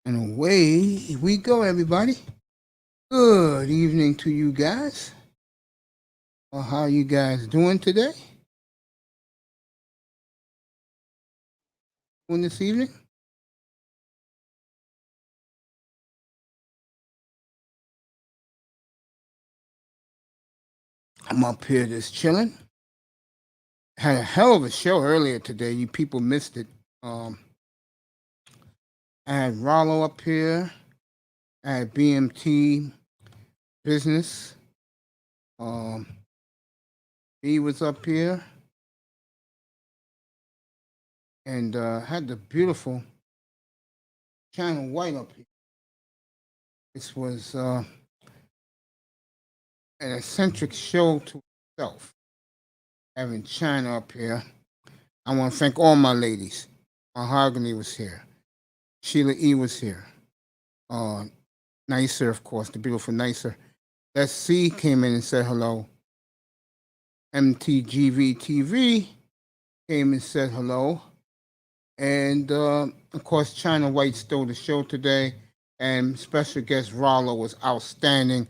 And away we go, everybody. Good evening to you guys. How you guys doing today? Doing this evening? I'm up here just chilling. Had a hell of a show earlier today. You people missed it. Um, I had Rollo up here. I had BMT Business. Um, he was up here. And had the beautiful China White up here. This was an eccentric show to itself. Having China up here. I want to thank all my ladies. Mahogany was here. Sheila E was here. Uh, Nicer, of course, the beautiful Nicer. SC came in and said hello. MTGV TV came and said hello. And of course, China White stole the show today. And special guest Rollo was outstanding.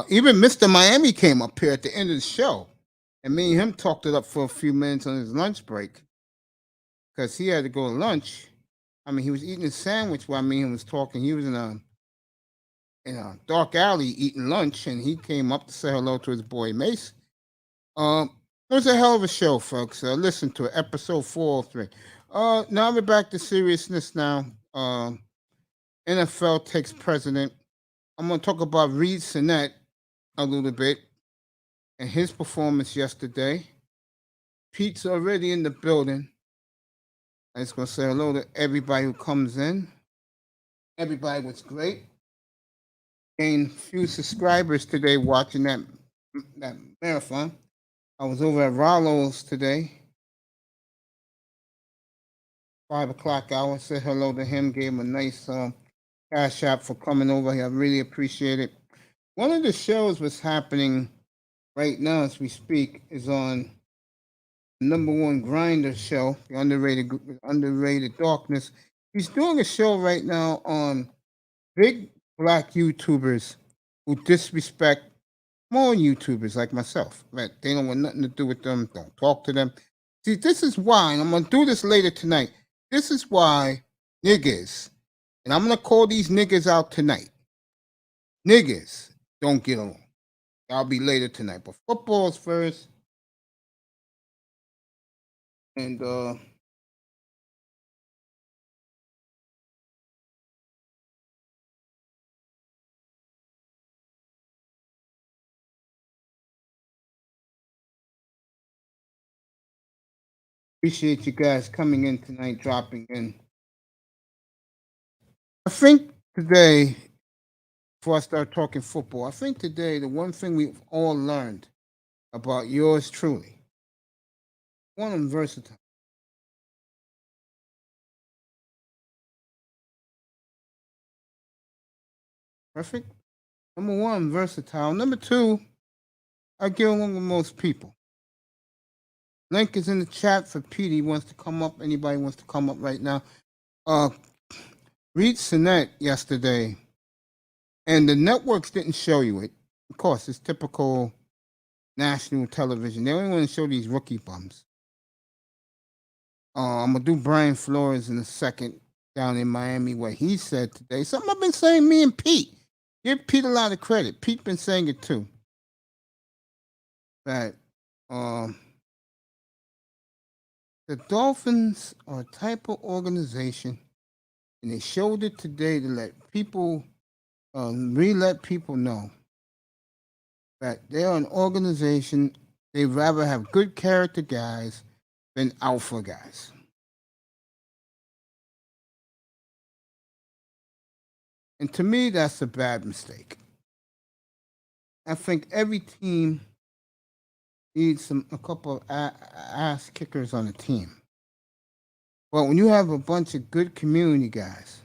Even Mr. Miami came up here at the end of the show. And me and him talked it up for a few minutes on his lunch break because he had to go to lunch. I mean, he was eating a sandwich while me and him was talking. He was in a dark alley eating lunch, and he came up to say hello to his boy Mace. It was a hell of a show, folks. Listen to it, episode 403. Now we're back to seriousness now. NFL takes president. I'm going to talk about Reed Sinnett a little bit and his performance yesterday. Pete's already in the building. I'm just going to say hello to everybody who comes in. Everybody was great. Gained a few subscribers today watching that marathon. I was over at Rollo's today. 5 o'clock hour. Said hello to him. Gave him a nice cash app for coming over here. I really appreciate it. One of the shows was happening right now as we speak is on number one grinder show, the underrated darkness. He's doing a show right now on big black YouTubers who disrespect small YouTubers like myself. Right? They don't want nothing to do with them. Don't talk to them. See, this is why, and I'm gonna do this later tonight. This is why niggas, and I'm gonna call these niggas out tonight. Niggas don't get along. I'll be later tonight, but football's first. And appreciate you guys coming in tonight, dropping in. I think today, before I start talking football, I think today the one thing we've all learned about yours truly, one, I'm versatile. Perfect. Number one, I'm versatile. Number two, I get along with most people. Link is in the chat for Petey wants to come up. Anybody wants to come up right now? Uh, Reed Sinnett yesterday, and the networks didn't show you it. Of course, it's typical national television. They only want to show these rookie bums. I'm gonna do Brian Flores in a second down in Miami. What he said today, something I've been saying. Me and Pete, give Pete a lot of credit. Pete been saying it too. That the Dolphins are a type of organization, and they showed it today to let people, let people know that they are an organization. They rather have good character guys than alpha guys. And to me, that's a bad mistake. I think every team needs a couple of ass kickers on the team. But when you have a bunch of good community guys,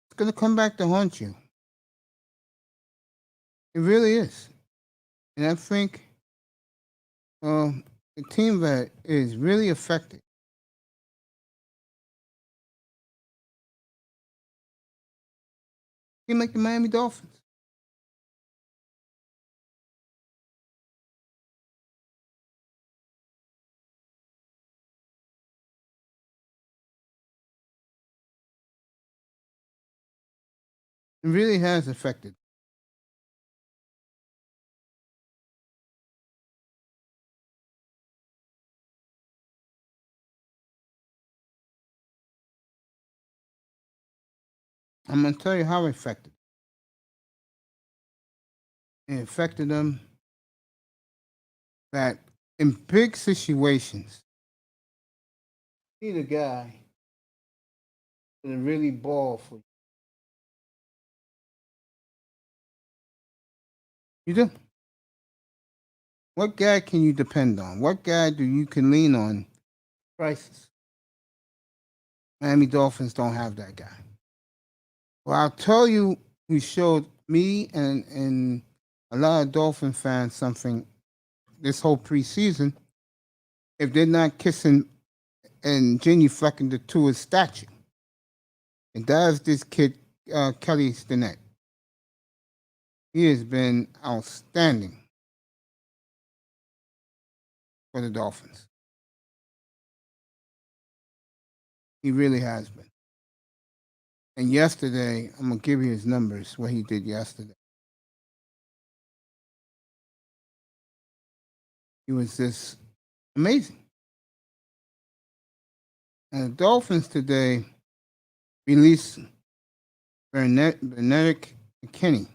it's gonna come back to haunt you. It really is. And I think the team that is really affected team like the Miami Dolphins. It really has affected. I'm gonna tell you how it affected. It affected them that in big situations, you need a guy that really ball for you. You do. What guy can you depend on? What guy do you can lean on? Crisis. Miami Dolphins don't have that guy. Well, I'll tell you who showed me and a lot of Dolphin fans something this whole preseason. If they're not kissing and genuflecting to his statue, and that is this kid Kelly Stinnett. He has been outstanding for the Dolphins. He really has been. And yesterday, I'm gonna give you his numbers. What he did yesterday. He was just amazing. And the Dolphins today released Benedict McKinney.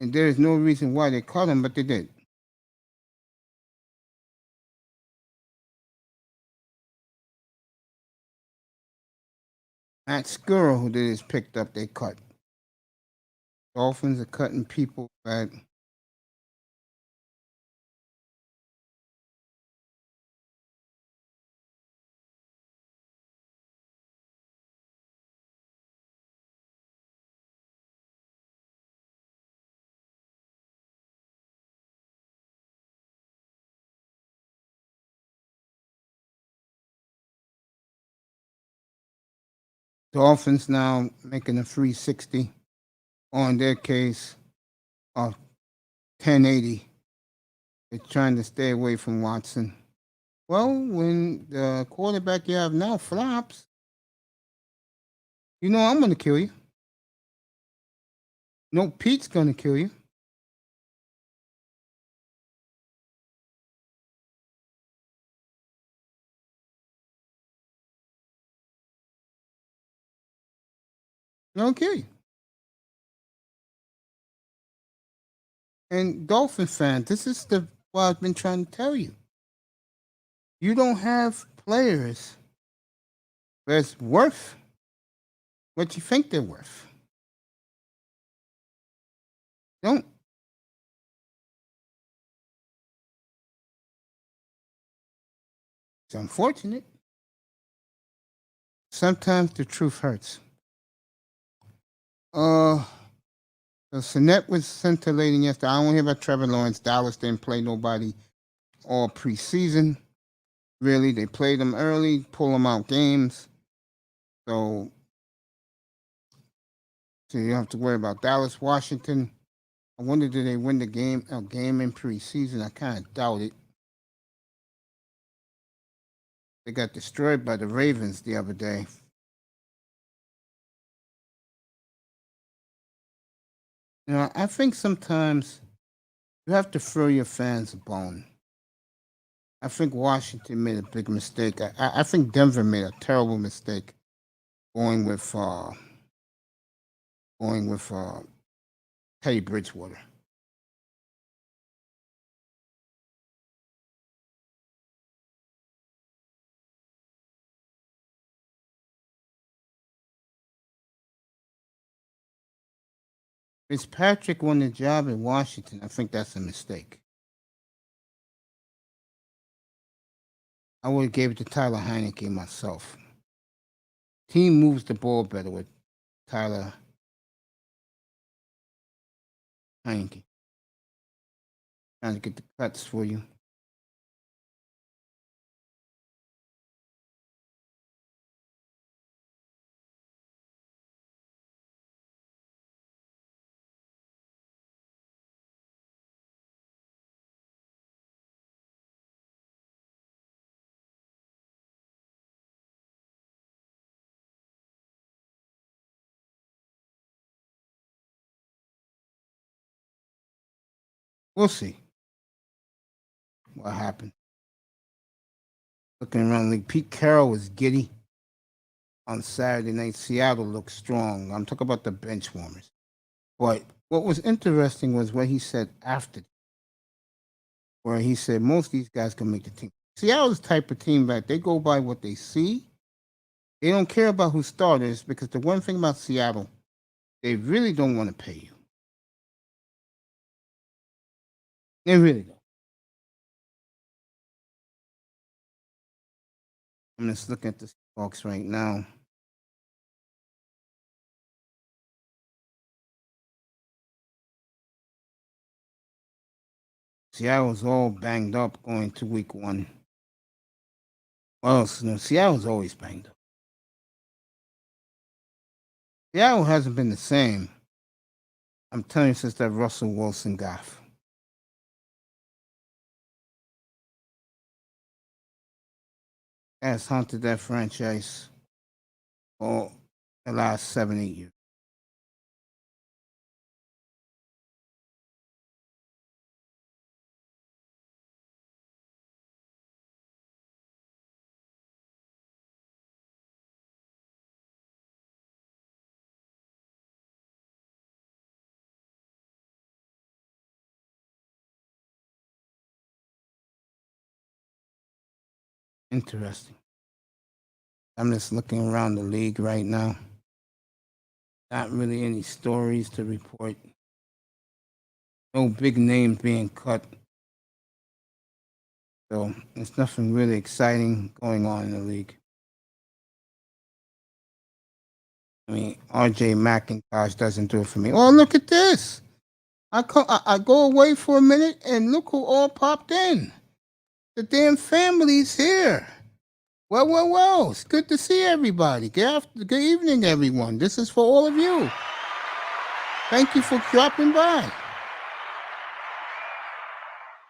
And there is no reason why they caught him, but they did. Matt Skura, who did his picked up, they cut. Dolphins are cutting people that Dolphins now making a 360 on their case of 1080. They're trying to stay away from Watson. Well, when the quarterback you have now flops, you know I'm going to kill you. No, Pete's going to kill you. He'll kill you. And Dolphin fans, this is what I've been trying to tell you. You don't have players that's worth what you think they're worth. Don't. It's unfortunate. Sometimes the truth hurts. So Sinet was scintillating yesterday. I don't hear about Trevor Lawrence. Dallas didn't play nobody all preseason. Really, they played them early, pull them out games. So you don't have to worry about Dallas, Washington. I wonder did they win the game? A game in preseason? I kind of doubt it. They got destroyed by the Ravens the other day. You know, I think sometimes you have to throw your fans a bone. I think Washington made a big mistake. I think Denver made a terrible mistake going with Teddy Bridgewater. Fitzpatrick won the job in Washington. I think that's a mistake. I would have gave it to Tyler Heineke myself. Team moves the ball better with Tyler Heineke. Trying to get the cuts for you. We'll see what happened. Looking around the league, Pete Carroll was giddy on Saturday night. Seattle looked strong. I'm talking about the bench warmers. But what was interesting was what he said after, where he said most of these guys can make the team. Seattle's the type of team that they go by what they see. They don't care about who starters, because the one thing about Seattle, they really don't want to pay you. They really don't. I'm just looking at the Seahawks right now. Seattle's all banged up going to week 1. Well, no, Seattle's always banged up. Seattle hasn't been the same, I'm telling you, since that Russell Wilson gaffe. Has haunted that franchise for the last 7, 8 years. Interesting. I'm just looking around the league right now. Not really any stories to report. No big names being cut. So there's nothing really exciting going on in the league. I mean, RJ McIntosh doesn't do it for me. Oh, look at this. I go away for a minute and look who all popped in. The damn family's here. Well. It's good to see everybody. Good evening, everyone. This is for all of you. Thank you for dropping by.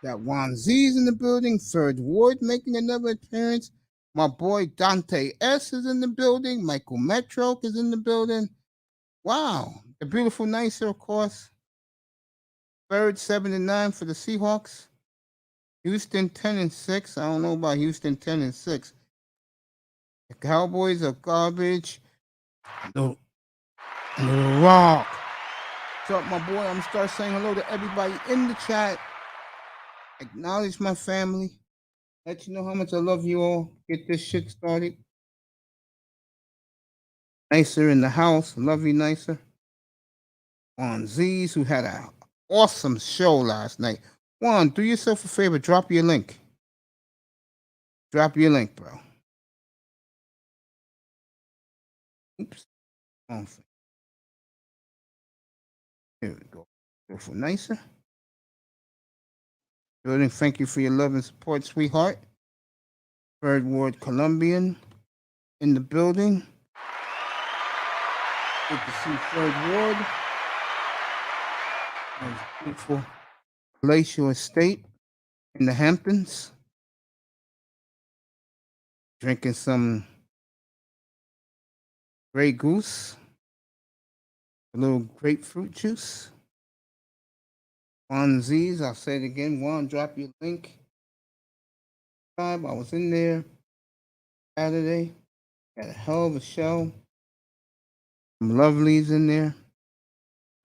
Got Juan Z's in the building. Third Ward making another appearance. My boy Dante S is in the building. Michael Metroke is in the building. Wow. The beautiful Nicer, of course. Third, 7-9 for the Seahawks. Houston 10-6. I don't know about Houston 10-6. The Cowboys are garbage. The Rock. What's up, my boy? I'm gonna start saying hello to everybody in the chat. Acknowledge my family. Let you know how much I love you all. Get this shit started. Nicer in the house. Love you, Nicer. Juan Z's, who had an awesome show last night. Juan, do yourself a favor. Drop your link. Drop your link, bro. Oops. Here we go. Go for Nicer. Building, thank you for your love and support, sweetheart. Third Ward Colombian in the building. Good to see Third Ward. Beautiful palatial estate in the Hamptons. Drinking some Grey Goose, a little grapefruit juice. Juan Z's, I'll say it again. Juan, drop your link. I was in there Saturday. Had a hell of a show. Some lovelies in there.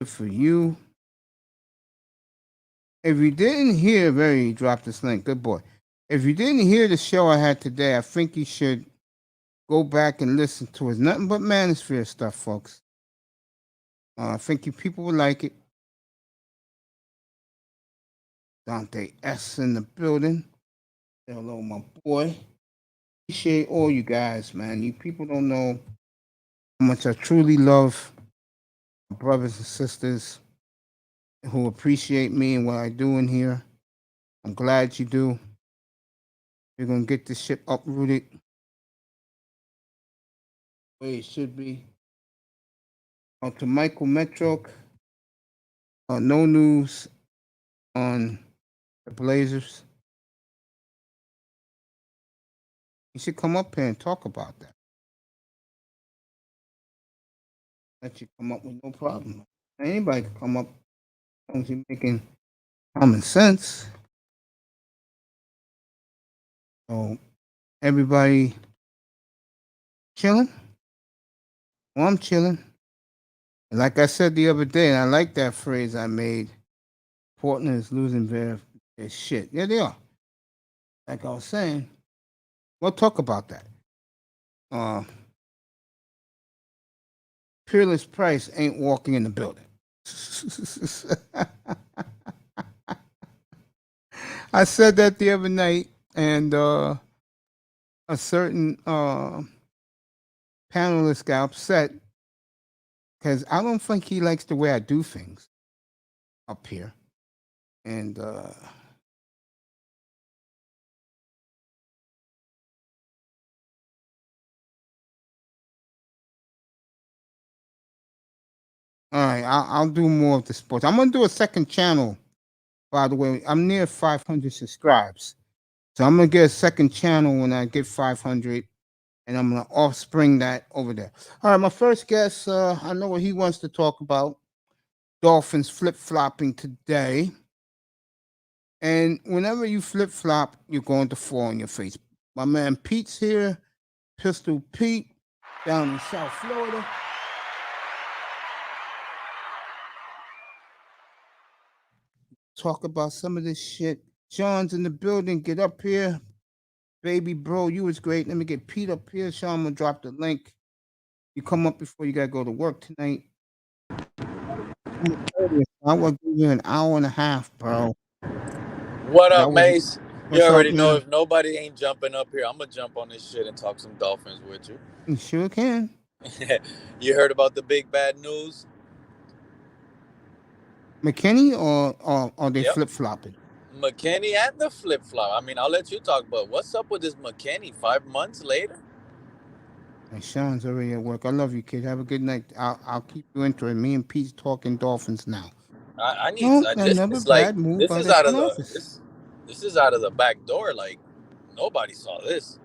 Good for you. If you didn't hear, very drop this link. Good boy. If you didn't hear the show I had today, I think you should go back and listen to it. It's nothing but manosphere stuff, folks. I think you people would like it. Dante S in the building. Say hello, my boy. Appreciate all you guys, man. You people don't know how much I truly love my brothers and sisters who appreciate me and what I do in here. I'm glad you do. We're gonna get this shit uprooted the way it should be. To Michael Metroke. No news on the Blazers. You should come up here and talk about that. Let you come up with no problem. Anybody can come up as long as you're making common sense. So everybody chilling. Well, I'm chilling. And like I said the other day, and I like that phrase I made. Portland is losing their shit. Yeah, they are. Like I was saying, we'll talk about that. Uh, Peerless Price ain't walking in the building. I said that the other night, and a certain panelist got upset because I don't think he likes the way I do things up here. And all right, I'll do more of the sports. I'm gonna do a second channel. By the way, I'm near 500 subscribes, so I'm gonna get a second channel when I get 500, and I'm gonna offspring that over there. All right, my first guest, I know what he wants to talk about. Dolphins flip flopping today, and whenever you flip flop, you're going to fall on your face. My man Pete's here, Pistol Pete, down in South Florida. Talk about some of this shit. Sean's in the building. Get up here. Baby bro, you was great. Let me get Pete up here. Sean, I'm gonna drop the link. You come up before you gotta go to work tonight. I will give you an hour and a half, bro. What up, That was Mace? You what's up, already know man. if nobody ain't jumping up here, I'm gonna jump on this shit and talk some Dolphins with you. You sure can. You heard about the big bad news? McKinney or are they Yep. flip flopping? McKinney and the flip flop. I mean, I'll let you talk, but what's up with this McKinney 5 months later? And Sean's already at work. I love you, kid. Have a good night. I'll keep you into it. Me and Pete's talking Dolphins now. I need No, this another is like bad move this by is the out of front the office. this is out of the back door. Like nobody saw this.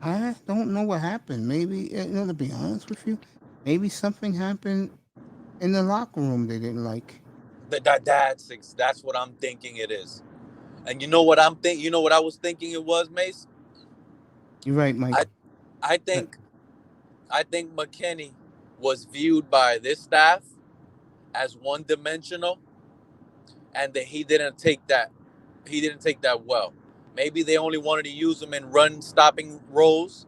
I don't know what happened. Maybe, to be honest with you, maybe something happened in the locker room they didn't like. That's what I'm thinking it is. And you know what I'm think you know what I was thinking it was, Mace? You're right, Mike. I I Uh, think I think McKinney was viewed by this staff as one dimensional, and that he didn't take that well. Maybe they only wanted to use him in run stopping roles,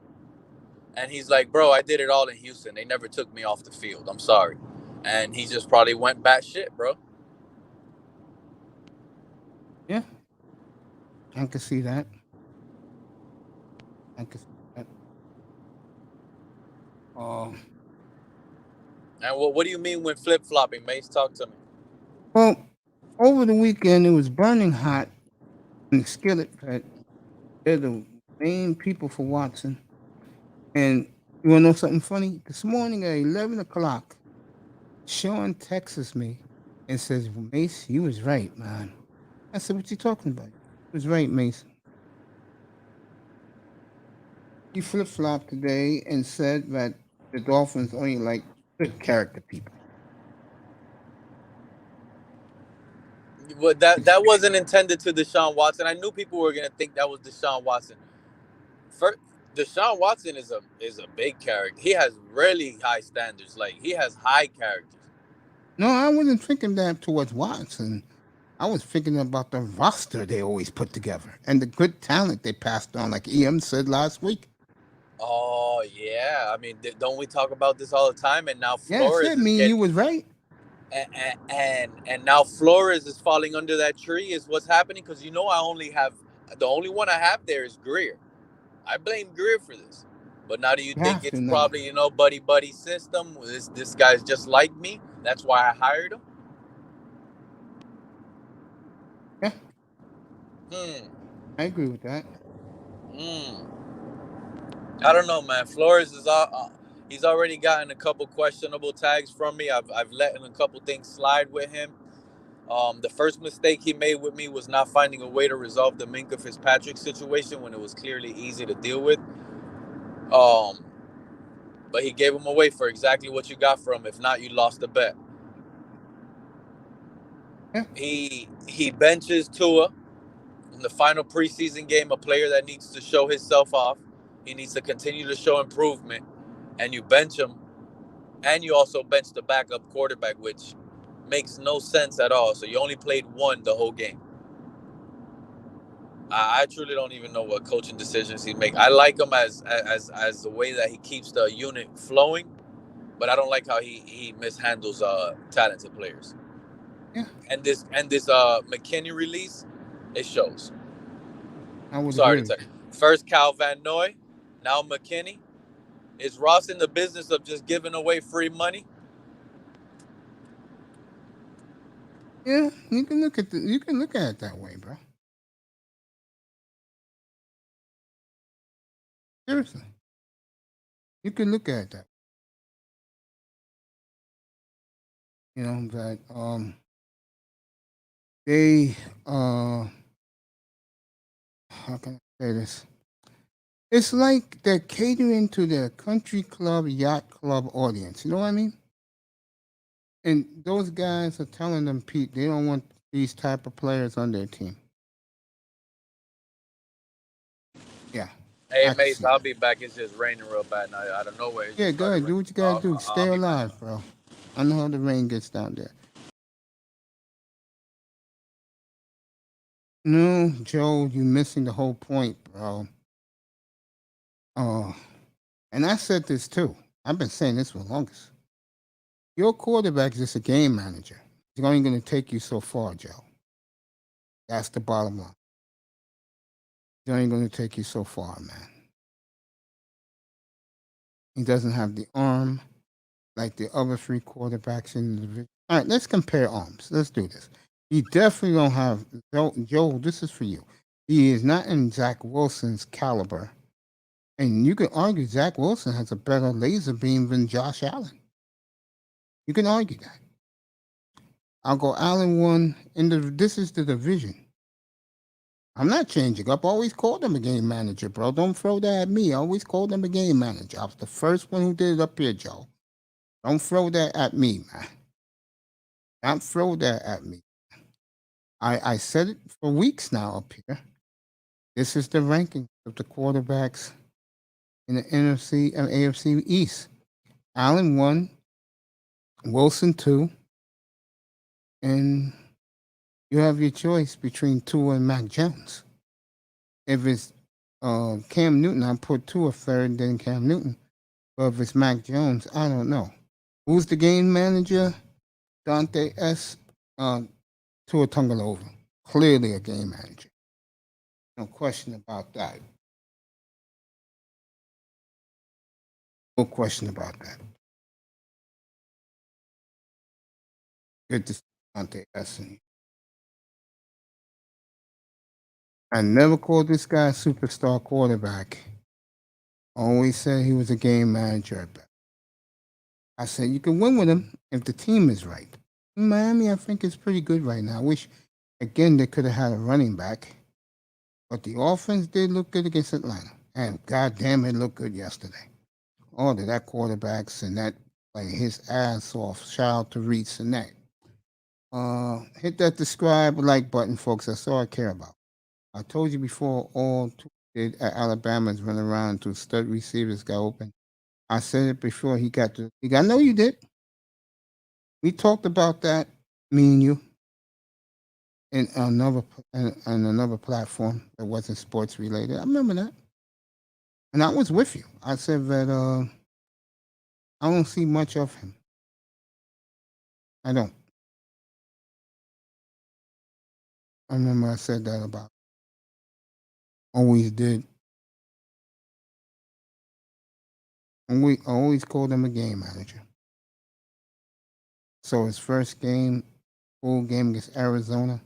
and he's like, bro, I did it all in Houston. They never took me off the field. I'm sorry, and he just probably went batshit, bro. Yeah, I can see that. I can see that. Uh, And what do you mean when flip flopping, Mace? Talk to me. well, over the weekend it was burning hot in the skillet pet. They're the main people for Watson. And you want to know something funny? This morning at 11 o'clock, Sean texts me and says, well, Mace, you was right, man. I said, what you talking about? He was right, Mace. He flip flopped today and said that the Dolphins only like good character people. But that wasn't intended to Deshaun Watson. I knew people were gonna think that was Deshaun Watson. First, Deshaun Watson is a big character. He has really high standards. Like he has high characters. No, I wasn't thinking that towards Watson. I was thinking about the roster they always put together and the good talent they passed on, like EM said last week. Oh yeah, I mean, don't we talk about this all the time? And now Yeah, I Flores said is me and you getting was right. and now Flores is falling under that tree. Is what's happening because you know I only have the only one I have there is Greer. I blame Greer for this. But now do you You think have to it's now. probably buddy system? This guy's just like me. That's why I hired him. Yeah, Hmm. I agree with that. Hmm. I don't know, man. Flores is he's already gotten a couple questionable tags from me. I've let a couple things slide with him. The first mistake he made with me was not finding a way to resolve the Minka Fitzpatrick situation when it was clearly easy to deal with. Um, but he gave him away for exactly what you got from him. If not, you lost the bet. Yeah. He benches Tua in the final preseason game, a player that needs to show himself off. He needs to continue to show improvement, and you bench him, and you also bench the backup quarterback, which makes no sense at all. So you only played one the whole game. I truly don't even know what coaching decisions he make. I like him as the way that he keeps the unit flowing, but I don't like how he mishandles talented players. Yeah. And this McKinney release, it shows. I would Sorry agree to with tell you. you. First Cal Van Noy, now McKinney. Is Ross in the business of just giving away free money? Yeah, you can look at it that way, bro. Seriously, you can look at it that. You know that they how can I say this? It's like they're catering to the country club, yacht club audience. You know what I mean? And those guys are telling them, Pete, they don't want these type of players on their team. Yeah, Hey, I can Mace, see I'll that. be back. It's just raining real bad now. Out of nowhere, it Yeah, just go started ahead, do raining. what you So gotta do. Stay I'll be back. alive, bro. I know how the rain gets down there. No, Joe, you're missing the whole point, bro. Oh, and I said this too. I've been saying this for the longest. Your quarterback is just a game manager. He's only going to take you so far, Joe. That's the bottom line. He's only going to take you so far, man. He doesn't have the arm like the other three quarterbacks in the division. All right, let's compare arms. Let's do this. He definitely don't have Joe. This is for you. He is not in Zach Wilson's caliber, and you can argue Zach Wilson has a better laser beam than Josh Allen. You can argue that. I'll go Allen one. This is the division. I'm not changing up. I always called him a game manager, bro. Don't throw that at me. I always called him a game manager. I was the first one who did it up here, Joe. Don't throw that at me, man. Don't throw that at me. I said it for weeks now up here. This is the ranking of the quarterbacks in the NFC and AFC East. Allen one, Wilson two, and you have your choice between Tua and Mac Jones. If it's Cam Newton, I put Tua third, then Cam Newton. But if it's Mac Jones, I don't know. Who's the game manager? Dante S. Tua Tungalova. Clearly a game manager. No question about that. No question about that. Good to see Dante S. I never called this guy a superstar quarterback. Always said he was a game manager. I said you can win with him if the team is right. Miami, I think, is pretty good right now. I wish, again, they could have had a running back. But the offense did look good against Atlanta. And goddamn, it looked good yesterday. All of that quarterbacks and that, like, his ass off. Shout out to Reese and that. Hit that subscribe like button, folks. That's all I care about. I told you before, all did at Alabama is run around until stud receivers got open. I said it before he got to. I know you did. We talked about that, me and you, in another platform that wasn't sports related. I remember that, and I was with you. I said that I don't see much of him. I don't. I remember I said that about. Always did. And we always called him a game manager. So his first game, full game against Arizona,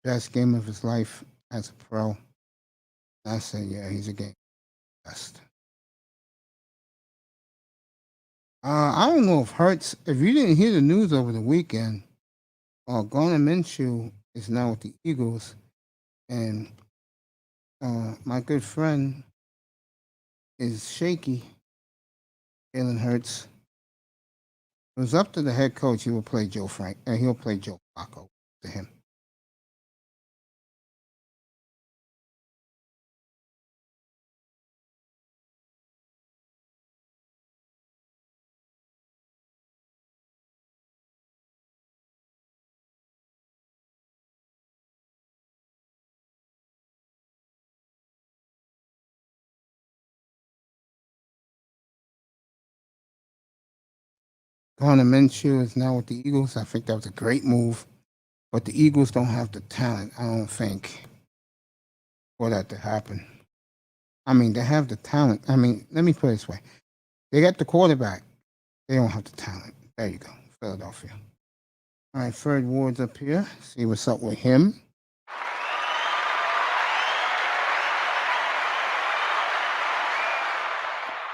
best game of his life as a pro. I said, yeah, he's a game best. I don't know if Hurts. If you didn't hear the news over the weekend, Garner Minshew is now with the Eagles, and my good friend is shaky. Jalen Hurts. It was up to the head coach. He will play Joe Frank, and he'll play Joe Flacco. to him. Gardner Minshew is now with the Eagles. I think that was a great move, but the Eagles don't have the talent, I don't think, for that to happen. I mean, they have the talent. I mean, let me put it this way: they got the quarterback. They don't have the talent. There you go, Philadelphia. All right, Fred Ward's up here. See what's up with him.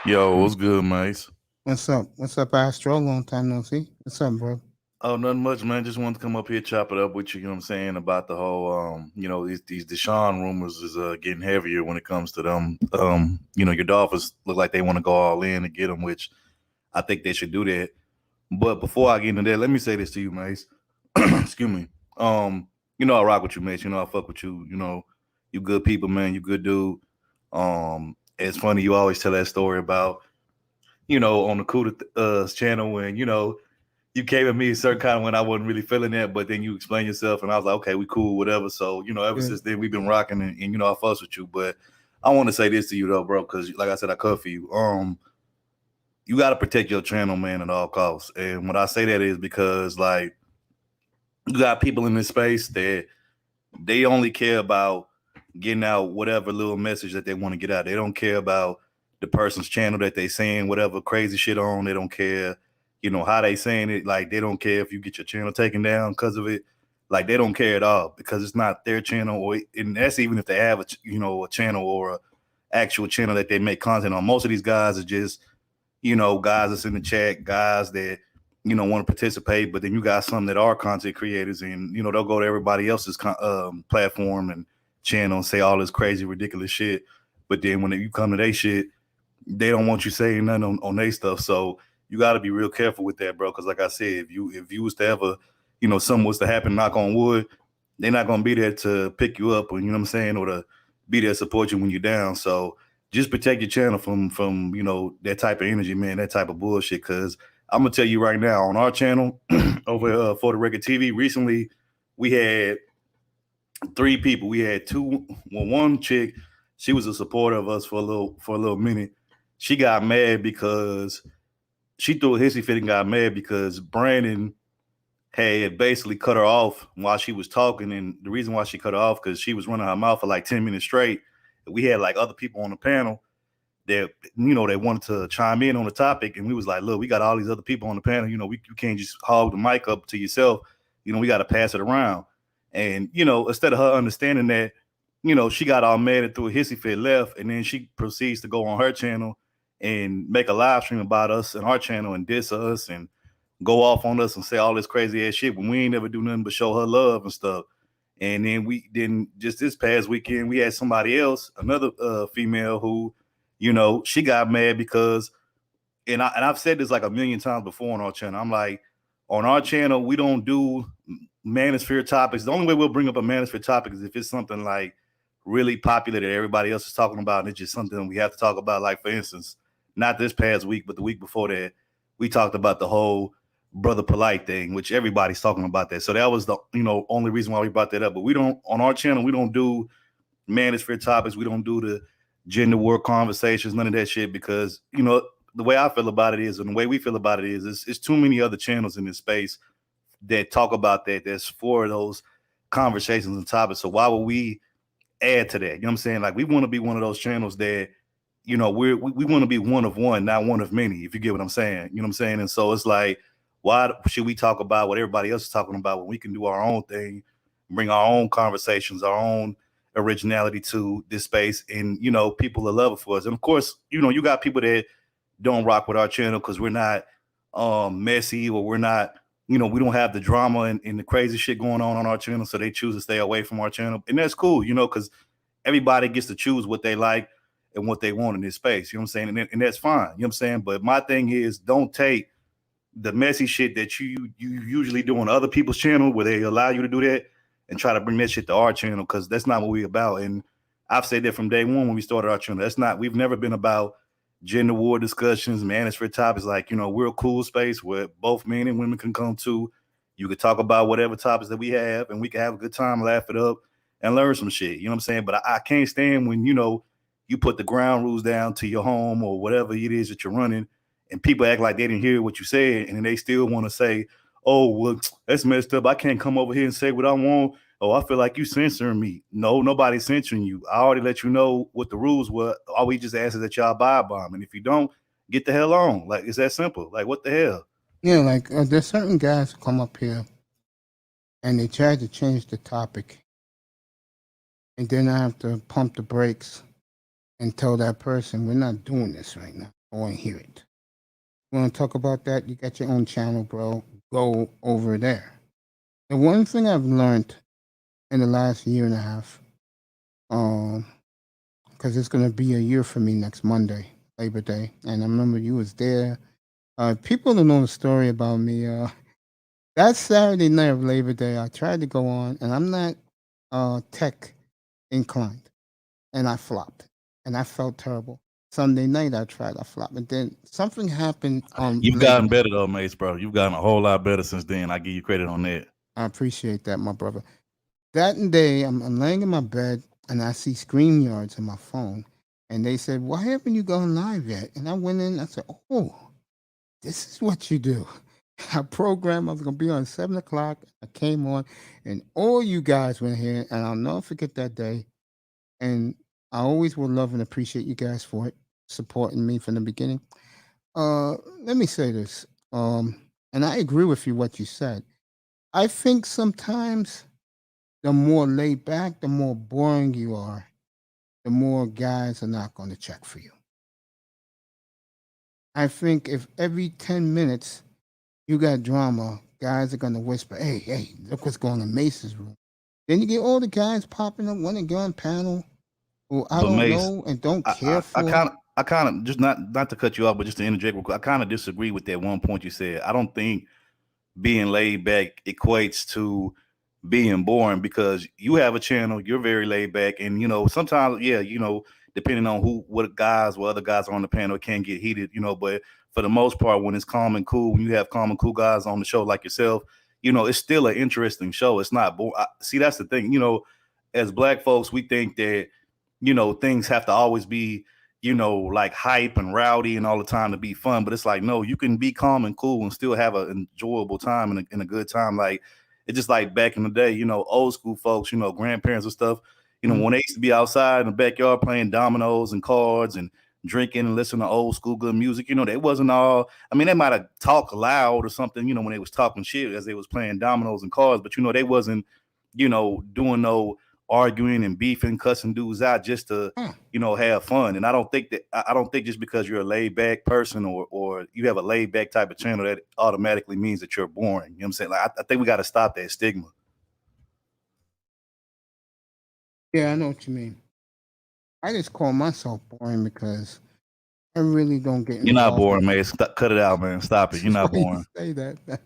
Yo, what's good, Mace? What's up? What's up, Astro? Long time no see. What's up, bro? Oh, nothing much, man. Just wanted to come up here, chop it up with you, you know what I'm saying, about the whole, these Deshaun rumors is getting heavier when it comes to them. Your Dolphins look like they want to go all in to get them, which I think they should do that. But before I get into that, let me say this to you, Mace. Excuse me. I rock with you, Mace. I fuck with you. You good people, man. You good dude. It's funny, you always tell that story about, on the Kuda channel when, you came at me a certain kind of when I wasn't really feeling that, but then you explain yourself and I was like, okay, we cool, whatever. So, ever since then we've been rocking and I fuss with you. But I want to say this to you though, bro, because like I said, I cut for you. You got to protect your channel, man, at all costs. And what I say that is because like you got people in this space that they only care about getting out whatever little message that they want to get out. They don't care about the person's channel that they saying whatever crazy shit on. They don't care, how they saying it. Like, they don't care if you get your channel taken down because of it. Like, they don't care at all because it's not their channel. And that's even if they have a channel or a actual channel that they make content on. Most of these guys are just, guys that's in the chat, guys that, want to participate, but then you got some that are content creators and, they'll go to everybody else's platform and channel and say all this crazy, ridiculous shit. But then when you come to their shit, they don't want you saying nothing on their stuff. So you got to be real careful with that, bro. Because like I said, if you was to ever, something was to happen, knock on wood, they're not going to be there to pick you up, or, or to be there to support you when you're down. So just protect your channel from that type of energy, man, that type of bullshit. Because I'm going to tell you right now, on our channel over For the Record TV, recently we had 3 people. We had one chick, she was a supporter of us for a little minute. She got mad because she threw a hissy fit and got mad because Brandon had basically cut her off while she was talking. And the reason why she cut her off, because she was running her mouth for like 10 minutes straight. We had like other people on the panel that, they wanted to chime in on the topic. And we was like, look, we got all these other people on the panel. You can't just hog the mic up to yourself. We got to pass it around. And, instead of her understanding that, she got all mad and threw a hissy fit, left. And then she proceeds to go on her channel and make a live stream about us and our channel and diss us and go off on us and say all this crazy ass shit when we ain't never do nothing but show her love and stuff. And then just this past weekend, we had somebody else, another female who, she got mad because, and I've said this like a million times before on our channel. I'm like, on our channel, we don't do manosphere topics. The only way we'll bring up a manosphere topic is if it's something like really popular that everybody else is talking about, and it's just something we have to talk about. Like, for instance, not this past week, but the week before that, we talked about the whole Brother Polite thing, which everybody's talking about that. So that was the only reason why we brought that up. But we don't, on our channel, we don't do manosphere topics. We don't do the gender war conversations, none of that shit, because the way I feel about it is, and the way we feel about it is, it's too many other channels in this space that talk about that. That's for those conversations and topics. So why would we add to that? You know what I'm saying? Like, we want to be one of those channels that, we want to be one of one, not one of many, if you get what I'm saying. You know what I'm saying? And so it's like, why should we talk about what everybody else is talking about when we can do our own thing, bring our own conversations, our own originality to this space, and people will love it for us. And of course, you got people that don't rock with our channel because we're not messy, or we're not, we don't have the drama and the crazy shit going on our channel, so they choose to stay away from our channel. And that's cool, because everybody gets to choose what they like and what they want in this space. You know what I'm saying? And that's fine. You know what I'm saying? But my thing is, don't take the messy shit that you usually do on other people's channel, where they allow you to do that, and try to bring that shit to our channel, because that's not what we about. And I've said that from day one when we started our channel. We've never been about gender war discussions, manosphere topics. Like, we're a cool space where both men and women can come to. You could talk about whatever topics that we have, and we can have a good time, laugh it up, and learn some shit. You know what I'm saying? But I can't stand when, you put the ground rules down to your home or whatever it is that you're running, and people act like they didn't hear what you said, and then they still want to say, oh, well, that's messed up. I can't come over here and say what I want. Oh, I feel like you censoring me. No, nobody's censoring you. I already let you know what the rules were. All we just ask is that y'all abide by them. And if you don't, get the hell on. Like, it's that simple. Like, what the hell? Yeah, like there's certain guys who come up here and they try to change the topic. And then I have to pump the brakes and tell that person, we're not doing this right now. I want to hear it. You want to talk about that? You got your own channel, bro. Go over there. The one thing I've learned in the last year and a half, because it's going to be a year for me next Monday, Labor Day. And I remember you was there. People don't know the story about me. That Saturday night of Labor Day, I tried to go on, and I'm not tech inclined, and I flopped, and I felt terrible. Sunday night, I flopped, and then something happened on. You've gotten better though, Mace, bro. You've gotten a whole lot better since then. I give you credit on that. I appreciate that, my brother. That day, I'm laying in my bed, and I see StreamYards on my phone, and they said, "Why haven't you gone live yet?" And I went in. I said, "Oh, this is what you do." I programmed I was gonna be on 7 o'clock. I came on, and all you guys went here, and I'll never forget that day. And I always will love and appreciate you guys for it, supporting me from the beginning. Let me say this, and I agree with you what you said. I think sometimes the more laid back, the more boring you are, the more guys are not going to check for you. I think if every 10 minutes you got drama, guys are going to whisper, hey, look what's going on in Mace's room. Then you get all the guys popping up, want to go on panel who I don't know and don't care for. I kind of, just not to cut you off, but just to interject real quick, I kind of disagree with that one point you said. I don't think being laid back equates to being boring, because you have a channel, you're very laid back, and sometimes, depending on what other guys are on the panel, it can get heated, but for the most part, when it's calm and cool, when you have calm and cool guys on the show like yourself, it's still an interesting show. It's not boring. See, that's the thing, as Black folks, we think that things have to always be like hype and rowdy and all the time to be fun, but it's like, no, you can be calm and cool and still have an enjoyable time and a good time. Like, it's just like back in the day, old school folks, grandparents and stuff, when they used to be outside in the backyard playing dominoes and cards and drinking and listening to old school good music, they wasn't all, I mean, they might have talked loud or something, when they was talking shit as they was playing dominoes and cards, but they wasn't, doing no arguing and beefing, cussing dudes out just to, have fun. And I don't think just because you're a laid back person or you have a laid back type of channel that automatically means that you're boring. You know what I'm saying? Like, I think we got to stop that stigma. Yeah, I know what you mean. I just call myself boring because I really don't get involved. You're not boring, Mace. Cut it out, man. Stop it. You're not boring. Say that.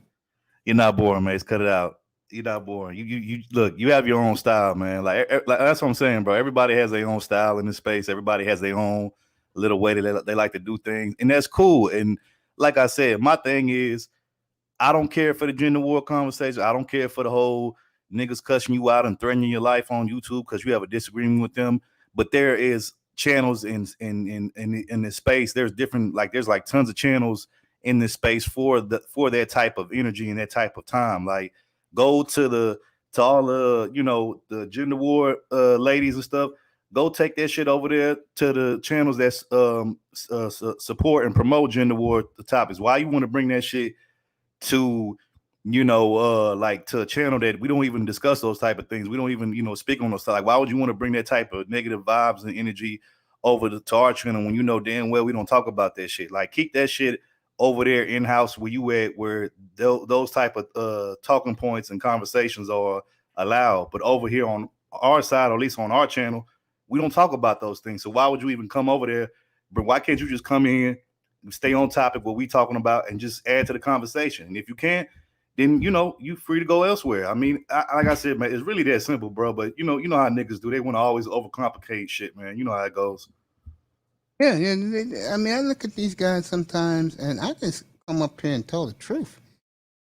You're not boring, Mace. Cut it out. You're not boring. You look, you have your own style, man. Like that's what I'm saying, bro. Everybody has their own style in this space. Everybody has their own little way that they like to do things, and that's cool. And like I said, my thing is, I don't care for the gender war conversation. I don't care for the whole niggas cussing you out and threatening your life on YouTube because you have a disagreement with them. But there is channels in this space. There's different, there's tons of channels in this space for that type of energy and that type of time. Like, go to all the gender war ladies and stuff. Go take that shit over there to the channels that's support and promote gender war topics. Why you want to bring that shit to to a channel that we don't even discuss those type of things? We don't even speak on those. Like, why would you want to bring that type of negative vibes and energy over to our channel when damn well we don't talk about that shit? Like, keep that shit over there in house where you at, where those type of talking points and conversations are allowed. But over here on our side, or at least on our channel, we don't talk about those things. So why would you even come over there? But why can't you just come in, stay on topic what we talking about and just add to the conversation. And if you can't, then you free to go elsewhere. I mean, like I said, man, it's really that simple, bro. But you know how niggas do. They want to always overcomplicate shit, man. You know how it goes. Yeah, yeah. I mean, I look at these guys sometimes, and I just come up here and tell the truth,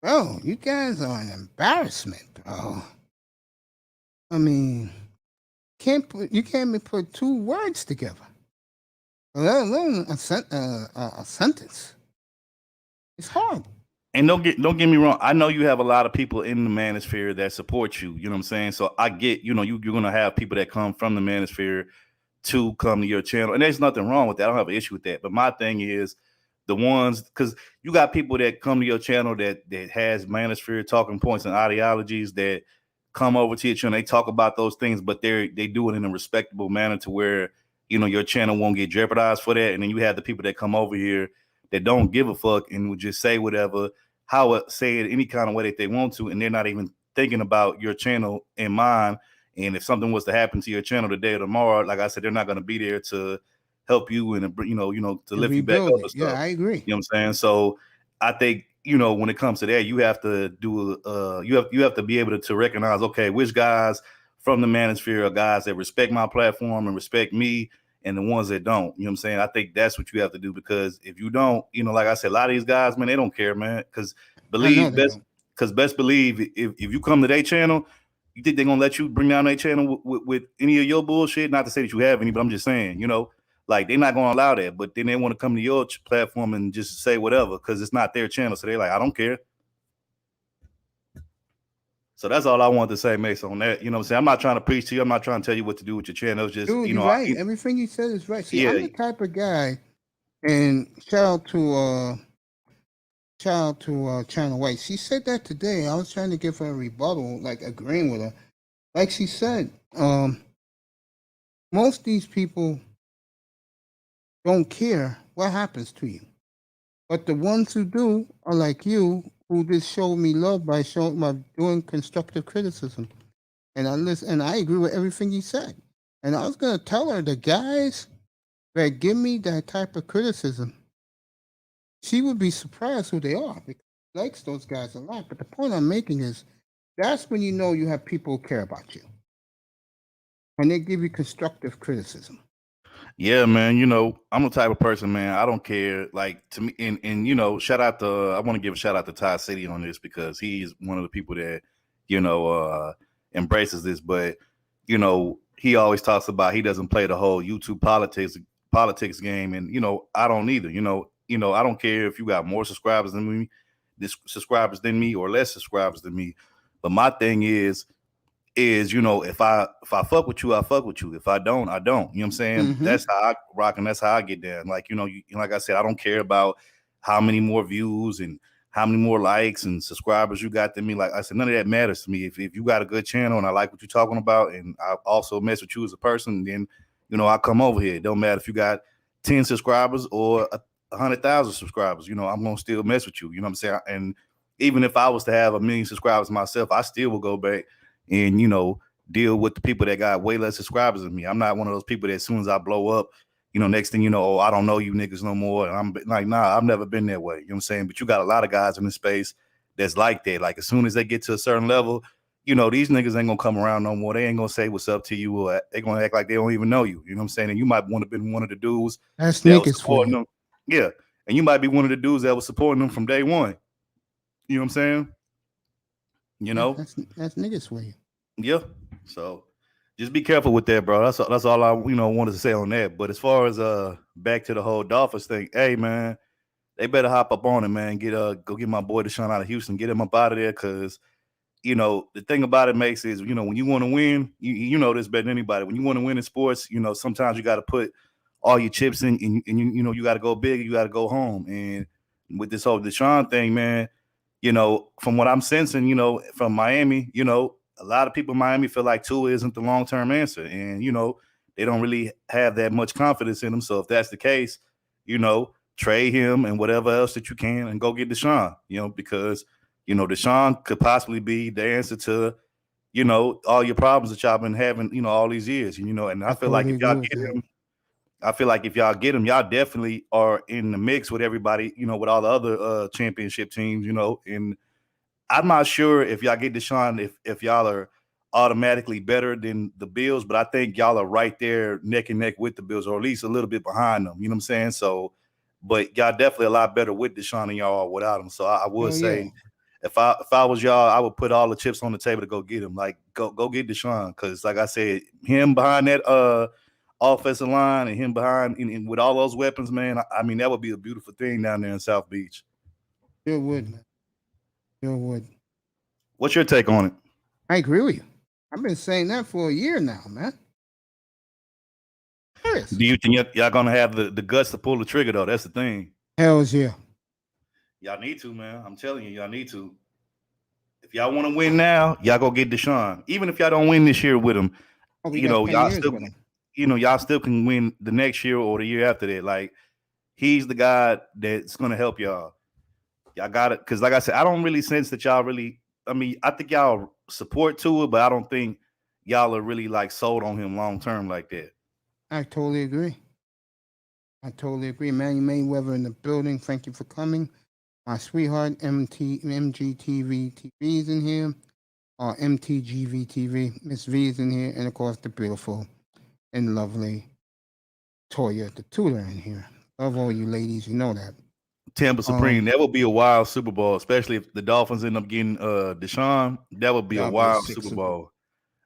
bro. You guys are an embarrassment, bro. I mean, you can't even put two words together, let alone a sentence. It's horrible. And don't get me wrong. I know you have a lot of people in the manosphere that support you. You know what I'm saying? So I get, you're gonna have people that come from the manosphere to come to your channel, and there's nothing wrong with that. I don't have an issue with that. But my thing is the ones, because you got people that come to your channel that has manosphere talking points and ideologies that come over to your channel. They talk about those things, but they do it in a respectable manner to where your channel won't get jeopardized for that. And then you have the people that come over here that don't give a fuck and would just say whatever, say it any kind of way that they want to, and they're not even thinking about your channel in mind. And if something was to happen to your channel today or tomorrow, like I said, they're not going to be there to help you and to lift you back up and stuff. Yeah, I agree. You know what I'm saying? So I think when it comes to that, you have to do you have to be able to recognize, okay, which guys from the manosphere are guys that respect my platform and respect me, and the ones that don't. You know what I'm saying? I think that's what you have to do, because if you don't, like I said, a lot of these guys, man, they don't care, man. Because best believe if you come to their channel, you think they're gonna let you bring down their channel with any of your bullshit? Not to say that you have any, but I'm just saying, like they're not gonna allow that. But then they want to come to your platform and just say whatever because it's not their channel. So they're like, I don't care. So that's all I wanted to say, Mace, on that. You know what I'm saying? I'm not trying to preach to you. I'm not trying to tell you what to do with your channel. It's just, Dude, you're right. Everything you said is right. See, I'm the type of guy, and shout out to China White. She said that today. I was trying to give her a rebuttal, like agreeing with her. Like she said, most of these people don't care what happens to you. But the ones who do are like you, who just showed me love by doing constructive criticism. And I agree with everything you said. And I was gonna tell her the guys that give me that type of criticism, she would be surprised who they are, because she likes those guys a lot. But the point I'm making is that's when you have people who care about you. And they give you constructive criticism. Yeah, man. I'm the type of person, man. I don't care. Like, to me, and shout out to, I want to give a shout out to Ty City on this, because he's one of the people that, embraces this. But, he always talks about he doesn't play the whole YouTube politics game. And, I don't either. I don't care if you got more subscribers than me or less subscribers than me. But my thing is if I fuck with you, I fuck with you. If I don't, I don't. You know what I'm saying? Mm-hmm. That's how I rock, and that's how I get down. Like, like I said, I don't care about how many more views and how many more likes and subscribers you got than me. Like I said, none of that matters to me. If you got a good channel and I like what you're talking about, and I also mess with you as a person, then I come over here. It don't matter if you got 10 subscribers or 100,000 subscribers. I'm gonna still mess with you. You know what I'm saying? And even if I was to have 1 million subscribers myself, I still will go back and deal with the people that got way less subscribers than me. I'm not one of those people that as soon as I blow up, next thing I don't know you niggas no more. And I'm like, nah, I've never been that way. You know what I'm saying? But you got a lot of guys in this space that's like that. Like, as soon as they get to a certain level, these niggas ain't gonna come around no more. They ain't gonna say what's up to you, or they gonna act like they don't even know you. You know what I'm saying? And you might want to have been one of the dudes that's niggas for them. Yeah. And you might be one of the dudes that was supporting them from day one. You know what I'm saying? That's niggas for you. Yeah. So just be careful with that, bro. That's all I wanted to say on that. But as far as back to the whole Dolphins thing, hey man, they better hop up on it, man. Go get my boy Deshaun out of Houston, get him up out of there, because the thing about it, Mace, is when you want to win, you know this better than anybody. When you want to win in sports, sometimes you got to put all your chips in, and you got to go big, you got to go home. And with this whole Deshaun thing, man, from what I'm sensing, from Miami, a lot of people in Miami feel like Tua isn't the long-term answer. And, they don't really have that much confidence in him. So if that's the case, trade him and whatever else that you can and go get Deshaun, because, Deshaun could possibly be the answer to, all your problems that y'all been having, all these years. And I feel like if y'all get him, I feel like if y'all get him, y'all definitely are in the mix with everybody, with all the other championship teams, and I'm not sure if y'all get Deshaun, if y'all are automatically better than the Bills, but I think y'all are right there neck and neck with the Bills, or at least a little bit behind them. You know what I'm saying? So, but y'all definitely a lot better with Deshaun than y'all are without him. So I would Oh yeah. say if I was y'all, I would put all the chips on the table to go get him. Like go get Deshaun, because like I said, him behind that offensive line and him behind and with all those weapons, man. I mean, that would be a beautiful thing down there in South Beach. Sure would, man. Sure would. What's your take on it? I agree with you. I've been saying that for a year now, man. Serious. Do you think y'all gonna have the guts to pull the trigger though? That's the thing. Hells yeah. Y'all need to, man. I'm telling you, y'all need to. If y'all want to win now, y'all go get Deshaun. Even if y'all don't win this year with him, Oh, we got 10 y'all years still, with him. y'all still can win the next year or the year after that. Like he's the guy that's gonna help y'all. Y'all got it, because like I said, I don't really sense that y'all really. I mean, I think y'all support Tua, but I don't think y'all are really like sold on him long term like that. I totally agree. I totally agree. Manny Mayweather in the building. Thank you for coming. My sweetheart, MGTV TV's in here. MTGV TV. Miss V is in here. And of course, the beautiful and lovely Toya, the tutor, in here. Love all you ladies. You know that. Tampa Supreme. That would be a wild Super Bowl, especially if the Dolphins end up getting Deshaun. That would be a wild Super Bowl.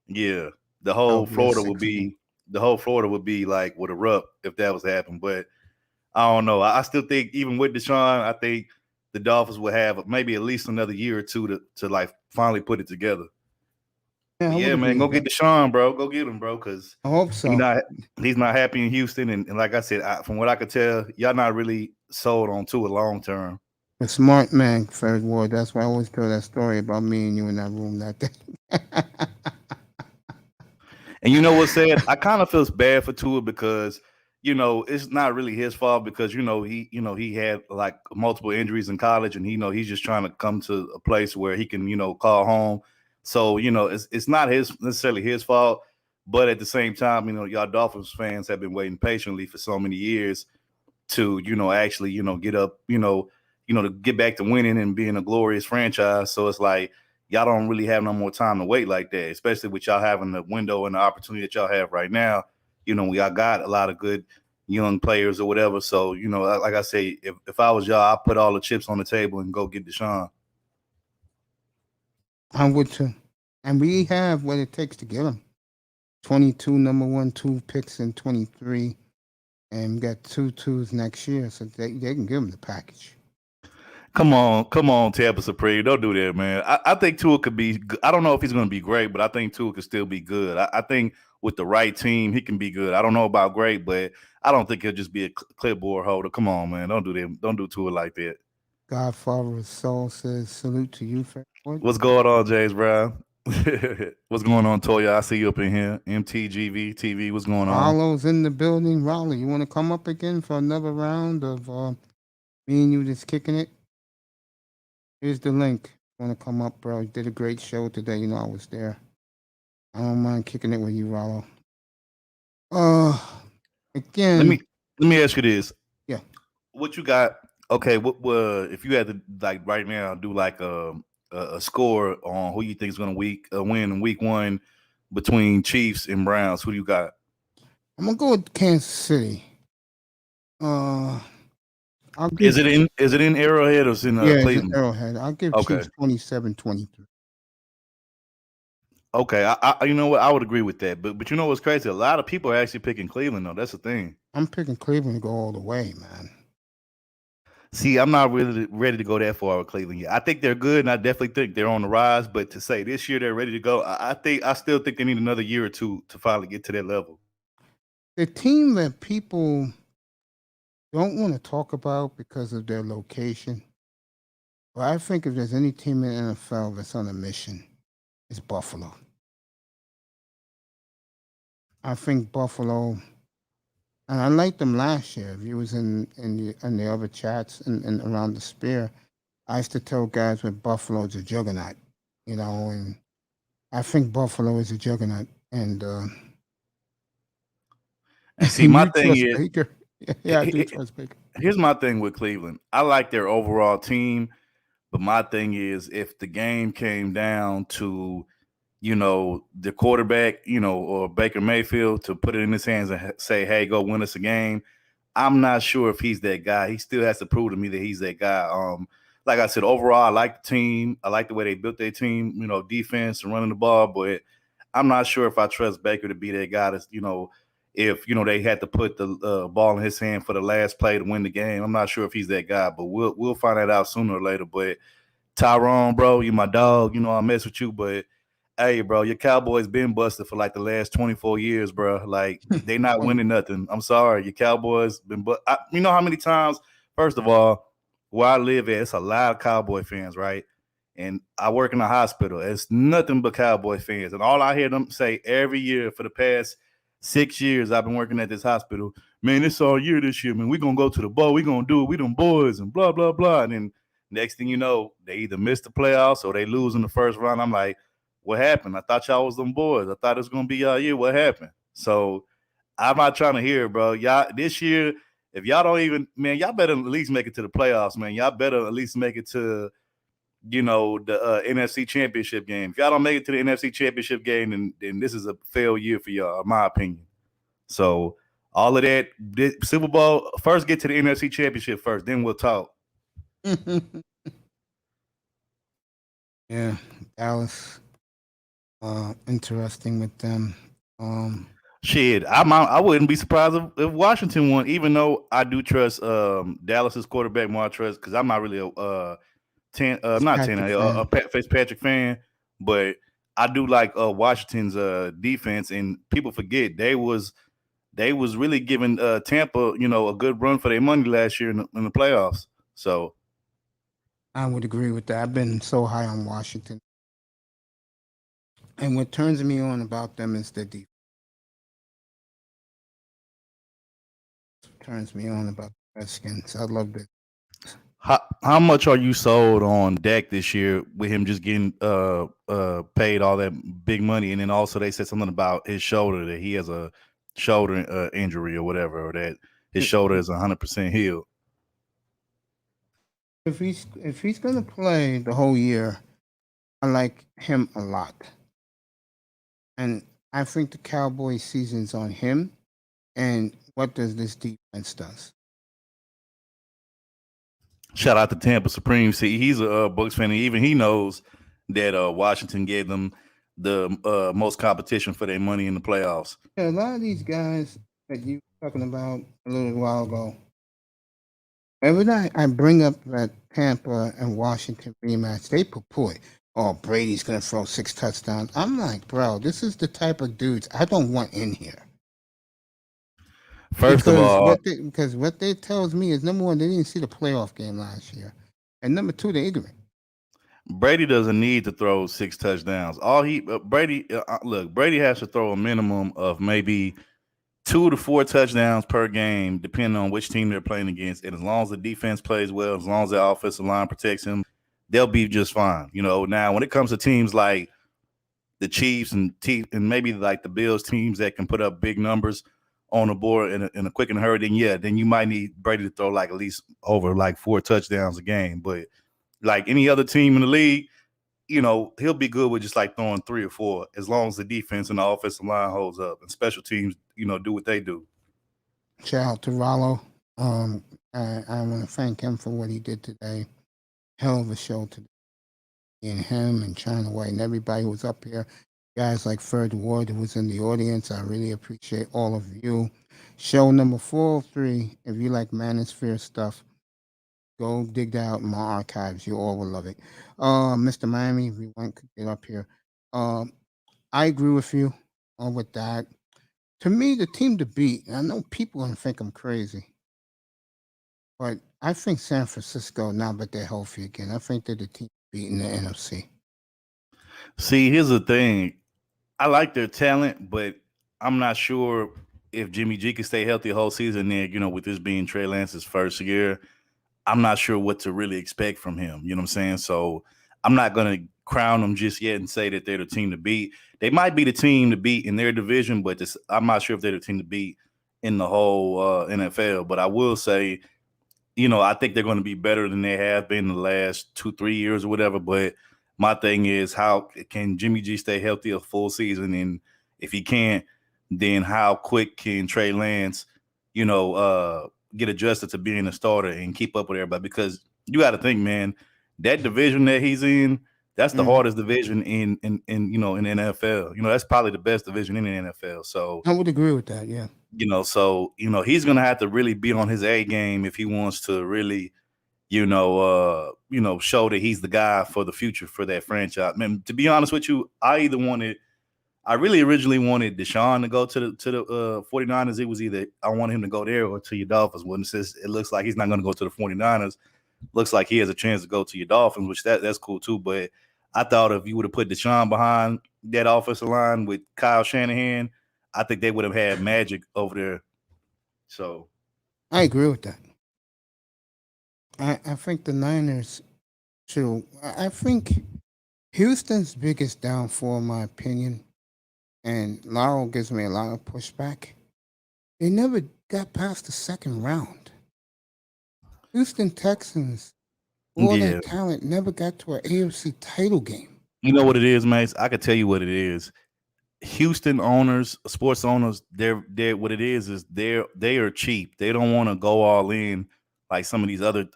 Yeah, the whole Florida would be like with a erupt if that was happening. But I don't know. I still think even with Deshaun, I think the Dolphins will have maybe at least another year or two to like finally put it together. Yeah, man, go get Deshaun, bro. Go get him, bro, because I hope so. He's not happy in Houston, and like I said, from what I could tell, y'all not really sold on Tua long term. A smart man, Fred Ward. That's why I always tell that story about me and you in that room that day. And you know what said? I kind of feels bad for Tua because it's not really his fault because he had like multiple injuries in college, and he's just trying to come to a place where he can call home. So it's not necessarily his fault, but at the same time, y'all Dolphins fans have been waiting patiently for so many years to actually get up to get back to winning and being a glorious franchise. So it's like y'all don't really have no more time to wait like that, especially with y'all having the window and the opportunity that y'all have right now. Y'all got a lot of good young players or whatever. So, like I say, if I was y'all, I'd put all the chips on the table and go get Deshaun. I would too. And we have what it takes to get him. 22 number 1, 2 picks in 23. And we got 2 twos next year. So they can give him the package. Come on, Tampa Supreme. Don't do that, man. I think Tua could be good. I don't know if he's going to be great, but I think Tua could still be good. I think with the right team, he can be good. I don't know about great, but I don't think he'll just be a clipboard holder. Come on, man. Don't do that. Don't do Tua like that. Godfather of Soul says, salute to you, Fred. What's going on, James Brown? What's going on, Toya? I see you up in here. MTGV TV. What's going on? Rollo's in the building. Rollo, you want to come up again for another round of me and you just kicking it? Here's the link. Want to come up, bro? You did a great show today. I was there. I don't mind kicking it with you, Rollo. Again. Let me ask you this. Yeah. What you got? Okay. What if you had to like right now do like a score on who you think is going to win in week 1 between Chiefs and Browns? Who do you got? I'm gonna go with Kansas City. Is it in Arrowhead or is it in Cleveland? It's Arrowhead. I'll give Chiefs 27-23. Okay, I you know what, I would agree with that, but you know what's crazy? A lot of people are actually picking Cleveland though. That's the thing. I'm picking Cleveland to go all the way, man. See, I'm not really ready to go that far with Cleveland yet. I think they're good, and I definitely think they're on the rise. But to say this year they're ready to go, I still think they need another year or two to finally get to that level. The team that people don't want to talk about because of their location, but I think if there's any team in the NFL that's on a mission, it's Buffalo. I think Buffalo, and I liked them last year. If you was in the other chats and around the Spear, I used to tell guys with Buffalo is a juggernaut, and I think Buffalo is a juggernaut. And And see, And my you thing trust is, Baker? Yeah, I do trust Baker. here's my thing with Cleveland. I like their overall team, but my thing is, if the game came down to, the quarterback, or Baker Mayfield to put it in his hands and say, "Hey, go win us a game," I'm not sure if he's that guy. He still has to prove to me that he's that guy. Like I said, overall, I like the team. I like the way they built their team, defense and running the ball, but I'm not sure if I trust Baker to be that guy that's, if they had to put the ball in his hand for the last play to win the game. I'm not sure if he's that guy, but we'll find that out sooner or later. But Tyrone, bro, you my dog. I mess with you, but hey, bro, your Cowboys been busted for like the last 24 years, bro. Like they not winning nothing. I'm sorry, your Cowboys been. But you know how many times? First of all, where I live at, it's a lot of Cowboy fans, right? And I work in a hospital. It's nothing but Cowboy fans, and all I hear them say every year for the past 6 years I've been working at this hospital. Man, it's our year this year, man. We're gonna go to the bowl. We're gonna do it. We them boys and blah blah blah. And then next thing you know, they either miss the playoffs or they lose in the first round. I'm like, what happened? I thought y'all was them boys. I thought it was gonna be y'all year. What happened? So I'm not trying to hear it, bro. Y'all this year, if y'all don't even, man, y'all better at least make it to the playoffs, man. Y'all better at least make it to, the NFC Championship game. If y'all don't make it to the NFC Championship game, then this is a failed year for y'all, in my opinion. So all of that, Super Bowl, first get to the NFC Championship first, then we'll talk. Yeah, Dallas. Interesting with them. Shit, I wouldn't be surprised if Washington won, even though I do trust Dallas's quarterback more. I trust because I'm not really a Fitzpatrick fan, but I do like Washington's defense, and people forget they was really giving Tampa, a good run for their money last year in the playoffs. So I would agree with that. I've been so high on Washington. And what turns me on about them is the defense. Turns me on about the Redskins. I love it. how much are you sold on Dak this year with him just getting paid all that big money, and then also they said something about his shoulder, that he has a shoulder injury or whatever, or that his shoulder is 100% healed. If he's gonna play the whole year, I like him a lot. And I think the Cowboys season's on him. And what does this defense does? Shout out to Tampa Supreme. See, he's a Bucks fan, and even he knows that Washington gave them the most competition for their money in the playoffs. Yeah, a lot of these guys that you were talking about a little while ago, every night I bring up that Tampa and Washington rematch, they purport, oh, Brady's going to throw 6 touchdowns. I'm like, bro, this is the type of dudes I don't want in here. First of all, because what they tells me is, number one, they didn't see the playoff game last year. And number two, they're ignorant. Brady doesn't need to throw 6 touchdowns. Brady has to throw a minimum of maybe 2 to 4 touchdowns per game, depending on which team they're playing against. And as long as the defense plays well, as long as the offensive line protects him, they'll be just fine. Now when it comes to teams like the Chiefs and maybe like the Bills, teams that can put up big numbers on the board in a quick and hurry, then you might need Brady to throw like at least over like 4 touchdowns a game. But like any other team in the league, he'll be good with just like throwing 3 or 4, as long as the defense and the offensive line holds up and special teams, do what they do. Shout out to Rollo. I want to thank him for what he did today. Hell of a show today. And him and China White and everybody who was up here. Guys like Ferd Ward who was in the audience. I really appreciate all of you. Show number 403. If you like Manosphere stuff, go dig that out in my archives. You all will love it. Mr. Miami, if you want to get up here. I agree with you with that. To me, the team to beat, and I know people are going to think I'm crazy, but I think San Francisco, now that they're healthy again, I think they're the team to beat in the NFC. See, here's the thing. I like their talent, but I'm not sure if Jimmy G can stay healthy the whole season. Then, with this being Trey Lance's first year, I'm not sure what to really expect from him. You know what I'm saying? So I'm not going to crown them just yet and say that they're the team to beat. They might be the team to beat in their division, but I'm not sure if they're the team to beat in the whole NFL. But I will say, I think they're going to be better than they have been the last 2-3 years or whatever. But my thing is, how can Jimmy G stay healthy a full season? And if he can't, then how quick can Trey Lance, get adjusted to being a starter and keep up with everybody? Because you got to think, man, that division that he's in, that's the hardest division in in the NFL. That's probably the best division in the NFL. So I would agree with that. Yeah. He's gonna have to really be on his A game if he wants to really, show that he's the guy for the future for that franchise. Man, to be honest with you, I really originally wanted Deshaun to go to the 49ers. It was either I wanted him to go there or to your Dolphins. When it looks like he's not going to go to the 49ers, looks like he has a chance to go to your Dolphins, which that's cool too. But I thought if you would have put Deshaun behind that offensive line with Kyle Shanahan, I think they would have had magic over there. So I agree with that. I think the Niners should. I think Houston's biggest downfall, in my opinion, and Laurel gives me a lot of pushback. They never got past the second round. Houston Texans, all yeah, that talent, never got to an AFC title game. you know what it is, Mace? I could tell you what it is. Houston owners, sports owners, they're what it is they are cheap. They don't want to go all in like some of these other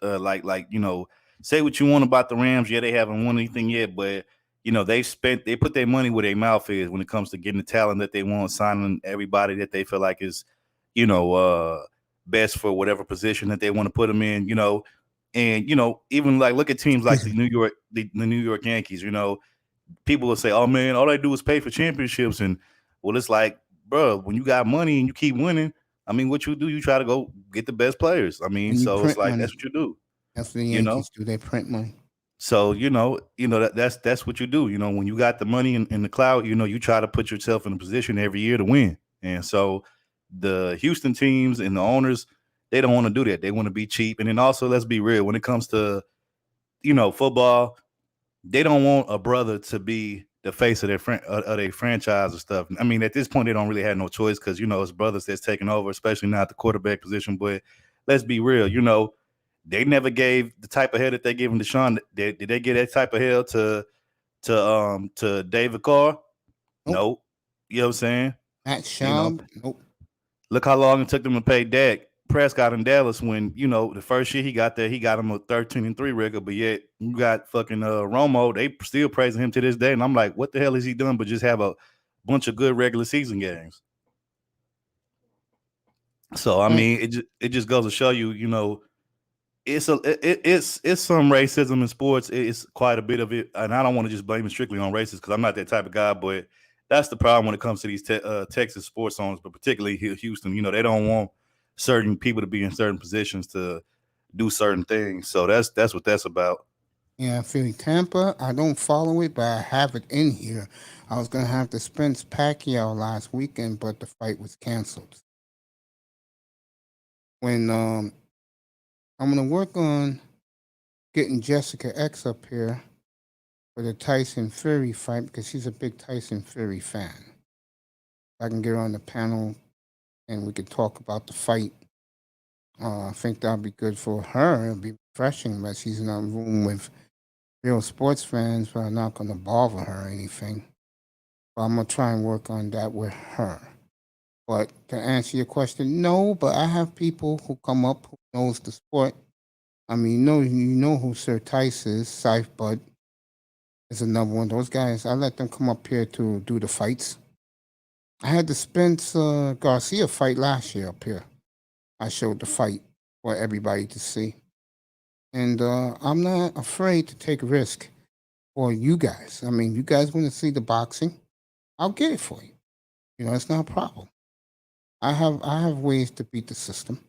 say what you want about the Rams. Yeah, they haven't won anything yet, but they put their money where their mouth is when it comes to getting the talent that they want, signing everybody that they feel like is, best for whatever position that they want to put them in, and even like look at teams like the New York Yankees, people will say, "Oh man, all they do is pay for championships." And well, it's like, bro, when you got money and you keep winning, I mean, what you do, you try to go get the best players. I mean, And you so it's print like money. that's what you do. That's what the You know, Yankees do. They print money. so that's what you do. When you got the money in the cloud, you try to put yourself in a position every year to win. And so the Houston teams and the owners, they don't want to do that. They want to be cheap. And then also, let's be real, when it comes to football, they don't want a brother to be the face of their franchise and stuff. I mean, at this point, they don't really have no choice because it's brothers that's taking over, especially now at the quarterback position. But let's be real, they never gave the type of hell that they gave him to Deshaun. Did they give that type of hell to David Carr? Nope. You know what I'm saying? Matt Schaub, nope. Look how long it took them to pay Dak Prescott in Dallas when, the first year he got there, he got him a 13-3 record, but yet you got fucking Romo, they still praising him to this day. And I'm like, what the hell has he done but just have a bunch of good regular season games? So I mean, it just goes to show you, it's some racism in sports. It's quite a bit of it, and I don't want to just blame it strictly on racism because I'm not that type of guy. But that's the problem when it comes to these Texas sports owners, but particularly Houston. They don't want certain people to be in certain positions to do certain things. So that's what that's about. Yeah, Philly Tampa. I don't follow it, but I have it in here. I was gonna have the Spence Pacquiao last weekend, but the fight was canceled. When I'm gonna work on getting Jessica X up here for the Tyson Fury fight because she's a big Tyson Fury fan. I can get her on the panel and we could talk about the fight. I think that'll be good for her. It'll be refreshing, but she's in a room with real sports fans, but I'm not going to bother her or anything. But I'm going to try and work on that with her. But to answer your question, no, but I have people who come up who knows the sport. I mean, you know who Sir Tice is. Saif Bud is another one. Those guys, I let them come up here to do the fights. I had the Spence Garcia fight last year up here. I showed the fight for everybody to see. And I'm not afraid to take risk for you guys. I mean, you guys want to see the boxing, I'll get it for you. It's not a problem. I have ways to beat the system.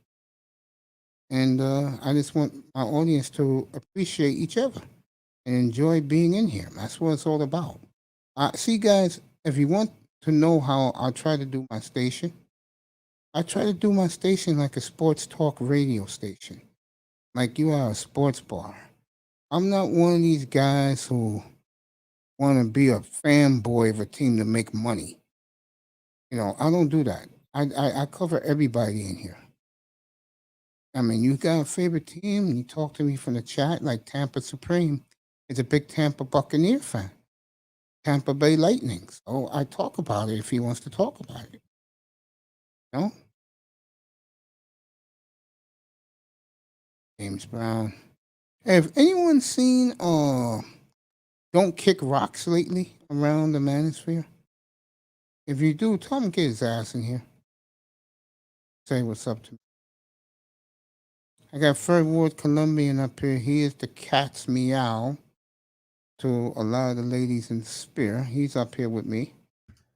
And I just want my audience to appreciate each other and enjoy being in here. That's what it's all about. See, guys, if you want to know how I try to do my station, I try to do my station like a sports talk radio station, like you are a sports bar. I'm not one of these guys who want to be a fanboy of a team to make money. I don't do that. I cover everybody in here. I mean, you got a favorite team, and you talk to me from the chat, like Tampa Supreme is a big Tampa Buccaneer fan, Tampa Bay Lightning. So I talk about it if he wants to talk about it. No, James Brown. Have anyone seen Don't Kick Rocks lately around the Manosphere? If you do, tell him to get his ass in here. Say what's up to me. I got Third Ward Colombian up here. He is the cat's meow to a lot of the ladies in the spear. He's up here with me.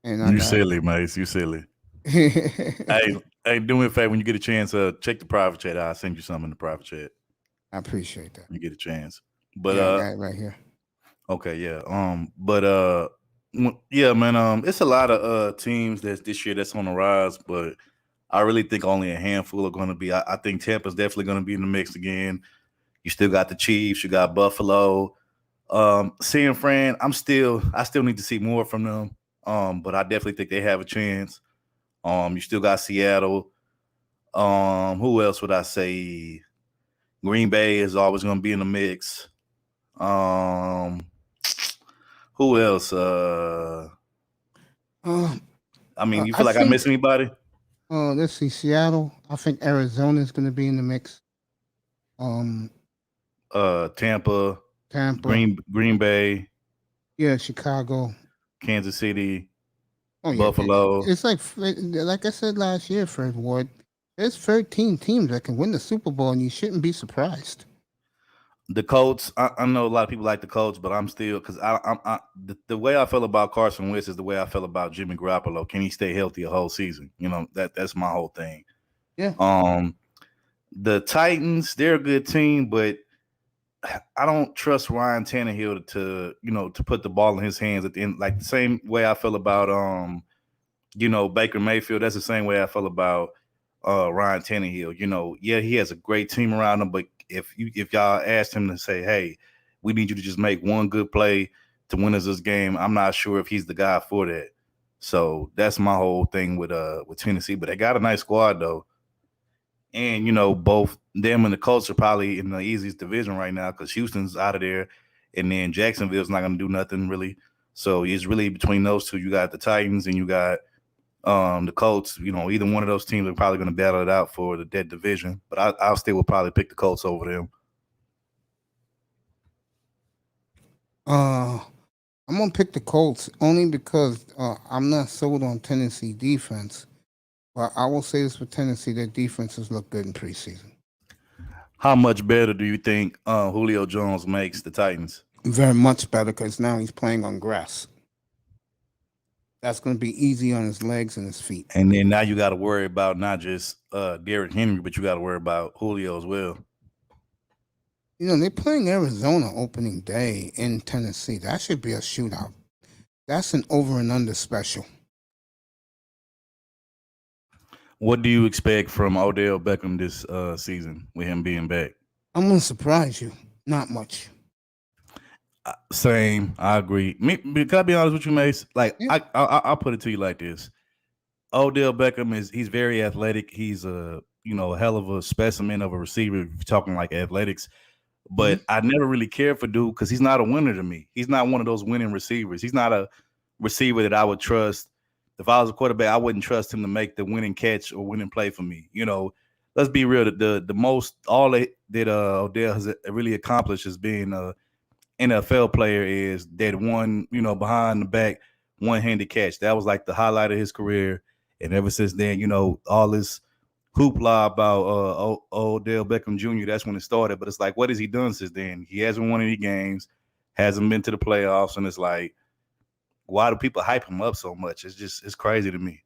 And You silly, Mace. You silly. Hey, do me a favor when you get a chance. Check the private chat. I'll send you something in the private chat. I appreciate that. You get a chance. But yeah, I got it right here. Okay, yeah. Yeah, man. It's a lot of teams that's this year that's on the rise, but I really think only a handful are going to be. I think Tampa's definitely going to be in the mix again. You still got the Chiefs. You got Buffalo. San Fran. I still need to see more from them. But I definitely think they have a chance. You still got Seattle. Who else would I say? Green Bay is always going to be in the mix. Who else? I mean, you feel like I miss anybody? Let's see. Seattle. I think Arizona is going to be in the mix. Tampa. Green Bay. Yeah, Chicago. Kansas City. Oh, yeah. Buffalo. It's like I said last year, Fred Ward. There's 13 teams that can win the Super Bowl, and you shouldn't be surprised. The Colts, I know a lot of people like the Colts, but I'm still because the way I feel about Carson Wentz is the way I feel about Jimmy Garoppolo. Can he stay healthy a whole season? You know, that's my whole thing. Yeah. The Titans, they're a good team, but I don't trust Ryan Tannehill to put the ball in his hands at the end. Like the same way I feel about Baker Mayfield. That's the same way I feel about Ryan Tannehill. Yeah, he has a great team around him, but if y'all asked him to say, hey, we need you to just make one good play to win us this game, I'm not sure if he's the guy for that. So that's my whole thing with Tennessee. But they got a nice squad though. And both them and the Colts are probably in the easiest division right now because Houston's out of there, and then Jacksonville's not going to do nothing really. So it's really between those two. You got the Titans and you got the Colts. Either one of those teams are probably going to battle it out for the dead division. But I still would probably pick the Colts over them. I'm gonna pick the Colts only because I'm not sold on Tennessee defense. But I will say this for Tennessee: their defenses look good in preseason. How much better do you think Julio Jones makes the Titans? Very much better because now he's playing on grass. That's going to be easy on his legs and his feet. And then now you got to worry about not just Derrick Henry, but you got to worry about Julio as well. They're playing Arizona opening day in Tennessee. That should be a shootout. That's an over and under special. What do you expect from Odell Beckham this season with him being back? I'm going to surprise you. Not much. Same. I agree. Can I be honest with you, Mace? Like, yeah. I'll put it to you like this. Odell Beckham he's very athletic. He's a hell of a specimen of a receiver if you're talking like athletics. But I never really cared for dude because he's not a winner to me. He's not one of those winning receivers. He's not a receiver that I would trust. If I was a quarterback, I wouldn't trust him to make the winning catch or winning play for me. Let's be real. The most all that Odell has really accomplished as being a NFL player is that one, behind the back, one-handed catch. That was like the highlight of his career. And ever since then, all this hoopla about Odell Beckham Jr., that's when it started. But it's like, what has he done since then? He hasn't won any games, hasn't been to the playoffs, and it's like, why do people hype him up so much? It's crazy to me.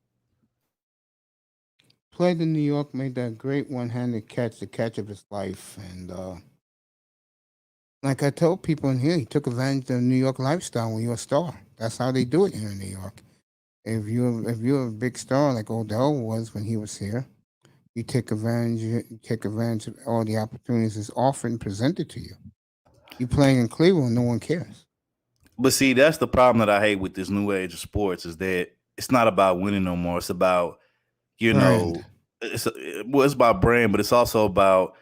Played in New York, made that great one-handed catch, the catch of his life. And like I told people in here, he took advantage of the New York lifestyle when you're a star. That's how they do it here in New York. If you're a big star like Odell was when he was here, you take advantage of all the opportunities that's offered and presented to you. You playing in Cleveland, no one cares. But see, that's the problem that I hate with this new age of sports is that it's not about winning no more. It's about You Brand. know, it's about brand, but it's also about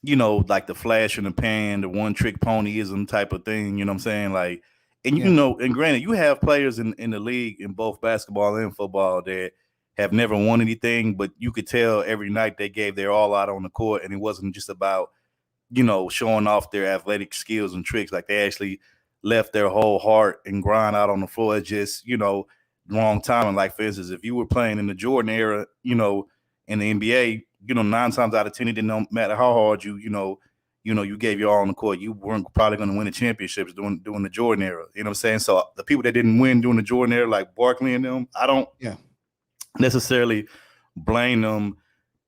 like the flash in the pan, the one trick ponyism type of thing. You know what I'm saying? Like, and Yeah. and granted, you have players in the league in both basketball and football that have never won anything, but you could tell every night they gave their all out on the court, and it wasn't just about showing off their athletic skills and tricks. Like they actually left their whole heart and grind out on the floor. It's just, wrong timing. Like for instance, if you were playing in the Jordan era, in the NBA, 9 times out of 10, it didn't matter how hard you gave your all on the court. You weren't probably going to win the championships during the Jordan era. You know what I'm saying? So the people that didn't win during the Jordan era, like Barkley and them, I don't Yeah. necessarily blame them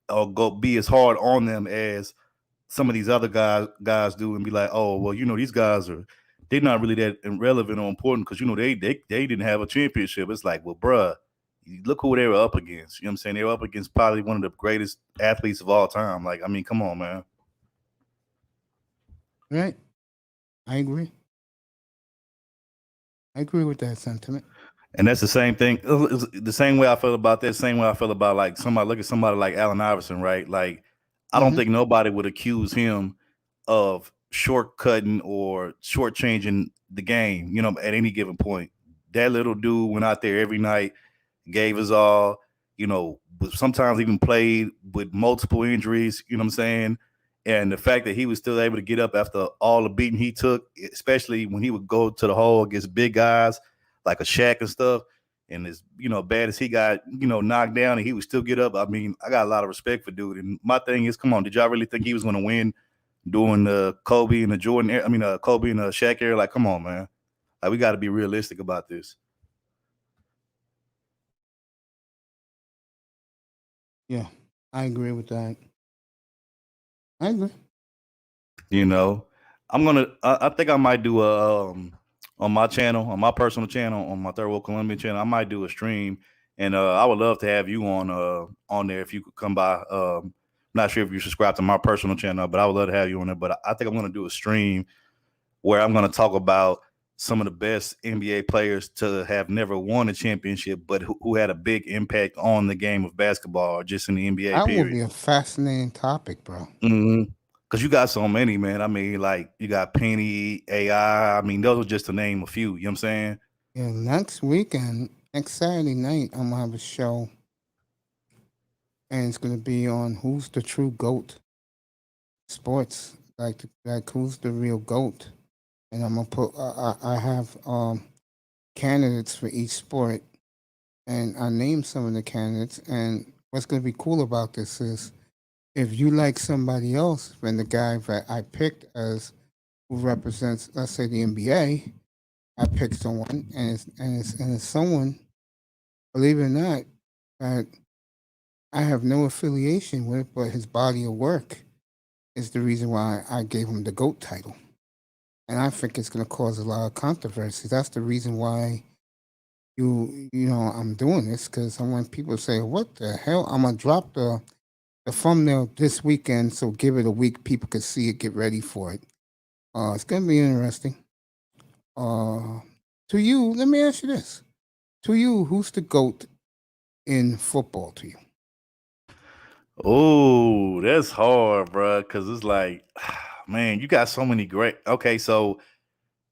or go be as hard on them as some of these other guys do, and be like, oh well, these guys they're not really that irrelevant or important because they didn't have a championship. It's like, well, bruh, look who they were up against. You know what I'm saying? They were up against probably one of the greatest athletes of all time. Like, I mean, come on, man. Right. I agree. I agree with that sentiment. And that's the same thing. It's the same way I feel about that. Same way I feel about like somebody. Look at somebody like Allen Iverson, right? Like, I don't Mhm. think nobody would accuse him of shortcutting or shortchanging the game. At any given point, that little dude went out there every night, gave his all. But sometimes even played with multiple injuries. You know what I'm saying? And the fact that he was still able to get up after all the beating he took, especially when he would go to the hole against big guys like a Shaq and stuff, and as bad as he got, knocked down, and he would still get up. I mean, I got a lot of respect for dude. And my thing is, come on, did y'all really think he was going to win doing the Kobe and the Jordan? Kobe and the Shaq era? Like, come on, man. Like, we got to be realistic about this. Yeah. I agree with that. I agree. I think I might do a on my channel, on my personal channel, on my Third World Columbia channel. I might do a stream, and I would love to have you on there if you could come by. Not sure if you subscribe to my personal channel, but I would love to have you on there. But I think I'm going to do a stream where I'm going to talk about some of the best NBA players to have never won a championship, but who had a big impact on the game of basketball or just in the NBA That would period. be a fascinating topic, bro. Mm-hmm. Because you got so many, man. I mean, like, you got Penny, AI. I mean, those are just to name a few. You know what I'm saying? Yeah, next weekend, next Saturday night, I'm gonna have a show, and it's gonna be on who's the true GOAT sports, like who's the real GOAT, and I'm gonna put I have candidates for each sport, and I named some of the candidates. And what's gonna be cool about this is if you like somebody else, then the guy that I picked as who represents, let's say, the NBA, I picked someone, and it's someone, believe it or not, that I have no affiliation with, but his body of work is the reason why I gave him the GOAT title. And I think it's going to cause a lot of controversy. That's the reason why I'm doing this, because I want people to say, "What the hell?" I'm gonna drop the thumbnail this weekend, so give it a week. People can see it, get ready for it. It's gonna be interesting. Uh, to you, let me ask you this: to you, who's the GOAT in football? To you, Oh, that's hard, bro. Because it's like, man, you got so many great. Okay, so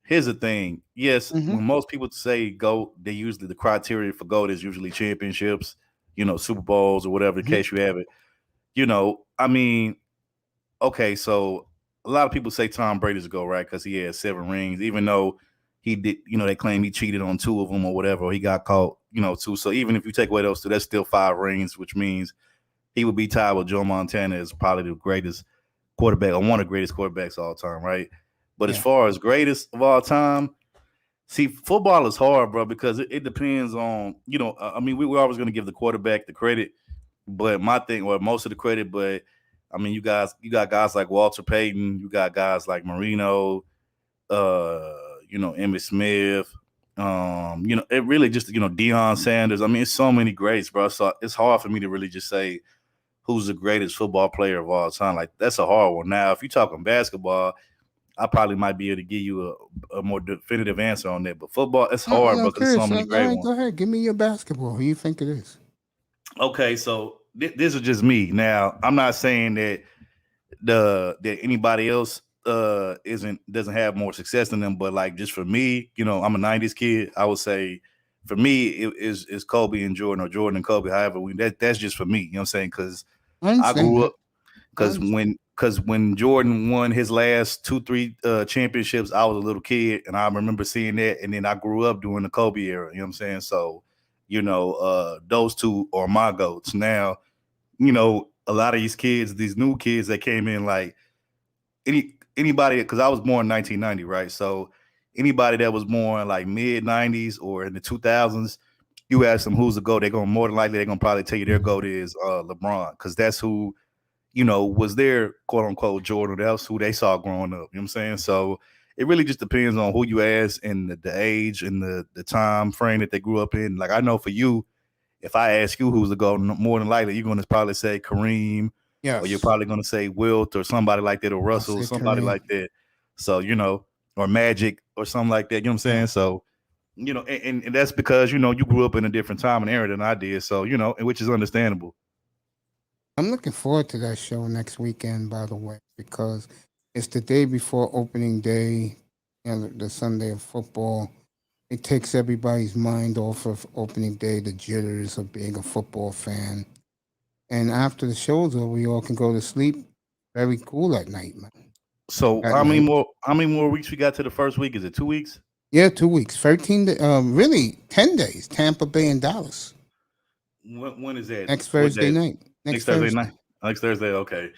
here's the thing. Yes, mm-hmm. when most people say GOAT, they usually the criteria for GOAT is usually championships, Super Bowls or whatever the Mm-hmm. case you have it. I mean, okay, so a lot of people say Tom Brady's GOAT, right? Because he has 7 rings, even though he did, they claim he cheated on 2 of them or whatever, or he got caught, 2. So even if you take away those 2, that's still 5 rings, which means he would be tied with Joe Montana as probably the greatest quarterback or one of the greatest quarterbacks of all time, right? But as Yeah. far as greatest of all time, see, football is hard, bro, because it depends on, I mean, we're always going to give the quarterback the credit, but my thing, or most of the credit, but I mean, you got guys like Walter Payton, you got guys like Marino, Emmitt Smith, it really just, Deion Sanders. I mean, it's so many greats, bro. So it's hard for me to really just say who's the greatest football player of all time. Like, that's a hard one. Now, if you're talking basketball, I probably might be able to give you a more definitive answer on that. But football, it's hard, I'm bro, because there's so curious. many All great right, ones. go ahead. Give me your basketball. Who you think it is? Okay, so this is just me. Now, I'm not saying that that anybody else isn't doesn't have more success than them, but like just for me, I'm a '90s kid. I would say for me it is Kobe and Jordan or Jordan and Kobe. However, that's just for me. You know what I'm saying? Because I I understand grew that. up I because understand. when Jordan won his last 2-3 championships, I was a little kid and I remember seeing that, and then I grew up during the Kobe era. You know what I'm saying? So those two are my goats. Now, a lot of these kids, these new kids that came in, like anybody, because I was born in 1990, right? So anybody that was born like mid 90s or in the 2000s, you ask them who's the GOAT, they're going to more than likely they're going to probably tell you their GOAT is LeBron, because that's who was their quote unquote Jordan. That's who they saw growing up. You know what I'm saying? So it really just depends on who you ask and the age and the time frame that they grew up in. Like I know for you, if I ask you who's the GOAT, more than likely you're going to probably say Kareem, or you're Yes, probably going to say Wilt or somebody like that, or I'll Russell, say somebody Kareem. like that. So or Magic or something like that. You know what I'm Yeah, saying? So and that's because you grew up in a different time and era than I did. So and which is understandable. I'm looking forward to that show next weekend. By the way, because it's the day before opening day, the Sunday of football. It takes everybody's mind off of opening day, the jitters of being a football fan. And after the show's over, we all can go to sleep. Very cool at night, man. So At how many night. more how many more weeks we got to the first week? Is it 2 weeks? Yeah, 2 weeks. 13, really 10 days. Tampa Bay and Dallas. When is that? Next What Thursday day? night. Next Next Thursday night. Thursday. Next Thursday. Okay,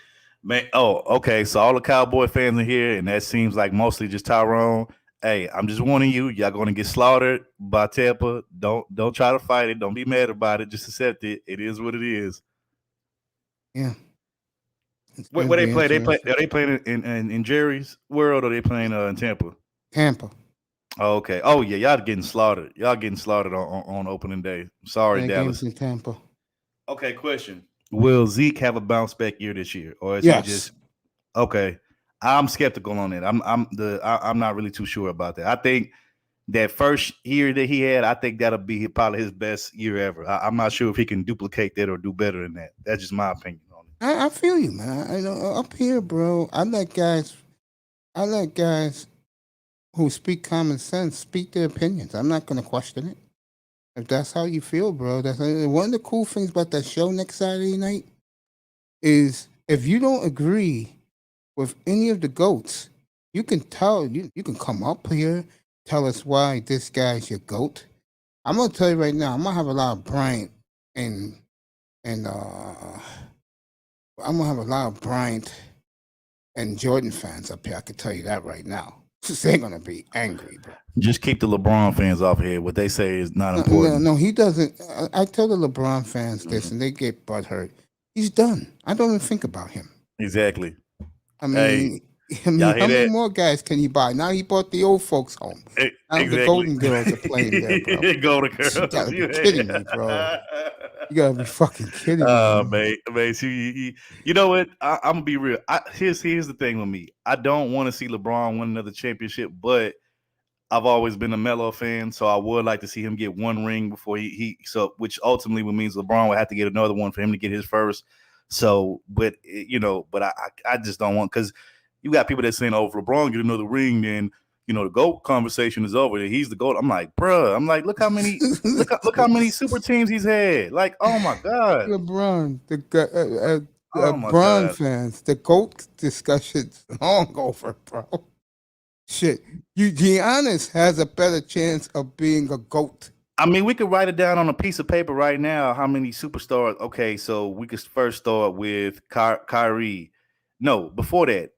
man. Oh, okay. So all the Cowboy fans are here, and that seems like mostly just Tyrone. Hey, I'm just warning you. Y'all going to get slaughtered by Tampa. Don't try to fight it. Don't be mad about it. Just accept it. It is what it is. Yeah, it's going to Where they be play? They play. interesting. Are they playing in Jerry's World, or they playing in Tampa? Tampa. Oh, okay. Oh yeah, y'all getting slaughtered. Y'all getting slaughtered on opening day. Sorry, Yeah, game's Dallas. in Tampa. Okay, question. Will Zeke have a bounce back year this year, or is he Yes. just okay? I'm skeptical on that. I'm not really too sure about that. I think that first year that he had, I think that'll be probably his best year ever. I'm not sure if he can duplicate that or do better than that. That's just my opinion on it. I feel you, man. I know up here, bro. I let guys who speak common sense speak their opinions. I'm not going to question it. If that's how you feel, bro, that's one of the cool things about that show next Saturday night is if you don't agree with any of the goats, you can you can come up here, tell us why this guy's your goat. I'm gonna tell you right now, I'm gonna have a lot of Bryant and and I'm gonna have a lot of Bryant and Jordan fans up here. I can tell you that right now. They're gonna be angry, bro. Just keep the LeBron fans off here. What they say is not No, no, important. no, he doesn't. I tell the LeBron fans this, Mhm. and they get butthurt. He's done. I don't even think about him. Exactly. I Hey, mean, y'all how hear many that? more guys can he buy? Now he bought the old folks home. Now the Exactly. Golden Girls are playing there, bro. Go to You girls. gotta be kidding me, bro. You gotta be fucking kidding me, man. Man. See, you know what? I'm gonna be real. Here's the thing with me. I don't want to see LeBron win another championship, but I've always been a Melo fan, so I would like to see him get one ring before so which ultimately would means LeBron would have to get another one for him to get his first. So, but but I just don't want, because you got people that saying, "Oh, if LeBron get another ring, then the GOAT conversation is over. He's the GOAT." I'm like, bruh. I'm like, look how many super teams he's had. Like, oh my god, LeBron, oh my Bron god. fans, the GOAT discussion's long over, bro. Shit, Giannis has a better chance of being a GOAT. I mean, we could write it down on a piece of paper right now. How many superstars? Okay, so we could first start with Kyrie. No, before that,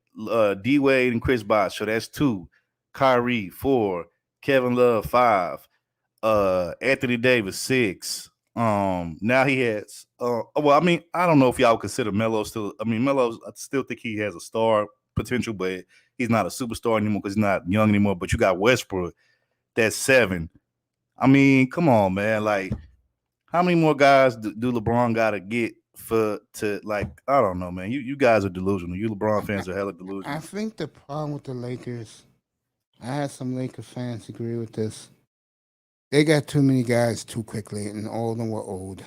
D Wade and Chris Bosh. So that's two. Kyrie 4. Kevin Love 5. Anthony Davis 6. Now he has. Well, I mean, I don't know if y'all consider Melo still. I mean, Melo, I still think he has a star potential, but he's not a superstar anymore because he's not young anymore. But you got Westbrook. That's 7. I mean, come on, man. Like, how many more guys do LeBron got to get to like? I don't know, man. You guys are delusional. You LeBron I, fans are hella I delusional. think the problem with the Lakers, I had some Laker fans agree with this. They got too many guys too quickly, and all of them were old.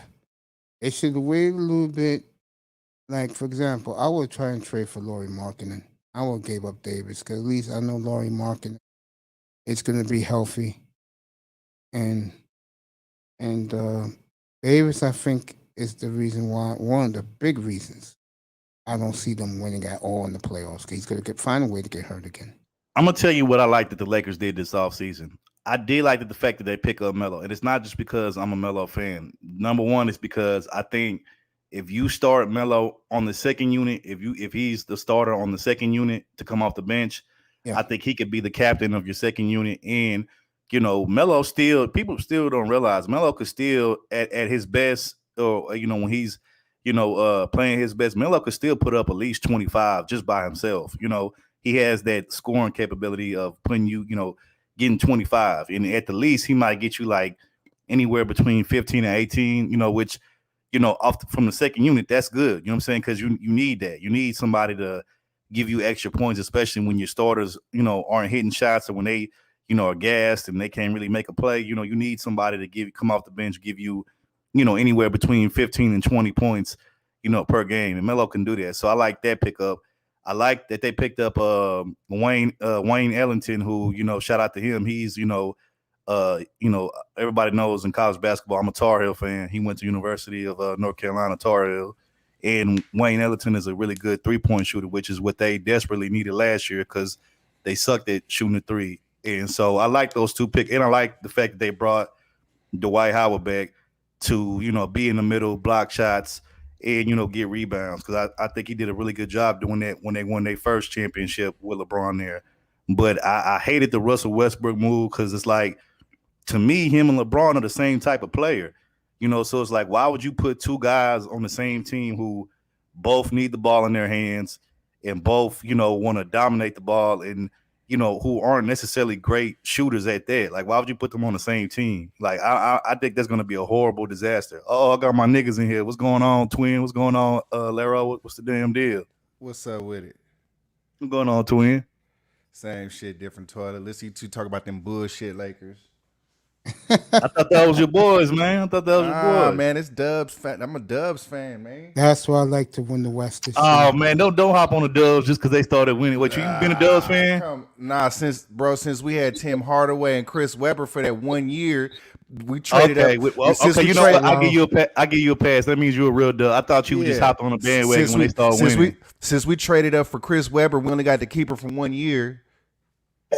They should wait a little bit. Like, for example, I would try and trade for Laurie Markkinen. I would give up Davis because at least I know Laurie Markkinen is going to be healthy. And Davis, I think, is the reason why, one of the big reasons I don't see them winning at all in the playoffs. 'Cause he's going to find a way to get hurt again. I'm gonna tell you what I like that the Lakers did this offseason. I did like the fact that they pick up Melo, and it's not just because I'm a Melo fan. Number one is because I think if you start Melo on the second unit, if he's the starter on the second unit to come off the bench, Yeah. I think he could be the captain of your second unit. And Melo still, people still don't realize Melo could still at his best, or when he's playing his best, Melo could still put up at least 25 just by himself. He has that scoring capability of putting you, getting 25. And at the least, he might get you like anywhere between 15 and 18, which, from the second unit, that's good. You know what I'm saying? Because you need that. You need somebody to give you extra points, especially when your starters, aren't hitting shots, or when they, are gassed and they can't really make a play. You need somebody to come off the bench, give you, anywhere between 15 and 20 points, per game. And Melo can do that. So I like that pickup. I like that they picked up Wayne Ellington, who, shout out to him. He's, everybody knows in college basketball, I'm a Tar Heel fan. He went to University of North Carolina, Tar Heel. And Wayne Ellington is a really good three-point shooter, which is what they desperately needed last year because they sucked at shooting the three. And so I like those two picks. And I like the fact that they brought Dwight Howard back to, be in the middle, block shots, and, get rebounds. Because I think he did a really good job doing that when they won their first championship with LeBron there. But I hated the Russell Westbrook move because it's like, to me, him and LeBron are the same type of player. So it's like, why would you put two guys on the same team who both need the ball in their hands and both, want to dominate the ball and, who aren't necessarily great shooters at that? Like, why would you put them on the same team? Like, I think that's going to be a horrible disaster. Oh, I got my niggas in here. What's going on, Twin? What's going on, Laro? What's the damn deal? What's up with it? What's going on, Twin? Same shit, different toilet. Let's see two talk about them bullshit Lakers. I thought that was your boys, man. I thought that was your boys. Man, it's Dubs fan. I'm a Dubs fan, man. That's why I like to win the West this Oh year. man, don't hop on the Dubs just because they started winning. What, you been a Dubs fan? Since we had Tim Hardaway and Chris Webber for that 1 year, we traded up. What? I give you a pass. That means you're a real Dub. I thought you just hopped on the bandwagon when they started winning. Since we traded up for Chris Webber, we only got the keeper for 1 year.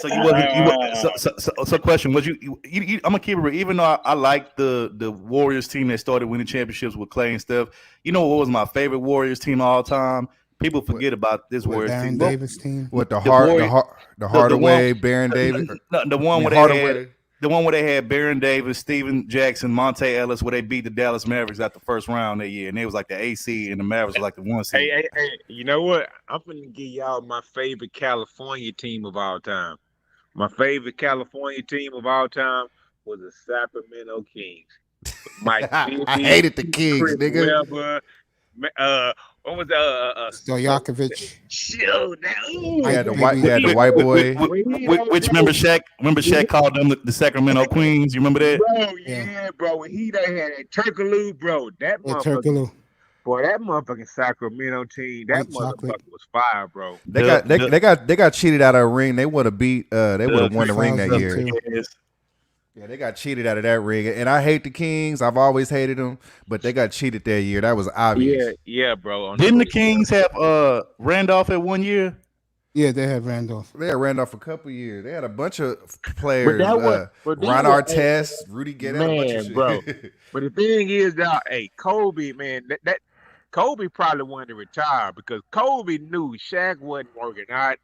So you wasn't. So question was you I'm gonna keep it real. Even though I like the Warriors team that started winning championships with Clay and Steph. You know what was my favorite Warriors team of all time? People forget about this Warriors Baron team. Davis team. What the Hardaway, Baron Davis, the one where they had Baron Davis, Steven Jackson, Monte Ellis, where they beat the Dallas Mavericks at the first round that year, and they was like the AC, and the Mavericks was like the 1 seed. Hey, you know what? I'm gonna give y'all my favorite California team of all time. My favorite California team of all time was the Sacramento Kings. Mike I hated the Kings, Chris nigga. Webber, what was Stojakovic. Chill now. You had the white boy. Which remember Shaq? Remember Shaq called them the Sacramento Queens? You remember that? Bro, yeah, bro. When he done had that Turkaloo, bro. That motherfucker. Turkaloo. Boy, that motherfucking Sacramento team, that White chocolate. motherfucker was fire, bro. They got cheated out of a ring. They would have beat. They would have won the ring that year. 2002. Yeah, they got cheated out of that ring. And I hate the Kings. I've always hated them, but they got cheated that year. That was obvious. Yeah, bro. Didn't the Kings have Randolph at 1 year? Yeah, they had Randolph. They had Randolph a couple years. They had a bunch of players. But Ron Artest, Rudy Gay, a bunch of shit. Bro. But the thing is, now, Kobe, man, that Kobe probably wanted to retire because Kobe knew Shaq wasn't working out.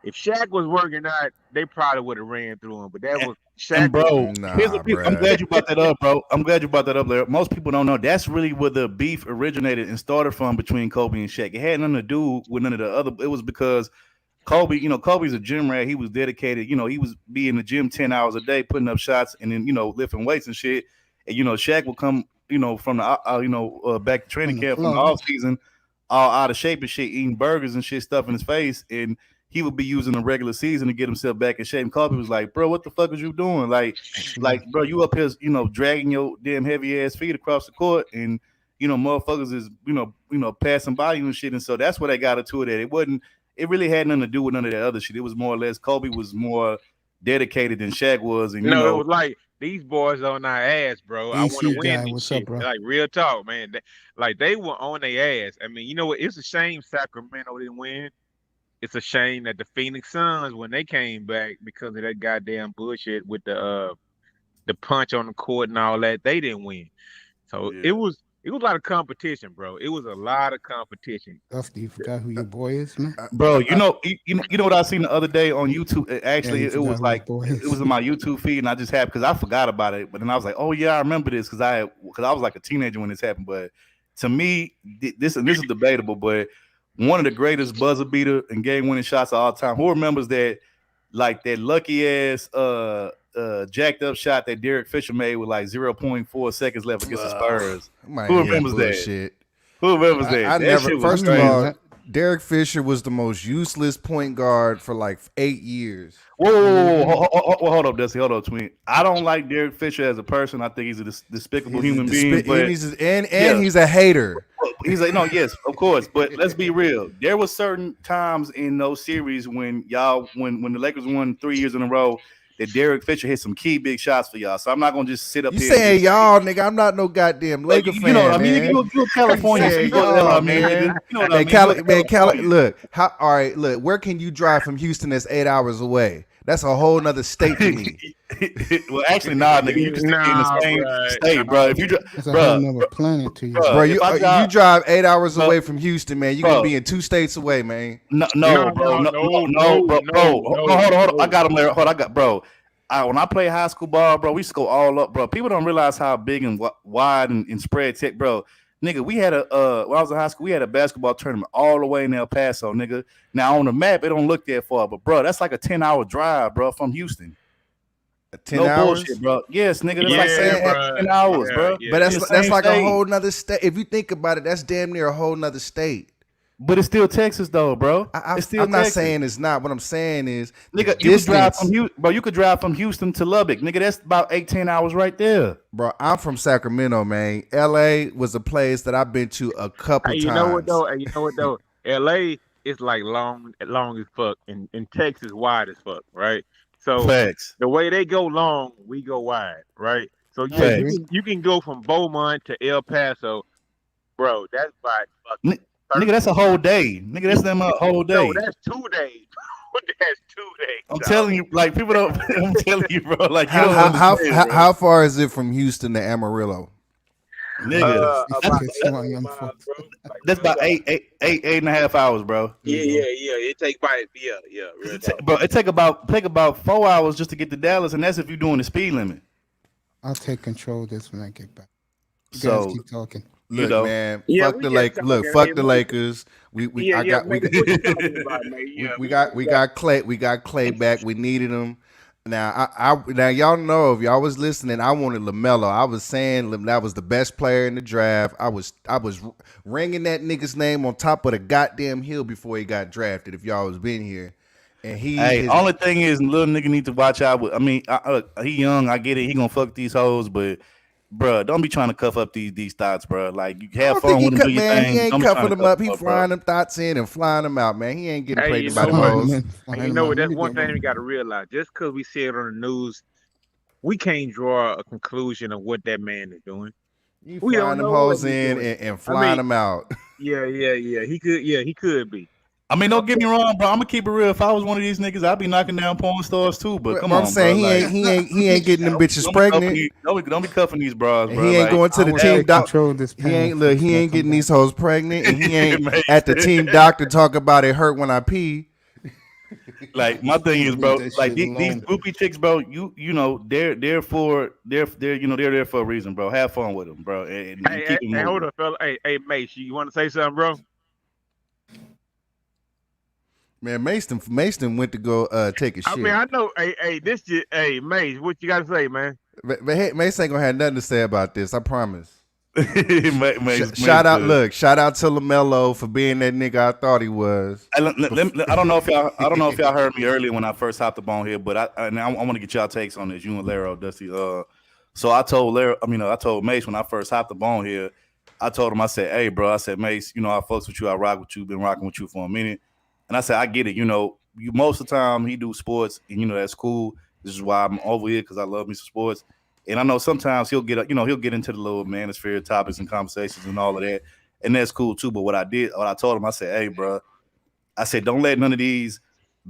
If Shaq was working out, they probably would have ran through him. But that was Shaq. And bro, bro. I'm glad you brought that up, bro. I'm glad you brought that up, Larry. Most people don't know that's really where the beef originated and started from between Kobe and Shaq. It had nothing to do with none of the other. It was because Kobe, Kobe's a gym rat. He was dedicated. He was be in the gym 10 hours a day, putting up shots and then, lifting weights and shit. And, Shaq would come, from the, back to training camp from the off season, all out of shape and shit, eating burgers and shit, stuff in his face. And he would be using the regular season to get himself back in shape. And Kobe was like, bro, what the fuck is you doing? Like, bro, you up here, dragging your damn heavy ass feet across the court and motherfuckers is passing by you and shit, and so that's where they got into it. At. It really had nothing to do with none of that other shit. It was more or less Kobe was more dedicated than Shaq was, and it was like these boys on our ass, bro. I want to win. What's up, bro? Like real talk, man. They were on their ass. I mean, you know what? It's a shame Sacramento didn't win. It's a shame that the Phoenix Suns, when they came back because of that goddamn bullshit with the punch on the court and all that, they didn't win. So it was a lot of competition, bro. It was a lot of competition. Dusty, you forgot who your boy is, man? Bro, you know what I seen the other day on YouTube? Actually, it was like it was in my YouTube feed, and I just happened because I forgot about it. But then I was like, oh yeah, I remember this because I was like a teenager when this happened. But to me, this is debatable, but one of the greatest buzzer beater and game winning shots of all time. Who remembers that? Like that lucky ass jacked up shot that Derek Fisher made with like 0.4 seconds left against the Spurs. Who remembers that? Who remembers that? I never. First of all, Derek Fisher was the most useless point guard for like 8 years. Whoa, hold up, Dusty. Hold up, twin. I don't like Derek Fisher as a person. I think he's a despicable human being. But he's a hater. He's like, no, yes, of course. But let's be real. There was certain times in those series when the Lakers won 3 years in a row that Derek Fisher hit some key big shots for y'all. So I'm not gonna just sit up here. You saying y'all, nigga? I'm not no goddamn Laker fan. You know what I mean? You're California. You know what I mean? Look, all right, look. Where can you drive from Houston? That's 8 hours away. That's a whole nother state to me. Well, actually, nah, nigga. You can still be in the same state, bro. If you that's a whole nother planet to you, bro. You drive 8 hours away from Houston, man. You're gonna be in 2 states away, man. No, bro. Hold on. I got him there. Bro. When I play high school ball, bro, we used to go all up, bro. People don't realize how big and wide and spread tech, bro. Nigga, we had when I was in high school, we had a basketball tournament all the way in El Paso, nigga. Now on the map, it don't look that far, but bro, that's like a 10-hour drive, bro, from Houston. 10 hours, bullshit, bro. Yes, nigga, that's like saying 10 hours, bro. But that's like a whole nother state. If you think about it, that's damn near a whole nother state. But it's still Texas, though, bro. I'm not saying it's not. What I'm saying is, nigga, you could drive from Houston to Lubbock, nigga. That's about 8-10 hours right there, bro. I'm from Sacramento, man. LA was a place that I've been to a couple times. You know what though? LA is like long as fuck, and Texas wide as fuck, right? So facts. The way they go long, we go wide, right? So you can go from Beaumont to El Paso, bro. That's by fucking. Nigga, that's a whole day. Nigga, that's them a whole day. No, that's 2 days. That's 2 days. I'm telling you, like people don't. I'm telling you, bro. Like how far is it from Houston to Amarillo? Nigga, that's about eight and a half hours, bro. Yeah. It take about bro. It take about 4 hours just to get to Dallas, and that's if you're doing the speed limit. I'll take control of this when I get back. You so guys keep talking. Look, man. Fuck the Lakers. Look, fuck the Lakers. We got Clay. We got Clay back. We needed him. Now y'all know if y'all was listening, I wanted LaMelo. I was saying that was the best player in the draft. I was ringing that nigga's name on top of the goddamn hill before he got drafted. If y'all was been here, and only thing is, little nigga need to watch out. I mean, he young. I get it. He gonna fuck these hoes, but. Bro, don't be trying to cuff up these thoughts, bro. Like you have fun with him, do your thing. He ain't cuffing them up. He flying them thoughts in and flying them out, man. He ain't getting played by the hoes. You know what? That's one thing we got to realize. Just because we see it on the news, we can't draw a conclusion of what that man is doing. You flying them hoes in and flying them out. Yeah. He could be. I mean, don't get me wrong, bro. I'm gonna keep it real. If I was one of these niggas, I'd be knocking down porn stars too. But come on, I'm saying bro. He ain't getting them bitches pregnant. Don't be cuffing these bras, bro. He ain't going to the team doctor. He ain't getting these hoes pregnant, and he ain't at the team doctor talk about it hurt when I pee. Like my thing is, bro. Like these groupie chicks, bro. You know they're there for a reason, bro. Have fun with them, bro. And keep them moving. Hold up, fella. Hey, Mace, you want to say something, bro? Man, Mason went to go take a shit. I mean, I know. Hey, Mace, what you got to say, man? But hey, Mason ain't gonna have nothing to say about this. I promise. Shout out to LaMelo for being that nigga I thought he was. I don't know if y'all heard me earlier when I first hopped up on here, but I want to get y'all takes on this. You and Laro, Dusty. So I told Mace when I first hopped up on here. I told him, I said, hey, bro, I said, Mace, you know, I fucks with you, I rock with you, been rocking with you for a minute. And I said, I get it, you know, you most of the time he do sports, and you know that's cool. This is why I'm over here, because I love me some sports. And I know sometimes he'll get, you know, he'll get into the little manosphere topics and conversations and all of that, and that's cool too. But what I told him, I said, hey, bro, I said, don't let none of these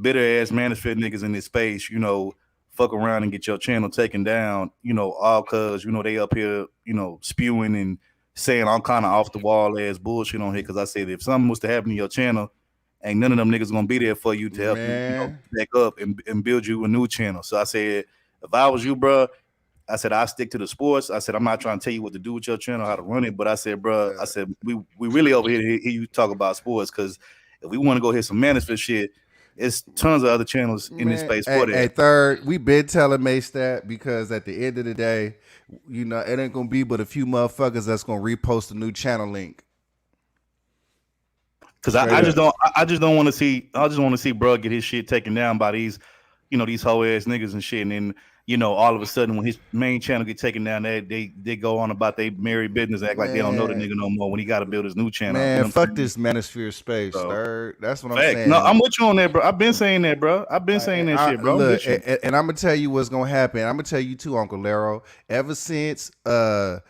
bitter ass manosphere niggas in this space, you know, fuck around and get your channel taken down, you know, all cause, you know, they up here, you know, spewing and saying all kind of off the wall ass bullshit on here. Cause I said, if something was to happen to your channel, ain't none of them niggas gonna be there for you to help you, you know, back up and build you a new channel. So I said, if I was you, bro, I said, I stick to the sports. I said, I'm not trying to tell you what to do with your channel, how to run it. But I said, bro, I said, we really over here to hear you talk about sports. Cause if we want to go hit some manosphere shit, it's tons of other channels in this space for that. Hey, third, we been telling Mace that, because at the end of the day, you know, it ain't gonna be but a few motherfuckers that's gonna repost a new channel link. Cause I just don't want to see bro get his shit taken down by these, you know, these hoe ass niggas and shit. And then, you know, all of a sudden when his main channel get taken down, they go on about they married business, act like they don't know the nigga no more when he got to build his new channel. Man, you know fuck this manosphere space, third. That's what I'm saying. No, I'm with you on that, bro. I've been saying that, bro. I've been saying that shit, bro. Look, and I'm gonna tell you what's gonna happen. I'm gonna tell you too, Uncle Laro. Ever since ever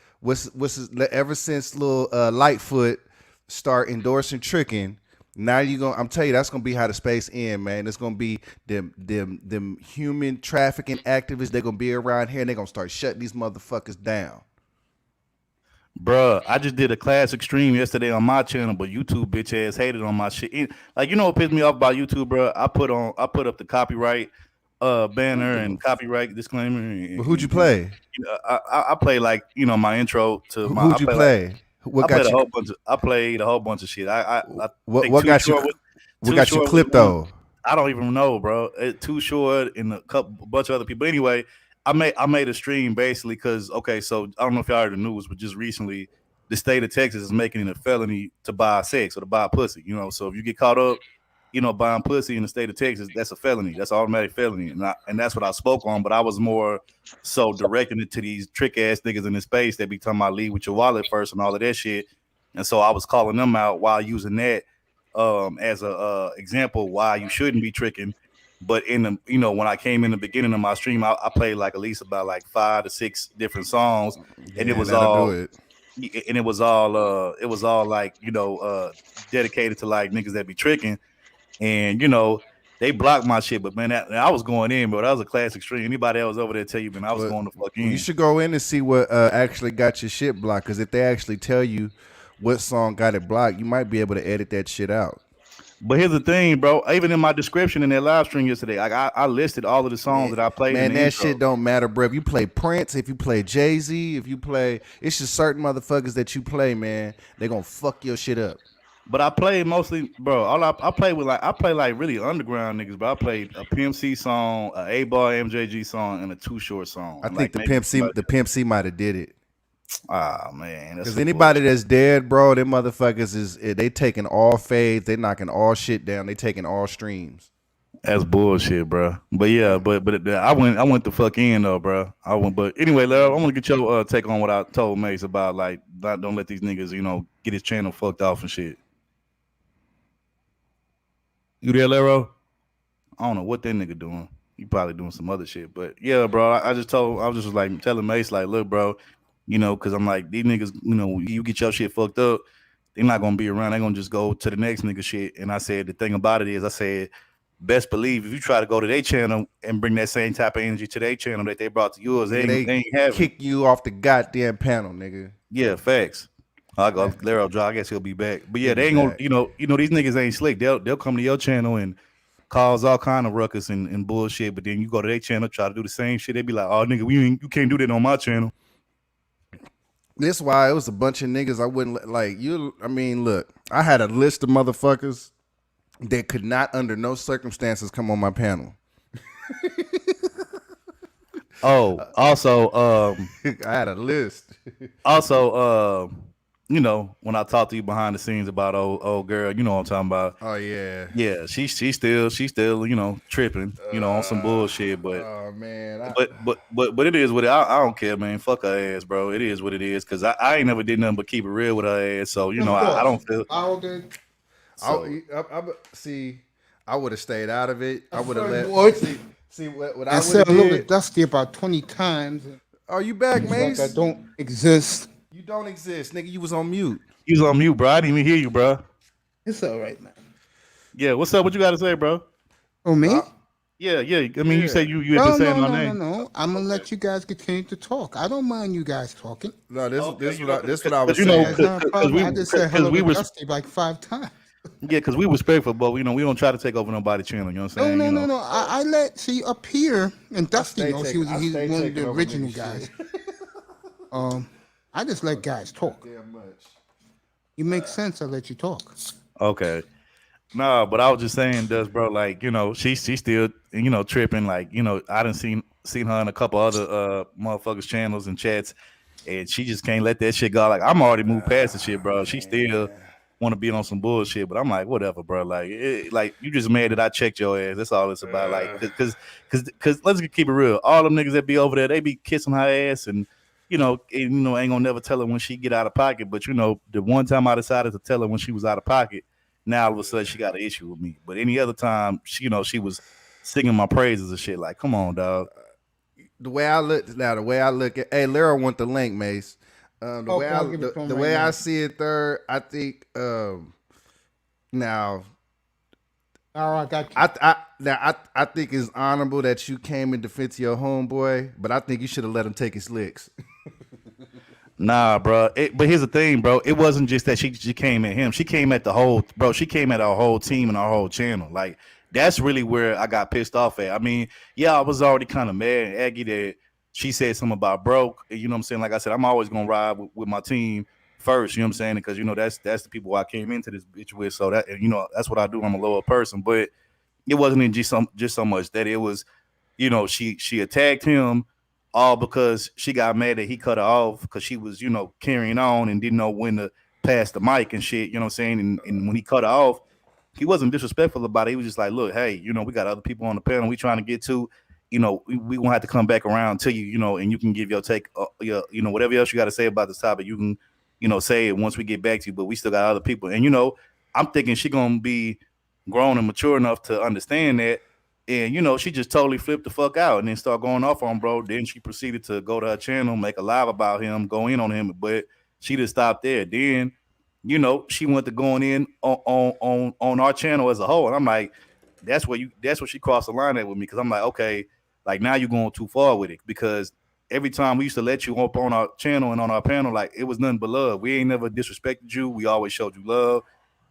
since little Lightfoot start endorsing tricking. Now I'm telling you, that's gonna be how the space end, man. It's gonna be them human trafficking activists. They're gonna be around here and they're gonna start shutting these motherfuckers down. Bruh, I just did a classic stream yesterday on my channel, but YouTube bitch ass hated on my shit. Like, you know what pissed me off about YouTube, bro? I put up the copyright banner and copyright disclaimer. And, but who'd you play? I play, like, you know, my intro to my. Who'd you play? Like, I played a whole bunch of shit. What got you clipped though? I don't even know, bro. Too Short and a bunch of other people. Anyway, I made a stream basically because, okay, so I don't know if y'all heard the news, but just recently the state of Texas is making it a felony to buy sex or to buy pussy. You know, so if you get caught up, you know, buying pussy in the state of Texas, that's a felony. That's an automatic felony. And that's what I spoke on, but I was more so directing it to these trick ass niggas in this space that be talking about lead with your wallet first and all of that shit. And so I was calling them out while using that as a example why you shouldn't be tricking. But in the, you know, when I came in the beginning of my stream, I played like at least about like 5 to 6 different songs, and it was all like, you know, dedicated to like niggas that be tricking. And, you know, they blocked my shit, but man, I was going in, bro. That was a classic stream. Anybody else over there tell you, man, I was going to fuck in. You should go in and see what actually got your shit blocked, because if they actually tell you what song got it blocked, you might be able to edit that shit out. But here's the thing, bro. Even in my description in that live stream yesterday, I listed all of the songs that I played. Man, in the that intro. shit don't matter, bro. If you play Prince, if you play Jay-Z, if you play, it's just certain motherfuckers that you play, man. They gonna fuck your shit up. But I played mostly, bro. I play like really underground niggas, but I played a Pimp C song, a A-Bar MJG song, and a Too Short song. I think the Pimp C might have did it. Ah, man. Because anybody that's dead, bro, them motherfuckers they taking all fades, they knocking all shit down, they taking all streams. That's bullshit, bro. But yeah, but I went the fuck in though, bro. But anyway, Larry, I want to get your take on what I told Mace about, like, don't let these niggas, you know, get his channel fucked off and shit. You there, Lero? I don't know what that nigga doing. He probably doing some other shit. But yeah, bro, I was just like telling Mace, like, look, bro, you know, because I'm like, these niggas, you know, you get your shit fucked up, they're not gonna be around. They're gonna just go to the next nigga shit. And I said, the thing about it is, I said, best believe if you try to go to their channel and bring that same type of energy to their channel that they brought to yours, they ain't having. Kick you off the goddamn panel, nigga. Yeah, facts. I go Larry Draw. I guess he'll be back. But yeah, they ain't gonna, you know, these niggas ain't slick. They'll come to your channel and cause all kind of ruckus and bullshit. But then you go to their channel, try to do the same shit. They be like, oh nigga, you can't do that on my channel. This why it was a bunch of niggas I wouldn't like you. I mean, look, I had a list of motherfuckers that could not under no circumstances come on my panel. Oh, also, I had a list. Also, you know, when I talk to you behind the scenes about old girl, you know what I'm talking about. Oh yeah. Yeah, she still, you know, tripping, you know, on some bullshit. But Oh man. but it is what I don't care, man. Fuck her ass, bro. It is what it is. Cause I ain't never did nothing but keep it real with her ass. So you Of know, I course. don't feel I did. so. See, I would have stayed out of it. I would have friend let would. see what I I would said have hello to did. Dusty about 20 times. And Are you back, it's like I Mace? don't exist. You don't exist, nigga. You was on mute. You was on mute, bro. I didn't even hear you, bro. It's all right, man. Yeah, what's up? What you got to say, bro? Oh, me? Yeah, yeah. I mean, you Yeah. said you had been saying my No, name. no. I'm going to let you guys continue to talk. I don't mind you guys talking. No, this Okay, this you what know, this what I was you know, That's saying. not a problem. I just said because hello we to were, Dusty like 5 times. yeah, because we respectful, but you know, we don't try to take over nobody's channel. You know what I'm saying? You know. No. I let, see, up here, and Dusty knows he's stay one of taking the over original niggas' guys. shit. I just let guys talk. Damn much. You make sense, I let you talk. Okay. No, but I was just saying, does bro, like you know, she still you know tripping. Like you know, I done seen her in a couple other motherfuckers channels and chats, and she just can't let that shit go. Like I'm already moved past the shit, bro. She still want to be on some bullshit, but I'm like, whatever, bro. Like you just mad that I checked your ass. That's all it's about. Like, cause let's keep it real. All them niggas that be over there, they be kissing her ass and. You know, ain't gonna never tell her when she get out of pocket. But you know, the one time I decided to tell her when she was out of pocket, now all of a sudden she got an issue with me. But any other time, she, you know, she was singing my praises and shit. Like, come on, dog. The way I look at, hey, Lyra want the link, Mace. Okay, I'll give it to him The right way now. I see it, third, I think now Oh, I got you. I think it's honorable that you came in defense of your homeboy, but I think you should have let him take his licks. Nah, bro. But here's the thing, bro. It wasn't just that she came at him. She came at the whole, bro. She came at our whole team and our whole channel. Like that's really where I got pissed off at. I mean, yeah, I was already kind of mad and Aggie that she said something about broke. You know what I'm saying? Like I said, I'm always gonna ride with my team first. You know what I'm saying? Because you know that's the people I came into this bitch with. So that you know that's what I do. I'm a lower person, but it wasn't just so much that it was you know, she attacked him all because she got mad that he cut her off because she was, you know, carrying on and didn't know when to pass the mic and shit, you know what I'm saying? And when he cut her off, he wasn't disrespectful about it. He was just like, look, hey, you know, we got other people on the panel we trying to get to. You know, we gonna have to come back around to you, you know, and you can give your take, you know, whatever else you got to say about this topic, you can, you know, say it once we get back to you. But we still got other people, and you know, I'm thinking she gonna be grown and mature enough to understand that and you know, she just totally flipped the fuck out and then start going off on bro. Then she proceeded to go to her channel, make a live about him, go in on him, but she just stopped there. Then, you know, she went to going in on our channel as a whole. And I'm like, that's where she crossed the line at with me because I'm like, okay, like now you're going too far with it because every time we used to let you up on our channel and on our panel, like it was nothing but love. We ain't never disrespected you. We always showed you love.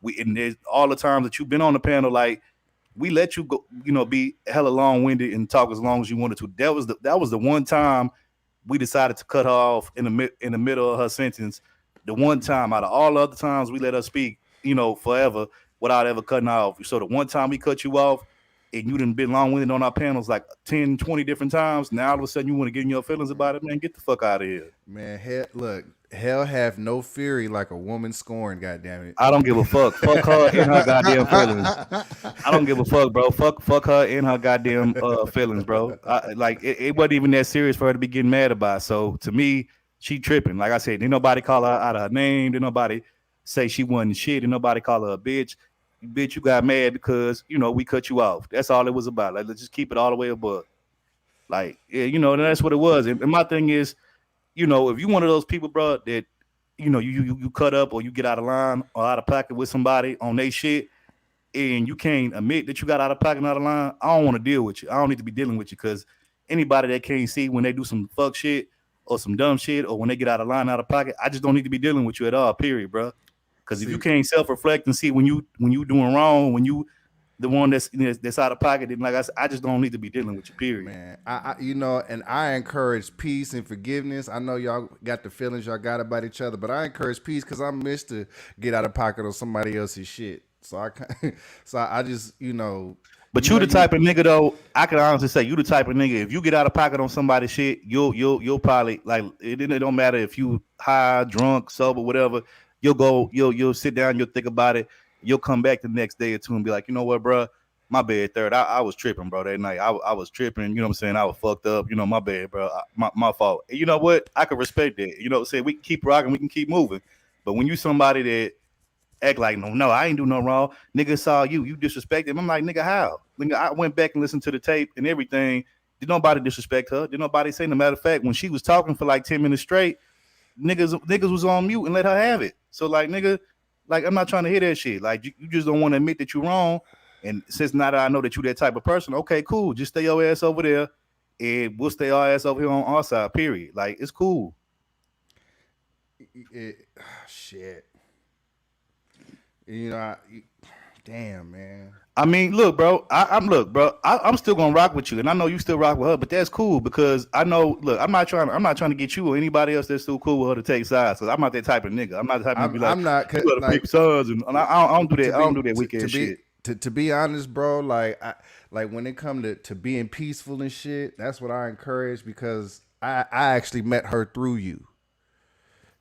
We and there's all the times that you've been on the panel, like we let you go, you know, be hella long winded and talk as long as you wanted to. That was the one time we decided to cut her off in the middle of her sentence. The one time out of all other times we let her speak, you know, forever without ever cutting her off. So the one time we cut you off and you didn't been long winded on our panels like 10, 20 different times. Now all of a sudden you want to get in your feelings about it, man. Get the fuck out of here. Man, hell have no fury like a woman scorned, goddamn it. I don't give a fuck. Fuck her and her goddamn feelings. I don't give a fuck, bro. Fuck her and her goddamn feelings, bro. It wasn't even that serious for her to be getting mad about. So to me, she tripping. Like I said, didn't nobody call her out of her name. Didn't nobody say she wasn't shit. Didn't nobody call her a bitch. Bitch, you got mad because you know we cut you off. That's all it was about. Like let's just keep it all the way above. Like yeah, you know, and that's what it was. And my thing is, you know, if you one of those people, bro, that you know you cut up or you get out of line or out of pocket with somebody on they shit, and you can't admit that you got out of pocket and out of line, I don't want to deal with you. I don't need to be dealing with you because anybody that can't see when they do some fuck shit or some dumb shit or when they get out of line, out of pocket, I just don't need to be dealing with you at all. Period, bro. Because if you See, can't self reflect and see when you doing wrong, when you the one that's out of pocket, then like I said, I just don't need to be dealing with you. Period. man, you know, and I encourage peace and forgiveness. I know y'all got the feelings y'all got about each other, but I encourage peace because I miss to get out of pocket on somebody else's shit. So I just, you know, But you the type of nigga though. I can honestly say you the type of nigga. If you get out of pocket on somebody's shit, you'll probably like it don't matter if you high, drunk, sober, whatever. You'll sit down, you'll think about it. You'll come back the next day or two and be like, you know what, bro, my bad. Third, I was tripping, bro. That night, I was tripping. You know what I'm saying? I was fucked up. You know, my bad, bro. My fault. And you know what? I can respect that. You know what I'm saying? We can keep rocking. We can keep moving. But when you somebody that act like no, I ain't do no wrong. Nigga saw you disrespected him. I'm like, nigga, how? Nigga, I went back and listened to the tape and everything. Did nobody disrespect her? Did nobody say? No matter of fact, when she was talking for like 10 minutes straight, niggas was on mute and let her have it. So like, nigga, like I'm not trying to hear that shit. Like you just don't want to admit that you're wrong. And since now that I know that you that type of person, okay, cool. Just stay your ass over there, and we'll stay our ass over here on our side. Period. Like it's cool. Shit. You know, damn, man. I mean, look, bro. I'm still gonna rock with you, and I know you still rock with her, but that's cool because I know. Look, I'm not trying to get you or anybody else that's still cool with her to take sides. Because I'm not that type of nigga. I'm not the type of nigga be like, I'm not. You gotta pick sons, and I don't do that. I don't do that weak ass shit. To be honest, bro, like when it come to being peaceful and shit, that's what I encourage because I actually met her through you.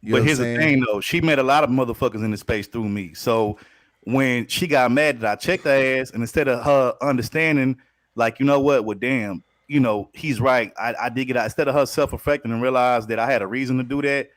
But here's the thing, though. She met a lot of motherfuckers in the space through me. So when she got mad that I checked her ass, and instead of her understanding, like, you know what? Well, damn, you know, he's right. I did get out. Instead of her self-reflecting and realize that I had a reason to do that,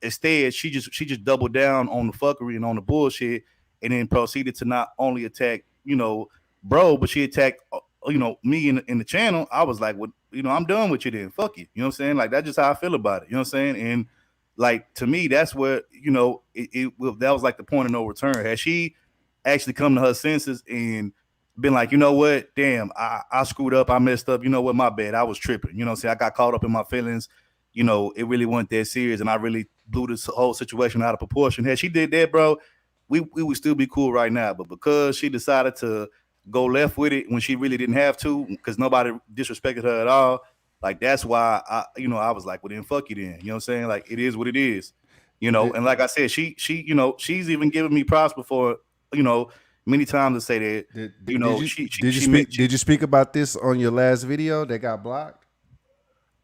instead, she just doubled down on the fuckery and on the bullshit, and then proceeded to not only attack, you know, bro, but she attacked, you know, me in the channel. I was like, well, you know, I'm done with you then. Fuck you. You know what I'm saying? Like, that's just how I feel about it. You know what I'm saying? And like, to me, that's where, you know, that was like the point of no return. Had she actually come to her senses and been like, you know what, damn, I screwed up, I messed up, you know what, my bad, I was tripping. You know what I'm saying? I got caught up in my feelings. You know, it really wasn't that serious, and I really blew this whole situation out of proportion. Had she did that, bro, we would still be cool right now. But because she decided to go left with it when she really didn't have to, because nobody disrespected her at all, like, that's why I was like, well, then fuck you then. You know what I'm saying? Like, it is what it is. You know, and like I said, she you know, she's even given me props before, you know, many times to say that, did you speak about this on your last video that got blocked?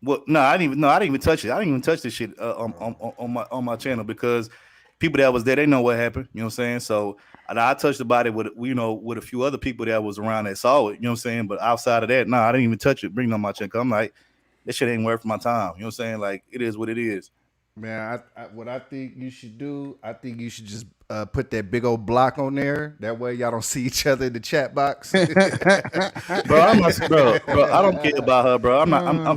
Well, no, I didn't even touch it. I didn't even touch this shit on my channel because people that was there, they know what happened. You know what I'm saying? So I touched about it with a few other people that was around that saw it. You know what I'm saying? But outside of that, I didn't even touch it. Bring it on my channel. I'm like, this shit ain't worth my time. You know what I'm saying? Like, it is what it is. Man, what I think you should do, I think you should just put that big old block on there. That way y'all don't see each other in the chat box. bro, I don't care about her, bro.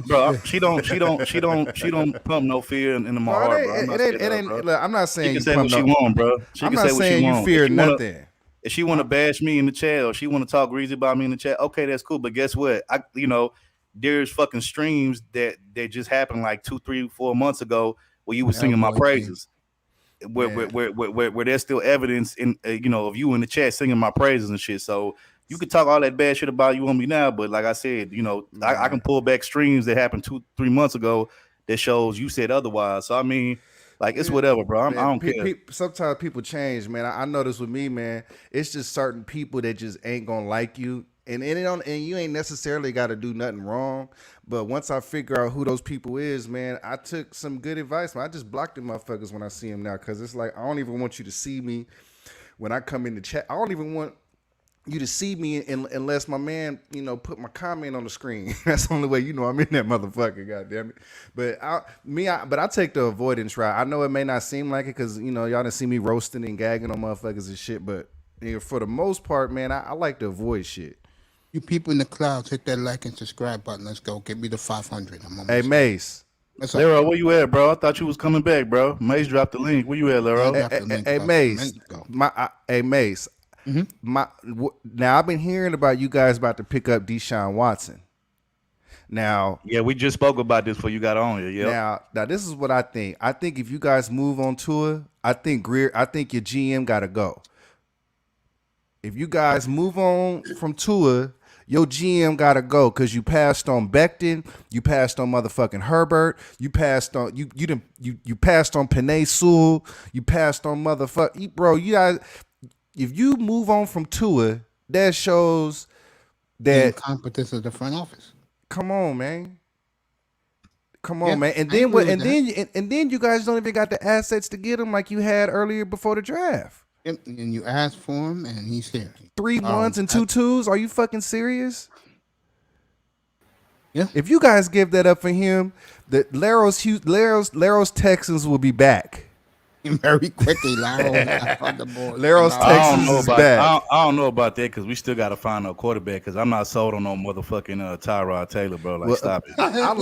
Bro. She don't pump no fear in my heart, bro. I'm not saying she can say what she want, bro. I'm not saying you fear nothing. If she want to bash me in the chat or she want to talk greasy about me in the chat, okay, that's cool. But guess what? There's fucking streams that just happened like 2, 3, 4 months ago where you were singing my praises, where there's still evidence in of you in the chat singing my praises and shit. So you can talk all that bad shit about you on me now, but like I said, I can pull back streams that happened 2, 3 months ago that shows you said otherwise. So I mean, like, it's whatever, bro. I don't care. Sometimes people change, man. I know this with me, man. It's just certain people that just ain't gonna like you. And you ain't necessarily got to do nothing wrong. But once I figure out who those people is, man, I took some good advice, man. I just block them motherfuckers when I see them now, because it's like, I don't even want you to see me when I come in the chat. I don't even want you to see me unless my man, put my comment on the screen. That's the only way I'm in that motherfucker, goddamn it. But I take the avoidance route. I know it may not seem like it because, y'all done see me roasting and gagging on motherfuckers and shit, but for the most part, man, I like to avoid shit. You people in the clouds, hit that like and subscribe button. Let's go. Get me the 500. Hey, Mace. Lero, where you at, bro? I thought you was coming back, bro. Mace dropped the link. Where you at, Lero? Hey, Mace. Hey, Mace. Mm-hmm. Now, I've been hearing about you guys about to pick up Deshaun Watson. Now, yeah, we just spoke about this before you got on here. Yeah. Now this is what I think. I think if you guys move on tour, I think your GM got to go. If you guys move on from tour, your GM gotta go because you passed on Becton, you passed on motherfucking Herbert, you passed on you passed on Penei Sewell, you passed on motherfucker, bro. You guys, if you move on from tour, that shows The that incompetence of the front office. come on, man. Come on, Yeah, man. And I then agree what? with And then and then you guys don't even got the assets to get him like you had earlier before the draft. Yep, and you ask for him, and he's here. 3 ones and 2 twos. Are you fucking serious? Yeah. If you guys give that up for him, the Laros Texans will be back. Very quickly, Laros on the board. Laros I don't Texans know is about back. I don't know about that because we still got to find a quarterback. Because I'm not sold on no motherfucking Tyrod Taylor, bro. Like, Well, stop it. I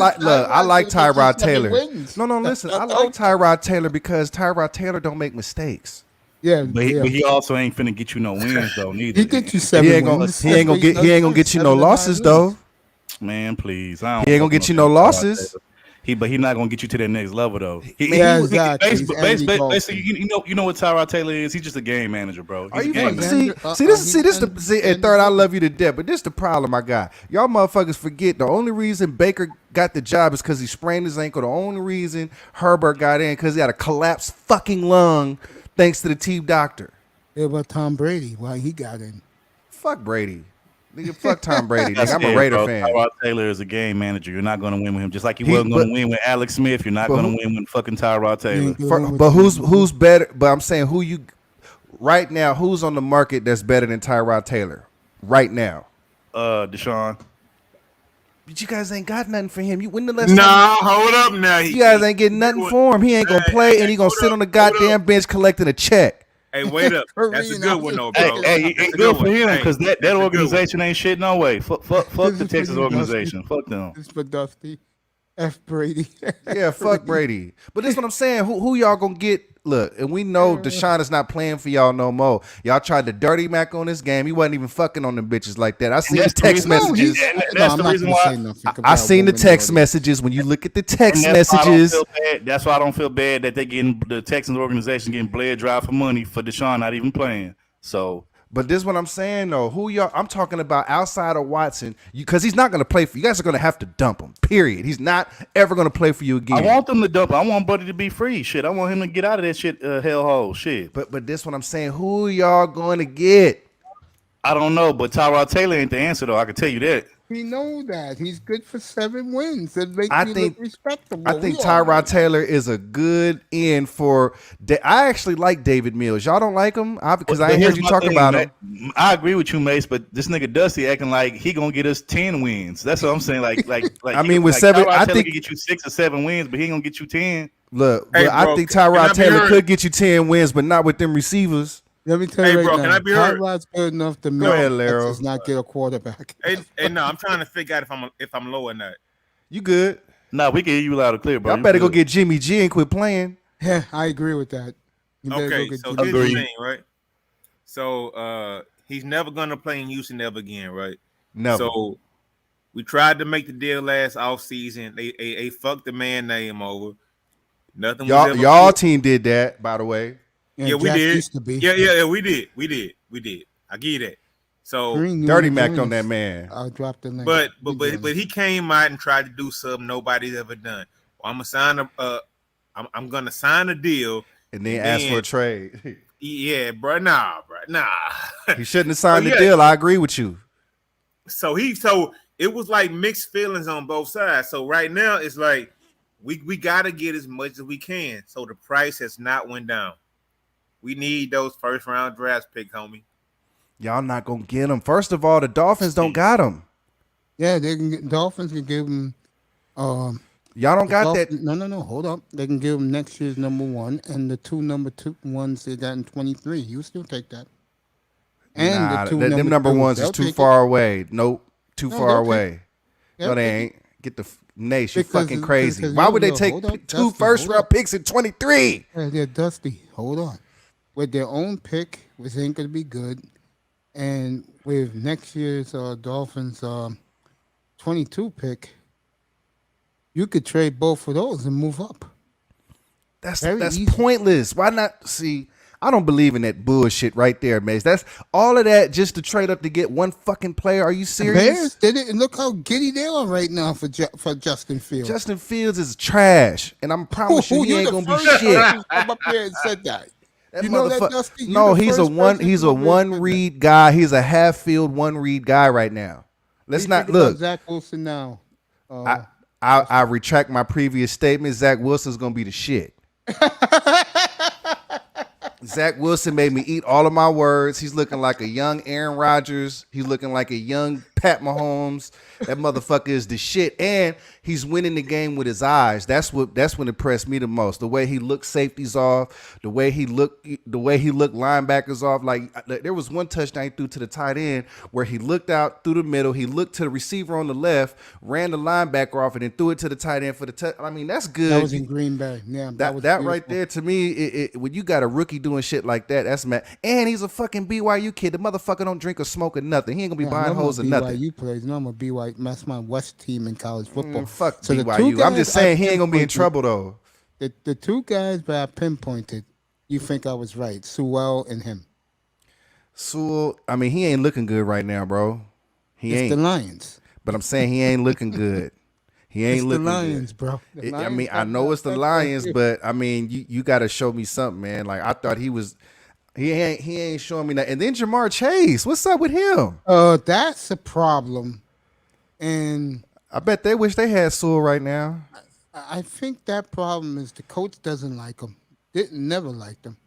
like Tyrod Taylor. No, listen, I like Tyrod Taylor because Tyrod Taylor don't make mistakes. Yeah, But he also ain't finna get you no wins though. Neither. He get you 7 He ain't gonna get you no losses though. Man, please. I don't He ain't gonna get you no losses. But he not gonna get you to that next level though. Exactly. Basically, you know what Tyrod Taylor is? He's just a game manager, bro. Are He's you a game fucking manager. see? And third, I love you to death, but this the problem I got. Y'all motherfuckers forget the only reason Baker got the job is because he sprained his ankle. The only reason Herbert got in because he had a collapsed fucking lung, thanks to the team doctor. Yeah, about Tom Brady, why he got in? Fuck Brady. Nigga, fuck Tom Brady. That's Nigga, I'm a it, Raider bro. fan. Tyrod Taylor is a game manager. You're not going to win with him. Just like you wasn't going to win with Alex Smith. You're not going to win with fucking Tyrod Taylor. But who's better? But I'm saying who you right now? Who's on the market that's better than Tyrod Taylor right now? Deshaun. But you guys ain't got nothing for him. You when the last Nah, time? hold up now. You guys ain't getting nothing for him. He ain't gonna play, and he gonna sit on the goddamn bench collecting a check. Hey, wait up. That's a good one, though, bro. Hey, it's good for him because that organization ain't shit no way. Fuck the Texas organization. Fuck them. This for Dusty. F Brady. Yeah, fuck Brady. But this is what I'm saying. Who y'all gonna get? Look, and we know Deshaun is not playing for y'all no more. Y'all tried to dirty Mac on this game. He wasn't even fucking on them bitches like that. I seen the text messages. That's the reason why I seen the text messages. When you look at the text messages, that's why I don't feel bad that they getting the Texans organization getting bled dry for money for Deshaun not even playing. So. But this is what I'm saying though. Who y'all? I'm talking about outside of Watson, because he's not going to play for you. Guys are going to have to dump him. Period. He's not ever going to play for you again. I want them to dump. I want Buddy to be free. Shit. I want him to get out of that shit hellhole. Shit. But this is what I'm saying. Who y'all going to get? I don't know, but Tyrod Taylor ain't the answer though. I can tell you that. We know that he's good for 7 wins. It makes I me think look respectable. I think Tyrod Taylor is a good end for. I actually like David Mills. Y'all don't like him because I ain't heard you talk about him. I agree with you, Mace, but this nigga Dusty acting like he gonna get us 10 wins. That's what I'm saying. Like I mean, with 7, Tyrod I Taylor think could get you 6 or 7 wins, but he ain't gonna get you 10. Look, Hey, I bro, think Tyrod Taylor heard? could get you 10 wins, but not with them receivers. Let me tell you right bro, now. can I be heard? Tyrod's good enough to Go ahead, Laro. Texas not get a quarterback. Hey, no, I'm trying to figure out if I'm low or not. You good? Nah, we can hear you loud and clear, bro. Y'all better go get Jimmy G and quit playing. Yeah, I agree with that. You better Okay, go get so Jimmy here's G. the thing, right? So he's never gonna play in Houston ever again, right? No. So we tried to make the deal last offseason. They fucked the man name over. Nothing. Y'all team did that, by the way. Yeah, we Jack did. used to be. Yeah, we did. I give you that. So, Green, Dirty you Mac know, on that man. I'll drop the name. but he came out and tried to do something nobody's ever done. Well, I'm gonna sign a deal And then ask for a trade. Yeah, bro. Nah. He shouldn't have signed the deal. I agree with you. So it was like mixed feelings on both sides. So right now it's like we gotta get as much as we can. So the price has not went down. We need those first round draft picks, homie. Y'all not gonna get them. First of all, the Dolphins don't got them. Yeah, Dolphins can give him. Y'all don't got that. No. Hold up. They can give him next year's number 1 and the 2 number 2 ones they got in 23. You still take that. And Nah, the 2 them number 1s is too far away. Nope, too far away. No, they ain't. Get the nation fucking crazy. Why would they take 2 first-round picks in 23? Yeah, Dusty. Hold on. With their own pick, which ain't going to be good, and with next year's Dolphins 22 pick, you could trade both of those and move up. That's easy. pointless. Why not? See, I don't believe in that bullshit right there, Mace. That's all of that just to trade up to get one fucking player. Are you serious? Bears did it, and look how giddy they are right now for Justin Fields. Justin Fields is trash, and I'm promise you he ain't gonna be shit. Come up here and said that. That You know that, motherfucker- Dusty? No, You the he's a first one. person He's to a come up here and one said read guy. He's a half field one read guy right now. Let's you not think about look. Zach Wilson now. I retract my previous statement. Zach Wilson's gonna be the shit. Zach Wilson made me eat all of my words. He's looking like a young Aaron Rodgers. He's looking like a young Pat Mahomes. That motherfucker is the shit, and he's winning the game with his eyes. That's what impressed me the most. The way he looked safeties off, the way he looked linebackers off. Like there was one touchdown he threw to the tight end where he looked out through the middle. He looked to the receiver on the left, ran the linebacker off, and then threw it to the tight end for the touch. I mean, that's good. That was in Green Bay. Yeah, that right there to me, when you got a rookie doing shit like that, that's mad. And he's a fucking BYU kid. The motherfucker don't drink or smoke or nothing. He ain't gonna be buying hoes or nothing. BYU plays. No, I'm a BYU. That's my West team in college football. Fuck so BYU. I'm just saying he ain't gonna be in trouble though. The two guys that I pinpointed, you think I was right? Sewell and him. Sewell, I mean, he ain't looking good right now, bro. It's the Lions. But I'm saying he ain't looking good. He ain't looking the Lions, good. bro. I mean, I know it's the Lions, but I mean, you got to show me something, man. Like I thought he was. He ain't showing me that. And then Jamar Chase, what's up with him? That's a problem. And I bet they wish they had Sewell right now. I think that problem is the coach doesn't like him. Never liked him.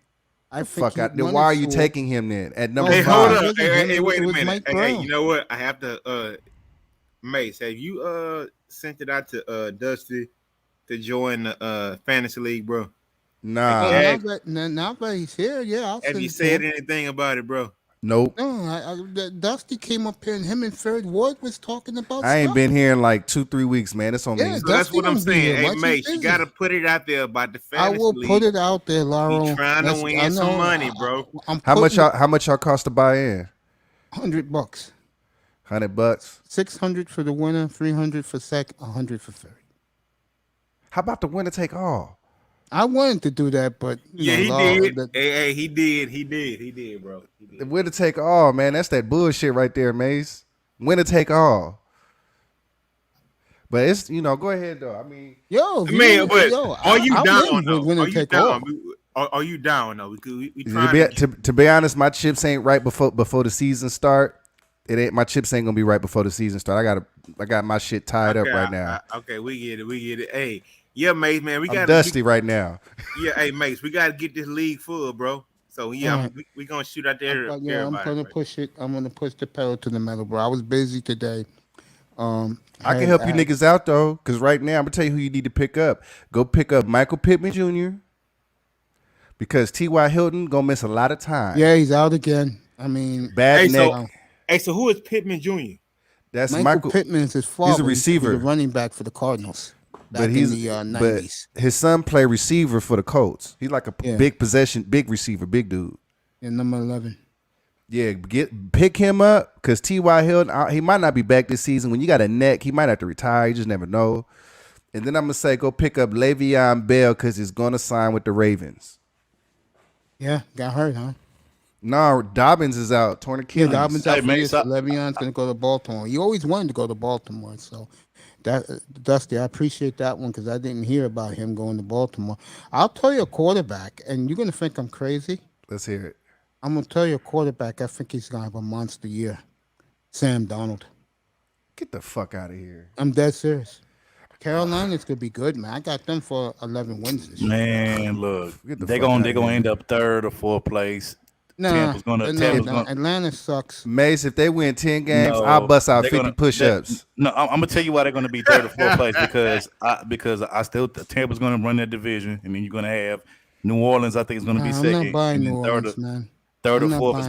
Then why are you taking him then at number 5? Hold up. Hey, wait a minute. Hey, you know what? I have to Mace, have you sent it out to Dusty to join the fantasy league, bro? Nah. Now that he's here, yeah. Have you said anything about it, bro? Nope. No, Dusty came up here and him and Third Ward was talking about I ain't been here in like 2-3 weeks, man. It's on me. So that's what I'm saying. Hey, Mace, you got to put it out there about the fantasy league. I will put it out there, Laurel. You're trying to win some money, bro. How much y'all cost to buy in? $100. $100. 600 for the winner, 300 for second, 100 for third. How about the winner take all? I wanted to do that, but he did. He did, bro. He did. The winner take all, man. That's that bullshit right there, Mace. Winner take all. But it's go ahead though. I mean, are you down though? Are you down though? To be honest, my chips ain't right before the season start. It ain't my chips ain't gonna be right before the season start. I got my shit tied up right now. Okay, we get it. Hey. Yeah, Mace, man, I'm dusty right now. Yeah, hey, Mace, we got to get this league full, bro. So, yeah, we're going to shoot out there. I'm going to push it. I'm going to push the pedal to the metal, bro. I was busy today. I can help you niggas out, though, because right now, I'm going to tell you who you need to pick up. Go pick up Michael Pittman Jr., because T.Y. Hilton going to miss a lot of time. Yeah, he's out again. I mean, bad neck. So who is Pittman Jr.? That's Michael Pittman is his father. He's a receiver. He's a running back for the Cardinals. But he's in the 90s. But his son play receiver for the Colts. He's like a big receiver, big dude. Yeah, number 11. Yeah, pick him up because T.Y. Hilton, he might not be back this season. When you got a neck, he might have to retire. You just never know. And then I'm gonna say go pick up Le'Veon Bell because he's gonna sign with the Ravens. Yeah, got hurt, huh? No, Dobbins is out, torn Achilles. Yeah, Dobbins out. Le'Veon's gonna go to Baltimore. He always wanted to go to Baltimore, so. Dusty, I appreciate that one because I didn't hear about him going to Baltimore. I'll tell you a quarterback, and you're going to think I'm crazy. Let's hear it. I'm going to tell you a quarterback. I think he's going to have a monster year. Sam Darnold. Get the fuck out of here. I'm dead serious. Carolina's going to be good, man. I got them for 11 wins this year. Man, look, they're going to end up 3rd or 4th place. No, Atlanta sucks. Mace, if they win 10 games, I'll bust out 50 push-ups. No, I'm gonna tell you why they're gonna be 3rd or 4th place because I still Tampa's gonna run that division, and then you're gonna have New Orleans. I think it's gonna be second. I'm not buying New Orleans, man. 3rd or 4th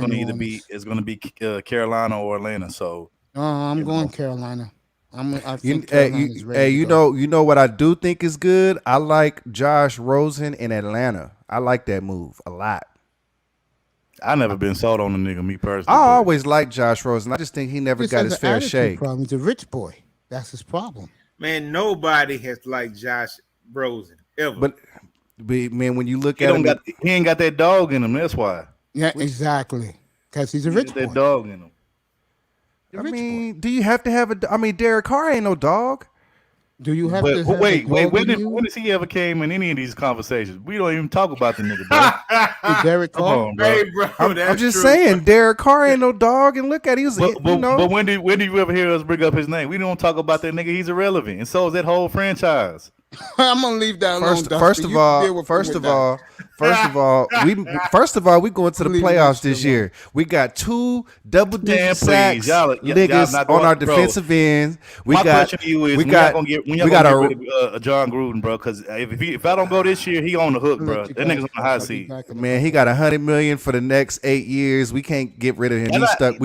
is gonna be Carolina or Atlanta. So I'm going Carolina. You know what I do think is good. I like Josh Rosen in Atlanta. I like that move a lot. I never been sold on the nigga, me personally. I always liked Josh Rosen. I just think he never got his fair shake. He's a rich boy. That's his problem. Man, nobody has liked Josh Rosen ever. But man, when you look at him, he ain't got that dog in him. That's why. Yeah, exactly. Because he's a rich boy. That dog in him. I mean, do you have to have a? I mean, Derek Carr ain't no dog. Do you have But to have wait, a dog when in you? has he ever came in any of these conversations? We don't even talk about the nigga, bro. Derek Come Carr? on, bro. Hey, bro, I'm that's just true. saying, Derek Carr ain't no dog, and look at he was, But you know. when did you ever hear us bring up his name? We don't talk about that nigga. He's irrelevant, and so is that whole franchise. I'm gonna leave that alone. First Dusty. of You all, deal with him with that. we going to the Leave playoffs that this shit year. We got 2 double-digit Man, please. sacks, Y'all niggas not on going- our bro. defensive ends. We My got question to you is, we when got y'all gonna get rid of John Gruden, bro? Because if I don't go this year, he on the hook, I'll bro. let you That nigga's guys on the talk. hot I'll be seat. back in a man. He moment. got $100 million for the next 8 years. We can't get rid of him. We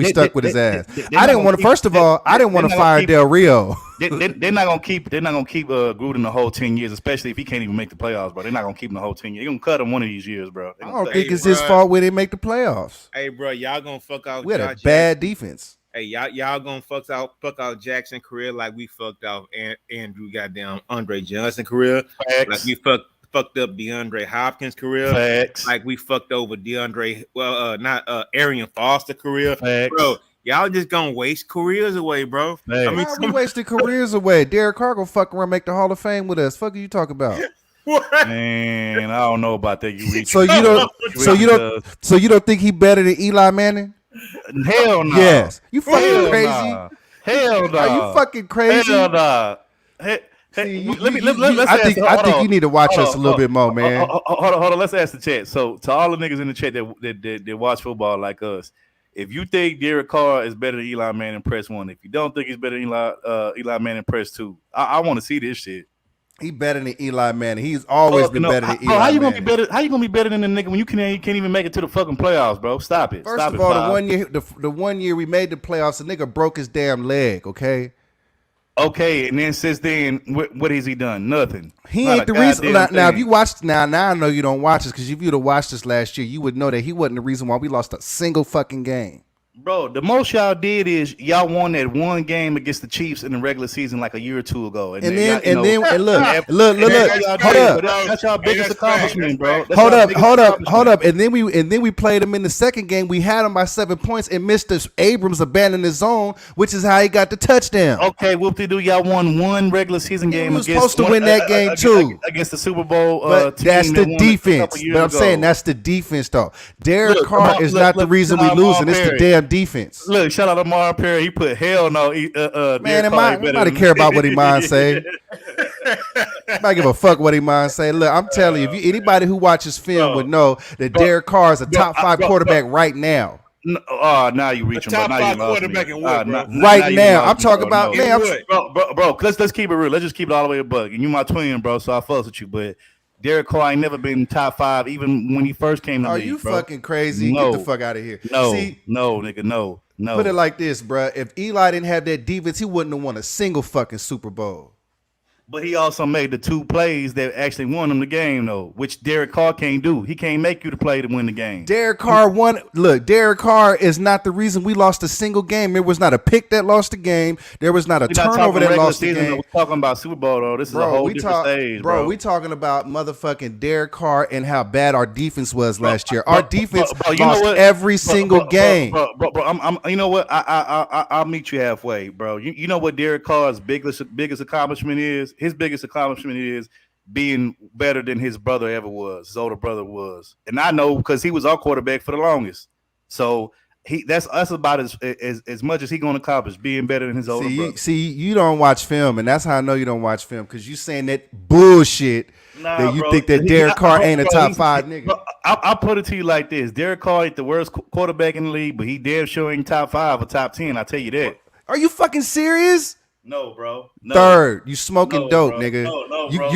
They- stuck they- with his they- ass. they- I didn't want to. First of all, I didn't want to they're not fire gonna keep- Del Rio. They're not gonna keep Gruden the whole 10 years, especially if he can't even make the playoffs, bro. They're not gonna keep him the whole 10 years. They're gonna cut him one of these years, bro. I don't Hey, think it's his bruh. fault we didn't make the playoffs. Hey, bro, y'all gonna fuck out. We had a Josh bad Jackson. defense. Hey, y'all gonna fuck out Jackson career like we fucked out Andrew goddamn Andre Johnson career. Like Facts. we fucked up DeAndre Hopkins career. Facts. Like we fucked over Arian Foster career. Facts. Bro, y'all just gonna waste careers away, bro. Facts. I mean, Why we wasted careers away? Derek Carr gonna fuck around, make the Hall of Fame with us. Fuck are you talking about? what? Man, I don't know about that. You reach. So you don't think he better than Eli Manning? Hell no. Yes. You fucking Hell crazy? nah. Hell no. Are you fucking crazy? Hell nah. Hey, See, let's I ask- think hold you on. need to watch Hold us a on, little bit more, man. Hold on. Let's ask the chat. So to all the niggas in the chat that watch football like us, if you think Derek Carr is better than Eli Manning, press 1. If you don't think he's better than Eli Manning, press 2. I want to see this shit. He better than Eli Manning. He's always been better than Eli How you Manning. gonna be better? How you gonna be better than the nigga when you can't even make it to the fucking playoffs, bro? Stop it. First Stop of it, all, Bob. the 1 year we made the playoffs, the nigga broke his damn leg. Okay, Okay, and then since then, what has he done? Nothing. he Not ain't a the reason. goddamn Now, if thing. you watched now I know you don't watch this because if you'd have watched this last year, you would know that he wasn't the reason why we lost a single fucking game. Bro, the most y'all did is y'all won that one game against the Chiefs in the regular season like a year or two ago. And then y'all, you know, look, that's y'all hold did, up. but that's y'all biggest accomplishment, bro. That's Hold y'all up, biggest hold accomplishment. up, and then we played him in the second game. We had him by 7 points, and Mr. Abrams abandoned his zone, which is how he got the touchdown. Okay, whoop-de-doo, y'all won one regular season game. was supposed to win that game too against the Super Bowl. But team that's the that won a defense. couple years But I'm ago. saying that's the defense, though. Derek Look, Carr come on, is look, not the look, reason we shout out losing. It's the Perry. damn defense. Look, shout out to Amari Perry. He put hell no. Man, nobody care about what he mind say. Nobody give a fuck what he mind say. Look, I'm telling you, anybody who watches film would know that Derek Carr is a top 5 quarterback right now. Now you reaching, top bro. Now you 5 lost me. quarterback in what, bro? Right now, I'm talking about man. man. Bro, let's keep it real. Let's just keep it all the way a buck. And you my twin, bro, so I fuss with you. But Derek Carr ain't never been top 5, even when he first came to the Are league, you bro. fucking crazy? No. Get the fuck out of here. No, See, no, nigga, no. put it like this, bro. If Eli didn't have that defense, he wouldn't have won a single fucking Super Bowl. But he also made the 2 plays that actually won him the game, though, which Derek Carr can't do. He can't make you the play to win the game. Derek Carr won. Look, Derek Carr is not the reason we lost a single game. There was not a pick that lost the game. There was not a We're not turnover talking that regular lost the season, game. We're talking about Super Bowl, though. This is a whole different stage, bro. We talking about motherfucking Derek Carr and how bad our defense was last year. Our defense you know lost what? every single game. Bro, I'm you know what? I'll meet you halfway, bro. You know what Derek Carr's biggest accomplishment is? His biggest accomplishment is being better than his brother ever was, his older brother was. And I know because he was our quarterback for the longest. So that's about as much as he gonna accomplish, being better than his older brother. See, you don't watch film, and that's how I know you don't watch film, because you saying that bullshit that you bro. think that Derek Carr ain't a top 5 nigga. Bro, I'll put it to you like this. Derek Carr ain't the worst quarterback in the league, but he damn sure ain't top 5 or top 10. I tell you that. Are you fucking serious? No, bro. No. Third, you smoking dope, bro. nigga. No, you bro.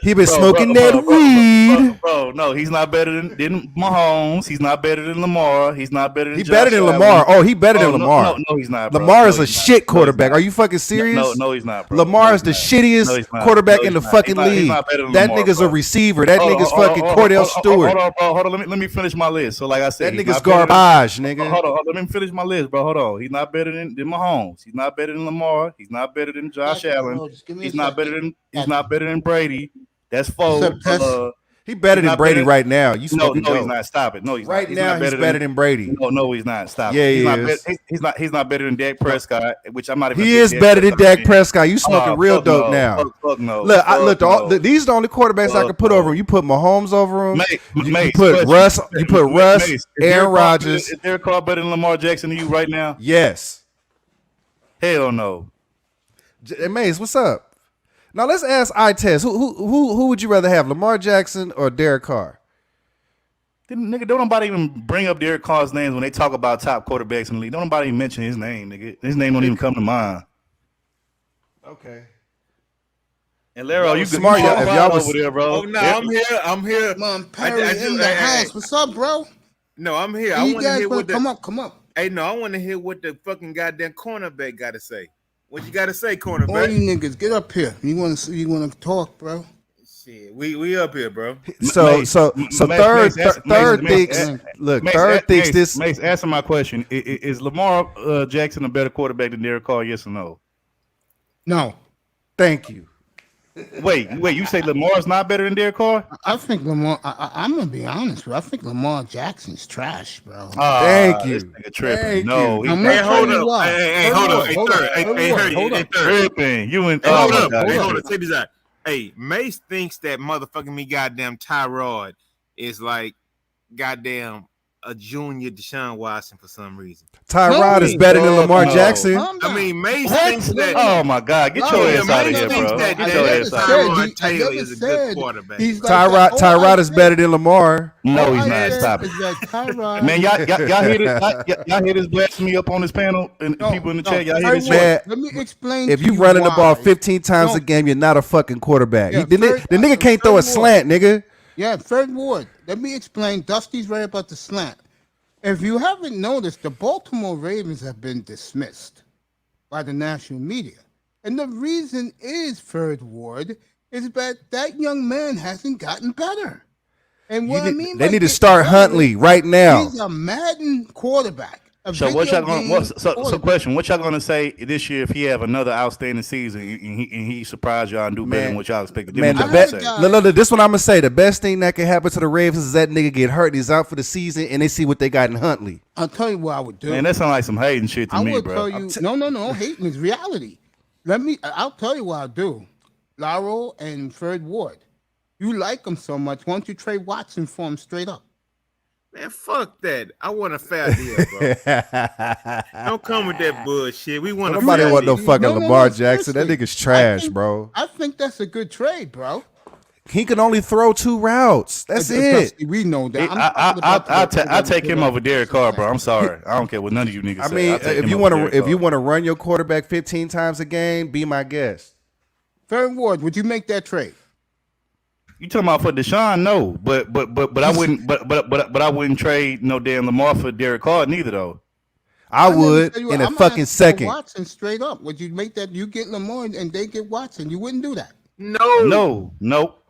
he been smoking that weed. Bro, no, he's not better than Mahomes. He's not better than Lamar. He's not better than. He better than Lamar. Oh, he better than Lamar. No, he's not. Bro. Lamar is a shit quarterback. Are you fucking serious? No, he's not. Bro. Lamar is the shittiest quarterback in the fucking league. That nigga's a receiver. That nigga's fucking Cordell Stewart. Hold on. Let me finish my list. So, like I said, that nigga's garbage, nigga. Hold on. Let me finish my list, bro. Hold on. He's not better than Mahomes. He's not better than Lamar. He's not better than Josh Allen. He's not better than Brady. That's 4. He better than not Brady better- right now. You No, smoking no, he's dope. not. Stop it. No, he's Right not. now, he's better than Brady. No, he's not. Stop Yeah, it. he Not is. he's not better than Dak Prescott, which I'm not even. He is better than Dak Prescott. You smoking real dope now. Fuck no. Look, these are the only quarterbacks I can put over him. You put Mahomes over him. You put Russ. You put Russ. Aaron Rodgers. Is Derek Carr better than Lamar Jackson to you right now? Yes. Hell no. Mace, what's up? Now let's ask I-Test. Who would you rather have, Lamar Jackson or Derek Carr? Nigga, don't nobody even bring up Derek Carr's names when they talk about top quarterbacks in the league. Don't nobody even mention his name, nigga. His name don't even come to mind. Okay. And Laro, you smart, smart if y'all was over there, bro. Oh no, I'm here. Come on, Perry I in the house. What's up, bro? No, I'm here. Hey, I you want to guys hear wanna what the. come up. Hey, no, I want to hear what the fucking goddamn cornerback got to say. What you got to say, All cornerback? you niggas, get up here. You want to talk, bro? Shit, we up here, bro. So third thinks this. Mace, answer my question. Is Lamar Jackson a better quarterback than Derek Carr? Yes or no? No, Thank you. Wait. You say Lamar's not better than Derek Carr? I think Lamar. I'm gonna be honest, bro. I think Lamar Jackson's trash, bro. Thank you. This nigga tripping. Thank No, you. he's I'm Hey, not hold telling you up. why. Hey, hold up. Hey, third. Hey, third. tripping. You and Hey, hold my up. God. Hey, hold up. Check this out. Hey, Mace thinks that motherfucking me goddamn Tyrod is like goddamn a junior Deshaun Watson for some reason. Tyrod is better than Lamar No. Jackson. Calm down. I mean, Mace What? thinks that. Oh my God! Get No, your yeah, ass out of Mace here, thinks bro. that Get your ass out of here. Tyrod Taylor never is a said good quarterback. he's like that. All Tyrod I is said- better than Lamar. No, all he's I not. said Stop it. is that Tyrod. Man, y'all hear this? Y'all hear this blasphemy up on this panel and No, people in the no, chat? Y'all hear Perry this Ward, shit? Man, let me explain. If to you running the why. ball 15 times No. a game, you're not a fucking quarterback. Yeah, The nigga can't throw a Fred slant, nigga. Yeah, Fred Ward. Let me explain. Dusty's right about the slant. If you haven't noticed, the Baltimore Ravens have been dismissed by the national media. And the reason is, Fred Ward, is that young man hasn't gotten better. And what I mean They by need to getting start better, Huntley right now. He's a Madden quarterback. So what y'all gonna? So quarterback. question: what y'all gonna say this year if he have another outstanding season and he surprise y'all and do better Man, than what y'all expected? Man, the What I y'all heard say? y'all- look, this one I'm gonna say. The best thing that can happen to the Ravens is that nigga get hurt and he's out for the season, and they see what they got in Huntley. I'll tell you what I would do. Man, that sound like some hating shit to I me, would bro. tell you, no, hating is reality. I'll tell you what I'll do. Laro and Fred Ward, you like them so much, why don't you trade Watson for him straight up? Man, fuck that. I want a fair deal, bro. Don't come with that bullshit. We want a Nobody fair want no deal. fucking No, Lamar Jackson. That seriously. nigga's trash, I think- bro. I think that's a good trade, bro. He can only throw 2 routes. That's it. Dusty, we know that. I take him over Derek Carr, bro. I'm sorry. I don't care what none of you niggas I say. mean, I'll take if him you over want Derek to, if Carr. you want to run your quarterback 15 times a game, be my guest. Fred Ward, would you make that trade? You talking about for Deshaun? No, but I wouldn't. But I wouldn't trade no damn Lamar for Derek Carr neither though. I never would said you- in a I'm fucking asking for second. Watson straight up. Would you make that? You get Lamar and they get Watson. You wouldn't do that. No. Nope.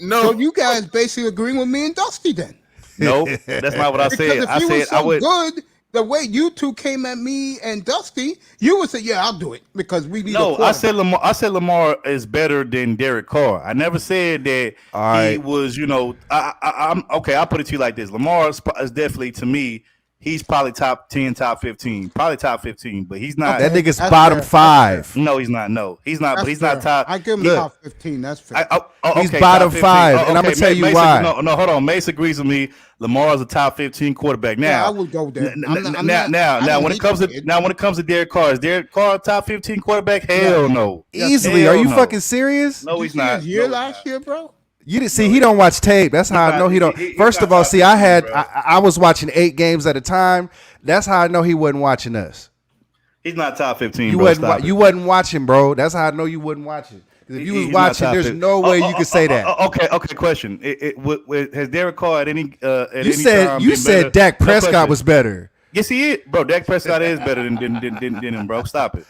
So you guys basically agreeing with me and Dusty then? Nope. That's not what I Because said. if I you were said so I would. good, the way you two came at me and Dusty, you would say, "Yeah, I'll do it because we need." No, a quarterback." I said Lamar is better than Derek Carr. I never said that All right. he was. You know, I'm okay. I'll put it to you like this: Lamar is definitely to me. He's probably top 10, top 15, probably top 15, but he's not. That nigga's That's bottom fair. 5. No, he's not. No, he's not. That's But he's fair. not top. I give him Look. top 15. That's fair. He's okay, bottom top 15. 5, and I'ma tell you Mace, why. No, hold on. Mace agrees with me. Lamar is a top 15 quarterback. Now, I would go there. Now, when it comes to Derek Carr, is Derek Carr a top 15 quarterback? Hell no. Easily. Hell Are you no. fucking serious? No, you he's see not. his year No, he's last not. year, bro. You didn't see. He don't watch tape. That's how I know he don't. First of all, see, I had I was watching 8 games at a time. That's how I know he wasn't watching us. He's not top 15. You bro. wasn't. Stop it. You wasn't watching, bro. That's how I know you wasn't watching. 'Cause if you was He's not watching, top there's 15. no way you could say that. Okay. Question. Has Derek Carr at any You said been better? Dak No Prescott question. was better. Yes, he is, bro. Dak Prescott is better than him, bro. Stop it.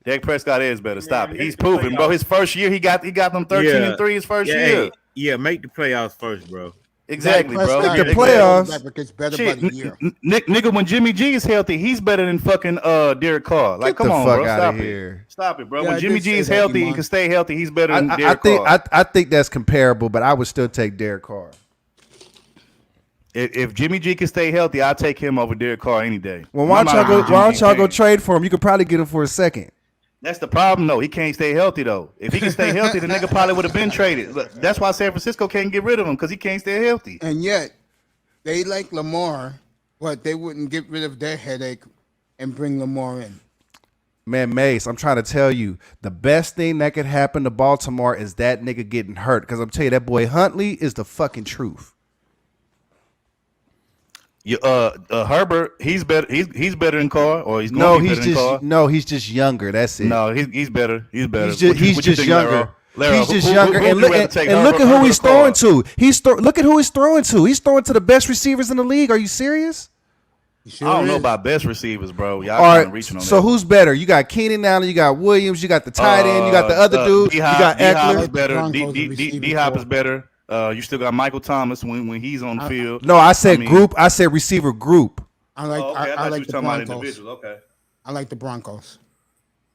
Dak Prescott is better. Stop it. He's proven, bro. His first year, he got them 13-3 his first year. Yeah, make the playoffs first, bro. Exactly, bro. Prescott The is playoffs. quarterback that gets better Shit, by the year. nigga, when Jimmy G is healthy, he's better than fucking Derek Carr. Like, Get come the on, fuck bro. outta Stop here. it. Stop it, bro. Yeah, when I Jimmy did G say is that, healthy and Iman. can stay healthy, he's better than I Derek think Carr. I think that's comparable, but I would still take Derek Carr. If Jimmy G can stay healthy, I'll take him over Derek Carr any day. Well, why I'm don't not y'all a go? Jimmy Why don't G y'all go fan. trade for him? You could probably get him for a second. That's the problem, though. He can't stay healthy, though. If he can stay healthy, the nigga probably would have been traded. Look, that's why San Francisco can't get rid of him, because he can't stay healthy. And yet, they like Lamar, but they wouldn't get rid of their headache and bring Lamar in. Man, Mace, I'm trying to tell you, the best thing that could happen to Baltimore is that nigga getting hurt. Because I'm telling you, that boy Huntley is the fucking truth. Herbert, he's better. He's better than Carr, or he's No, going to be he's better than Carr. he's just younger. That's it. No, he's better. He's better. He's just younger. He's just younger. Who And would you rather take, look at Herbert who he's or Carr? throwing to. Look at who he's throwing to. He's throwing to the best receivers in the league. Are you serious? You sure I don't know is? about best receivers, bro. Y'all All kind right. of reaching on So that. who's better? You got Keenan Allen. You got Williams. You got the tight end. You got the other dude. You got D-Hop is Eckler. better. Broncos are receiving D-Hop core. is better. You still got Michael Thomas when he's on the field. No, I said mean- group. I said receiver group. I like Oh, okay. I thought you like was the talking about Broncos. individuals. Okay. I like the Broncos.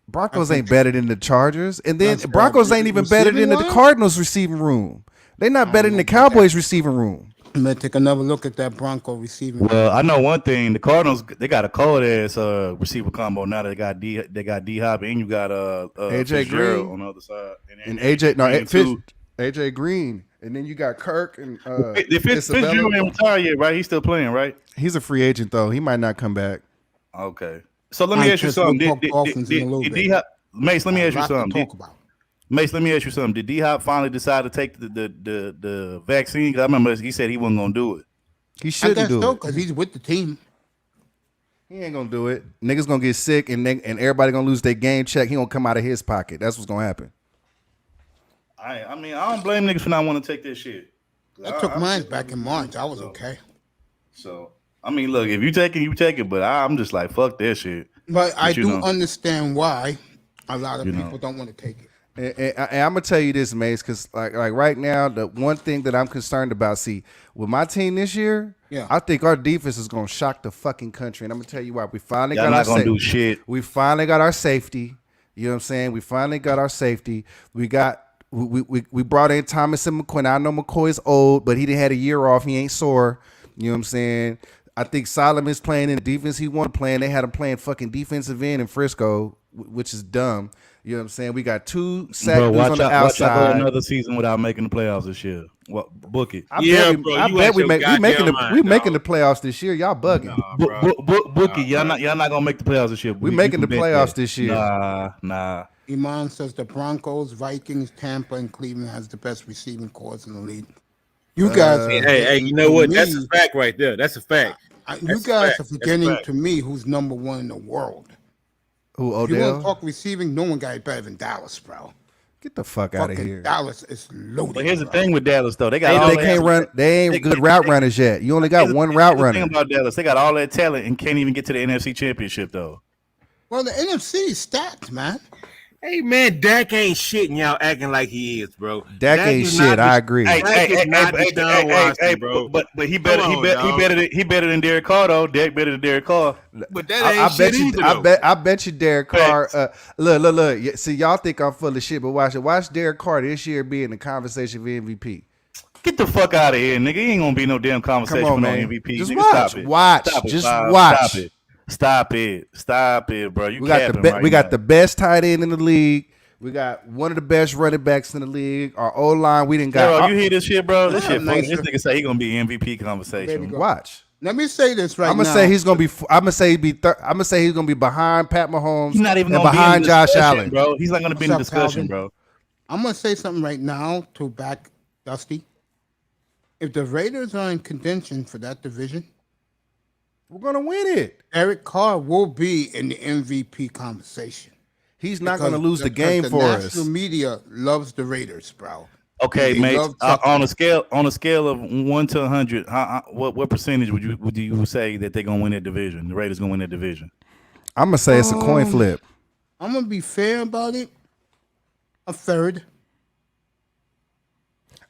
Broncos ain't better than the Chargers, and then That's Broncos right. ain't even better than the Receiving-wise? Cardinals receiving room. They not better than the Cowboys receiving room. I'm gonna take another look at that Bronco receiving. Well, I know one thing. The Cardinals, they got a cold ass receiver combo now. They got D-Hop, and you got AJ Fitzgerald Green. on the other side. And AJ, no, Green, too. AJ Green, and then you got Kirk and Fitzgerald Isabella. ain't retired yet, right? He's still playing, right? He's a free agent though. He might not come back. Okay. So let me I ask you just something. will talk Dolphins in a little bit. D-Hop, Mace, let me ask you Lot to something. talk about. Mace, let me ask you something. Did D-Hop finally decide to take the vaccine? 'Cause I remember he said he wasn't gonna do it. He I shouldn't guess do so it. because he's with the team. He ain't gonna do it. Niggas gonna get sick, and everybody gonna lose their game check. He gonna come out of his pocket. That's what's gonna happen. I mean, I don't blame niggas for not wanting to take this shit. I took mine back in March. I was okay. So I mean, look, if you take it, you take it. But I'm just like, fuck that shit. But I you do know. understand why a lot of You people know. don't want to take it. And I'm gonna tell you this, Mace, because like right now, the one thing that I'm concerned about, see, with my team this year, Yeah. I think our defense is gonna shock the fucking country, and I'm gonna tell you why. We finally Y'all got not our gonna do shit. We finally got our safety. You know what I'm saying? We finally got our safety. We brought in Thomas and McQuinn. I know McCoy's old, but he didn't had a year off. He ain't sore. You know what I'm saying? I think Solomon's playing in the defense he wanted playing. They had him playing fucking defensive end in Frisco, which is dumb. You know what I'm saying? We got two sack Bro, dudes on watch the out go outside. another season without making the playoffs this year. What book it? I Yeah, bet bro, I you bet out we your make we making the goddamn we mind, making the dog. playoffs this year. Y'all bugging. Nah, bro. Book it. Nah, Y'all not gonna make the playoffs this year. We You making can the bet playoffs that. this year. Nah. Iman says the Broncos, Vikings, Tampa, and Cleveland has the best receiving corps in the league. You guys, Hey, you know what? That's a fact right there. That's a fact. You That's a guys fact. are That's a forgetting fact. to me who's number one in the world. Who, If you want to Odell? talk receiving, no one got it better than Dallas, bro. Get the fuck out of Fucking here. Dallas is loaded. But here's the bro. thing with Dallas though. They got all They that- can't run. They ain't good route runners yet. You only got Here's one the- route here's the runner. thing about Dallas, they got all that talent and can't even get to the NFC Championship though. Well, the NFC is stacked, man. Hey man, Dak ain't shit and y'all acting like he is, bro. Dak ain't is shit. not I the- agree. Dak is not Deshaun Watson, bro. But he better Come on, he better than Derek Carr though. Dak better than Derek Carr. But that ain't I shit bet you. either, I bet you, Derek Carr. Look. Yeah, see, y'all think I'm full of shit, but watch it. Watch Derek Carr this year be in the conversation for MVP. Get the fuck out of here, nigga. He ain't gonna be no damn conversation Come on, for no man. MVP. Just nigga, watch. Stop it. Watch. Stop it, Just Bob. watch. Stop it, bro. You We got capping the right we got now. the best tight end in the league. We got one of the best running backs in the league. Our O line, we didn't got. Bro, you hear this shit, bro? This Yeah, shit funny. nice. This nigga say he gonna be MVP conversation. Baby girl. Watch. Let me say this right I'm now. gonna say he's gonna be. I'm gonna say I'm gonna say he's gonna be behind Pat Mahomes. He's not even and gonna behind be in the Josh discussion, Allen. bro. He's not gonna be in the What's up, discussion, Calvin? bro. I'm gonna say something right now to back Dusty. If the Raiders are in contention for that division, We're gonna win it. Eric Carr will be in the MVP conversation. He's not Because gonna lose the because game the for us. national media loves the Raiders, bro. Okay, They mate. love Chuck. On a scale of 1 to 100, what percentage would you say that they're gonna win that division? The Raiders gonna win that division? I'm gonna say it's a coin flip. I'm gonna be fair about it. A third.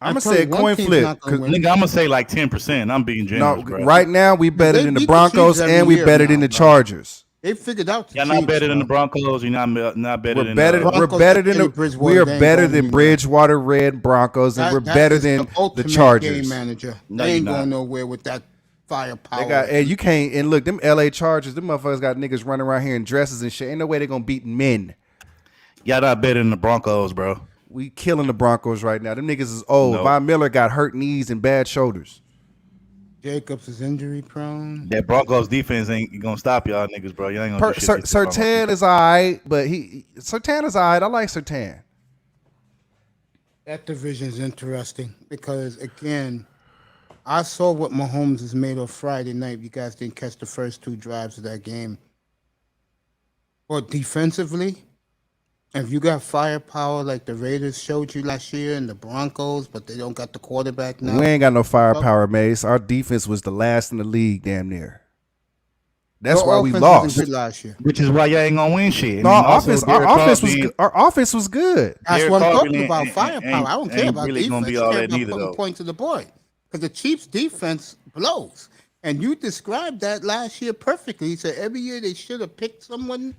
I'm gonna say a coin flip. Nigga, I'm gonna say like 10%. I'm being generous, No, bro. right now we better They than the beat the Broncos Chiefs every and we year better now, than the bro. Chargers. They figured out the Y'all not Chiefs, better than the bro. Broncos. You're not better We're than better. Broncos We're better than Teddy the. Bridgewater, We are they ain't better going than anywhere. Bridgewater Red Broncos, and we're That better is than the ultimate Chargers. Game manager. No, They ain't you're not. going nowhere with that firepower. They got, and you can't. And look, them LA Chargers, them motherfuckers got niggas running around here in dresses and shit. Ain't no way they gonna beat men. Y'all not better than the Broncos, bro. We killing the Broncos right now. Them niggas is old. No. Von Miller got hurt knees and bad shoulders. Jacobs is injury prone. That Broncos defense ain't gonna stop y'all niggas, bro. Y'all ain't gonna do shit. Surtain is alright, but Surtain is alright. I like Surtain. That division is interesting because, again, I saw what Mahomes is made of Friday night. You guys didn't catch the first 2 drives of that game. But defensively, if you got firepower like the Raiders showed you last year and the Broncos, but they don't got the quarterback now. We ain't got no firepower, Mace. Our defense was the last in the league, damn near. That's Your why we offense lost. wasn't good last year. Which is why y'all ain't gonna win shit. No, our offense was good. That's Derek what I'm Carr talking really about. ain't- Firepower. I don't care ain't about really defense. gonna be I all care that about neither, putting though. points to the board. Because the Chiefs' defense blows. And you described that last year perfectly. You said every year they should have picked someone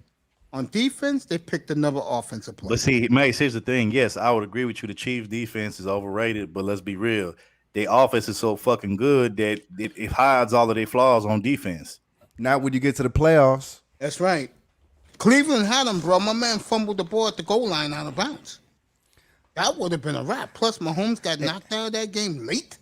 on defense. They picked another offensive player. But see, Mace, here's the thing. Yes, I would agree with you. The Chiefs' defense is overrated, but let's be real. Their offense is so fucking good that it hides all of their flaws on defense. Not when you get to the playoffs. That's right. Cleveland had him, bro. My man fumbled the ball at the goal line out of bounds. That would have been a wrap. Plus, Mahomes got knocked out of that game late.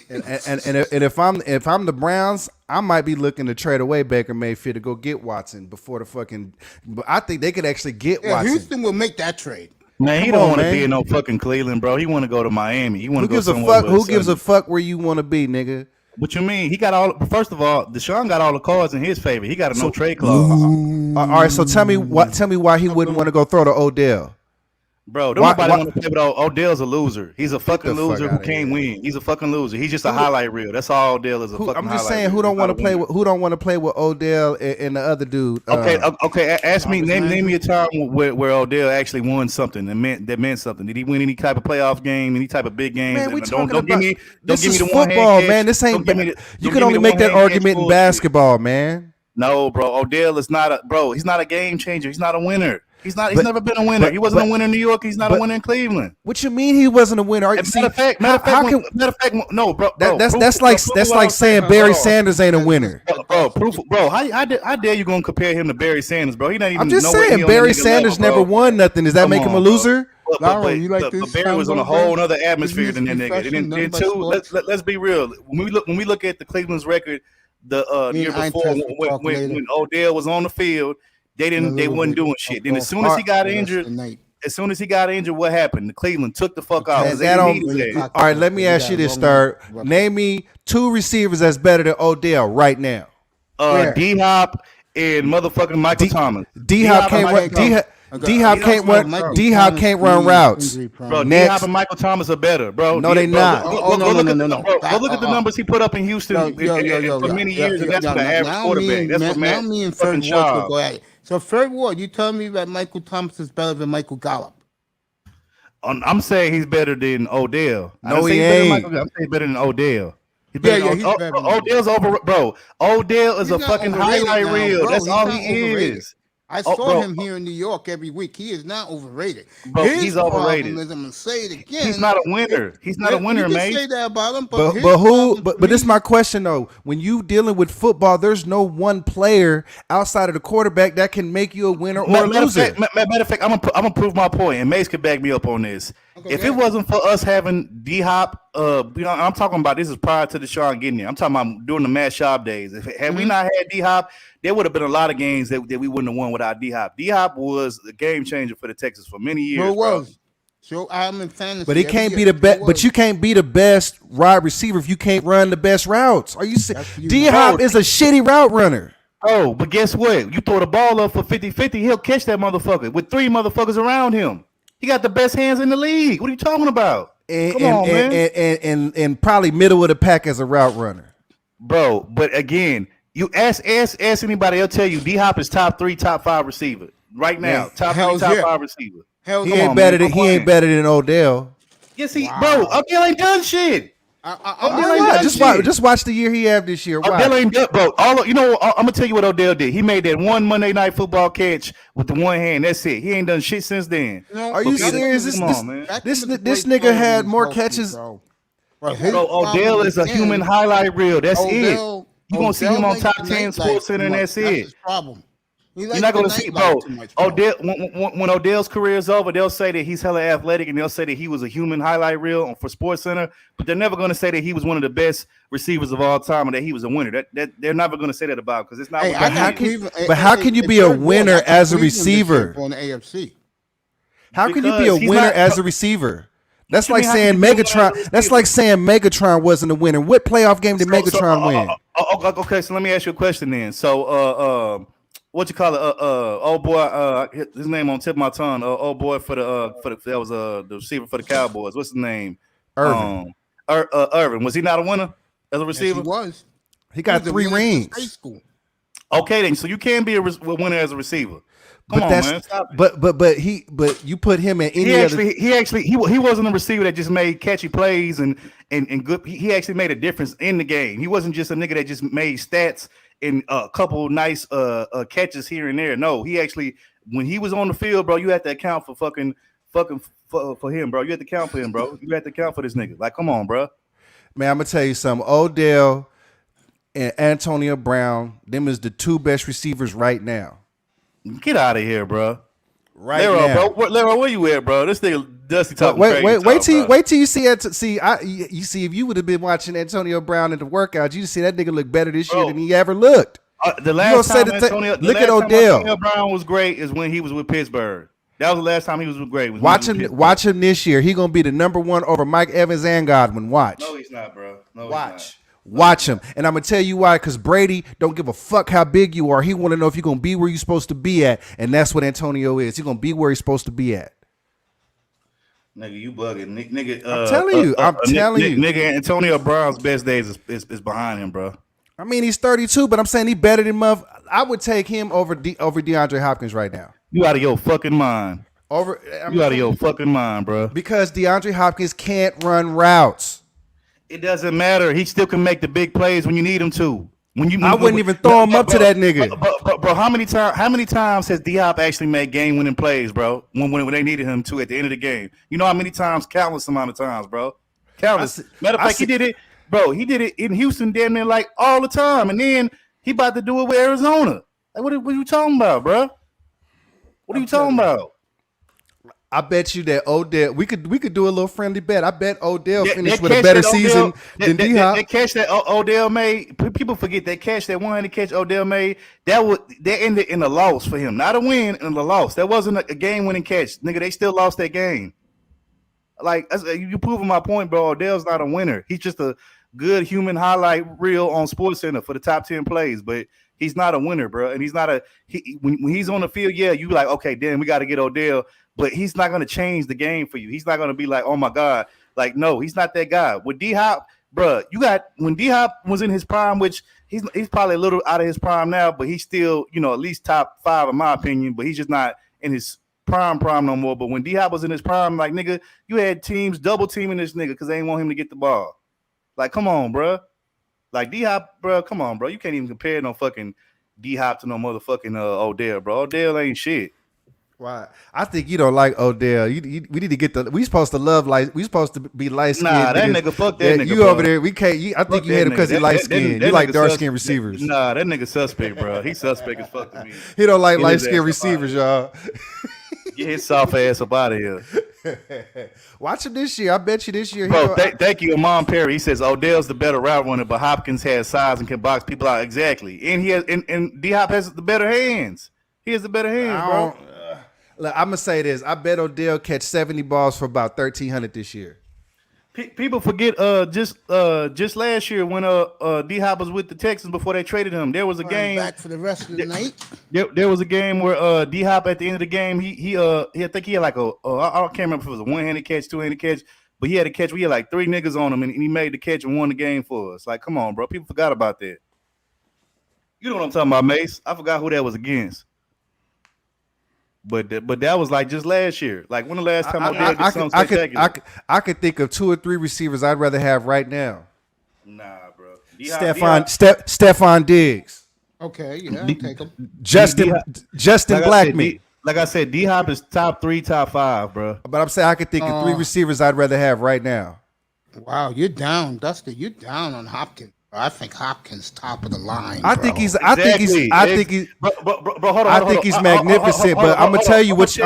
And if I'm the Browns, I might be looking to trade away Baker Mayfield to go get Watson before the fucking. But I think they could actually get Yeah, Watson. Houston will make that trade. Man, he Come don't on, want to man. be in no fucking Cleveland, bro. He want to go to Miami. He want Who to go gives a somewhere fuck? where Who it's gives a sunny. fuck where you want to be, nigga? What you mean? He got all. First of all, Deshaun got all the cards in his favor. He got a no trade clause, All right, so tell me why he wouldn't want to go throw to Odell. bro. Why- Nobody why- want to play with Odell's a loser. He's a fucking the fuck loser who outta can't here. win. He's a fucking loser. He's just a highlight reel. That's all Odell is. A fucking I'm just highlight saying, reel. who don't He's want to not a play winner. with Odell and the other dude? Okay. Ask me. Jarvis Name Landry? me a time where Odell actually won something that meant something. Did he win any type of playoff game? Any type of big game? Man, we don't talking give me. about Don't this give me is the one football, hand man. catch. This ain't. Don't give me the- You don't can give only me the make that one-hand catch argument in bullshit. basketball, man. No, bro. Odell is not a bro. He's not a game changer. He's not a winner. He's But- never been a winner. but- He wasn't but- a winner in New York. He's not but- a winner in Cleveland. What you mean he wasn't a winner? Matter of fact, no, bro. That's like saying Barry Sanders ain't a winner. Bro. How dare you gonna compare him to Barry Sanders, bro? He not even. I'm just nowhere saying near Barry on the nigga Sanders level, never bro. won nothing. Does that Come make him a on, bro. loser? Laura, you like but this Barry was on a sound whole bro? other atmosphere than that Business nigga. And then refreshing, too, nothing but let's be real. When we look at the Cleveland's record, the Me year and Eintracht before will talk later. when Odell was on the field, they wasn't doing shit. Then as soon as he got injured, what happened? The Cleveland took the fuck out. And 'cause that they don't- needed that. All right, let me ask you this, Star. Name me 2 receivers that's better than Odell right now. Where? D Hop and motherfucking Michael Thomas. D Hop can't run. D Hop can't run. D Hop can't run routes. Bro, D Next. Hop and Michael Thomas are better, bro. No, they not. Go look at the numbers he put up in Houston for many years, and that's for the average quarterback. That's what now me and Fred fucking Ward Shaw. will go at it. So Fred Ward, you tell me that Michael Thomas is better than Michael Gallup. I'm saying he's better than Odell. No, he I'm ain't. saying he's better than Odell. He's Yeah, better he's than better than Odell's over, bro. Odell is He's a not fucking overrated highlight now, reel. bro. That's He's all not he overrated. is. I saw bro. him here in New York every week. He is not overrated. Bro, His he's overrated. problem is, I'm gonna say it again. He's not a winner. He's not a winner, you mate. can say that about him, But his who? problem But for this is me- my question though. When you dealing with football, there's no one player outside of the quarterback that can make you a winner or a Matter of loser. fact, I'm gonna prove my point, and Mace could back me up on this. Okay, If yeah. it wasn't for us having D Hop, I'm talking about this is prior to Deshaun getting there. I'm talking about during the Matt Schaub days. Had we not had D Hop, there would have been a lot of games that we wouldn't have won without D Hop. D Hop was a game changer for the Texans for many years. Sure bro. was. So I'm in fantasy. But he every can't year. be the best. Sure But was. you can't be the best wide receiver if you can't run the best routes. Are you That's for you. D Hop Bro, is a shitty route runner. Oh, but guess what? You throw the ball up for 50-50, he'll catch that motherfucker with 3 motherfuckers around him. He got the best hands in the league. What are you talking about? Come on, man. And probably middle of the pack as a route runner. Bro, but again, you ask anybody, they'll tell you D Hop is top 3, top 5 receiver right now. Yeah. Top 3, Hells top yeah. 5 receiver. Hell He no. ain't on, better man. than he ain't better than Odell. Yes, bro. Odell ain't done shit. Just watch the year he had this year. Odell ain't done, bro. I'm gonna tell you what Odell did. He made that one Monday Night Football catch with the one hand. That's it. He ain't done shit since then. Are you serious? This nigga had more catches. Bro, Odell is a human highlight reel. That's it. You gonna see him on top 10 Sports Center, and that's it. His problem. You're not gonna see, bro. Odell, when Odell's career is over, they'll say that he's hella athletic, and they'll say that he was a human highlight reel for Sports Center. But they're never gonna say that he was one of the best receivers of all time, and that he was a winner. That they're never gonna say that about because it's not. How can you be a winner as a receiver? On the AFC. How can you be a winner as a receiver? That's like saying Megatron. That's like saying Megatron wasn't a winner. What playoff game did Megatron win? Okay, so let me ask you a question then. So, what you call it? Old boy. His name on tip of my tongue. Old boy for that was the receiver for the Cowboys. What's his name? Irvin. Irvin. Was he not a winner as a receiver? Yes, he was. He got 3 rings. High school. Okay, then. So you can be a winner as a receiver. Come on, man. Stop it. But you put him in any he wasn't a receiver that just made catchy plays and good. He actually made a difference in the game. He wasn't just a nigga that just made stats and a couple nice catches here and there. No, he actually, when he was on the field, bro, you had to account for for him, bro. You had to count for him, bro. You had to count for this nigga. Like, come on, bro. Man, I'm gonna tell you something. Odell and Antonio Brown, them is the 2 best receivers right now. Get out of here, bro. Now, bro. Leroy, where you at, bro? This nigga Dusty talking wait till you see it. You see if you would have been watching Antonio Brown at the workout, you'd see that nigga look better this year than he ever looked. The last time Antonio Brown was great is when he was with Pittsburgh. That was the last time he was great. Watch him this year. He gonna be the number 1 over Mike Evans and Godwin. Watch. No, he's not, bro. No, watch. Watch him. And I'm going to tell you why, because Brady don't give a fuck how big you are. He want to know if you're going to be where you're supposed to be at. And that's what Antonio is. He's going to be where he's supposed to be at. Nigga, you bugging. Nigga, I'm telling you. Nigga, Antonio Brown's best days is behind him, bro. I mean, he's 32, but I'm saying he better than Muff. I would take him over DeAndre Hopkins right now. You out of your fucking mind. You out of your fucking mind, bro. Because DeAndre Hopkins can't run routes. It doesn't matter. He still can make the big plays when you need him to. I wouldn't even throw him up to that nigga. Bro, how many times has D-Hop actually made game-winning plays, bro? When they needed him to at the end of the game. You know how many times? Countless amount of times, bro. Countless. Matter of fact, he did it, bro. He did it in Houston damn near like all the time. And then he about to do it with Arizona. Like, what are you talking about, bro? What are you talking about? I bet you that Odell, we could do a little friendly bet. I bet Odell finished with a better season than D-Hop. That catch that Odell made, people forget that catch, that one-handed catch Odell made, that ended in a loss for him. Not a win, and a loss. That wasn't a game-winning catch. Nigga, they still lost that game. Like, you proving my point, bro. Odell's not a winner. He's just a good human highlight reel on SportsCenter for the top 10 plays, but he's not a winner, bro. And he's not when he's on the field, yeah, you like, okay, damn, we got to get Odell. But he's not going to change the game for you. He's not going to be like, oh, my God. Like, no, he's not that guy. With D-Hop, bro, when D-Hop was in his prime, which he's probably a little out of his prime now, but he's still, at least top 5 in my opinion, but he's just not in his prime no more. But when D-Hop was in his prime, like, nigga, you had teams double teaming this nigga because they ain't want him to get the ball. Like, come on, bro. Like, D-Hop, bro, come on, bro. You can't even compare no fucking D-Hop to no motherfucking Odell, bro. Odell ain't shit. Why? I think you don't like Odell. We need to get we supposed to love we supposed to be light skinned. Nah, that nigga, fuck that nigga. You bro. Over there, we can't. I think you hate him because he light skinned. You like dark skinned receivers. Nah, that nigga suspect, bro. He suspect as fuck to me. He don't like light skinned receivers, y'all. Get his soft ass up out of here. Watch him this year. I bet you this year. Bro, thank you, Amon Perry. He says Odell's the better route runner, but Hopkins has size and can box people out. Exactly, and he has and D-Hop has the better hands. He has the better hands, bro. Look, I'm gonna say this. I bet Odell catch 70 balls for about 1,300 this year. People forget just last year when D-Hop was with the Texans before they traded him. There was a game back for the rest of the night. There was a game where D-Hop at the end of the game he I think he had like I can't remember if it was a one-handed catch, two-handed catch, but he had a catch. We had like 3 niggas on him and he made the catch and won the game for us. Like, come on, bro. People forgot about that. You know what I'm talking about, Mace? I forgot who that was against. But that was like just last year. Like when the last time Odell did something spectacular? I could think of 2 or 3 receivers I'd rather have right now. Nah, bro. Stephon Diggs. Okay, yeah, I'll take him. Justin Blackman. Like I said, D-Hop is top 3, top 5, bro. But I'm saying I could think of 3 receivers I'd rather have right now. Wow, you're down, Dusty. You're down on Hopkins. I think Hopkins top of the line. I think he's magnificent. But I'm gonna tell you what.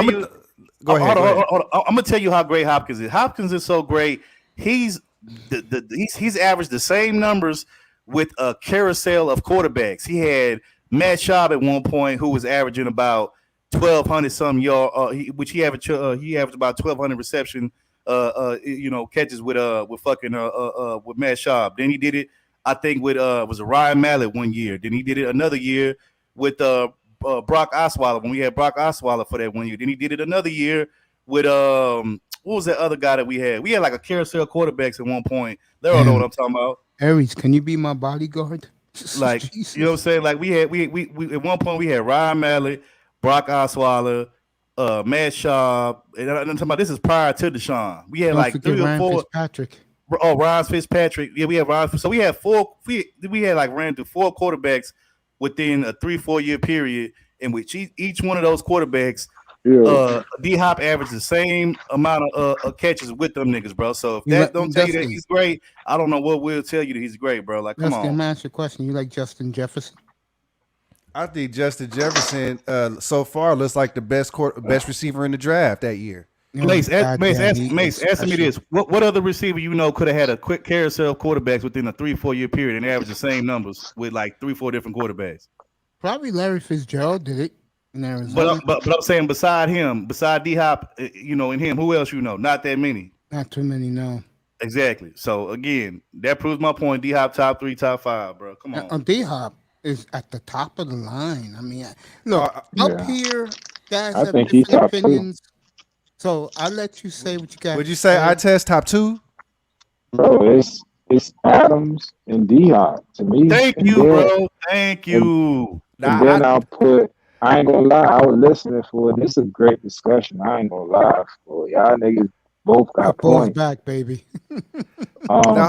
Go ahead. I'm gonna tell you how great Hopkins is. Hopkins is so great. He's averaged the same numbers with a carousel of quarterbacks. He had Matt Schaub at one point, who was averaging about 1,200 some yard, which he averaged about 1,200 reception, catches with with Matt Schaub. Then he did it, I think, with was Ryan Mallett one year. Then he did it another year with Brock Osweiler when we had Brock Osweiler for that one year. Then he did it another year with what was that other guy that we had? We had like a carousel quarterbacks at one point. They all know what I'm talking about. Aries, can you be my bodyguard? Like, you know what I'm saying? Like we at one point we had Ryan Mallett, Brock Osweiler, Matt Schaub, and I'm talking about this is prior to Deshaun. We had Don't like forget 3 or Ryan 4. Fitzpatrick. Oh, Ryan Fitzpatrick. Yeah, we had Ryan. So we had 4. We had like ran through 4 quarterbacks within a 3-4 year period, in which each one of those quarterbacks, D-Hop averaged the same amount of catches with them niggas, bro. So if that don't tell you that he's great, I don't know what will tell you that he's great, bro. Like, come on. Let me ask you a question. You like Justin Jefferson? I think Justin Jefferson so far looks like the best receiver in the draft that year. Mace, answer me this. What other receiver you know could have had a quick carousel of quarterbacks within a 3-4 year period and average the same numbers with like 3-4 different quarterbacks? Probably Larry Fitzgerald did it in Arizona. But I'm saying beside D-Hop, and him, who else you know? Not that many. Not too many, no. Exactly. So again, that proves my point. D-Hop top 3, top 5, bro. Come on. D-Hop is at the top of the line. I mean, look, up here, guys have think he's different top opinions. So I'll let you say what you got. Would you say I test top 2? Bro, it's Adams and D-Hop to me. Thank you, bro. Thank you. And then I ain't gonna lie, I was listening for it. This is a great discussion. I ain't gonna lie. Y'all niggas both got points. Back, baby.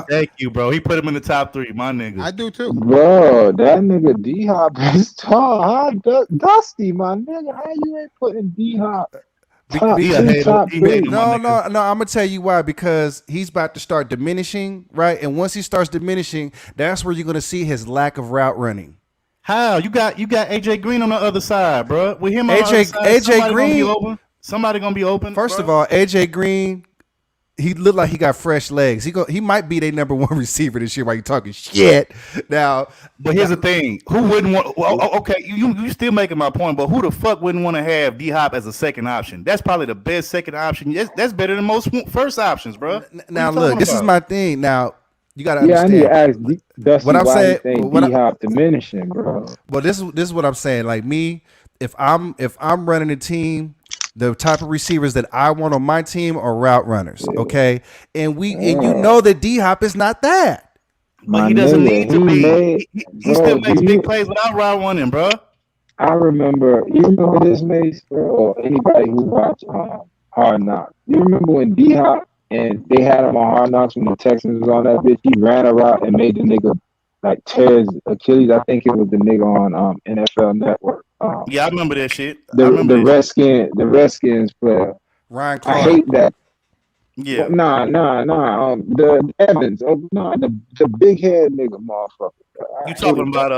Thank you, bro. He put him in the top 3, my nigga. I do too. Bro, that nigga D-Hop is tall. Dusty, my nigga. How you ain't putting D-Hop? No, I'm gonna tell you why. Because he's about to start diminishing, right? And once he starts diminishing, that's where you're gonna see his lack of route running. How you got AJ Green on the other side, bro? With him on AJ Green, somebody gonna be open. First of all, AJ Green, he looked like he got fresh legs. He might be their number 1 receiver this year while you talking shit. Now, but here's the thing: who wouldn't want? Well, okay, you still making my point, but who the fuck wouldn't want to have D-Hop as a second option? That's probably the best second option. That's better than most first options, bro. Now look, this is my thing. Now you gotta understand. I need to ask Dusty what I'm saying. D-Hop diminishing, bro. Well, this is what I'm saying. Like me, if I'm running a team, the type of receivers that I want on my team are route runners, okay? And you know that D-Hop is not that. But he doesn't need to be. He still makes big plays without route running, bro. I remember, you remember this, Mace, or anybody who watched Hard Knocks. You remember when D-Hop and they had him on Hard Knocks when the Texans was on that bitch? He ran a route and made the nigga like tear his Achilles. I think it was the nigga on NFL Network. Yeah, I remember that shit. The Redskins player. Ryan Clark. I hate that. Yeah. Nah. The Evans. The big head nigga, motherfucker. You talking about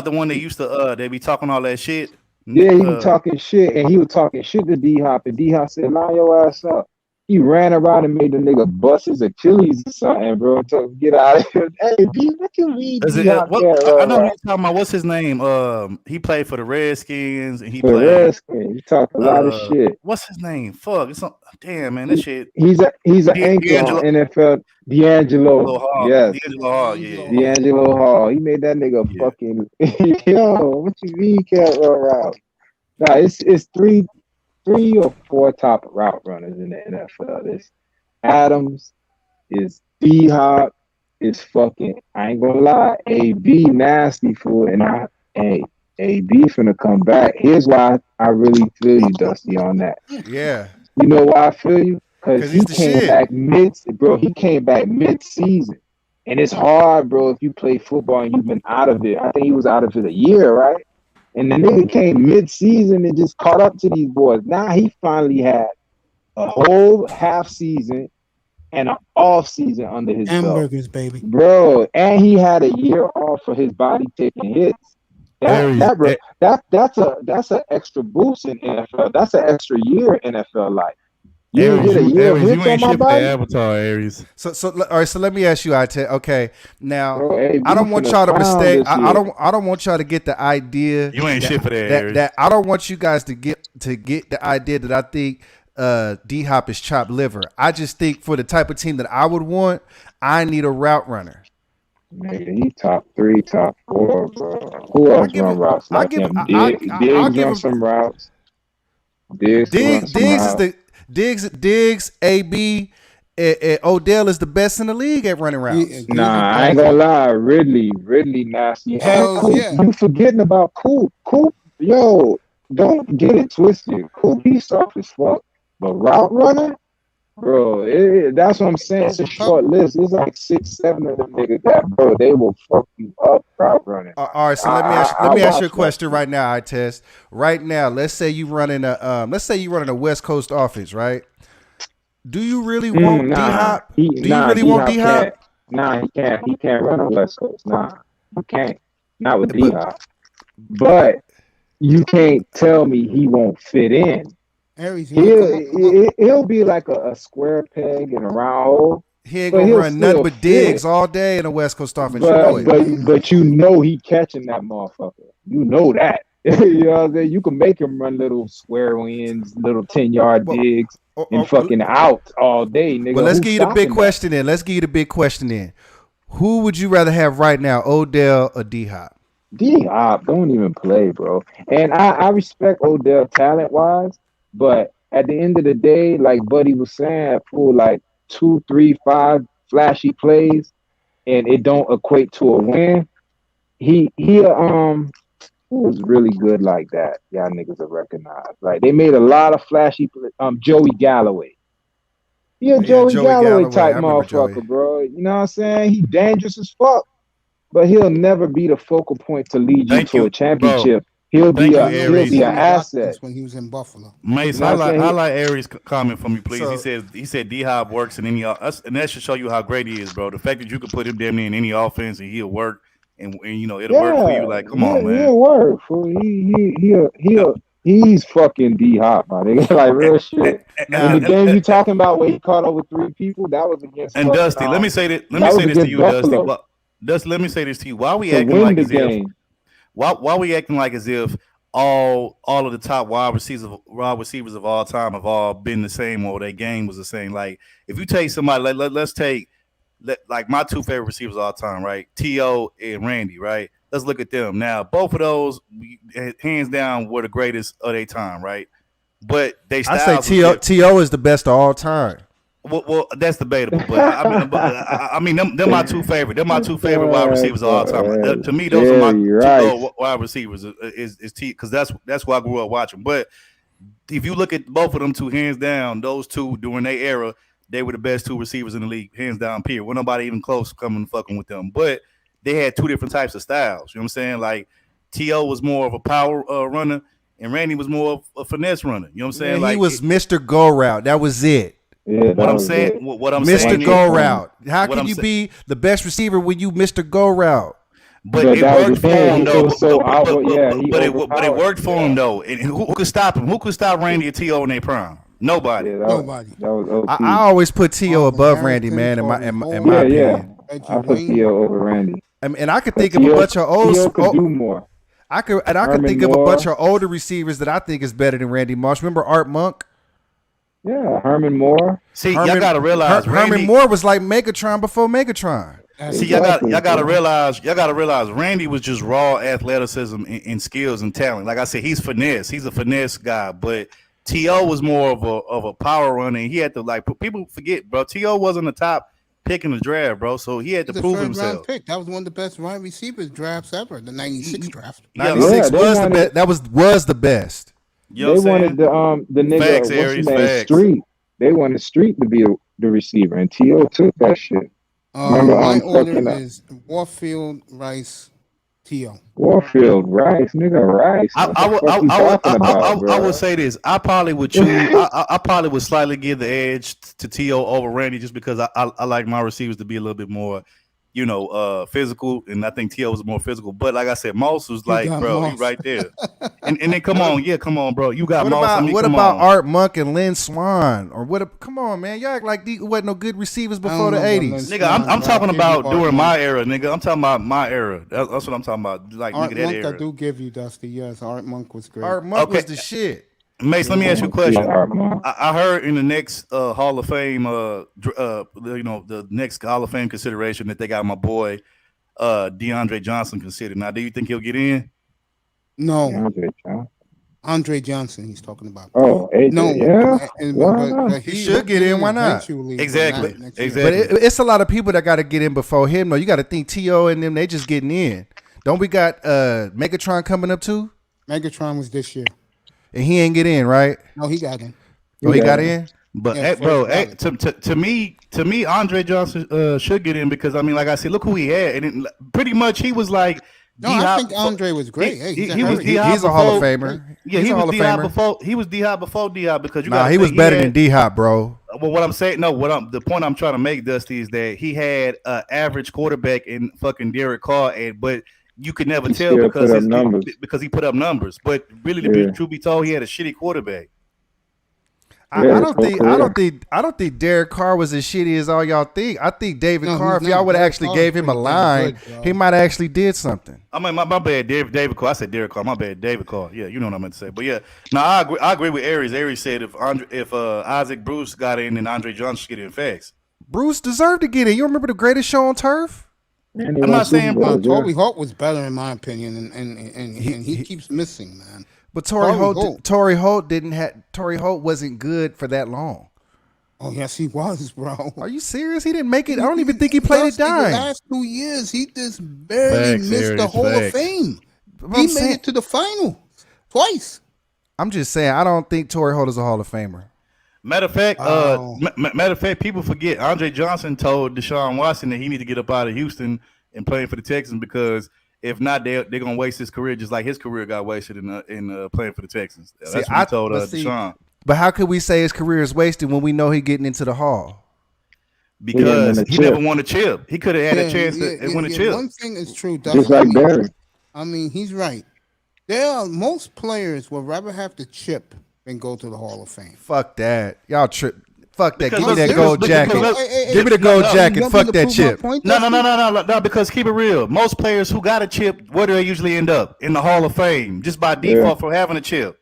the one that used to they be talking all that shit? Yeah, he was talking shit, and he was talking shit to D-Hop, and D-Hop said, "Line your ass up." He ran around and made the nigga bust his Achilles or something, bro. To get out of here. Hey, B, what you mean? I know what you're talking about. What's his name? He played for the Redskins, and he Redskins. He talked a lot of shit. What's his name? Fuck. Damn, man, that shit. He's an anchor on NFL. D'Angelo. Hall. Yes. D'Angelo Hall. Yeah. D'Angelo Hall. He made that nigga fucking. Yo, what you mean? Can't run around? Nah, it's 3 or 4 top route runners in the NFL. It's Adams, is D-Hop, is fucking, I ain't gonna lie, AB nasty for it. And AB finna come back. Here's why I really feel you, Dusty, on that. Yeah, You know why I feel you? Because because he he's the came shit. back He came back mid-season, and it's hard, bro. If you play football and you've been out of it, I think he was out of it a year, right? And the nigga came mid-season and just caught up to these boys. Now he finally had a whole half season and an off season under his belt, Hamburgers, baby. bro. And he had a year off for his body taking hits. That's an extra boost in NFL. That's an extra year in NFL life. You Aries, get a year of you hits on ain't my shit for body. the Avatar, Aries. So all right. So let me ask you, okay. Now Bro, AB I don't want finna y'all to clown mistake. this I year. don't want y'all to get the idea. You ain't shit for that, Aries. That I don't want you guys to get the idea that I think D Hop is chopped liver. I just think for the type of team that I would want, I need a route runner. Nigga, he top 3, top 4, bro. Who else run routes like him? Diggs run some routes. Diggs run some routes. Diggs, AB, and Odell is the best in the league at running routes. Nah, I ain't gonna lie. Ridley nasty. Hells yeah. You forgetting about Coop. Coop, yo, don't get it twisted. Coop, he's soft as fuck. But route runner, bro, that's what I'm saying. It's a short list. It's like 6, 7 of them niggas that, bro, they will fuck you up route running. All right, so let me ask you a question right now, I test. Right now, let's say you running a West Coast offense, right? Do you really want D-Hop? Do you really want D-Hop? Nah, he can't run on West Coast. Nah, he can't. Not with D-Hop. But you can't tell me he won't fit in. Aries, He'll be like a square peg in a round hole. He ain't gonna run nothing but digs all day in a West Coast offense. But you know he catching that motherfucker. You know that. You know what I'm saying? You can make him run little square wins, little 10-yard digs, and fucking out all day, nigga. Well, let's give you the big question then. Let's give you the big question then. Who would you rather have right now, Odell or D-Hop? D-Hop don't even play, bro. And I respect Odell talent-wise, but at the end of the day, like Buddy was saying, for like 2, 3, 5 flashy plays, and it don't equate to a win. He was really good like that. Y'all niggas are recognized. Like they made a lot of flashy. Joey Galloway. Joey Galloway type motherfucker, bro. You know what I'm saying? He dangerous as fuck, but he'll never be the focal point to lead you to a championship. Bro. He'll be an asset. When he was in Buffalo. Mace, I like Aries' comment from you, please. So, he said D-Hop works in any, and that should show you how great he is, bro. The fact that you could put him damn near in any offense and he'll work, and you know it'll work for you. Like, come on, man. He'll work. He's fucking D-Hop, my nigga. Like real shit. In the game you talking about where he caught over 3 people, that was against. And Dusty, let me say this to you, Buffalo. Dusty. Let me say this to you. Why we acting like as if? Why we acting like as if all of the top wide receivers of all time have all been the same or their game was the same? Like if you take somebody, let's take like my 2 favorite receivers of all time, right? T.O. and Randy, right? Let's look at them. Now, both of those, hands down, were the greatest of their time, right? But they styles. I say T.O. is the best of all time. Well, that's debatable, but I mean, them my 2 favorite. They're my 2 favorite wide receivers of all time. To me, those are my 2 wide receivers. Is T, because that's what I grew up watching. But if you look at both of them 2, hands down, those 2 during their era, they were the best 2 receivers in the league, hands down. Period. Well, nobody even close coming fucking with them. But they had 2 different types of styles. You know what I'm saying? Like T.O. was more of a power runner, and Randy was more of a finesse runner. You know what I'm saying? Yeah, he was Mr. Go Route. That was it. Yeah, what I'm saying, Mr. Go Route. How can you be the best receiver when you Mr. Go Route? But it worked for him though. But it worked for him though. And who could stop him? Who could stop Randy and T.O. in their prime? Nobody. Nobody. I always put T.O. above Randy, man. In my opinion. I put T.O. over Randy. And I could think of a bunch of old. T.O. could do more. I could think of a bunch of older receivers that I think is better than Randy Moss. Remember Art Monk? Yeah, Herman Moore. See, y'all gotta realize Herman Moore was like Megatron before Megatron. See, y'all gotta realize Randy was just raw athleticism and skills and talent. Like I said, he's finesse. He's a finesse guy, but T.O. was more of a power runner. And he had to, like, people forget, bro. T.O. wasn't a top pick in the draft, bro. So he had to The prove third himself. round pick. That was one of the best wide receivers drafts ever. The '96 draft. 96 they was the wanted- best. That was the best. You know They what I'm wanted saying? the nigga, Facts, what's his Aries, name, facts. Street. They wanted Street to be the receiver, and T.O. took that shit. Remember, My order fucking, is Warfield, Rice, T.O. Warfield, Rice, nigga, Rice. What the fuck you talking about, bro? I would say this. I probably would choose. I probably would slightly give the edge to T.O. over Randy just because I like my receivers to be a little bit more, physical, and I think T.O. was more physical. But like I said, Moss was like, bro, Moss. he right there. and then come on, bro, you got What Moss. about I mean, what come about on. Art Monk and Lynn Swan? Or what? Come on, man, y'all act like these wasn't no good receivers before the know about '80s. Lynn Nigga, I'm Swan, talking bro. I'll about give you during Art my era, nigga. I'm talking about my era. That's what I'm talking about. Like, Art nigga, that Monk, I era. do give you, Dusty. Yes, Art Monk was great. Art Monk Okay. was the shit. Mace, let me ask you a question. Art Monk. I heard in the next Hall of Fame, the next Hall of Fame consideration that they got my boy DeAndre Johnson considered. Now, do you think he'll get in? No, Andre Johnson. Andre Johnson. He's talking about. Oh, AJ, No, yeah. Why not? He should get in, why not? eventually, but Exactly. not next year. Exactly. But it's a lot of people that got to get in before him. No, you got to think T.O. and them. They just getting in. Don't we got Megatron coming up too? Megatron was this year. And he ain't get in, right? No, he got in. Oh, he Yeah. got in. But Yeah, bro, first ballot. to me, Andre Johnson should get in because I mean, like I said, look who he had, and pretty much he was like. No, I think Andre was great. Hey, he he's was a D-Hop He's a Hall of before- Famer. Yeah, He's he a Hall was of D-Hop Famer. before. He was D-Hop before D-Hop because you Nah, gotta he was think better had- than D-Hop, bro. Well, what I'm saying, the point I'm trying to make, Dusty, is that he had an average quarterback in fucking Derek Carr, but you could never He tell still because put up numbers. because he put up numbers. But really, to Yeah. be truth be told, he had a shitty quarterback. Yeah, I don't his whole think Derek Carr was as shitty as all y'all think. I think David No, Carr, if he's y'all not. would have Derek actually Carr's gave him a pretty line, good, bro. he might have actually did something. I mean, my bad, David Carr. I said Derek Carr. My bad, David Carr. Yeah, you know what I meant to say. But yeah, no, I agree with Aries. Aries said if Isaac Bruce got in, then Andre Johnson should get in. Facts. Bruce deserved to get in. You remember the greatest show on turf? And he I'm won not saying- Super Bowls, yeah. Toby Hawk was better in my opinion, and he keeps missing, man. But Torrey Torrey Holt Holt. Torrey Holt wasn't good for that long. Oh yes, he was, bro. Are you serious? He didn't make it. I don't even think he played it Dusty, the dime. last 2 years, he just barely Facts, missed the Aries, Hall of facts. Fame. But He I'm made saying- it to the final twice. I'm just saying, I don't think Torrey Holt is a Hall of Famer. Matter of fact, Wow. people forget Andre Johnson told Deshaun Watson that he need to get up out of Houston and play for the Texans because if not, they're gonna waste his career just like his career got wasted in playing for the Texans. That's what he told Deshaun. But how could we say his career is wasted when we know he getting into the Hall? Because Yeah, he chip. never won a chip. He could have had a chance to win a chip. One thing is true, Dusty. Just like Barry. I mean, he's right. Most players would rather have the chip than go to the Hall of Fame. Fuck that. Y'all trip. Fuck that. Because Give me that look, gold because- jacket. because- Give me the gold jacket. You want Fuck me to that prove my chip. point, No, Dusty? because keep it real. Most players who got a chip, where do they usually end up? In the Hall of Fame, just by default for having a chip.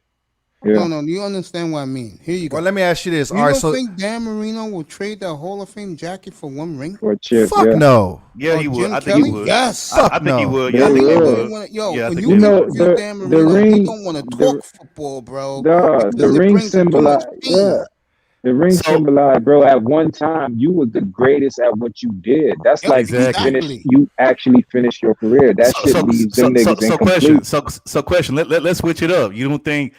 Yeah. No, you understand what I mean. Here you go. Well, let me ask you this. You All right, don't so think Dan Marino will trade that Hall of Fame jacket for one ring? For a chip, fuck yeah. no. Yeah, Or he would. Jim I think he Kelly? would. Yes. I think he no. would. Yeah, Yeah, I think he he would. Yo, Yeah, I when think you he You know, interview Dan the Marino, he ring- don't want to the- talk football, bro. The because it ring brings too much symbolize, pain. yeah. The ring So- symbolized, bro. At one time, you was the greatest at what you did. That's Yep, like exactly. you actually finished your career. That shit leaves them niggas incomplete. Question. Let's switch it up. You don't think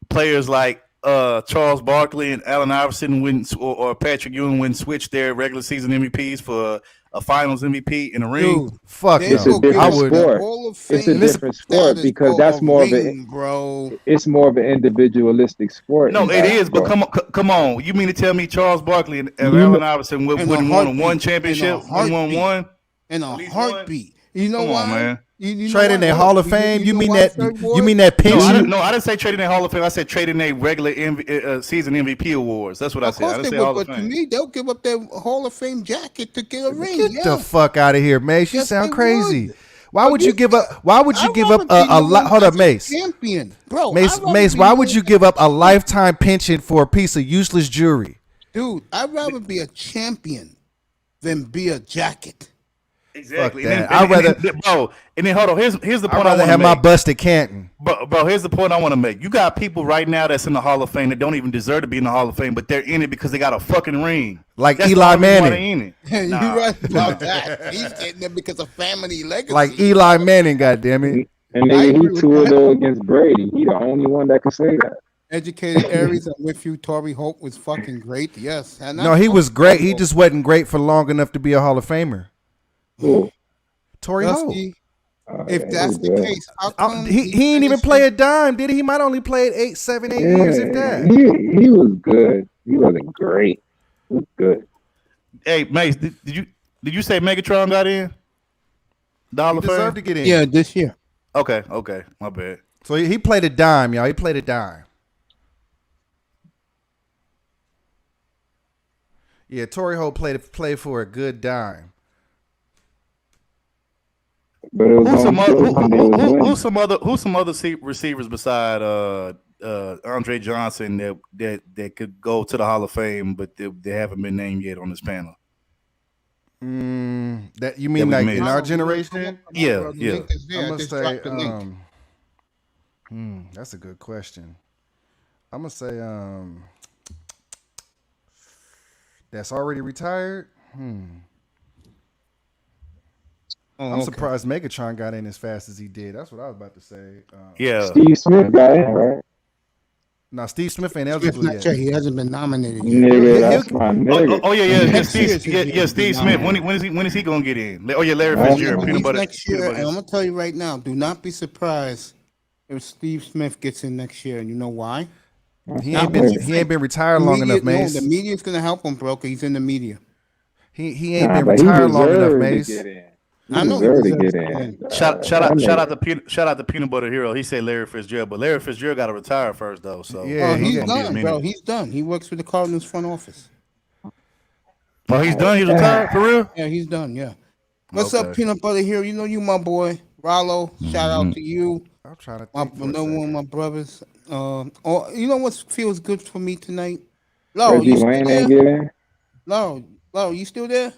players like Charles Barkley and Allen Iverson wouldn't, or Patrick Ewing wouldn't switch their regular season MVPs for a Finals MVP in a ring? Dude, Fuck they no. It's a will give different us the sport. Hall of It's a Fame different sport status because for that's a more of ring, bro. It's more of an individualistic sport. No, in it is. But basketball. come on. You mean to tell me Charles Barkley and You Allen know- Iverson wouldn't In a won heartbeat. one championship? In a heartbeat. Won one? In a least one? heartbeat. You know Come why? on, man. You know Trading why? their Hall of Fame? You know mean why, that? Third Ward? You mean that No, pension? I didn't say trading their Hall of Fame. I said trading their regular season MVP awards. That's what I Of said. I course didn't they say would, Hall of but to Fame. me, they'll give up their Hall of Fame jacket to get a ring. Get yeah. the fuck out of here, Mace. You Yes, sound they crazy. would. Why But would you you- give up? Why would you I'd give rather up be a known hold as up, a Mace? champion, bro. Mace, I'd rather Mace. be Why would known you as give up a lifetime pension for a piece of useless jewelry? Dude, I'd rather be a champion than be a jacket. Exactly. Fuck that. And I'd rather, bro. And then hold on. Here's the point I'd I rather want to have my make. busted Canton. Bro, here's the point I want to make. You got people right now that's in the Hall of Fame that don't even deserve to be in the Hall of Fame, but they're in it because they got a fucking ring. Like That's Eli the only reason why Manning. they in it. You're Nah. right about that. He's getting there because of family legacy. Like Eli Manning, goddammit. And I nigga, agree he with toured that. though against Brady. He the only one that can say that. Educated Aries, I'm with you. Torrey Hope was fucking great. Yes. And No, he was great. He just wasn't great for long enough to be a Hall of Famer. Cool. Torrey Hope. Dusty, if that's the case, how Oh, come he ain't even play a dime, did he? He might only played 8 years, if that. He was good. He wasn't great. He was good. Hey, Mace, did you say Megatron got in? The Hall He of Fame? deserved to get in. Yeah, this year. Okay, my bad. So he played a dime, y'all. He played a dime. Yeah, Torrey Hope played for a good dime. But it was Who's some on Showtime, they was winning. who's some other receivers beside Andre Johnson that could go to the Hall of Fame, but they haven't been named yet on this panel? That you mean Yeah, we like made in it. our generation? Yeah. I'm I'm gonna say that's a good question. I'm gonna say that's already retired. I'm surprised Megatron got in as fast as he did. That's what I was about to say. Yeah. Steve Smith got in, right? Now Steve Smith ain't Smith eligible not yet. sure. He hasn't been nominated yet. Nigga, that's my nigga. Steve Smith. When is he gonna get in? Oh yeah, Larry He's Fitzgerald. next year, and I'm gonna tell you right now, do not be surprised if Steve Smith gets in next year, and you know why? He ain't been retired long enough, Mace. No, the media's gonna help him, bro. 'Cause he's in the media. He ain't been retired long enough, Mace. I know he deserved to deserves get to in. Shout out to Peanut Butter Hero. He said Larry Fitzgerald, but Larry Fitzgerald got to retire first though. So Yeah, he's gonna be a done, minute. bro. He's done. He works for the Cardinals front office. Oh, he's done. He's retired for real. Yeah, he's done. Yeah. What's Okay. up, Peanut Butter Hero? You know you, my boy, Rollo. Shout out to you. I'm trying to My think for a another one of second. my brothers. You know what feels good for me tonight? Lo, Reggie you still Wayne there? ain't get in. Lo, you still there?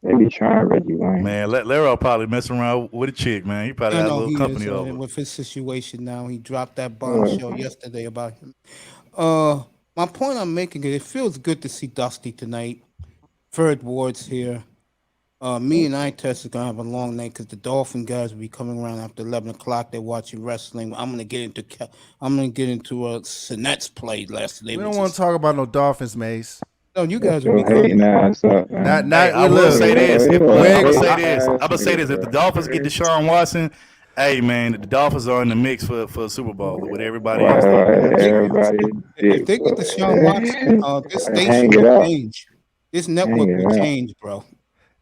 They be trying Reggie Wayne. Man, Larry probably messing around with a chick. Man, he probably I got a know little he company is over. with his situation now. He dropped that bombshell yesterday about him. My point I'm making is it feels good to see Dusty tonight. Ferd Ward's here. Me and I-Test is gonna have a long night because the Dolphin guys will be coming around after 11 o'clock. They're watching wrestling. I'm gonna get into Sinet's play last night. We don't want to talk about no Dolphins, Mace. No, you guys So will be hating coming. ass up, Not, man. not. I will look, say this. I'm I'm gonna say gonna this. I'm gonna say this. If the Dolphins get Deshaun Watson, hey man, the Dolphins are in the mix for a Super Bowl with everybody else. Everybody If they get Deshaun Watson, this station will change. This network will change, bro.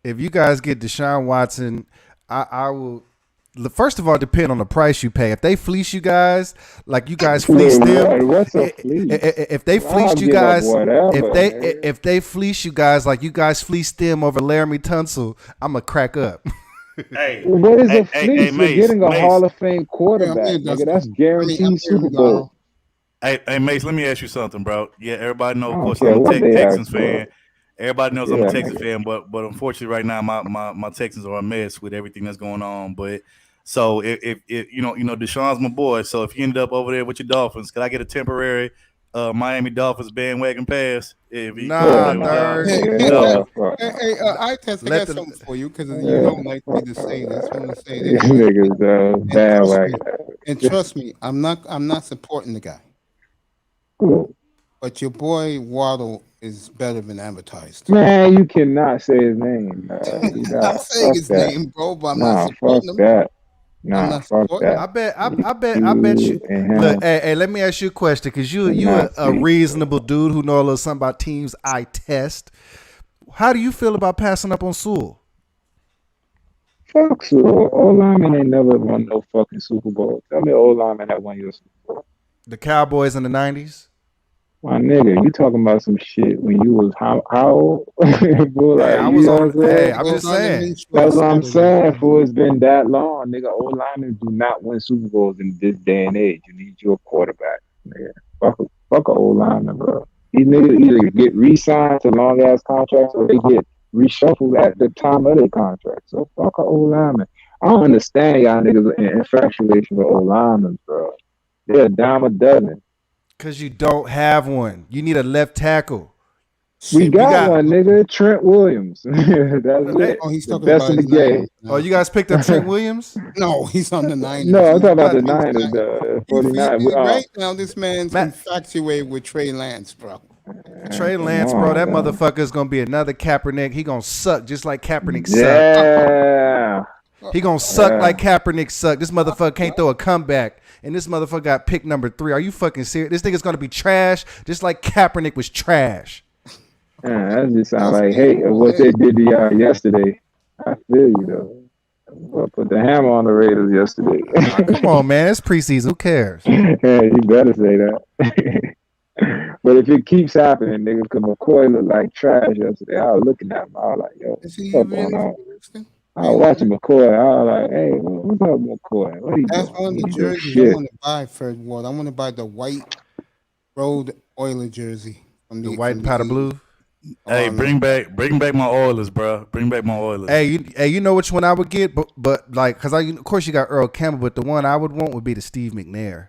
If you guys get Deshaun Watson, I will. First of all, depend on the price you pay. If they fleece you guys, like you guys fleece them, What's a fleece? if they fleeced you give up guys, whatever, if they fleece you guys like you guys fleeced them over Laramie Tunsil, I'ma crack up. Hey, What is a fleece? Mace, You're getting a Mace. Hall of Fame quarterback, Yeah, nigga. That's guaranteed Super Bowl. Hey, Mace, let me ask you something, bro. Yeah, everybody knows, of I course, don't care I'm a what they Texans ask for. fan. Everybody knows I'm Yeah, a Texans nigga. fan, but unfortunately, right now my Texans are a mess with everything that's going on. But so if you know Deshaun's my boy. So if you end up over there with your Dolphins, could I get a temporary Miami Dolphins bandwagon pass? If you Nah, nerd. Hey, I-Test, I got something for you because you don't like me to say this. I'm gonna say this. Niggas bandwagon. And trust me, I'm not supporting the guy. Cool. But your boy Waddle is better than advertised. Man, you cannot say his name. I'm saying his name, bro, but I'm not fuck supporting him. that. I'm Nah, not fuck supporting that. I bet you. Look, hey, let me ask you a question, because you a reasonable dude who know a little something about teams I test. How do you feel about passing up on Sewell? Fuck Sewell. O-lineman ain't never won no fucking Super Bowl. Tell me O-lineman that won your Super Bowl. The Cowboys in the 90s? My nigga, you talking about some shit when you was how old? Boy, like, I was on. Hey, I'm Well, just saying. That's what I'm saying. For it's been that long, nigga. O-linemen do not win Super Bowls in this day and age. You need your quarterback, nigga. Fuck a O-lineman, bro. These niggas either get re-signed to long ass contracts or they get reshuffled at the time of their contract. So fuck a old lineman. I don't understand y'all niggas in infatuation with old linemen, bro. They're a dime a dozen. Cause you don't have one. You need a left tackle. We got one, nigga. Trent Williams. That's it. Oh, he's the talking best about in the his game. Niners now. Oh, you guys picked up Trent Williams? No, he's on the Niners. No, I'm He's talking about the not- Niners, he's the not- 49. Right now, this man's Matt- infatuated with Trey Lance, bro. Trey Lance, come bro, on, that man. motherfucker's gonna be another Kaepernick. He gonna suck just like Kaepernick sucked. Yeah. He gonna suck Yeah. like Kaepernick sucked. This motherfucker can't throw a comeback. And this motherfucker got pick number 3. Are you fucking serious? This nigga's gonna be trash just like Kaepernick was trash. Yeah, that just sounds like hate of what they did to y'all yesterday. I feel you though. Well, put the hammer on the Raiders yesterday. Come on, man. It's preseason. Who cares? Yeah, you better say that. But if it keeps happening, niggas, because McCoy looked like trash yesterday. I was looking at him. I was like, yo, Is he what's really going on? Houston? I was watching McCoy. I was like, hey, what's up, McCoy? What are you That's doing? one of the You doing jerseys I shit. want to buy, Fred Ward. I want to buy the white Road Oiler jersey. From The white from and powder the- blue. Hey, bring back my Oilers, bro. Bring back my Oilers. Hey, you know which one I would get? But like, cause of course you got Earl Campbell, but the one I would want would be the Steve McNair.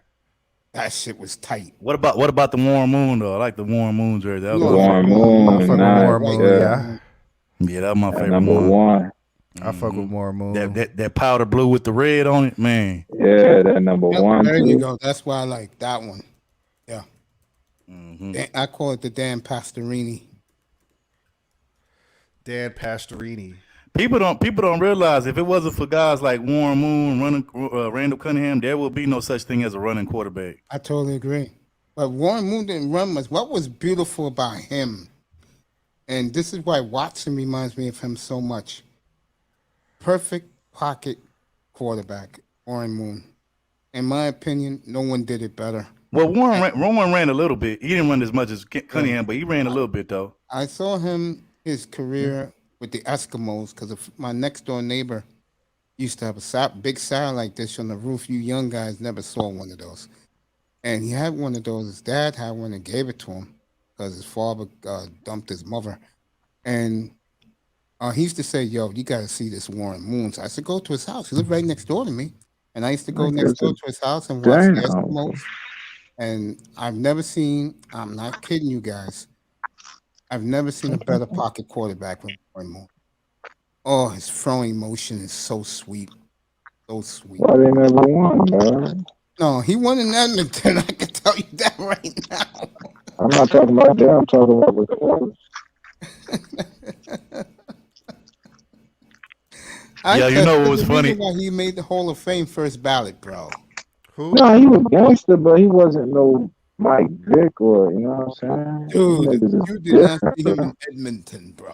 That shit was tight. What about the Warren Moon though? I like the Warren Moon jersey. That was Warren my Moon, I fuck with nice, Warren Moon, yeah. yeah, that was my That favorite number one. I fuck with Warren Moon. That powder blue with the red on it, man. Yeah, that number one. There you too. go. That's why I like that one. Yeah. I call it the Dan Pastorini. Dan Pastorini. People don't realize if it wasn't for guys like Warren Moon, Randall Cunningham, there will be no such thing as a running quarterback. I totally agree. But Warren Moon didn't run much. What was beautiful about him, and this is why Watson reminds me of him so much. Perfect pocket quarterback, Warren Moon. In my opinion, no one did it better. Well, Warren ran a little bit. He didn't run as much as Cunningham, but he ran a little bit though. I saw his career with the Eskimos because my next door neighbor used to have a big sign like this on the roof. You young guys never saw one of those. And he had one of those. His dad had one and gave it to him because his father dumped his mother. And he used to say, yo, you got to see this Warren Moon. So I said, go to his house. He lived right next door to me. And I used to go next door to his house and watch the Eskimos. And I've never seen, I'm not kidding you guys, I've never seen a better pocket quarterback than Warren Moon. Oh, his throwing motion is so sweet. So sweet. Why they never won, man? No, he won in Edmonton. I can tell you that right now. I'm not talking about that. I'm talking about with the Oilers. Yeah, you know what was funny? Why he made the Hall of Fame first ballot, bro. Who? No, he was gangster, but he wasn't no Mike Vick or, you know what I'm saying? Dude, Niggas is you did not see him different. in Edmonton, bro.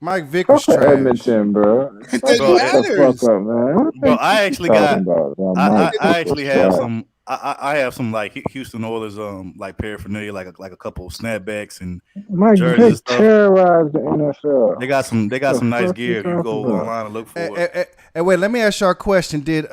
Mike Vick was Fuck trash. Edmonton, bro. It Shut matters. the fuck up, man. What Bro, the I fuck actually you got. talking about? Well, I Mike actually was have trash. some. I have some like Houston Oilers like paraphernalia, like a couple of snapbacks and Mike jerseys and Vick stuff. terrorized the NFL. They got some nice fuck gear you if you go talking about? online and look for it. Hey, wait, let me ask y'all a question. Did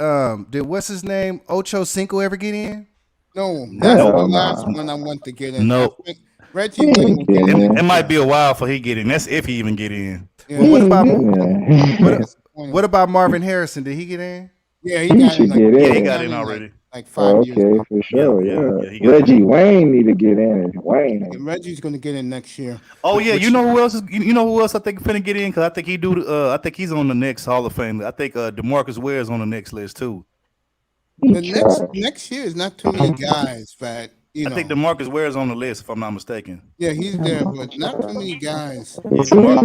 what's his name? Ocho Cinco ever get in? No, that's Hell the nah. last one I want to get in. No. I think Reggie Wayne will get in. It might be a while for he get in. That's if he even get in. Yeah, Well, what about Yeah. what about Marvin Harrison? Did he get in? yeah, He he got should in. Like, get in. Yeah, he got in already. Like 5 Oh, years okay, ago. for sure. Yeah, Yeah, he got Reggie Wayne need to get in. And Wayne. And Reggie's going to get in next year. Oh yeah, you know who else? You know who else I think finna get in? Because I think he do. I think he's on the next Hall of Fame. I think DeMarcus Ware's on the next list too. The next year is not too many guys that you know. I think DeMarcus Ware's on the list if I'm not mistaken. Yeah, he's there, but not too many guys. That's why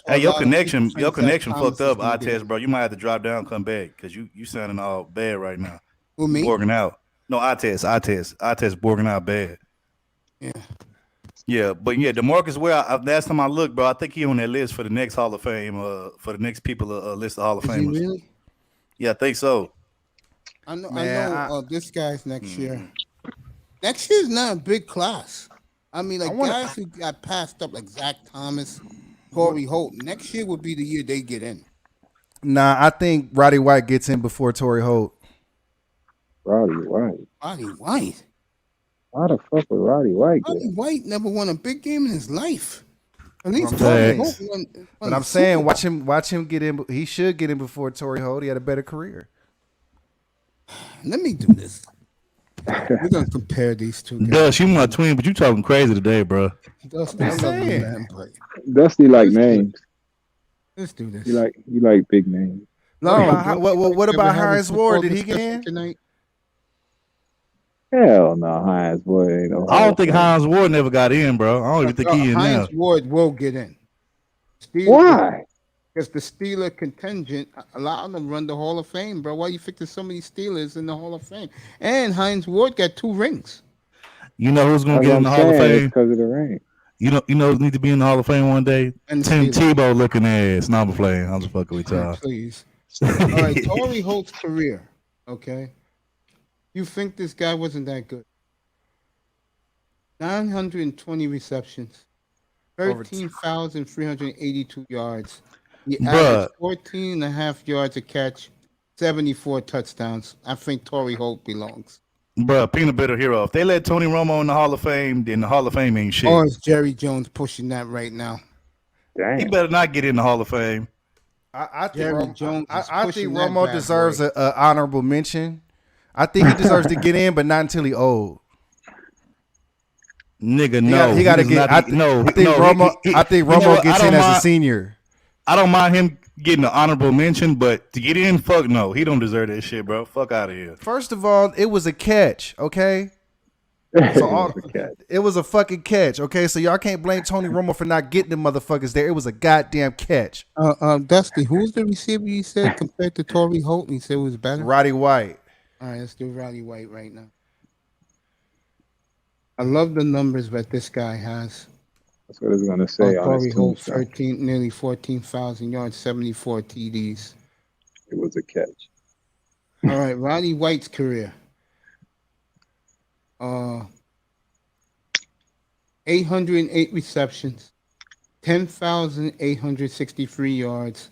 Hey, a your lot of connection, people your think connection Zach fucked Thomas up. is I gonna get test, it. bro. You might have to drop down, come back because you sounding all bad right now. Who, me? Borging out. No, I test Borging out bad. Yeah. Yeah, but yeah, DeMarcus Ware. Last time I looked, bro, I think he on that list for the next Hall of Fame. For the next people list of Hall of Is he Famers. really? Yeah, I think so. I know. Man, I know. This guy's next year. Next year's not a big class. I mean, like guys who got passed up, like Zach Thomas, Torrey Holt. Next year would be the year they get in. Nah, I think Roddy White gets in before Torrey Holt. Roddy White. Roddy White. Why the fuck would Roddy White get Roddy in? White never won a big game in his life. At least I'm Torrey saying. Holt won But the I'm saying, Super watch him get in. He should get in before Torrey Holt. He had a better career. Bowl. Let me do this. We're gonna compare these two guys. Dust, you my twin, but you talking crazy today, bro. Dusty, I love you, man, but Dusty like names. let's do this. You like big names. What about Hines Ward? Did he get in tonight? Hell no, Hines Ward ain't no. I don't think Hines Ward never got in, bro. I don't even think he in now. Hines Ward will get in. Why? Because the Steeler contingent, a lot of them run the Hall of Fame, bro. Why you think there's so many Steelers in the Hall of Fame? And Hines Ward got 2 rings. You know who's gonna get in the Hall of Fame? Because of the ring. You know who need to be in the Hall of Fame one day? And Tim Steelers. Tebow looking ass. No, I'm playing. I'm just fucking with y'all. Please. All right, Torrey Holt's career. Okay. You think this guy wasn't that good? 920 receptions, 13,382 yards. He averaged 14 and a half yards a catch, 74 touchdowns. I think Torrey Holt belongs. Bruh, peanut butter hero. If they let Tony Romo in the Hall of Fame, then the Hall of Fame ain't shit. Or is Jerry Jones pushing that right now? Damn. He better not get in the Hall of Fame. I think Jerry Jones is I think pushing that Romo bad deserves boy. an honorable mention. I think he deserves to get in, but not until he old. Nigga, no. He got to get. I think Romo gets in as a senior. I don't mind him getting an honorable mention, but to get in, fuck no. He don't deserve that shit, bro. Fuck out of here. First of all, it was a catch, okay? So it was a fucking catch, okay? So y'all can't blame Tony Romo for not getting the motherfuckers there. It was a goddamn catch. Dusty, who's the receiver you said compared to Torrey Holt? You said it was better? Roddy White. All right, let's do Roddy White right now. I love the numbers that this guy has. That's what I was going to say. Torrey Holt, nearly 14,000 yards, 74 TDs. It was a catch. All right, Roddy White's career. 808 receptions, 10,863 yards,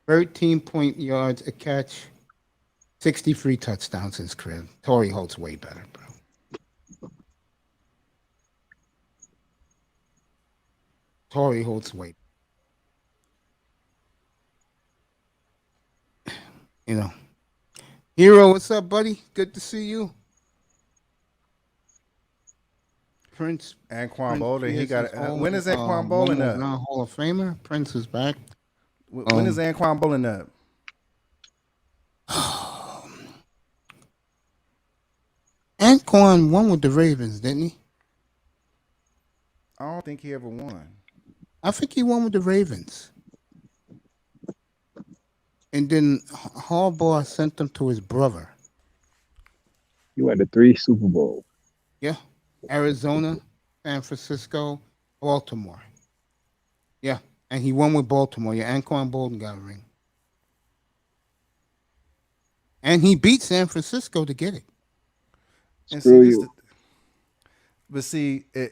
13 point yards a catch, 63 touchdowns in his career. Torrey Holt's way better, bro. Torrey Holt's way. You know. Hero, what's up, buddy? Good to see you. Prince Anquan Bolden. He got. When is Anquan Bolden up? Now Hall of Famer. Prince is back. When is Anquan Bolden up? Anquan won with the Ravens, didn't he? I don't think he ever won. I think he won with the Ravens. And then Harbaugh sent him to his brother. He went to 3 Super Bowls. Yeah. Arizona, San Francisco, Baltimore. Yeah. And he won with Baltimore. Yeah, Anquan Bolden got a ring. And he beat San Francisco to get it. And Screw see, you.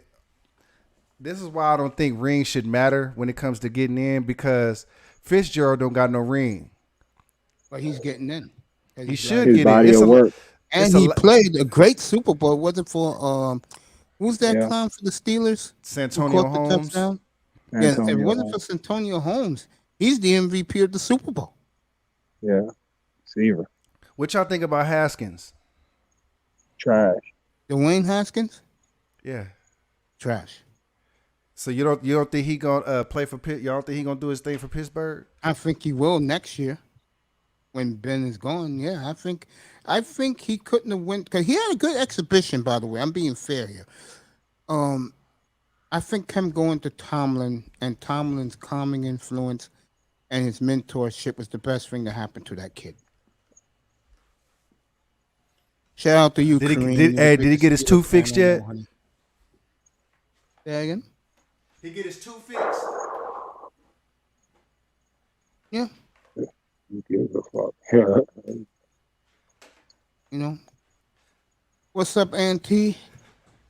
This is why I don't think rings should matter when it comes to getting in, because Fitzgerald don't got no ring. But he's getting in. He should His get body in. of work. And he played a great Super Bowl. Was it for who's that clown for the Steelers? Santonio Holmes. Yeah, it wasn't for Santonio Holmes. He's the MVP of the Super Bowl. Yeah. Receiver. What y'all think about Haskins? Trash. Dwayne Haskins? Yeah. Trash. So you don't think he gonna play for Pitt? Y'all don't think he gonna do his thing for Pittsburgh? I think he will next year when Ben is gone. Yeah, I think he couldn't have went because he had a good exhibition. By the way, I'm being fair here. I think him going to Tomlin and Tomlin's calming influence and his mentorship was the best thing that happened to that kid. Shout out to you, Kareem. Did he get his tooth fixed yet? Say again? He get his tooth fixed? Yeah. Who gives a fuck? You know. What's up, Auntie?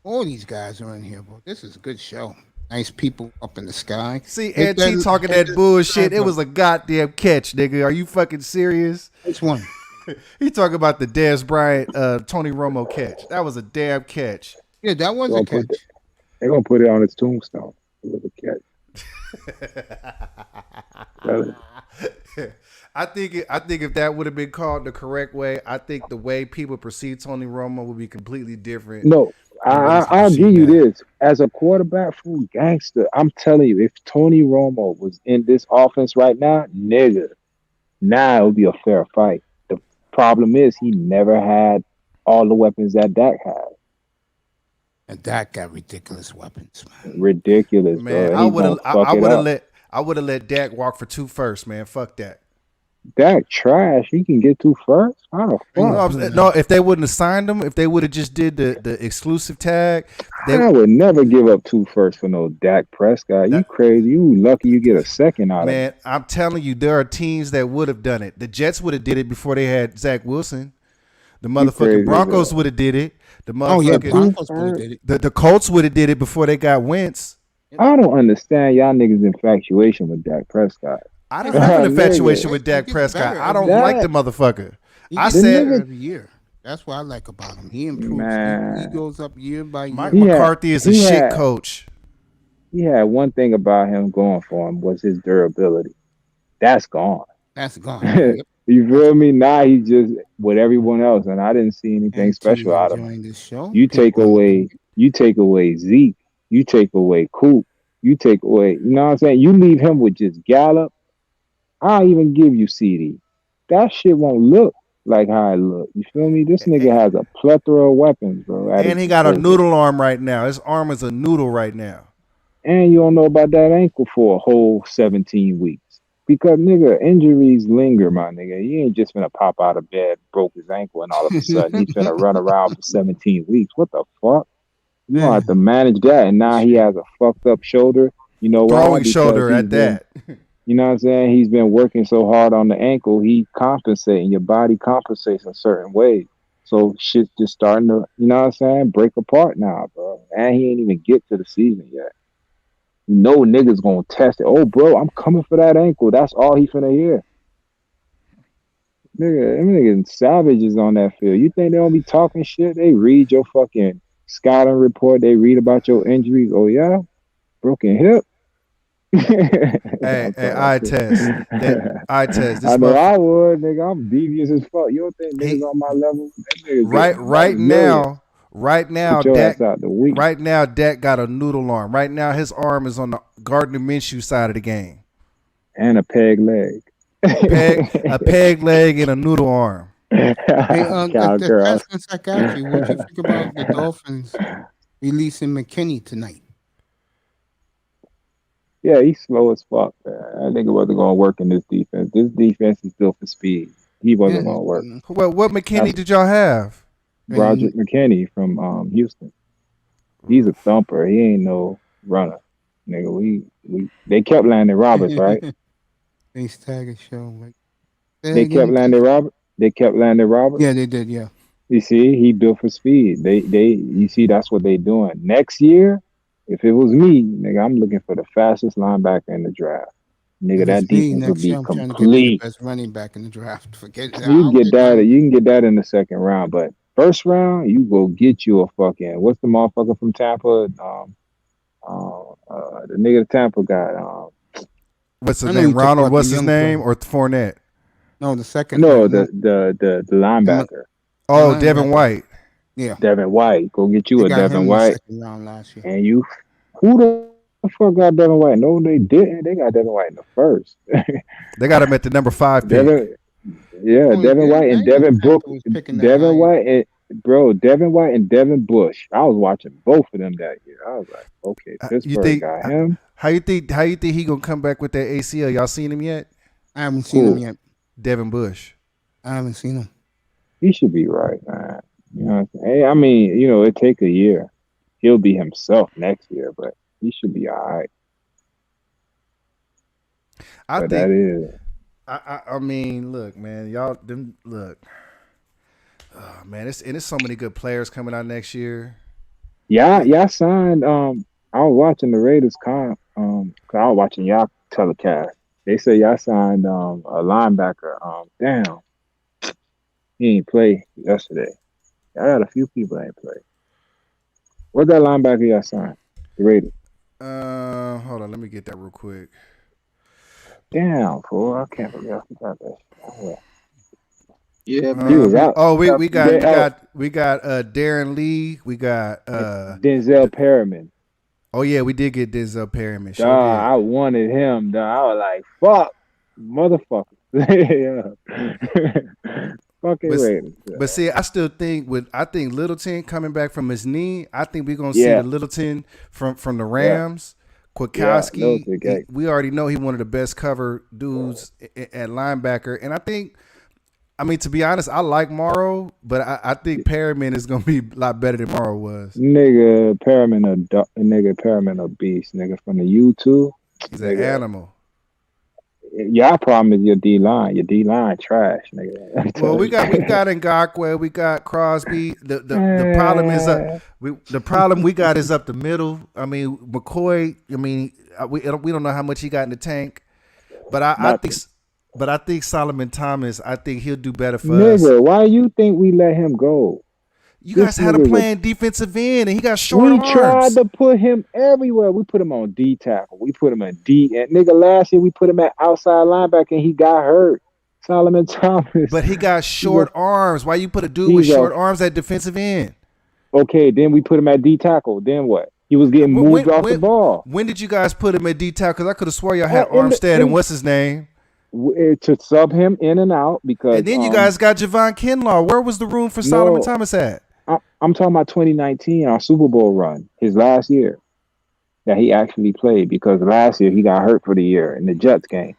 All these guys are in here, bro. This is a good show. Nice people up in the sky. See, Auntie talking that bullshit. It was a goddamn catch, nigga. Are you fucking serious? Which one? He talking about the Dez Bryant, Tony Romo catch. That was a damn catch. Yeah, that was a catch. They're gonna put it on his tombstone. It was a catch. I think if that would have been called the correct way, I think the way people perceive Tony Romo would be completely different. No, I'll give you this. As a quarterback full gangster, I'm telling you, if Tony Romo was in this offense right now, nigga, now it would be a fair fight. The problem is he never had all the weapons that Dak had. And Dak got ridiculous weapons, man. Ridiculous, man. Bro. I would have let Dak walk for 2 first, man. Fuck that. Dak trash. He can get 2 first. How the fuck? No, if they wouldn't have signed him, if they would have just did the exclusive tag, I would never give up 2 first for no Dak Prescott. You crazy? You lucky you get a second out of it. Man, I'm telling you, there are teams that would have done it. The Jets would have did it before they had Zach Wilson. The motherfucking Broncos would have did it. The motherfucking Broncos would have did it. The Colts would have did it before they got Wentz. I don't understand y'all niggas' infatuation with Dak Prescott. I don't have an infatuation with Dak Prescott. I don't like the motherfucker. I said every year. That's what I like about him. He improves. He goes up year by year. Mike McCarthy is a shit coach. He had one thing about him going for him was his durability. That's gone. That's gone. You feel me? Now he's just with everyone else, and I didn't see anything special out of him. You take away Zeke, you take away Coop, you take away, you know what I'm saying? You leave him with just Gallup. I'll even give you CD. That shit won't look like how it look. You feel me? This nigga has a plethora of weapons, bro. And he got a noodle arm right now. His arm is a noodle right now. And you don't know about that ankle for a whole 17 weeks. Because, nigga, injuries linger, my nigga. He ain't just gonna pop out of bed, broke his ankle, and all of a sudden he's gonna run around for 17 weeks. What the fuck? You don't have to manage that. And now he has a fucked up shoulder. You know why? Throwing shoulder at that. You know what I'm saying? He's been working so hard on the ankle. He compensating. Your body compensates in certain ways. So shit's just starting to, you know what I'm saying, break apart now, bro. And he ain't even get to the season yet. No niggas gonna test it. Oh, bro, I'm coming for that ankle. That's all he finna hear. Nigga, them niggas savages on that field. You think they don't be talking shit? They read your fucking scouting report. They read about your injuries. Oh, yeah? Broken hip? Hey, I test. This I know I would, nigga. I'm devious as fuck. You don't think niggas on my level? Right now, Dak got a noodle arm. Right now, his arm is on the Gardner Minshew side of the game. And a peg leg. A peg leg and a noodle arm. Hey, psychiatry, what you think about the Dolphins releasing McKinney tonight? Yeah, he's slow as fuck, man. I think it wasn't going to work in this defense. This defense is built for speed. He wasn't going to work. Well, what McKinney did y'all have? Roger McKinney from Houston. He's a thumper. He ain't no runner. Nigga, they kept Landon Roberts, right? They staggered show. They kept Landon Roberts? They kept Landon Roberts? Yeah, they did, yeah. You see, he built for speed. You see, that's what they doing. Next year, if it was me, nigga, I'm looking for the fastest linebacker in the draft. Nigga, that defense would be complete. Best running back in the draft. Forget that. You can get that in the second round, but first round, you go get you a fucking what's the motherfucker from Tampa? The nigga that Tampa got. What's his name? Ronald. What's his name? Or Fournette? No, the second. No, the linebacker. Oh, Devin White. Yeah, Devin White. Go get you a Devin White. Last year. And you, who the fuck got Devin White? No, they didn't. They got Devin White in the first. They got him at the number 5 pick. Devin White and Devin Book. Devin White and Devin Bush. I was watching both of them that year. I was like, okay, Pittsburgh got him. How you think he gonna come back with that ACL? Y'all seen him yet? I haven't seen him yet. Devin Bush. I haven't seen him. He should be right, man. You know what I'm saying? Hey, I mean, you know, it take a year. He'll be himself next year, but he should be all right. I mean, look, man, look. Oh, man, it's so many good players coming out next year. Yeah, y'all signed. I was watching the Raiders cause I was watching y'all telecast. They say y'all signed a linebacker. Damn, he ain't play yesterday. I got a few people that ain't play. What's that linebacker y'all signed? The Raiders. Hold on, let me get that real quick. Damn, fool. I can't believe I forgot that. Oh, Yeah, he was out. Oh, we got Darren Lee. We got Denzel Perryman. Oh yeah, we did get Denzel Perryman. Sure I wanted him. Dog. I was like, fuck, motherfucker. Fucking Raiders. But see, I still think Littleton coming back from his knee. I think we're gonna see the Littleton from the Rams. Kwiatkowski, we already know he's one of the best cover dudes at linebacker, and I mean, to be honest, I like Morrow, but I think Perryman is gonna be a lot better than Morrow was. Nigga, Perryman a beast, nigga, from the U2. He's an animal. Y'all problem is your D line. Your D line trash, nigga. Well, we got Ngakoue, we got Crosby. The problem is the problem we got is up the middle. I mean, McCoy. I mean, we don't know how much he got in the tank, but I think Solomon Thomas. I think he'll do better for us. Nigga, why you think we let him go? You guys had him playing defensive end, and he got short arms. We tried to put him everywhere. We put him on D tackle. We put him in D. And nigga, last year we put him at outside linebacker, and he got hurt. Solomon Thomas. But he got short arms. Why you put a dude with short arms at defensive end? Okay, then we put him at D tackle. Then what? He was getting moved off the ball. When did you guys put him at D tackle? Because I could have swore y'all had Armstead and what's his name? To sub him in and out because. And then you guys got Javon Kinlaw. Where was the room for Solomon Thomas at? I'm talking about 2019, our Super Bowl run, his last year that he actually played, because last year he got hurt for the year in the Jets game.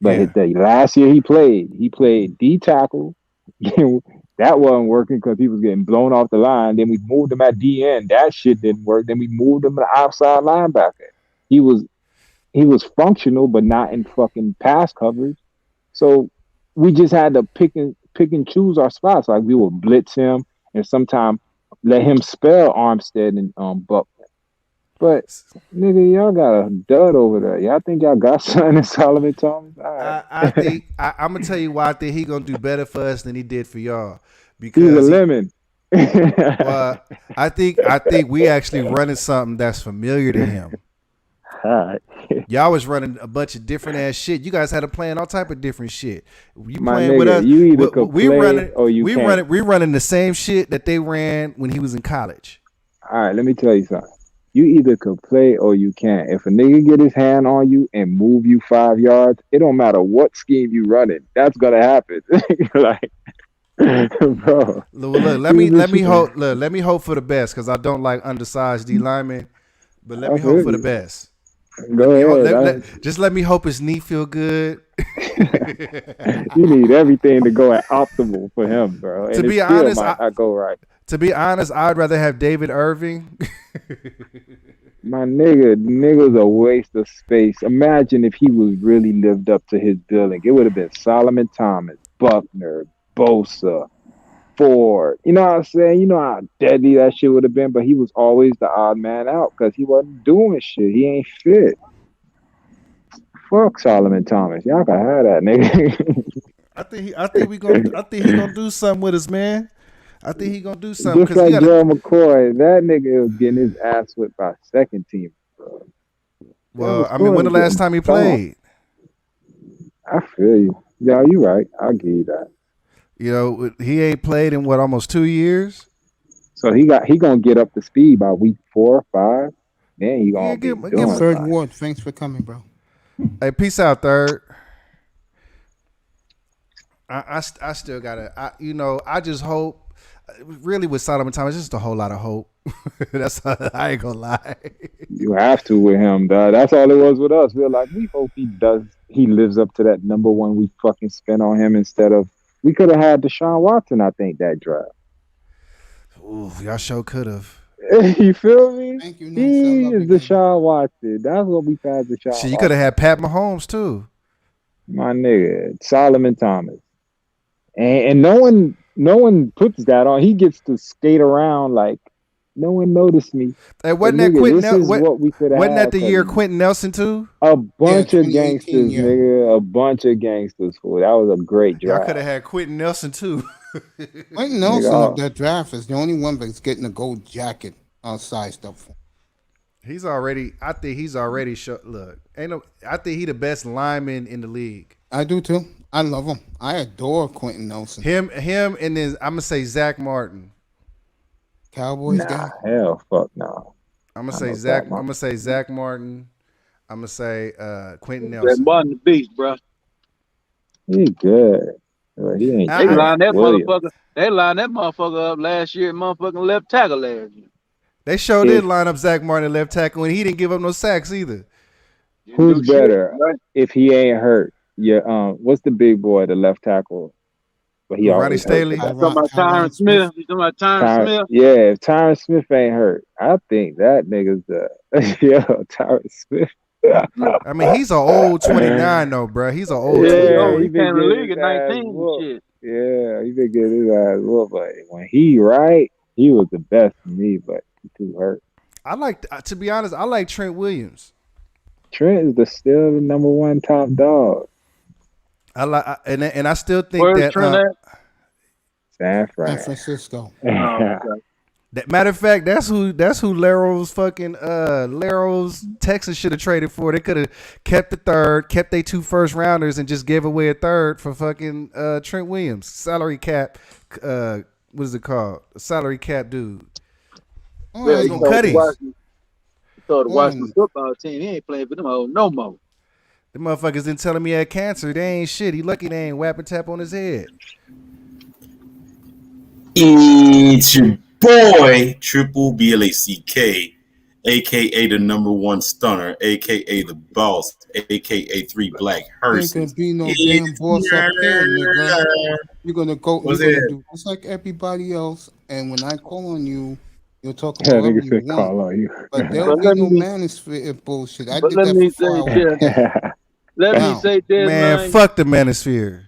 But the last year he played D tackle. That wasn't working because he was getting blown off the line. Then we moved him at DN. That shit didn't work. Then we moved him to outside linebacker. He was functional, but not in fucking pass coverage. So we just had to pick and choose our spots. Like we would blitz him and sometimes let him spell Armstead and Buckner. But nigga, y'all got a dud over there. Y'all think y'all got something in Solomon Thomas? Right. I think I'm gonna tell you why I think he gonna do better for us than he did for y'all. Because he's a lemon. Well, I think we actually running something that's familiar to him. Y'all was running a bunch of different ass shit. You guys had to plan all type of different shit. You playing with us. You either could play or you can't. We running the same shit that they ran when he was in college. All right, let me tell you something. You either could play or you can't. If a nigga get his hand on you and move you 5 yards, it don't matter what scheme you running. That's gonna happen. Like, bro. Look, let me hope for the best, because I don't like undersized D linemen. But let me hope for the best. Go ahead. Just let me hope his knee feel good. You need everything to go at optimal for him, bro. And to be honest, I go right. To be honest, I'd rather have David Irving. My nigga's a waste of space. Imagine if he was really lived up to his billing. It would have been Solomon Thomas, Buckner, Bosa, Ford. You know what I'm saying? You know how deadly that shit would have been, but he was always the odd man out because he wasn't doing shit. He ain't fit. Fuck Solomon Thomas. Y'all can have that nigga. I think he gonna do something with us, man. I think he gonna do something. Just like Joe McCoy, that nigga was getting his ass whipped by second team, bro. Well, I mean, when the last time he played? I feel you. Yeah, you right. I'll give you that. You know, he ain't played in almost 2 years. So he gonna get up to speed by week 4 or 5. Then he gonna get Third Ward. Thanks for coming, bro. Hey, peace out, Third. I still gotta. I just hope. Really, with Solomon Thomas, just a whole lot of hope. I ain't gonna lie. You have to with him, dog. That's all it was with us. We're like, we hope he lives up to that number one we fucking spent on him instead of. We could have had Deshaun Watson, I think, that draft. Ooh, y'all sure could have. You feel me? Thank you. He is Deshaun Watson. That's what we had Deshaun Watson. You could have had Pat Mahomes, too. My nigga, Solomon Thomas. And no one puts that on. He gets to skate around like no one noticed me. Hey, wasn't that the year Quentin Nelson too? A bunch of gangsters, nigga. A bunch of gangsters. Fool. That was a great draft. I could have had Quentin Nelson too. Quentin Nelson of that draft is the only one that's getting a gold jacket outside stuff. He's already. I think he's already. Look, ain't no. I think he the best lineman in the league. I do too. I love him. I adore Quentin Nelson. Him, and then I'm gonna say Zach Martin. Cowboys Nah, guy. hell, fuck no. I'm gonna say Zach. I'm gonna say Zach Martin. I'm gonna say Quentin That Nelson. Martin the beast, bro. He good. Well, he ain't. They lined that Williams. motherfucker. They lined that motherfucker up last year. Motherfucking left tackle last year. They sure did line up Zach Martin at left tackle, and he didn't give up no sacks either. Who's better if he ain't hurt? Yeah. What's the big boy, the left tackle? But he Ronnie Staley. You talking about Tyron Smith? You talking about Tyron Smith? Yeah, if Tyron Smith ain't hurt, I think that nigga's Tyron Smith. I mean, he's an old 29 though, bro. He's an old. Yeah, he came in the league at 19. Shit. Yeah, he been getting his ass whooped, but when he right, he was the best for me, but he too hurt. I like, to be honest, I like Trent Williams. Trent is still the number one top dog. I like, and I still think Where's that Trent at? San Francisco. That matter of fact, that's who Laro's Texans should have traded for. They could have kept the third, kept their 2 first rounders, and just gave away a third for fucking Trent Williams. Salary cap, what is it called? A salary cap dude. Oh, Yeah, he's he gonna cut told the Washington football team he ain't playing for them hoes no more. The motherfuckers didn't tell him he had cancer. They ain't shit. He lucky they ain't whap and tap on his head. It's your boy, Triple BLACK, a.k.a. the number one stunner, a.k.a. the boss, a.k.a. 3 black hearses. Ain't gonna be no damn boss up here, nigga. You're gonna go. You're gonna do just like everybody else. And when I call on you, you'll talk about whatever you want. Call on you. But there'll be no manosphere bullshit. I did that for 4 hours. Let me say this, man. Fuck the manosphere.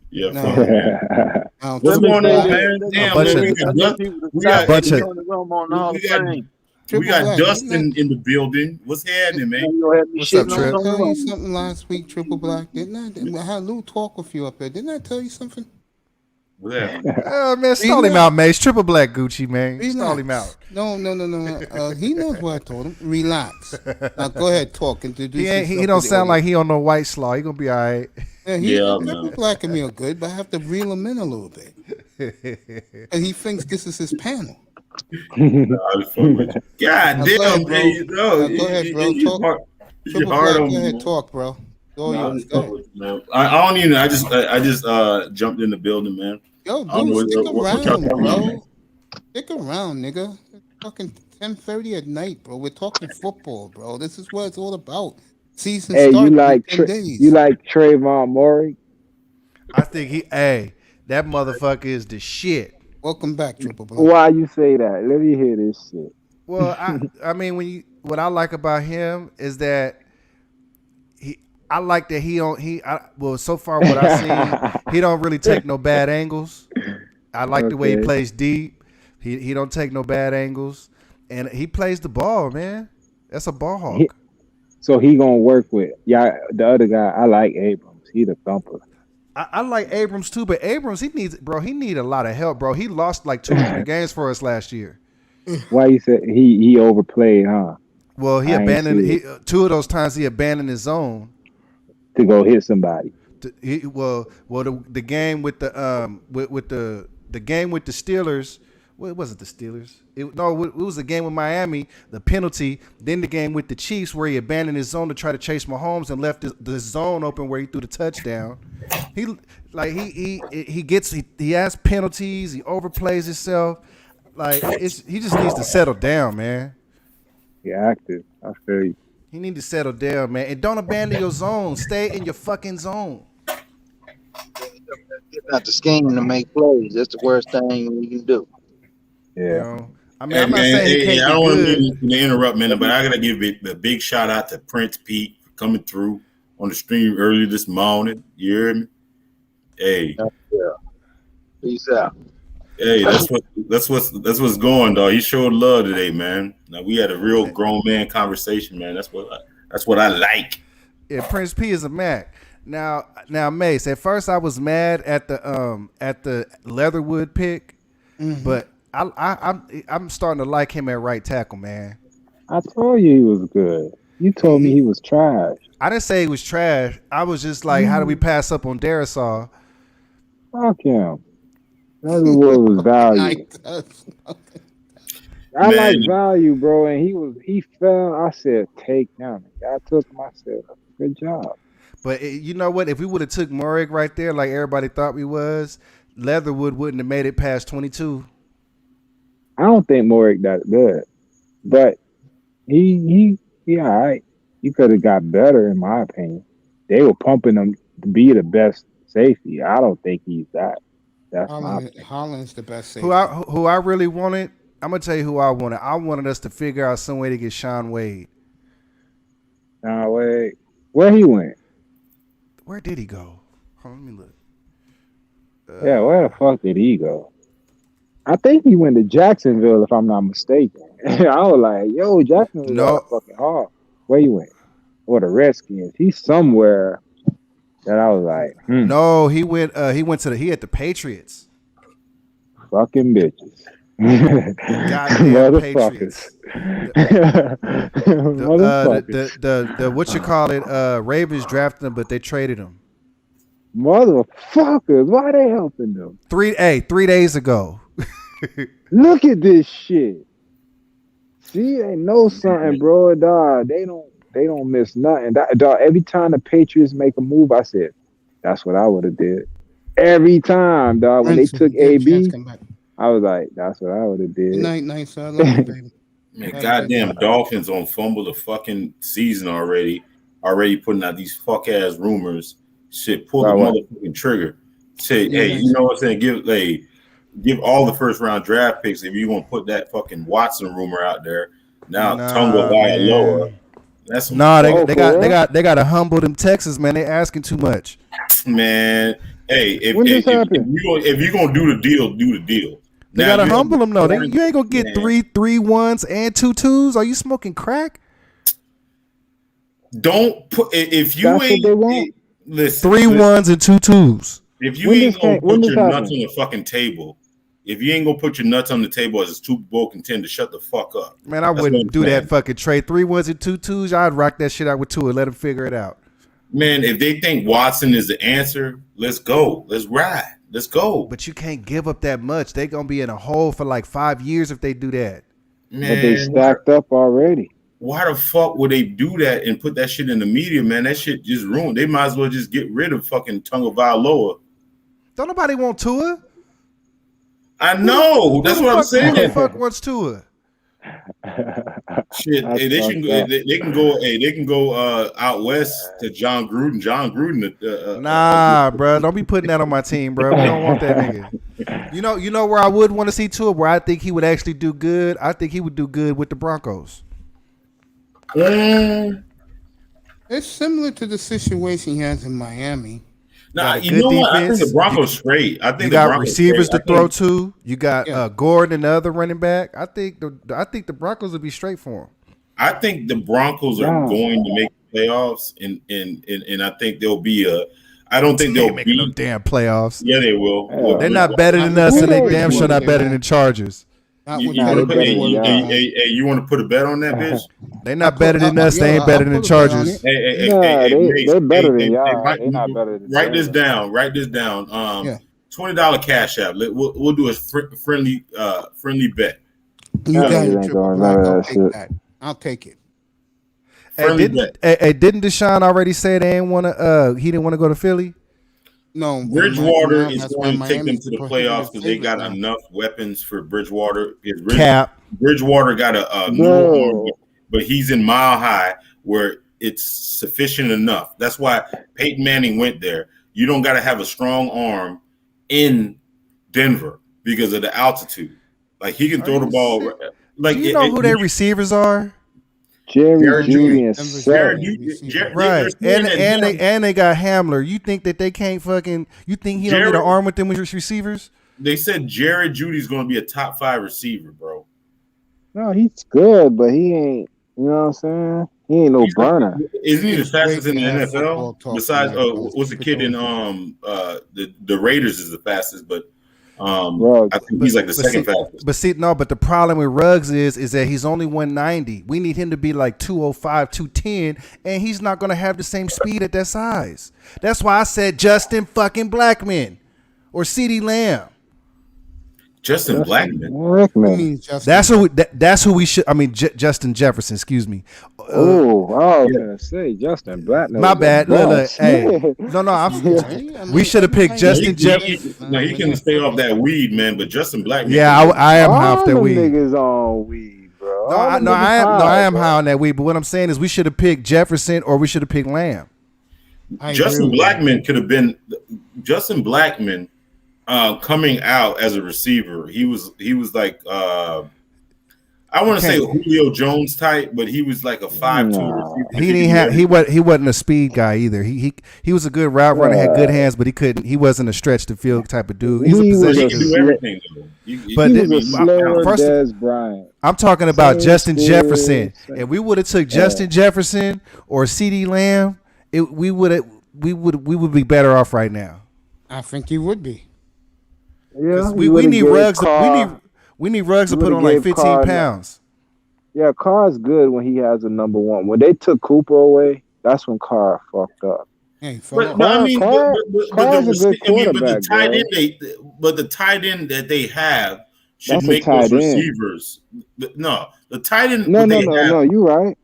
Yeah, No. fuck man. What's going on, man? Damn, we got Dustin in the building. What's happening, man? What's up, Trip? I tell you something last week, Triple Black. Didn't I? I had a little talk with you up there. Didn't I tell you something? Yeah. Man, stall him out, man. It's Triple Black Gucci, man. Relax. Stall him out. No. He knows what I told him. Relax. Now go ahead, talk. Introduce He don't sound like he on no white slaw. He gonna be all right. Yeah, Triple Black and me are good, but I have to reel him in a little bit. And he thinks this is his panel. God damn, bro. Go ahead, bro. Talk. Triple Black, go ahead, talk, bro. I don't even. I just jumped in the building, man. Yo, dude, stick around, bro. Stick around, nigga. It's fucking 10:30 at night, bro. We're talking football, bro. This is what it's all about. Season hey, starts you like in 10 days. you like Trayvon Murray? I think that motherfucker is the shit. Welcome back, Triple Black. Why you say that? Let me hear this shit. Well, I mean, what I like about him is that I like that so far what I've seen, he don't really take no bad angles. I like the way he plays deep. He don't take no bad angles, and he plays the ball, man. That's a ball hawk. So he gonna work with the other guy. I like Abrams. He the thumper. I like Abrams too, but Abrams he need a lot of help, bro. He lost like 2 or 3 games for us last year. Why you said he overplayed, huh? Well, he abandoned 2 of those times. He abandoned his zone to go hit somebody. The game with the game with the Steelers. Well, it wasn't the Steelers. It was the game with Miami, the penalty. Then the game with the Chiefs where he abandoned his zone to try to chase Mahomes and left the zone open where he threw the touchdown. He has penalties. He overplays himself. Like he just needs to settle down, man. He active. I feel you. He need to settle down, man, and don't abandon your zone. Stay in your fucking zone. Get out the scheme to make plays. That's the worst thing you can do. Yeah. You know? I mean, I'm not saying he can't I don't be want good. to interrupt, man, but I gotta give a big shout out to Prince Pete for coming through on the stream early this morning. You hear me? Hey. Yeah. Peace out. Hey, that's what's going, dog. He showed love today, man. Now we had a real grown man conversation, man. That's what I like. Yeah, Prince P is a Mac. Now, Mace. At first, I was mad at the Leatherwood pick, but I'm starting to like him at right tackle, man. I told you he was good. You told me he was trash. I didn't say he was trash. I was just like, how do we pass up on Darisaw? Fuck him. That's what was value. I like value, bro, and he fell. I said, take down. I took him. I said, good job. But you know what? If we would have took Murray right there, like everybody thought we was, Leatherwood wouldn't have made it past 22. I don't think Murray that good, but he all right. He could have got better, in my opinion. They were pumping him to be the best safety. I don't think he's that. That's Holland's the best safety. Who I really wanted. I'm gonna tell you who I wanted. I wanted us to figure out some way to get Sean Wade. Wade. Where he went? Where did he go? Hold on, let me look. Yeah, where the fuck did he go? I think he went to Jacksonville, if I'm not mistaken. I was like, yo, Jacksonville fucking hard. Where he went? Or the Redskins. He's somewhere that I was like, No, he went he had the Patriots. Fucking bitches. Goddamn Patriots. The what you call it? Ravens drafted him, but they traded him. Motherfuckers, why they helping them? 3 days ago. Look at this shit. See, they know something, bro. Dog, they don't miss nothing. Dog, every time the Patriots make a move, I said, that's what I would have did. Every time, dog. When they took AB, I was like, that's what I would have did. Good night, sir. I love you, baby. Man, goddamn Dolphins on fumble the fucking season already putting out these fuck ass rumors. Shit, pull the motherfucking trigger. Say, hey, you know what I'm saying? Give all the first round draft picks if you want to put that fucking Watson rumor out there. Now Tunga Vailoa. That's they got to humble them Texas, man. They asking too much. Man, hey, if you're gonna do the deal, do the deal. They gotta humble them though. You ain't gonna get 3 1s and 2 2s. Are you smoking crack? Don't put if you That's ain't what they want. listen 3 1s and 2 2s. If you ain't gonna put your nuts on the fucking table, if you ain't gonna put your nuts on the table as a Super Bowl contender, shut the fuck up. Man, I wouldn't do that fucking trade. 3 1s and 2 2s. I'd rock that shit out with 2 and let them figure it out. Man, if they think Watson is the answer, let's go. Let's ride. Let's go. But you can't give up that much. They gonna be in a hole for like 5 years if they do that. Man, but they stacked up already. Why the fuck would they do that and put that shit in the media, man? That shit just ruined. They might as well just get rid of fucking Tunga Vailoa. Don't nobody want Tua. I know. That's what I'm saying. Who the fuck wants Tua? Shit, hey, they can go out west to John Gruden. John Gruden. Nah, bro, don't be putting that on my team, bro. We don't want that nigga. You know where I would want to see Tua, where I think he would actually do good. I think he would do good with the Broncos. It's similar to the situation he has in Miami. Nah, you know what? I think the Broncos straight. I think you got receivers to throw to. You got Gordon and the other running back. I think the Broncos will be straight for him. I think the Broncos are going to make playoffs, and I think there'll be a. I don't think they'll be no damn playoffs. Yeah, they will. They're not better than us, and they damn sure not better than the Chargers. You want to put a bet on that, bitch? They're not better than us. They ain't better than the Chargers. They're better than y'all. They're not better than Write this down. $20 cash app. We'll do a friendly bet. You guys I'll take that. I'll take it. Didn't Deshaun already say they ain't want to? He didn't want to go to Philly. No, Bridgewater is going to take them to the playoffs because they got enough weapons for Bridgewater. Bridgewater got a new arm, but he's in Mile High where it's sufficient enough. That's why Peyton Manning went there. You don't got to have a strong arm in Denver because of the altitude. Like he can throw the ball. Like do you know who their receivers are? Jerry Jeudy and right, and they got Hamler. You think that they can't fucking? You think he don't get an arm with them with receivers? They said Jared Judy's going to be a top 5 receiver, bro. No, he's good, but he ain't. You know what I'm saying? He ain't no burner. Isn't he the fastest in the NFL? Besides, what's the kid in the Raiders is the fastest, but I think he's like the second fastest. But the problem with Ruggs is that he's only 190. We need him to be like 205, 210, and he's not going to have the same speed at that size. That's why I said Justin fucking Blackman or CeeDee Lamb. Justin Blackman. That's who we should. I mean, Justin Jefferson. Excuse me. I was gonna say Justin Blackman. My bad. Look, hey, no. We should have picked Justin Jefferson. No, he can stay off that weed, man. But Justin Blackman. Yeah, I am high off that weed. Niggas on weed, bro. I am high on that weed. But what I'm saying is, we should have picked Jefferson or we should have picked Lamb. Justin Blackman could have been Justin Blackman. Coming out as a receiver, he was like I want to say Julio Jones type, but he was like a 5'2" receiver. He wasn't a speed guy either. He was a good route runner, had good hands, but he wasn't a stretch the field type of dude. He can do everything though. I'm talking about Justin Jefferson. If we would have took Justin Jefferson or CeeDee Lamb, we would be better off right now. I think he would be. Yeah, we need Ruggs. We need Ruggs to put on like 15 pounds. Yeah, Carr's good when he has a number one. When they took Cooper away, that's when Carr fucked up. Hey, but the tight end that they have should make those receivers. No, the tight end. No, you're right.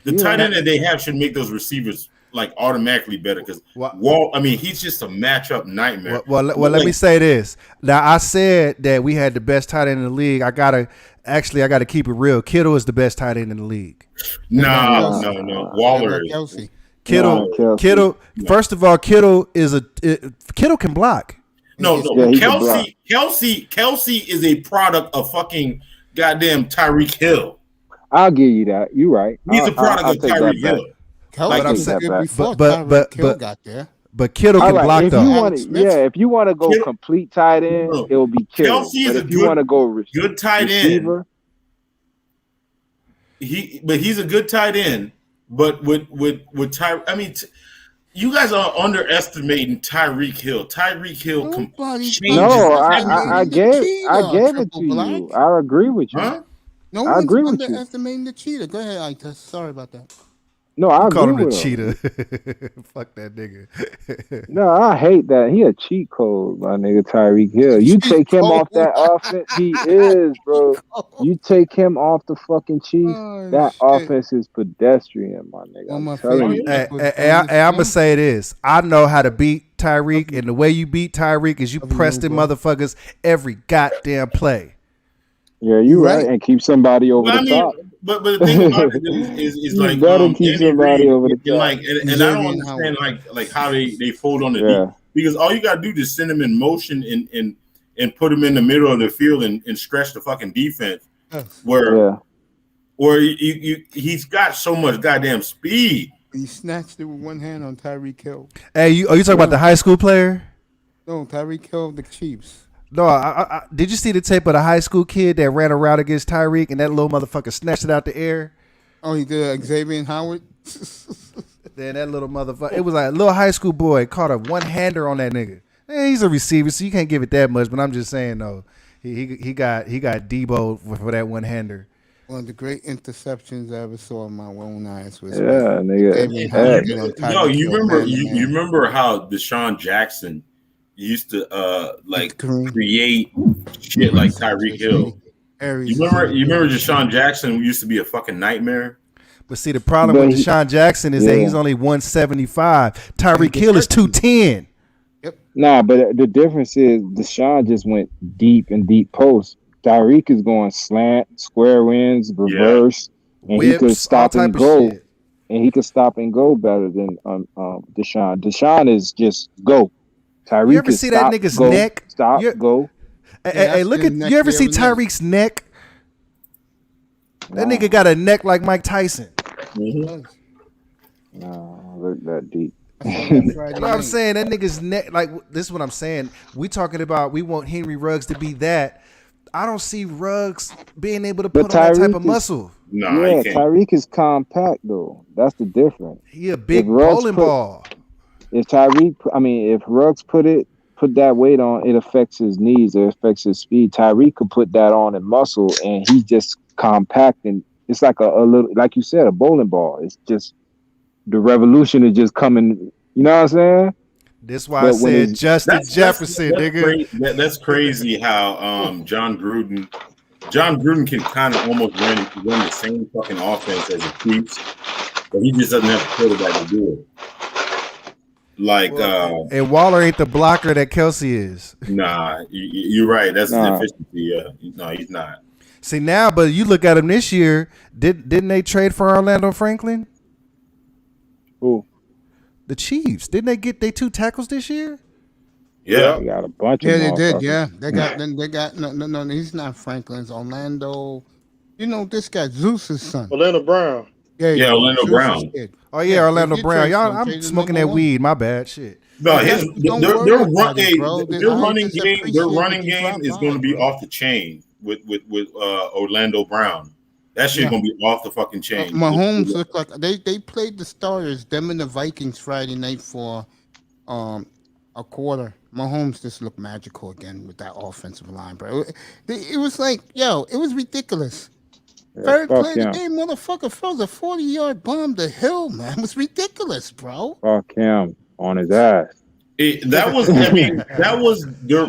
The tight end that they have should make those receivers like automatically better because Walt. I mean, he's just a matchup nightmare. Well, let me say this. Now, I said that we had the best tight end in the league. I gotta keep it real. Kittle is the best tight end in the league. No. Waller is. Kittle. First of all, Kittle can block. No. Kelsey is a product of fucking goddamn Tyreek Hill. I'll give you that. You're right. He's a product of Tyreek Hill. But Kittle can block though. If you want to go complete tight end, it will be Kittle. Kelsey is if you want to go good tight end, he's a good tight end. But with Ty, I mean, you guys are underestimating Tyreek Hill. Tyreek Hill changes. No, I gave it to you. I agree with you. Huh? No I one's agree with you. underestimating the cheetah. Go ahead, Ike. Sorry about that. No, I called agree him with a cheetah. Fuck that nigga. No, I hate that. He a cheat code, my nigga Tyreek Hill. You take him off that offense, he is, bro. You take him off the fucking Chiefs, that offense is pedestrian, my nigga. I'm telling you. I'm gonna say this. I know how to beat Tyreek, and the way you beat Tyreek is you press them motherfuckers every goddamn play. Yeah, you're right, and keep somebody over the top. But the thing about it is like keep somebody over the top. Like, and I don't understand like how they fold on the deep, because all you gotta do is send them in motion and put them in the middle of the field and stretch the fucking defense. Where he's got so much goddamn speed. He snatched it with one hand on Tyreek Hill. Hey, you talking about the high school player? No, Tyreek Hill, the Chiefs. No, I did you see the tape of the high school kid that ran a route against Tyreek and that little motherfucker snatched it out the air? Oh, he did Xavier Howard? Then that little motherfucker, it was like a little high school boy caught a one-hander on that nigga. He's a receiver, so you can't give it that much, but I'm just saying, though, he got Debo for that one-hander. One of the great interceptions I ever saw in my own eyes was nigga. No, you remember how Deshaun Jackson used to create shit like Tyreek Hill. You remember Deshaun Jackson used to be a fucking nightmare. But see, the problem with Deshaun Jackson is that he's only 175. Tyreek Hill is 210. Yep. Nah, but the difference is Deshaun just went deep and deep post. Tyreek is going slant, square winds, reverse, and Whips, he could stop and go. Shit. And he could stop and go better than Deshaun. Deshaun is just go. Tyreek, you ever see that nigga's neck? Stop, go. Hey, look at you ever see Tyreek's neck? That nigga got a neck like Mike Tyson. No, look that deep. You know what I'm saying? That nigga's neck, like this is what I'm saying. We talking about we want Henry Ruggs to be that. I don't see Ruggs being able to put on that type of muscle. No, Tyreek is compact though. That's the difference. He a big bowling ball. If Ruggs put put that weight on, it affects his knees, it affects his speed. Tyreek could put that on in muscle, and he's just compacting. It's like a little, like you said, a bowling ball. It's just the revolution is just coming. You know what I'm saying? That's why I said Justin Jefferson, nigga. That's crazy how John Gruden can kind of almost run the same fucking offense as the Chiefs, but he just doesn't have a quarterback to do it. Like, and Waller ain't the blocker that Kelsey is. Nah, you're right. That's his efficiency. Yeah, no, he's not. See now, but you look at him this year. Didn't they trade for Orlando Franklin? Who? The Chiefs. Didn't they get 2 tackles this year? Yeah, they got a bunch. Yeah, of they did. Yeah, they got. No. He's not Franklin's. Orlando. You know this guy Zeus's son. Orlando Brown. Yeah, Orlando Brown. Oh yeah, Orlando Brown. Y'all, I'm smoking that weed. My bad. Shit. No, their running game is going to be off the chain with Orlando Brown. That shit gonna be off the fucking chain. Mahomes look like they played the starters, them and the Vikings Friday night for a quarter. Mahomes just looked magical again with that offensive line, bro. It was like, it was ridiculous. Third play of the game, motherfucker throws a 40-yard bomb to Hill, man. It was ridiculous, bro. Fuck him on his ass. That was their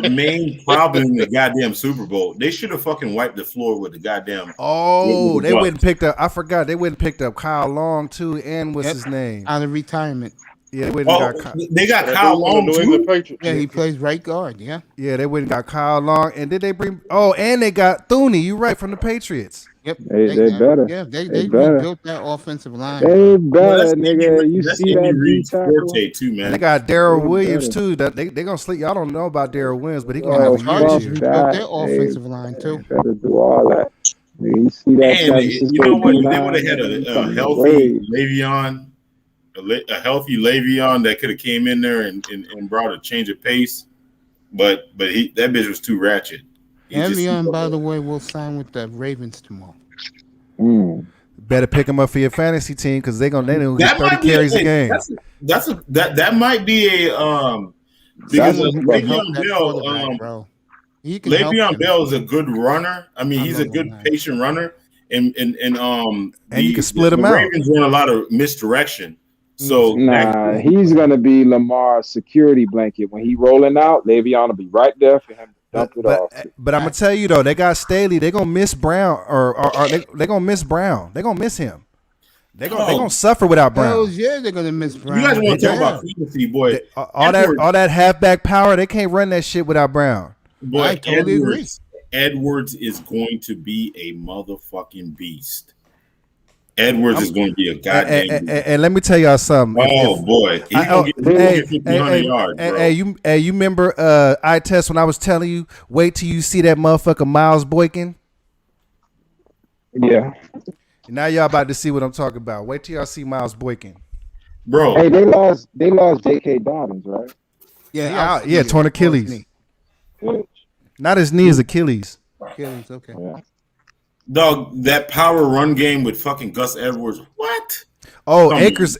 main problem in the goddamn Super Bowl. They should have fucking wiped the floor with the goddamn. Oh, they went and picked up. I forgot they went and picked up Kyle Long too, and what's his name out of retirement. Yeah, they got Kyle Long too. Yeah, he plays right guard. Yeah, they went and got Kyle Long, and did they bring? Oh, and they got Thuney. You right from the Patriots. Yep, they better. Yeah, they rebuilt that offensive line. They better, nigga. You see that Forte too, man. They got Darrell Williams too. That they gonna sleep. Y'all don't know about Darrell Williams, but he gonna have a Chargers rebuilt their offensive line too. Better do all that. You see that? You know what? If they would have had a healthy Le'Veon, a healthy Le'Veon that could have came in there and brought a change of pace, but that bitch was too ratchet. Le'Veon, by the way, will sign with the Ravens tomorrow. Better pick him up for your fantasy team because they're gonna get 30 carries a game. That might be a because Le'Veon Bell. Le'Veon Bell is a good runner. I mean, he's a good patient runner, and you can split him out. Ravens run a lot of misdirection. So he's gonna be Lamar's security blanket when he rolling out. Le'Veon will be right there for him. But I'm gonna tell you though, they got Staley. They're gonna miss Brown, or they're gonna miss Brown. They're gonna miss him. They're gonna suffer without Brown. Yeah, they're gonna miss Brown. You guys want to talk about fantasy, boy? All that halfback power, they can't run that shit without Brown. Boy, I totally agree. Edwards is going to be a motherfucking beast. Edwards is going to be a goddamn. And let me tell y'all something. Boy, he's going to get 1,500 yards, bro. You remember eye test when I was telling you, wait till you see that motherfucker Miles Boykin? Yeah. Now y'all about to see what I'm talking about. Wait till y'all see Miles Boykin. Bro. Hey, they lost J.K. Dobbins, right? Yeah, torn Achilles. Not his knee, his Achilles. Achilles, okay. Yeah. Dog, that power run game with fucking Gus Edwards. What? Oh, Akers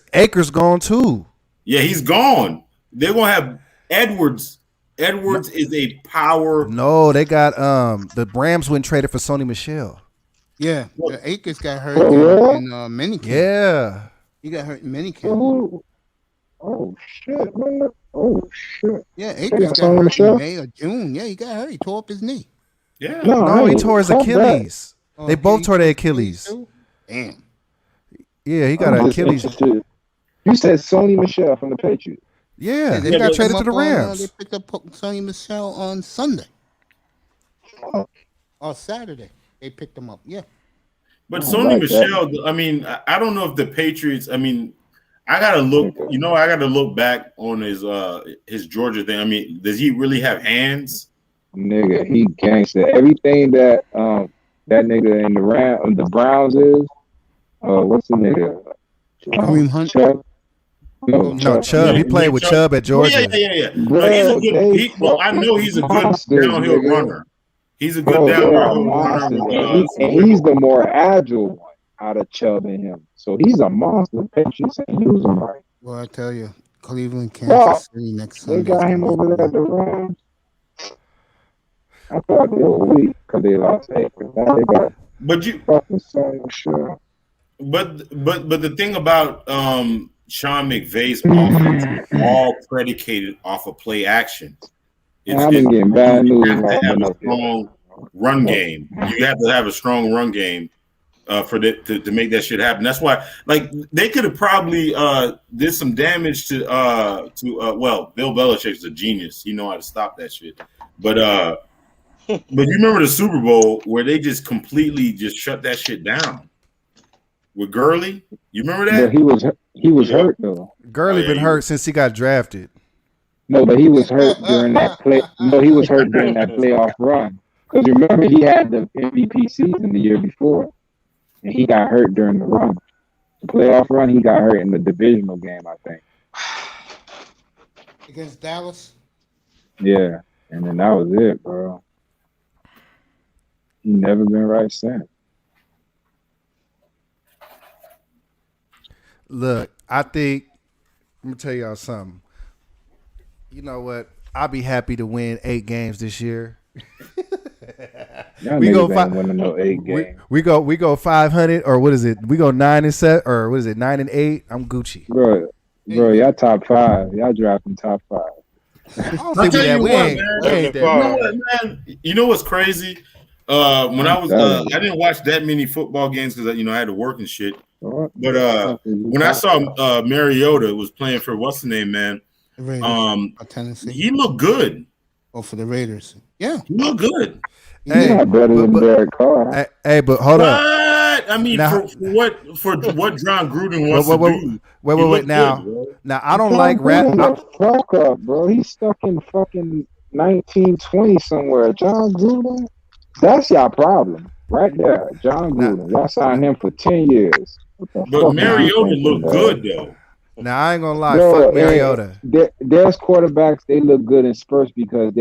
gone too. Yeah, he's gone. They're gonna have Edwards. Edwards is a power. No, they got the Rams went traded for Sony Michel. Yeah, Akers got hurt in minicamp. Yeah, he got hurt in minicamp. Oh shit! Oh shit! Yeah, Akers got hurt in May or June. Yeah, he got hurt. He tore up his knee. Yeah, no, he tore his Achilles. They both tore their Achilles. Damn. Yeah, he got an Achilles. You said Sony Michel from the Patriots. Yeah, they got traded to the Rams. They picked up Sony Michel on Sunday. Or Saturday. They picked him up. Yeah. But Sony Michel, I mean, I don't know if the Patriots, I mean, I gotta look back on his Georgia thing. I mean, does he really have hands? Nigga, he gangster. Everything that that nigga in the Browns is. What's the nigga? Kareem Hunt. No, Chubb. He played with Chubb at Georgia. Yeah. No, I know he's a good downhill runner. He's a good downhill runner. And he's the more agile one out of Chubb and him. So he's a monster. Patriots ain't use him right. Well, I tell you, Cleveland, Kansas City next They Sunday. got him over there at the Rams. I thought they were weak because they lost 8. Now they got fucking same shit. But the thing about Sean McVay's offense is all predicated off of play action. I've been getting bad news. You have to have a strong run game. You have to have a strong run game for to make that shit happen. That's why, like, they could have probably did some damage to well, Bill Belichick's a genius. He know how to stop that shit. But you remember the Super Bowl where they just completely just shut that shit down with Gurley? You remember that? But he was hurt though. Gurley been hurt since he got drafted. No, but he was hurt during that play. No, he was hurt during that playoff run. Because remember, he had the MVP season the year before, and he got hurt during the run. The playoff run, he got hurt in the divisional game, I think. Against Dallas? Yeah, and then that was it, bro. He never been right since. Look, I think I'm gonna tell y'all something. You know what? I'll be happy to win 8 games this year. We go 8 games. We go 500 or what is it? We go 9-7 or what is it? 9-8. I'm Gucci, bro. Y'all top 5. Y'all drafting top 5. I'll tell you what, man. You know what's crazy? When I was, I didn't watch that many football games because I had to work and shit. But when I saw Mariota was playing for what's the name, man? Tennessee. He looked good. Oh, for the Raiders. Yeah, he looked good. He's not better than Derek Carr. Hey, but hold on. I mean, now, for what John Gruden wants to do. Wait. Now I don't like rap. Fuck up, bro. He's stuck in fucking 1920 somewhere. John Gruden. That's your problem right there. John Gruden. Y'all signed him for 10 years. But Mariota looked good though. Now I ain't gonna lie, fuck Mariota. There's quarterbacks, they look good in spurts because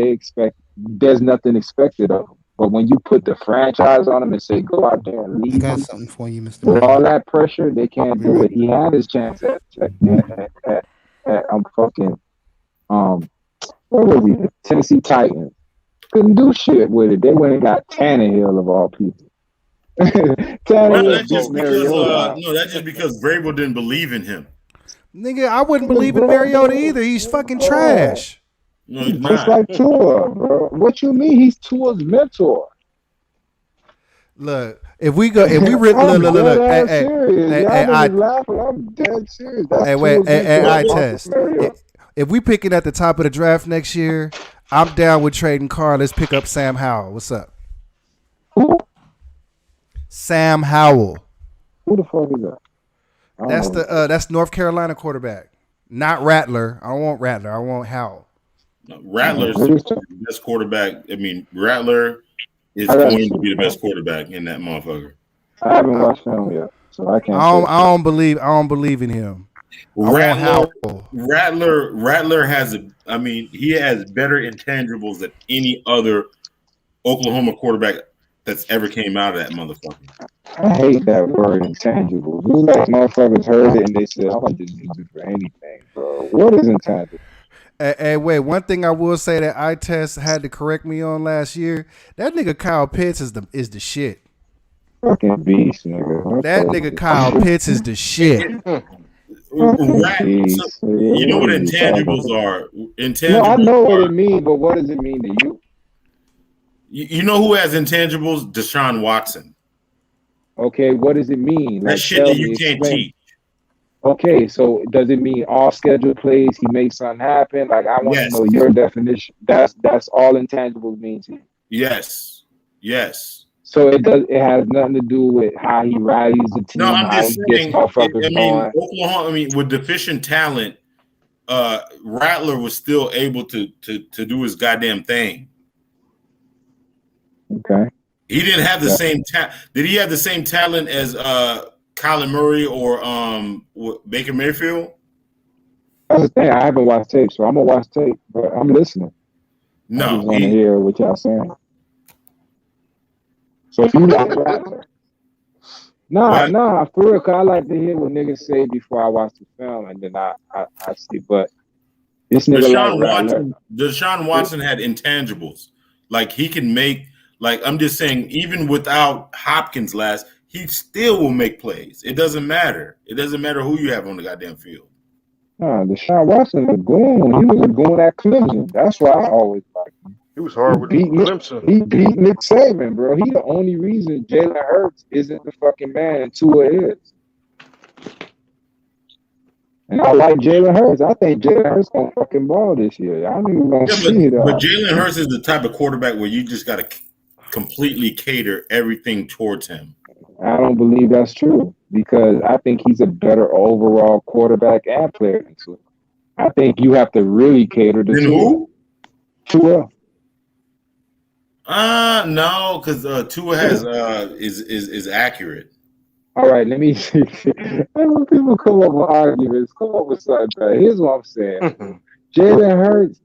there's nothing expected of them. But when you put the franchise on them and say go out there and lead, I got something for you, Mr. With all that pressure, they can't do it. He had his chance at what was he? The Tennessee Titans. Couldn't do shit with it. They went and got Tannehill of all people. That's just because Vrabel didn't believe in him. Nigga, I wouldn't believe in Mariota either. He's fucking trash. No, he's just like Tua, bro. What you mean? He's Tua's mentor. Look, if we look, hey, I'm dead serious. I test. If we pick it at the top of the draft next year, I'm down with trading Carr. Let's pick up Sam Howell. What's up? Who? Sam Howell. Who the fuck is that? That's North Carolina quarterback, not Rattler. I don't want Rattler. I want Howell. No, Rattler's the best quarterback. I mean, Rattler is going to be the best quarterback in that motherfucker. I haven't watched him yet, so I can't. I don't believe in him. Rattler has he has better intangibles than any other Oklahoma quarterback that's ever came out of that motherfucker. I hate that word, intangible. Like motherfuckers heard it and they said, "I want this dude for anything, bro." What is intangible? Hey, wait. One thing I will say that I test had to correct me on last year. That nigga Kyle Pitts is the shit. Fucking beast, nigga. That nigga Kyle Pitts is the shit. You know what intangibles are? No, I know what it means, but what does it mean to you? You know who has intangibles? Deshaun Watson. Okay, what does it mean? That shit that you can't teach. Okay, so does it mean all scheduled plays he makes something happen? Like I want to know your definition. That's all intangibles mean to you. Yes. So it has nothing to do with how he rallies the team. No, I'm just saying. Oklahoma. With deficient talent, Rattler was still able to do his goddamn thing. Okay. He didn't have the same talent. Did he have the same talent as Kyler Murray or Baker Mayfield? That's the thing. I haven't watched tape, so I'm gonna watch tape, but I'm listening. No, I just want to hear what y'all saying. So if you like Rattler, nah, for real. Cause I like to hear what niggas say before I watch the film, and then I see. But This nigga Deshaun Watson had intangibles. Like he can make. Like I'm just saying, even without Hopkins he still will make plays. It doesn't matter. It doesn't matter who you have on the goddamn field. Deshaun Watson was a goon. He was a goon at Clemson. That's why I always liked him. He was hard with Clemson. He beat Nick Saban, bro. He the only reason Jalen Hurts isn't the fucking man and Tua is. And I like Jalen Hurts. I think Jalen Hurts gonna fucking ball this year. I don't even gonna see it. But Jalen Hurts is the type of quarterback where you just got to completely cater everything towards him. I don't believe that's true because I think he's a better overall quarterback and player than Tua. I think you have to really cater to who? Tua. No, because Tua has is accurate. All right, let me see. When people come up with arguments, come up with something. Here's what I'm saying. Jalen Hurts,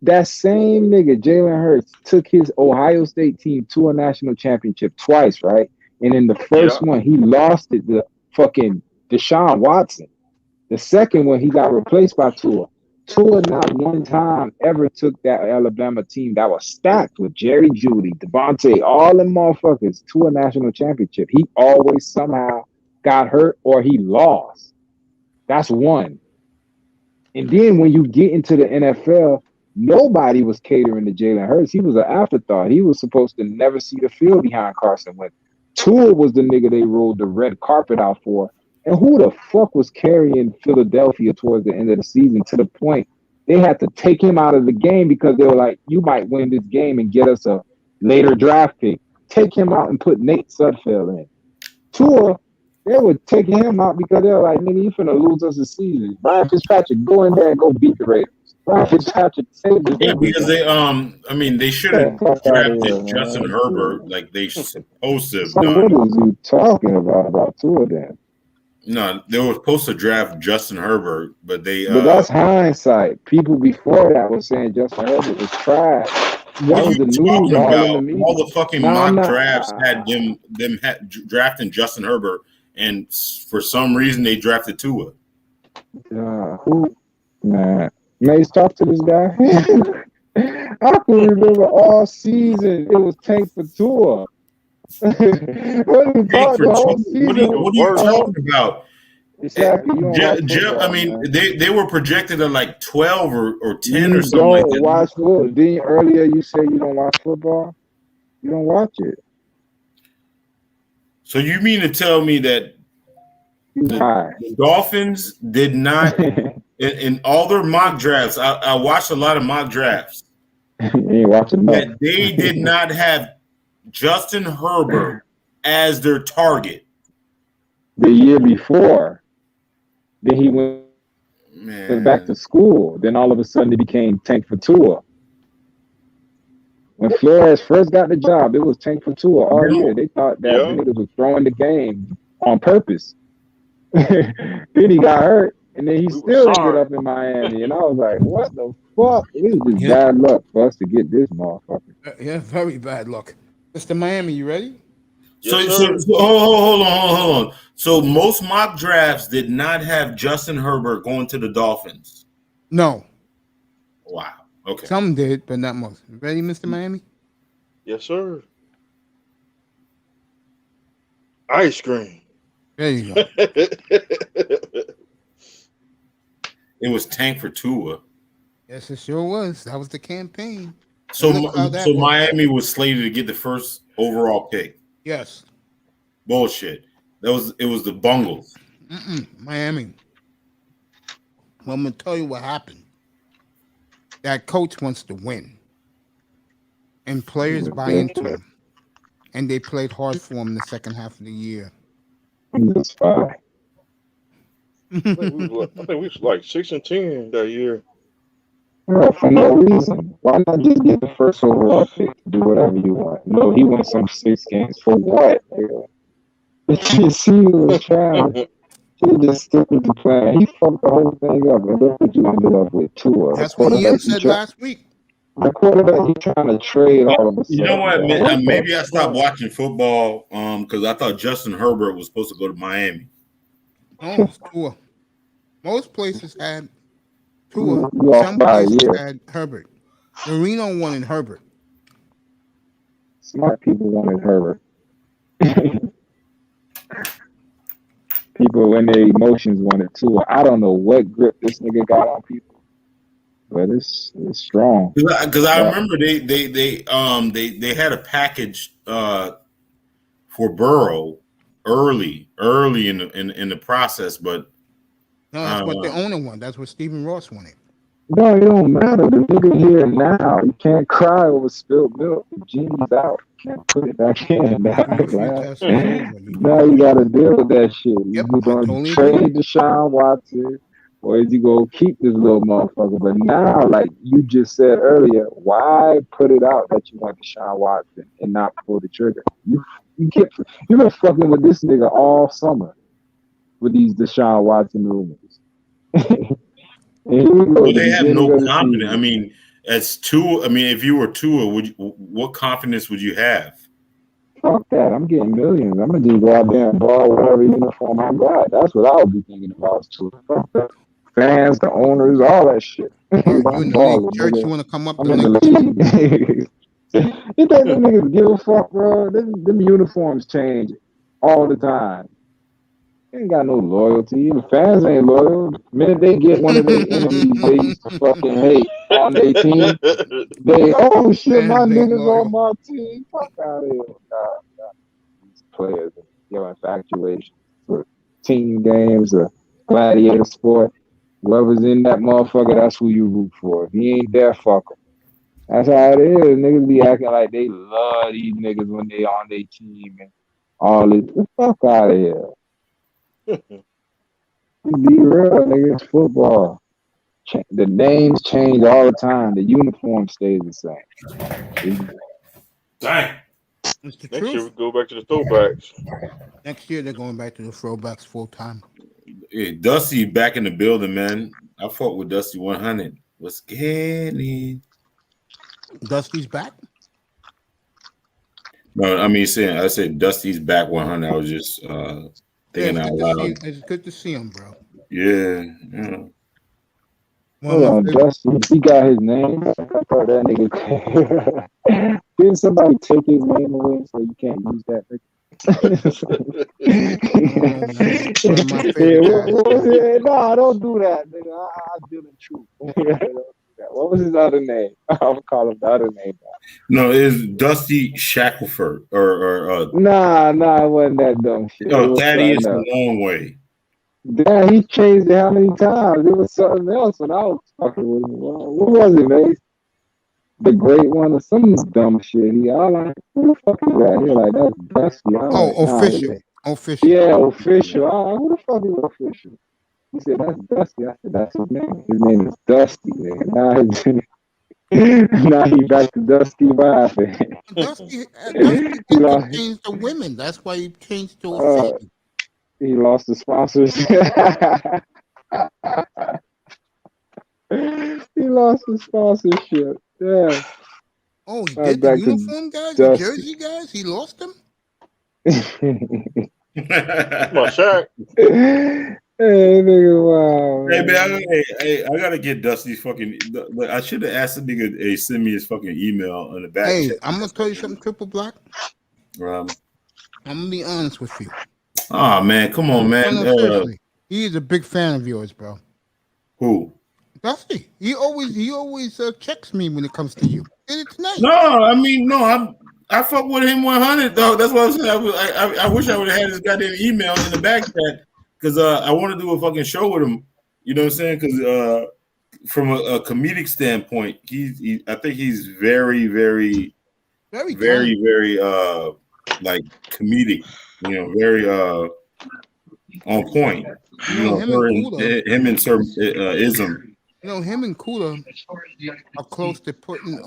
that same nigga, Jalen Hurts, took his Ohio State team to a national championship twice, right? And in the first one, he lost it to fucking Deshaun Watson. The second one, he got replaced by Tua. Tua not one time ever took that Alabama team that was stacked with Jerry Jeudy, Devontae, all them motherfuckers to a national championship. He always somehow got hurt or he lost. That's one. And then when you get into the NFL, nobody was catering to Jalen Hurts. He was an afterthought. He was supposed to never see the field behind Carson Wentz. Tua was the nigga they rolled the red carpet out for. And who the fuck was carrying Philadelphia towards the end of the season to the point they had to take him out of the game because they were like, you might win this game and get us a later draft pick. Take him out and put Nate Sudfeld in. Tua, they were taking him out because they were like, nigga, you finna lose us a season. Brian Fitzpatrick, go in there and go beat the Raiders. Brian Fitzpatrick saved the Yeah, because they should have drafted Justin Herbert like they supposed to have done. What was you talking about Tua then? No, they were supposed to draft Justin Herbert, but they. But that's hindsight. People before that were saying Justin Herbert was trash. What are you talking about? All the fucking mock drafts had them drafting Justin Herbert, and for some reason they drafted Tua. Mace, talk to this guy. I can remember all season it was tank for Tua. What are you talking about? Exactly. They were projected at like 12 or 10 or something like that. Watch football. Didn't earlier you say you don't watch football? You don't watch it. So you mean to tell me that the Dolphins did not in all their mock drafts? I watched a lot of mock drafts. You ain't watching that they did not have Justin Herbert as their target. The year before, then he went back to school. Then all of a sudden, it became tank for Tua. When Flores first got the job, it was tank for Tua all year. They thought that niggas was throwing the game on purpose. Then he got hurt, and then he still ended up in Miami. And I was like, what the fuck? It was just bad luck for us to get this motherfucker. Yeah, very bad luck. Mr. Miami, you ready? So hold on. So most mock drafts did not have Justin Herbert going to the Dolphins. No. Wow. Okay. Some did, but not most. Ready, Mr. Miami? Yes, sir. Ice cream. There you go. It was tank for Tua. Yes, it sure was. That was the campaign. So Miami was slated to get the first overall pick. Yes. Bullshit. It was the Bungles. Miami. Well, I'm gonna tell you what happened. That coach wants to win, and players buy into him, and they played hard for him the second half of the year. That's fine. I think we was like 6-10 that year. Well, for no reason. Why not just get the first overall pick to do whatever you want? No, he won some 6 games for what? You see what was trying. He just stick with the plan. He fucked the whole thing up, and look what you ended up with Tua. That's what Ian said last week. The quarterback he's trying to trade all of a sudden. You know what? Maybe I stopped watching football because I thought Justin Herbert was supposed to go to Miami. Almost Tua. Most places had Tua. You off Some by a places year. had Herbert. Marino wanted Herbert. Smart people wanted Herbert. People in their emotions wanted Tua. I don't know what grip this nigga got on people, but it's strong. Because I remember they had a package for Burrow early in the process, but No, that's what the owner wanted. That's what Stephen Ross wanted. No, it don't matter. The nigga here now. You can't cry over spilled milk. The genie's out. You can't put it back in. Now you gotta deal with that shit. Yep, You gonna trade Deshaun Watson, or is you gonna keep this little motherfucker? But now, like you just said earlier, why put it out that you want Deshaun Watson and not pull the trigger? You've been fucking with this nigga all summer with these Deshaun Watson rumors. Well, they have no confidence. I mean, as Tua, I mean, if you were Tua, what confidence would you have? Fuck that. I'm getting millions. I'm gonna just go out there and ball whatever uniform I got. That's what I would be thinking about too. Fuck the fans, the owners, all that shit. You in the league. Church, you want to come up I'm in the league. You think them niggas give a fuck, bro? Them uniforms change all the time. They ain't got no loyalty. The fans ain't loyal. The minute they get one of their enemies they used to fucking hate on their team, oh shit, my niggas on my team. Fuck out of here. God. These players, your infatuation for team games or gladiator sport. Whoever's in that motherfucker, that's who you root for. If he ain't there, fuck him. That's how it is. Niggas be acting like they love these niggas when they on their team and all this. Fuck out of here. Be real, nigga. It's football. The names change all the time. The uniform stays the same. Dang. It's the Next truth. year we go back to the throwbacks. Next year they're going back to the throwbacks full time. Yeah, Dusty back in the building, man. I fought with Dusty 100. What's scary? Dusty's back? No, I mean, I said Dusty's back 100. I was just thinking out loud. It's good to see him, bro. Yeah. Hold on, Dusty. He got his name. I thought that nigga. Didn't somebody take his name away so you can't use that? No, don't do that, nigga. I deal in truth. What was his other name? I'll call him the other name. No, it's Dusty Shackelford or Nah, it wasn't that dumb shit. No, Thaddeus Longway. Yeah, he changed it how many times? It was something else when I was fucking with him. What was it, man? The Great One or some dumb shit. He all like, who the fuck is that? He like, that's Dusty. Official. Official. Yeah, Official. Who the fuck is Official? He said, that's Dusty. I said, that's his name. His name is Dusty, man. Now he back to Dusty vibing. Dusty changed to women. That's why he changed to Official. He lost the sponsors. He lost the sponsorship. Yeah. Oh, he did the uniform guys, the jersey guys? He lost them? My Shaq. Hey, nigga, wow. Hey, man, I gotta get Dusty's fucking. I should have asked the nigga to send me his fucking email on the back. Hey, I'm gonna tell you something, Triple Black. I'm gonna be honest with you. Oh man, come on, man. He is a big fan of yours, bro. Who? Dusty. He always checks me when it comes to you. Did it tonight? No, I mean, no, I fuck with him 100, dog. That's what I'm saying. I wish I would have had his goddamn email in the back chat because I want to do a fucking show with him. You know what I'm saying? Because from a comedic standpoint, I think he's very, very, very, very, very like comedic. You know, very on point. You know, him and Sir Ism. You know, him and Kula are close to putting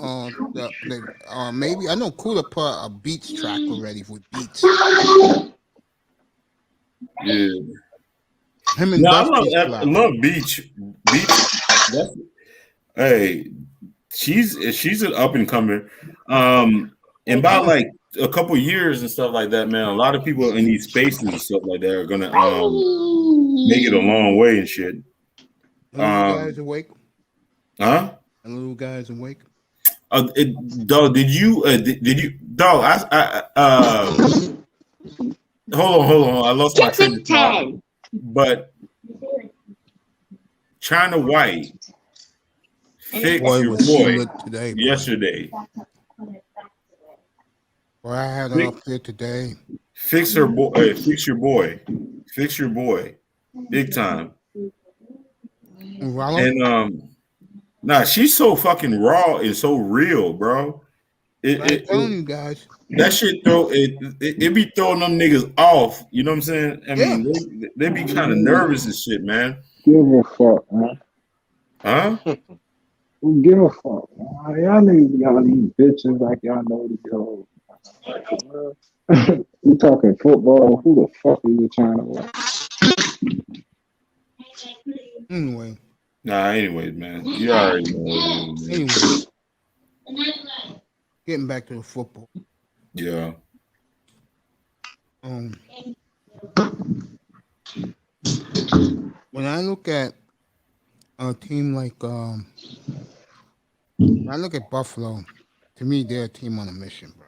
maybe I know Kula put a Beats track already with Beats. Yeah. Him and I love Beach. Hey, she's an up and comer. And about like a couple years and stuff like that, man. A lot of people in these spaces and stuff like that are gonna make it a long way and shit. Are you guys awake? Huh? The little guy's awake. Dog, did you dog? Hold on. I lost my train of thought. But China White fixed Boy, your was she boy lit today, boy. yesterday. Boy, I had her up there today. Fix her boy. Fix your boy. Fix your boy. Big time. And nah, she's so fucking raw and so real, bro. I'm telling you guys. That shit it be throwing them niggas off. You know what I'm saying? I mean, they be kind of nervous and shit, man. Give a fuck, man. Huh? Who give a fuck? Man? Y'all niggas be on these bitches like y'all know these hoes. We talking football. Who the fuck are you trying to watch? Anyway. Anyways, man. You already know. Anyway. Getting back to the football. Yeah. When I look at a team like when I look at Buffalo, to me they're a team on a mission, bro.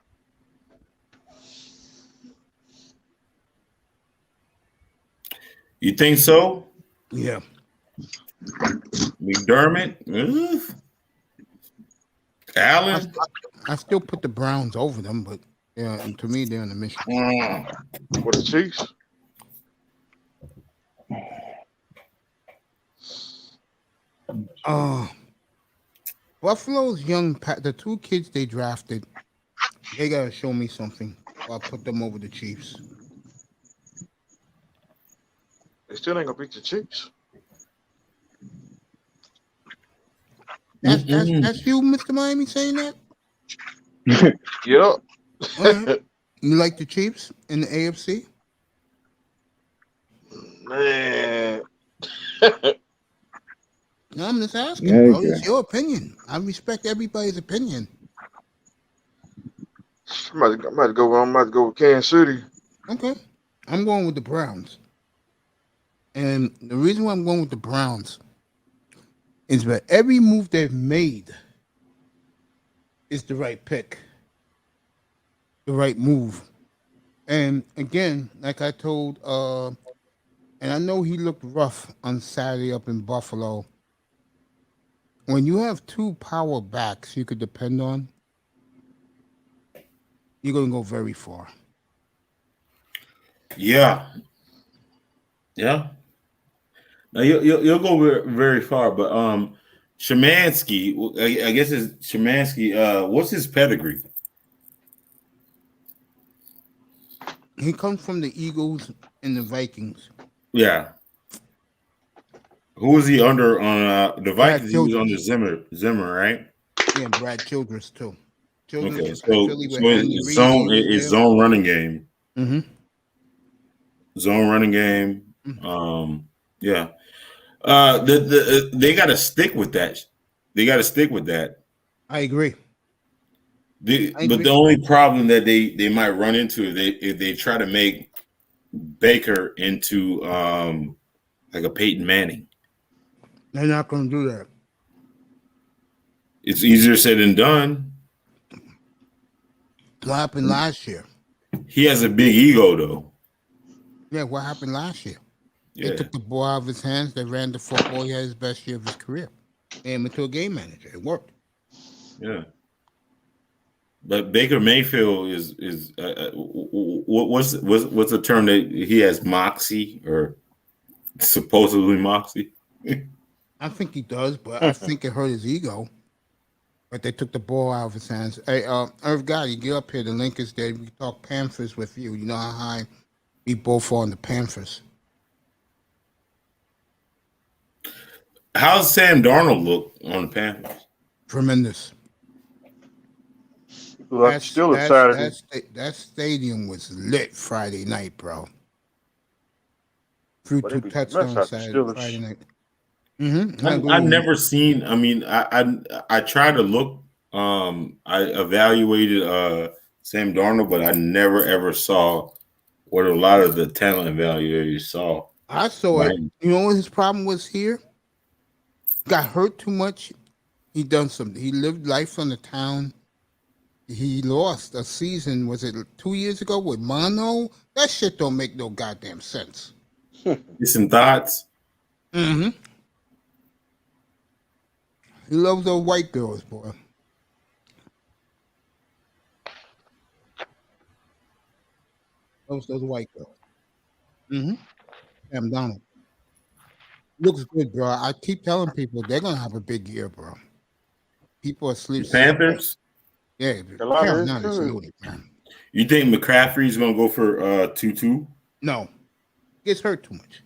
You think so? Yeah. McDermott? Allen? I still put the Browns over them, but yeah, to me they're on a mission. What the Chiefs? Buffalo's young, the two kids they drafted, they gotta show me something. I'll put them over the Chiefs. They still ain't gonna beat the Chiefs. That's you, Mr. Miami, saying that? Yep. Right. You like the Chiefs in the AFC? Man. No, I'm just asking, Yeah, bro. It's your opinion. I respect everybody's opinion. I'm about to go with Kansas City. Okay. I'm going with the Browns. And the reason why I'm going with the Browns is that every move they've made is the right pick, the right move. And again, like I told, and I know he looked rough on Saturday up in Buffalo. When you have two power backs you could depend on, you're going to go very far. Yeah. Yeah. Now you'll go very far, but Szymanski, I guess it's Szymanski. What's his pedigree? He comes from the Eagles and the Vikings. Yeah. Who was he under on the Vikings? He was under Zimmer, right? Yeah, Brad Childress too. Childress Okay, was so Philly with Andy it's Reid. zone running game. Mm-hmm. Zone running game. Yeah. They got to stick with that. They got to stick with that. I agree. But the only problem that they might run into if they try to make Baker into like a Peyton Manning. They're not going to do that. It's easier said than done. What happened last year? He has a big ego, though. Yeah, what happened last year? Yeah. They took the ball out of his hands. They ran the football. He had his best year of his career. They made him into a game manager. It worked. Yeah. But Baker Mayfield is what's the term that he has, moxie or supposedly moxie? I think he does, but I think it hurt his ego. But they took the ball out of his hands. Hey, Irv Gotti, get up here. The link is there. We talk Panthers with you. You know how high we both are on the Panthers. How's Sam Darnold look on the Panthers? Tremendous. Like still a Saturday. That stadium was lit Friday night, bro. Threw 2 touchdowns Friday night. Mm-hmm. I've never seen. I mean, I tried to look. I evaluated Sam Darnold, but I never ever saw what a lot of the talent evaluators saw. I saw it. You know what his problem was here? Got hurt too much He done some. He lived life on the town. He lost a season. Was it 2 years ago with Mono? That shit don't make no goddamn sense. Some thoughts. Mm-hmm. He loves those white girls, boy. Loves those white girls. Mm-hmm. Sam Donald. Looks good, bro. I keep telling people they're gonna have a big year, bro. People are sleeping. Panthers? Yeah, Carolina is loaded, man. You think McCaffrey's gonna go for 2-2? No. Gets hurt too much.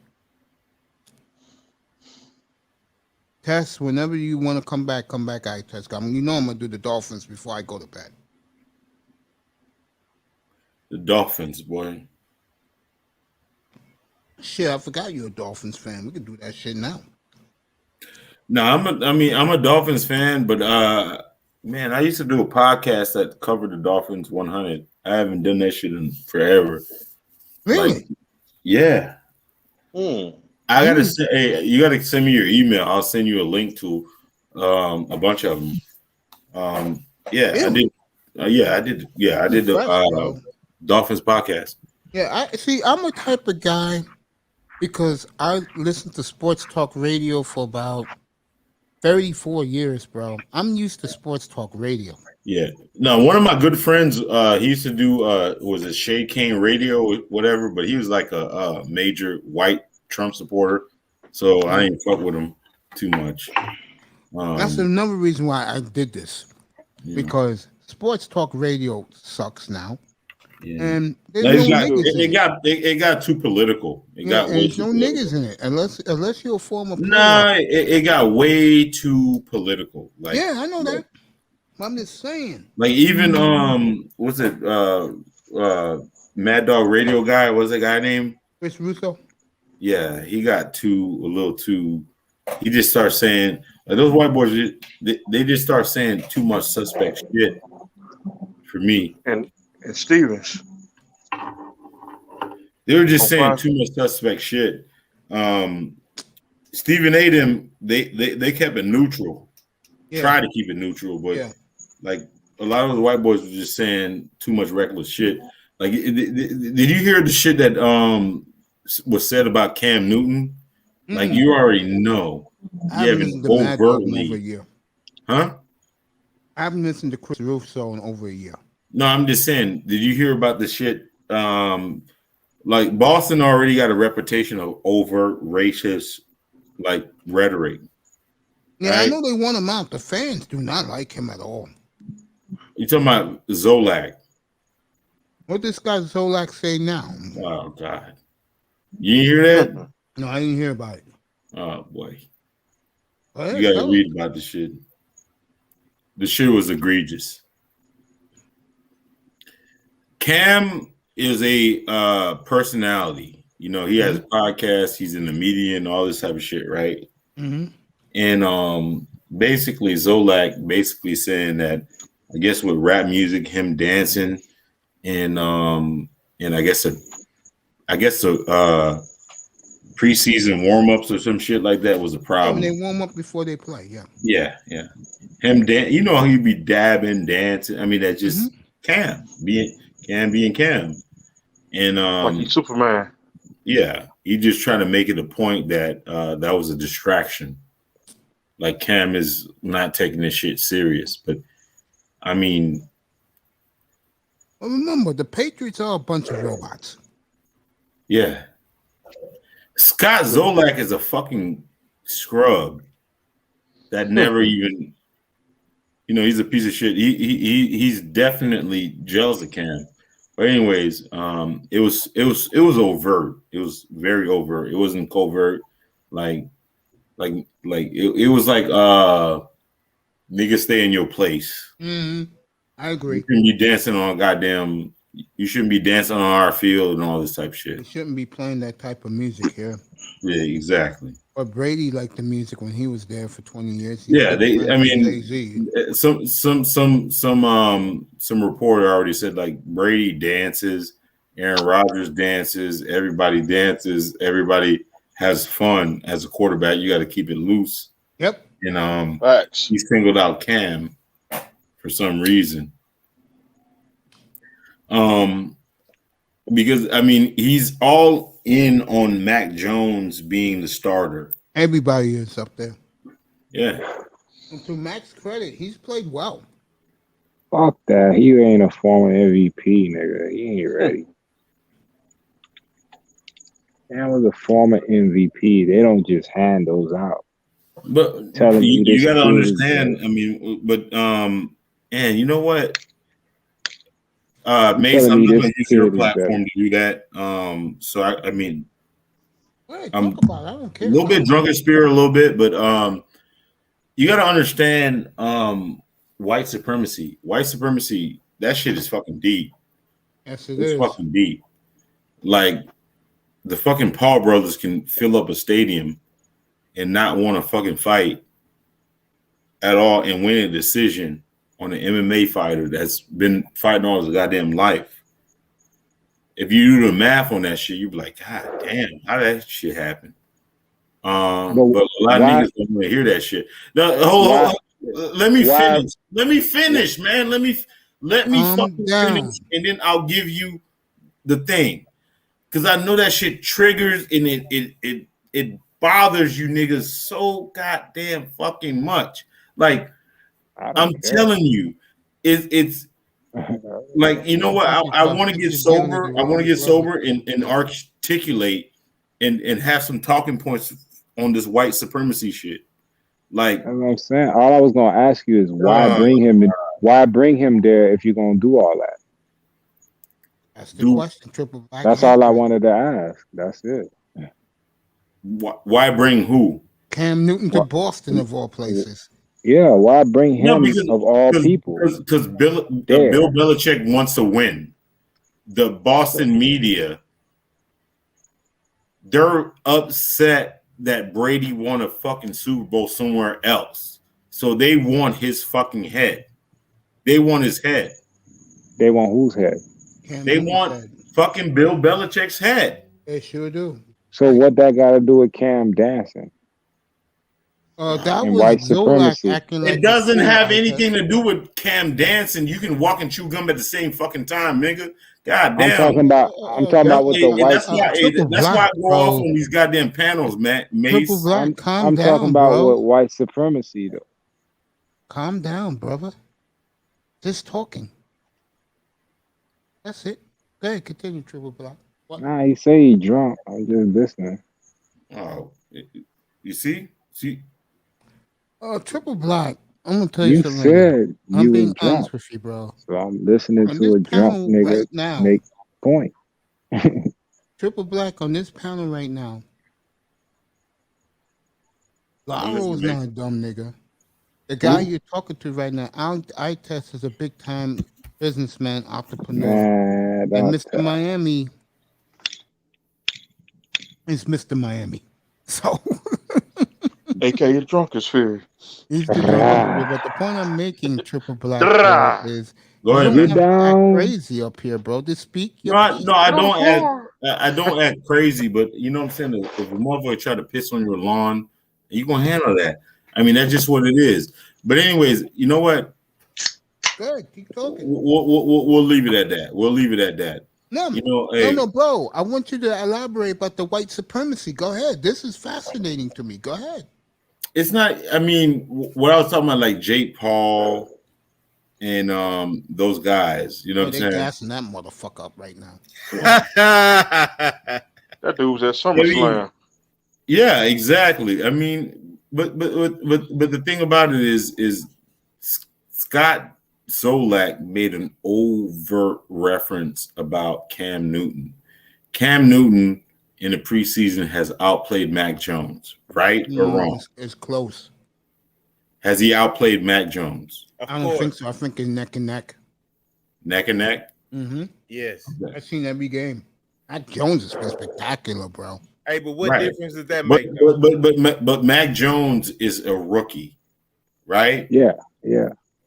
Tess, whenever you want to come back, I Tess. I mean, you know I'm gonna do the Dolphins before I go to bed. The Dolphins, boy. Shit, I forgot you're a Dolphins fan. We could do that shit now. No, I'm a Dolphins fan, but man, I used to do a podcast that covered the Dolphins 100. I haven't done that shit in forever. Really? Like, yeah. I gotta say, hey, you gotta send me your email. I'll send you a link to a bunch of them. Yeah, really? I did. I did the Dolphins podcast. Yeah, I'm a type of guy because I listened to sports talk radio for about 34 years, bro. I'm used to sports talk radio. Yeah. No, one of my good friends, he used to do was it Shade Kane Radio, whatever, but he was like a major white Trump supporter. So I didn't fuck with him too much. That's another reason why I did this. Because sports talk radio sucks now. Yeah. And it got too political. There's no niggas in it unless you're a former player. Nah, it got way too political. Like, yeah, I know that. I'm just saying. Like even what's it? Mad Dog Radio guy. What's that guy name? Chris Russo. Yeah, he got a little too. He just starts saying like those white boys. They just start saying too much suspect shit. For me and Stevens, they were just saying too much suspect shit. Stephen A. them they kept it neutral. Yeah. Try to keep it neutral, but like a lot of the white boys were just saying too much reckless shit. Like, did you hear the shit that was said about Cam Newton? Like, you already know. I haven't listened to Mad Dog in over a year. Huh? I haven't listened to Chris Russo in over a year. No, I'm just saying. Did you hear about the shit? Like Boston already got a reputation of overt racist, like rhetoric. Yeah, right? I know they want him out. The fans do not like him at all. You talking about Zolak? What this guy Zolak say now? Oh God, you didn't hear that? No, I didn't hear about it. Oh boy, you got to read about the shit. The shit was egregious. Cam is a personality. You know, he has a podcast. He's in the media and all this type of shit, right? Mm-hmm. And basically, Zolak basically saying that I guess with rap music, him dancing, and I guess the preseason warm-ups or some shit like that was a problem. When they warm up before they play, yeah. Him you know, he'd be dabbing, dancing. I mean, that's just Cam being Cam, and like he's Superman. Yeah, he just trying to make it a point that that was a distraction. Like Cam is not taking this shit serious, but I mean, well, remember the Patriots are a bunch of robots. Yeah, Scott Zolak is a fucking scrub that never even, you know, he's a piece of shit. He's definitely jealous of Cam. But anyways, it was overt. It was very overt. It wasn't covert. Like it was like nigga, stay in your place. Mm-hmm. I agree. You shouldn't be dancing on goddamn. You shouldn't be dancing on our field and all this type of shit. You shouldn't be playing that type of music here. Yeah, exactly. But Brady liked the music when he was there for 20 years. Yeah, some reporter already said like Brady dances, Aaron Rodgers dances, everybody has fun as a quarterback. You got to keep it loose. Yep. and he singled out Cam for some reason. Because I mean, he's all in on Mac Jones being the starter. Everybody is up there. Yeah. And to Mac's credit, he's played well. Fuck that. He ain't a former MVP, nigga. He ain't ready. Cam was a former MVP. They don't just hand those out. But you got to understand. I mean, but and you know what? Mace, I'm not going to use your platform to do that. So I mean, I'm a little bit drunk in spirit, a little bit, but you got to understand white supremacy. White supremacy, that shit is fucking deep. Yes, it's fucking deep. Like the fucking Paul brothers can fill up a stadium and not want to fucking fight at all and win a decision on an MMA fighter that's been fighting all his goddamn life. If you do the math on that shit, you'd be like, God damn, how did that shit happen? But a lot of niggas don't want to hear that shit. Now, hold on. Let me finish. Let me finish, man. Let me fucking finish, and then I'll give you the thing. Because I know that shit triggers and it bothers you niggas so goddamn fucking much. Like, I'm telling you, it's like, you know what? I want to get sober. I want to get sober and articulate and have some talking points on this white supremacy shit. Like, that's what I'm saying. All I was gonna ask you is why bring him in, why bring him there if you're gonna do all that? That's the question. Triple Black. That's all I wanted to ask. That's it. Why bring who? Cam Newton to Boston of all places. Yeah, why bring him of all people? Because Bill Belichick wants to win. The Boston media, they're upset that Brady won a fucking Super Bowl somewhere else. So they want his fucking head. They want his head. They want whose head? They want fucking Bill Belichick's head. They sure do. So what that got to do with Cam dancing? That and was white Zolak supremacy. acting like It doesn't have anything to do with Cam dancing. You can walk and chew gum at the same fucking time, nigga. God damn. I'm talking about what the white. That's why I go off on these goddamn panels, man. Mace. Black, I'm down, talking about bro. what white supremacy though. Calm down, brother. Just talking. That's it. Go ahead, continue, Triple Black. What? Nah, he say he drunk. I'm just listening. Oh, you see? Triple Black. I'm gonna tell you something. You said I'm you being was drunk. honest with you, bro. So I'm listening On to a this drunk panel nigga right now, make point. Triple Black on this panel right now. Laro's not a dumb nigga. The guy you're talking to right now, I test is a big time businessman, entrepreneur. And Mr. Miami is Mr. Miami. So AKA drunkest fear. He's the drunk, but the point I'm making, Triple Black, bro, is go ahead, you man. don't act crazy up here, bro. To speak your piece. No, I don't act crazy, but you know what I'm saying? If a motherfucker try to piss on your lawn, you gonna handle that. I mean, that's just what it is. But anyways, you know what? Good, keep talking. We'll leave it at that. We'll leave it at that. No, you know, no, bro. I want you to elaborate about the white supremacy. Go ahead. This is fascinating to me. Go ahead. It's not. I mean, what I was talking about, like Jake Paul and those guys. You know what I'm saying? They're gassing that motherfucker up right now. That dude was at SummerSlam. Yeah, exactly. I mean, but the thing about it is Scott Zolak made an overt reference about Cam Newton. Cam Newton in the preseason has outplayed Mac Jones, right or wrong? It's close. Has he outplayed Mac Jones? I don't think so. I think it's neck and neck. Neck and neck? Mm-hmm. Yes. I've seen every game. Mac Jones has been spectacular, bro. Hey, but what Right. difference does that make? But Mac Jones is a rookie, right? Yeah.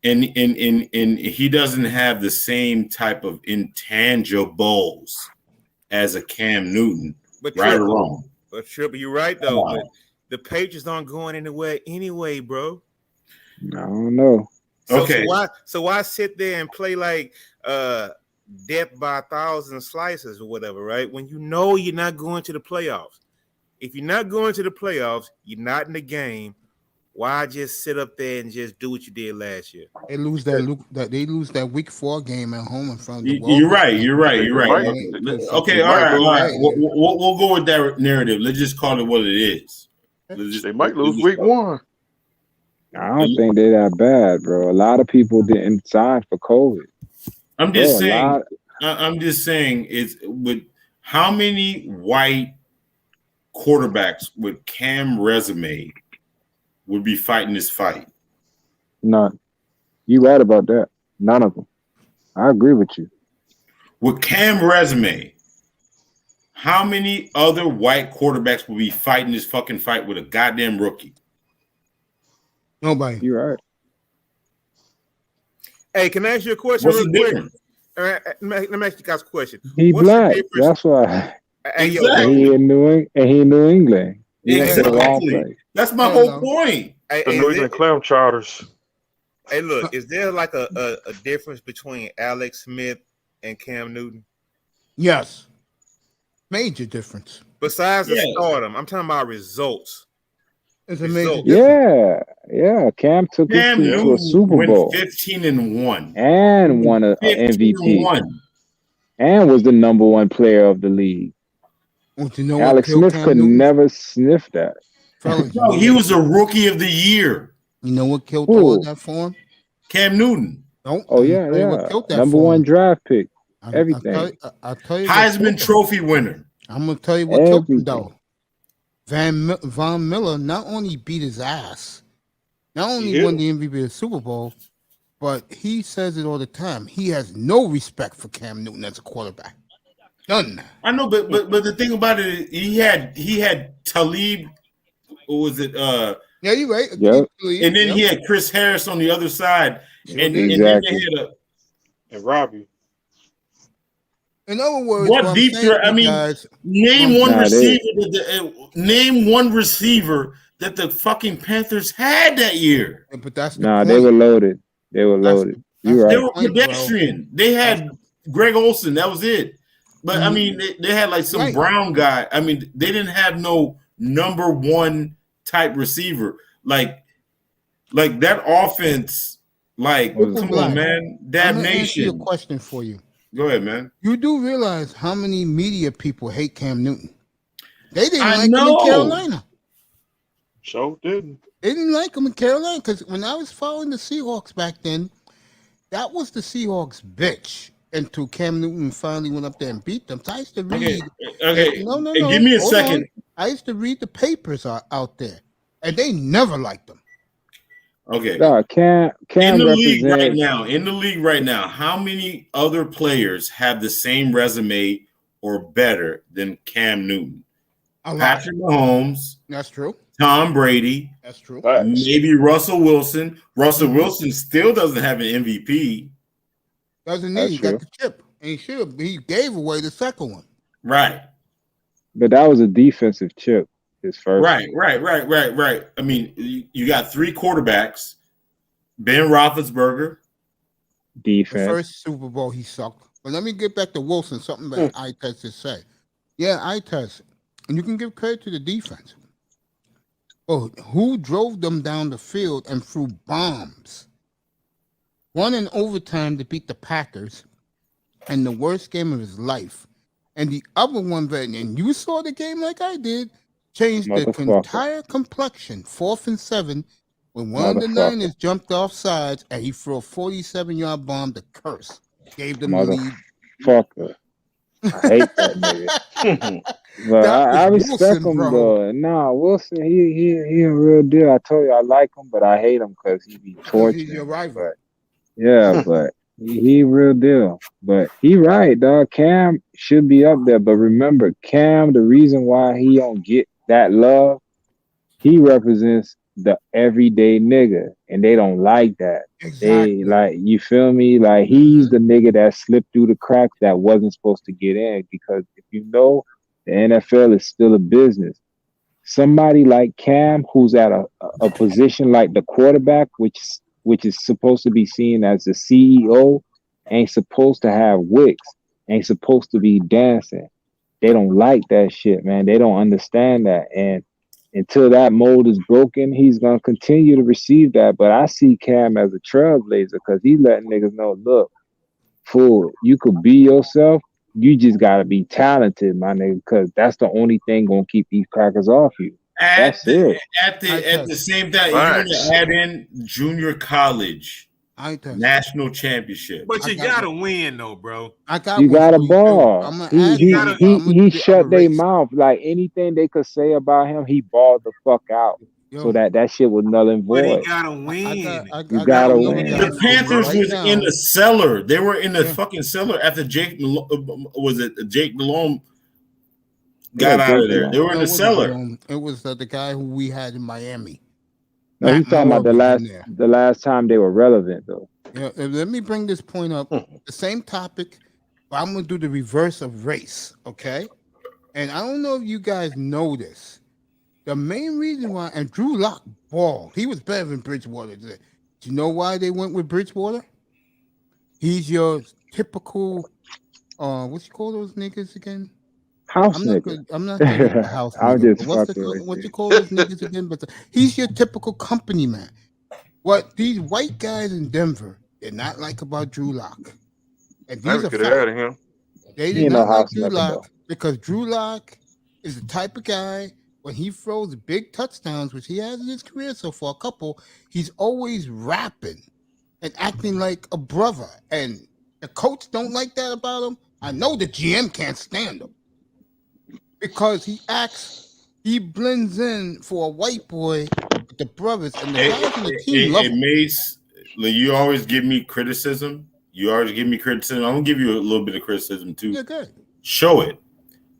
And he doesn't have the same type of intangibles as a Cam Newton, But right or Triple, wrong? But Triple, you're right though. But the Patriots aren't going anywhere anyway, bro. I don't know. Okay. So why sit there and play like death by 1,000 slices or whatever, right? When you know you're not going to the playoffs. If you're not going to the playoffs, you're not in the game. Why just sit up there and just do what you did last year? They lose that week 4 game at home in front of the You're right. Okay, all right. We'll go with that narrative. Let's just call it what it is. They might lose week 1. I don't think they're that bad, bro. A lot of people didn't sign for COVID. I'm just saying it's with how many white quarterbacks with Cam resume would be fighting this fight? None. You right about that. None of them. I agree with you. With Cam resume, how many other white quarterbacks will be fighting this fucking fight with a goddamn rookie? Nobody. You're right. Hey, can I ask you a question? What's the difference? All right, let me ask you guys a question. He What's black. That's why. Hey, And he in New England. Exactly. That's my whole point. Hey, The New England Clam Chowders. Hey, look, is there like a difference between Alex Smith and Cam Newton? Yes. Major difference. Besides the stardom, I'm talking about results. It's a major difference. Yeah. Cam took his team to a Super Bowl. 15-1. And won an MVP. And was the number 1 player of the league. Well, you know Alex Smith could never sniff that. No, he was a rookie of the year. You know what killed all of that for him? Cam Newton. Oh, yeah. Number 1 draft pick. Everything. I'll tell you Heisman Trophy winner. I'm going to tell you what killed him, though. Von Miller not only beat his ass, not only won the MVP of the Super Bowl, but he says it all the time. He has no respect for Cam Newton as a quarterback. None. I know, but the thing about it, he had Talib. What was it? Yeah, you're right. Yep. And then he had Chris Harris on the other side, and then they had Robbie. In other words, what deep threat? I mean, guys, name one receiver that the fucking Panthers had that year. But that's they were loaded. You're right. They were pedestrian. They had Greg Olsen. That was it. But I mean, they had like some brown guy. I mean, they didn't have no number 1 type receiver. Like that offense. Like, come on, man. Damnation. I'm ask you a question for you. Go ahead, man. You do realize how many media people hate Cam Newton? They didn't like him in Carolina. So didn't. They didn't like him in Carolina because when I was following the Seahawks back then, that was the Seahawks bitch until Cam Newton finally went up there and beat them. So I used to read. Okay. No. Give me a second. I used to read the papers out there, and they never liked them. Okay. No, Cam in the league right now, how many other players have the same resume or better than Cam Newton? Patrick Mahomes. That's true. Tom Brady. That's true. Maybe Russell Wilson. Russell Wilson still doesn't have an MVP. Doesn't need. He got the chip, and he gave away the second one. Right. But that was a defensive chip. His first. Right. I mean, you got 3 quarterbacks. Ben Roethlisberger. Defense. The first Super Bowl he sucked. But let me get back to Wilson. Something that I-Test just said. Yeah, I-Test. And you can give credit to the defense. Oh, who drove them down the field and threw bombs? One in overtime to beat the Packers in the worst game of his life. And the other one, and you saw the game like I did, changed the entire complexion. 4th and 7, when one of the Niners jumped off sides and he threw a 47-yard bomb to curse. Gave them the lead. Motherfucker. I hate that nigga. But I respect him though. Nah, Wilson, he a real deal. I told you I like him, but I hate him because he be torturing. He's your rival. But he real deal. But he right, dog. Cam should be up there. But remember, Cam, the reason why he don't get that love, he represents the everyday nigga, and they don't like that. Exactly. They you feel me? Like he's the nigga that slipped through the cracks that wasn't supposed to get in. Because if you know, the NFL is still a business. somebody like Cam, who's at a position like the quarterback, which is supposed to be seen as the CEO, ain't supposed to have wicks, ain't supposed to be dancing. They don't like that shit, man. They don't understand that. And until that mold is broken, he's going to continue to receive that. But I see Cam as a trailblazer because he's letting niggas know, look, fool, you could be yourself. You just got to be talented, my nigga, because that's the only thing going to keep these crackers off you. At the same time, you're going to add in junior college. National championship. But you gotta win though, bro. You got a ball. He shut their mouth. Like anything they could say about him, he balled the fuck out. So that shit was null and void. But he gotta win. You gotta win. The Panthers was in the cellar. They were in the fucking cellar after Jake Malone got out of there. They were in the cellar. It was the guy who we had in Miami. No, he's talking about the last time they were relevant, though. Yeah, let me bring this point up. The same topic, but I'm gonna do the reverse of race, okay? And I don't know if you guys know this. The main reason why, and Drew Lock balled, he was better than Bridgewater. Do you know why they went with Bridgewater? He's your typical, what you call those niggas again? House nigga. I'm not a house nigga. What you call those niggas again? But he's your typical company man. What these white guys in Denver did not like about Drew Lock, and these are facts. They did not like Drew Lock because Drew Lock is the type of guy when he throws big touchdowns, which he has in his career so far, a couple, he's always rapping and acting like a brother. And the coach don't like that about him. I know the GM can't stand him. Because he blends in for a white boy with the brothers and the guys on the team love him. Mace, you always give me criticism. I'm gonna give you a little bit of criticism too. Yeah, good. Show it.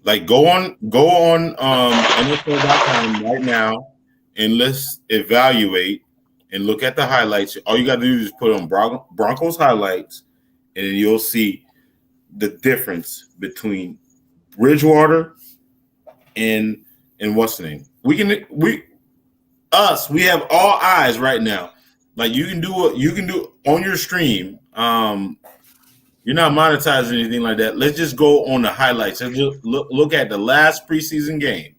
Like go on NFL.com right now and let's evaluate and look at the highlights. All you gotta do is put on Broncos highlights, and then you'll see the difference between Bridgewater and what's the name? We have all eyes right now. Like you can do on your stream. You're not monetizing anything like that. Let's just go on the highlights. Let's just look at the last preseason game,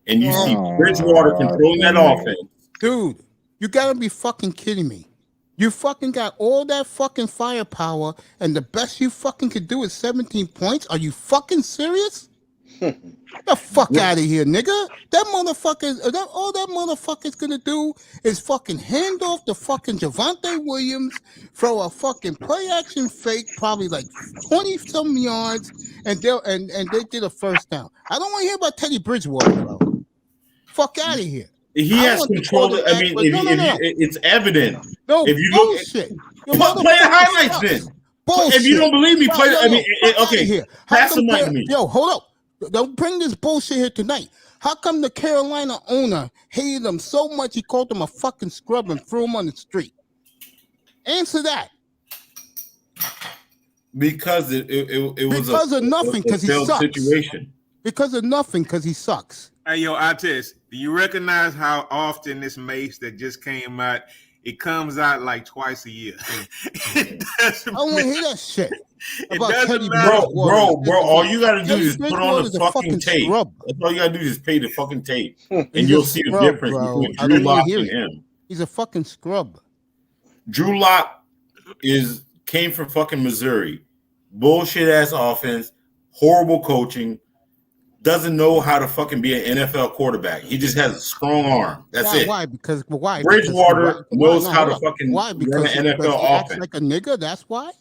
and you see Bridgewater controlling that offense. Dude, you gotta be fucking kidding me. You fucking got all that fucking firepower, and the best you fucking could do is 17 points? Are you fucking serious? The fuck out of here, nigga. That motherfucker, all that motherfucker's gonna do is fucking hand off the fucking Javonte Williams, throw a fucking play action fake, probably like 20-some yards, and they did a first down. I don't want to hear about Teddy Bridgewater, bro. Fuck out of here. He has control. I mean, it's evident. No, if you bullshit. Look, play the highlights then. Bullshit. If you don't believe me, play. I mean, okay. Pass the mic to me. Yo, hold up. Don't bring this bullshit here tonight. How come the Carolina owner hated him so much he called him a fucking scrub and threw him on the street? Answer that. Because it was because of nothing, because he sucks. Situation. Because of nothing, because he sucks. Hey, yo, Artist, do you recognize how often this Mace that just came out, it comes out like twice a year? I don't want to hear that shit. About Teddy bro, all you gotta do is put on the fucking tape. Scrub. That's all you gotta do is play the fucking tape, and you'll see the difference between Drew Lock and him. He's a fucking scrub. Drew Lock came from fucking Missouri, bullshit ass offense, horrible coaching, doesn't know how to fucking be an NFL quarterback. He just has a strong arm. That's it. Why? Why? Bridgewater knows how to fucking run an NFL offense. Like a nigga. That's why.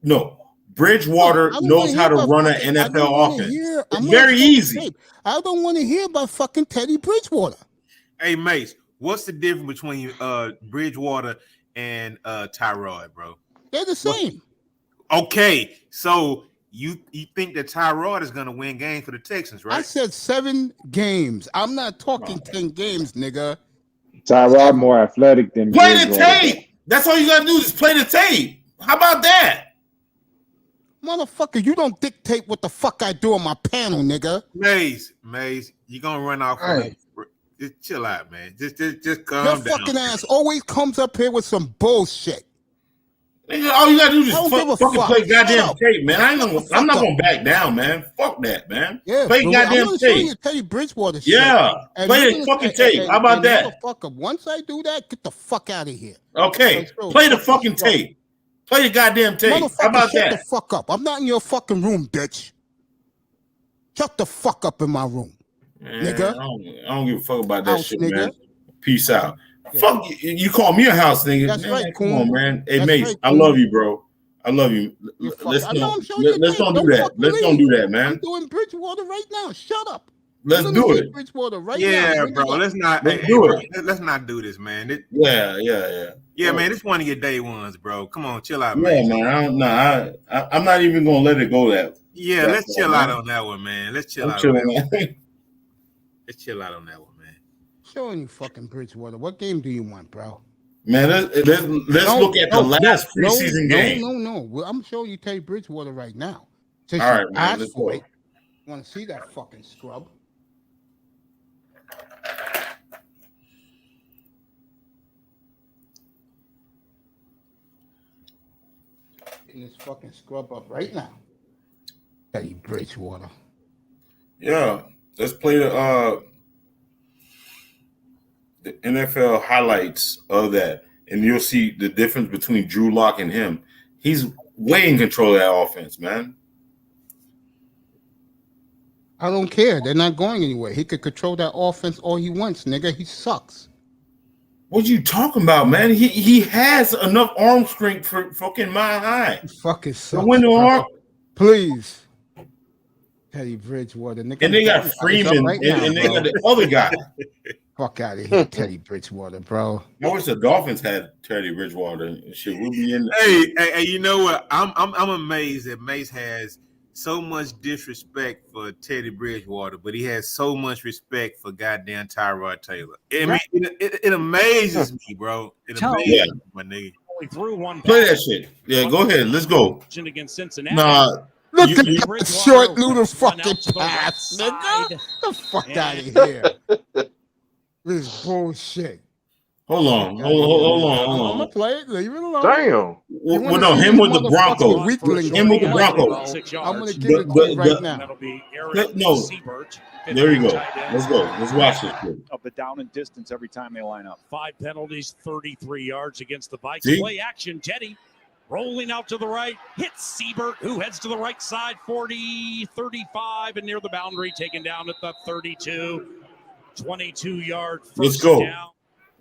No, Bridgewater knows how to run an NFL offense. It's very easy. I don't want to hear about fucking Teddy Bridgewater. Hey, Mace, what's the difference between Bridgewater and Tyrod, bro? They're the same. Okay, so you think that Tyrod is going to win games for the Texans, right? I said 7 games. I'm not talking 10 games, nigga. Tyrod more athletic than play the tape. That's all you got to do is play the tape. How about that? Motherfucker, you don't dictate what the fuck I do on my panel, nigga. Maze, you gonna run off. Right. Just chill out, man. Just calm Your down. fucking ass always comes up here with some bullshit. Nigga, all you gotta do is I don't give a fucking fuck. play goddamn Shut up. tape, man. I'm not up. gonna back down, man. Fuck that, man. Yeah, play bro, goddamn I'm gonna show you tape. Teddy Bridgewater shit. Yeah, And play you're the gonna- fucking tape. How about that? Motherfucker, once I do that, get the fuck out of here. Okay, play the fucking tape. Play the goddamn tape. Motherfucker, How about shut that? the fuck up. I'm not in your fucking room, bitch. Shut the fuck up in my room, Man, nigga. I don't give a fuck about that House, shit, nigga. man. Peace out. Yeah. Fuck you call me a house nigga. That's Man, right, come cool. on, man. Hey, That's mate, right, I cool. love you, bro. I love you. You fuck- Let's I know don't I'm showing you let's tape. don't Don't do that. fucking Let's don't leave. do that, I'm man. doing Bridgewater right now. Shut up. Let's Let me do see it. Bridgewater right now. Yeah, Bring bro. it up. Let's not. Let's Hey, do bro, it. let's not do this, man. Yeah, Man. It's one of your day ones, bro. Come on, chill out, Yeah, man. man. I'm not even gonna let it go that. Yeah, that let's far, chill out man. on that one, man. Let's chill I'm out. On chilling, that one. man. Let's chill out on that one, man. Showing you fucking Bridgewater. What game do you want, bro? Man, let's look at the last preseason game. No. Well, I'm showing you Teddy Bridgewater right now. Since All you right, man. asked Let's for go. it. Want to see that fucking scrub? Getting this fucking scrub up right now. Teddy Bridgewater. Yeah, let's play the NFL highlights of that, and you'll see the difference between Drew Lock and him. He's way in control of that offense, man. I don't care. They're not going anywhere. He could control that offense all he wants, nigga. He sucks. What you talking about, man? He has enough arm strength for fucking Mile High. He fucking sucks. The window bro. arm. Please. Teddy Bridgewater. Nigga, And they got it's up Freeman, right now, and they bro. got the other guy. Fuck out of here, Teddy Bridgewater, bro. I wish the Dolphins had Teddy Bridgewater and shit. We'll be in. Hey, you know what? I'm amazed that Mace has so much disrespect for Teddy Bridgewater, but he has so much respect for goddamn Tyrod Taylor. I mean, it amazes me, bro. It amazes me, my nigga. Play that shit. Yeah, go ahead. Let's go. Against Cincinnati. Nah. Look at that short little fucking pass, nigga. Get the fuck out of here. This bullshit. Hold on. I'm gonna play it. Leave it alone. Damn. Well, no, him with the Broncos. Weakling. Him with the Broncos. I'm gonna give it to you right now. That'll be No. There you go. Let's go. Let's watch this shit. Of the down and distance every time they line up. 5 penalties, 33 yards against the Vikes. See? Play action, Teddy. Rolling out to the right, hits Siebert, who heads to the right side, 40, 35, and near the boundary, taken down at the 32, 22-yard first Let's go. down.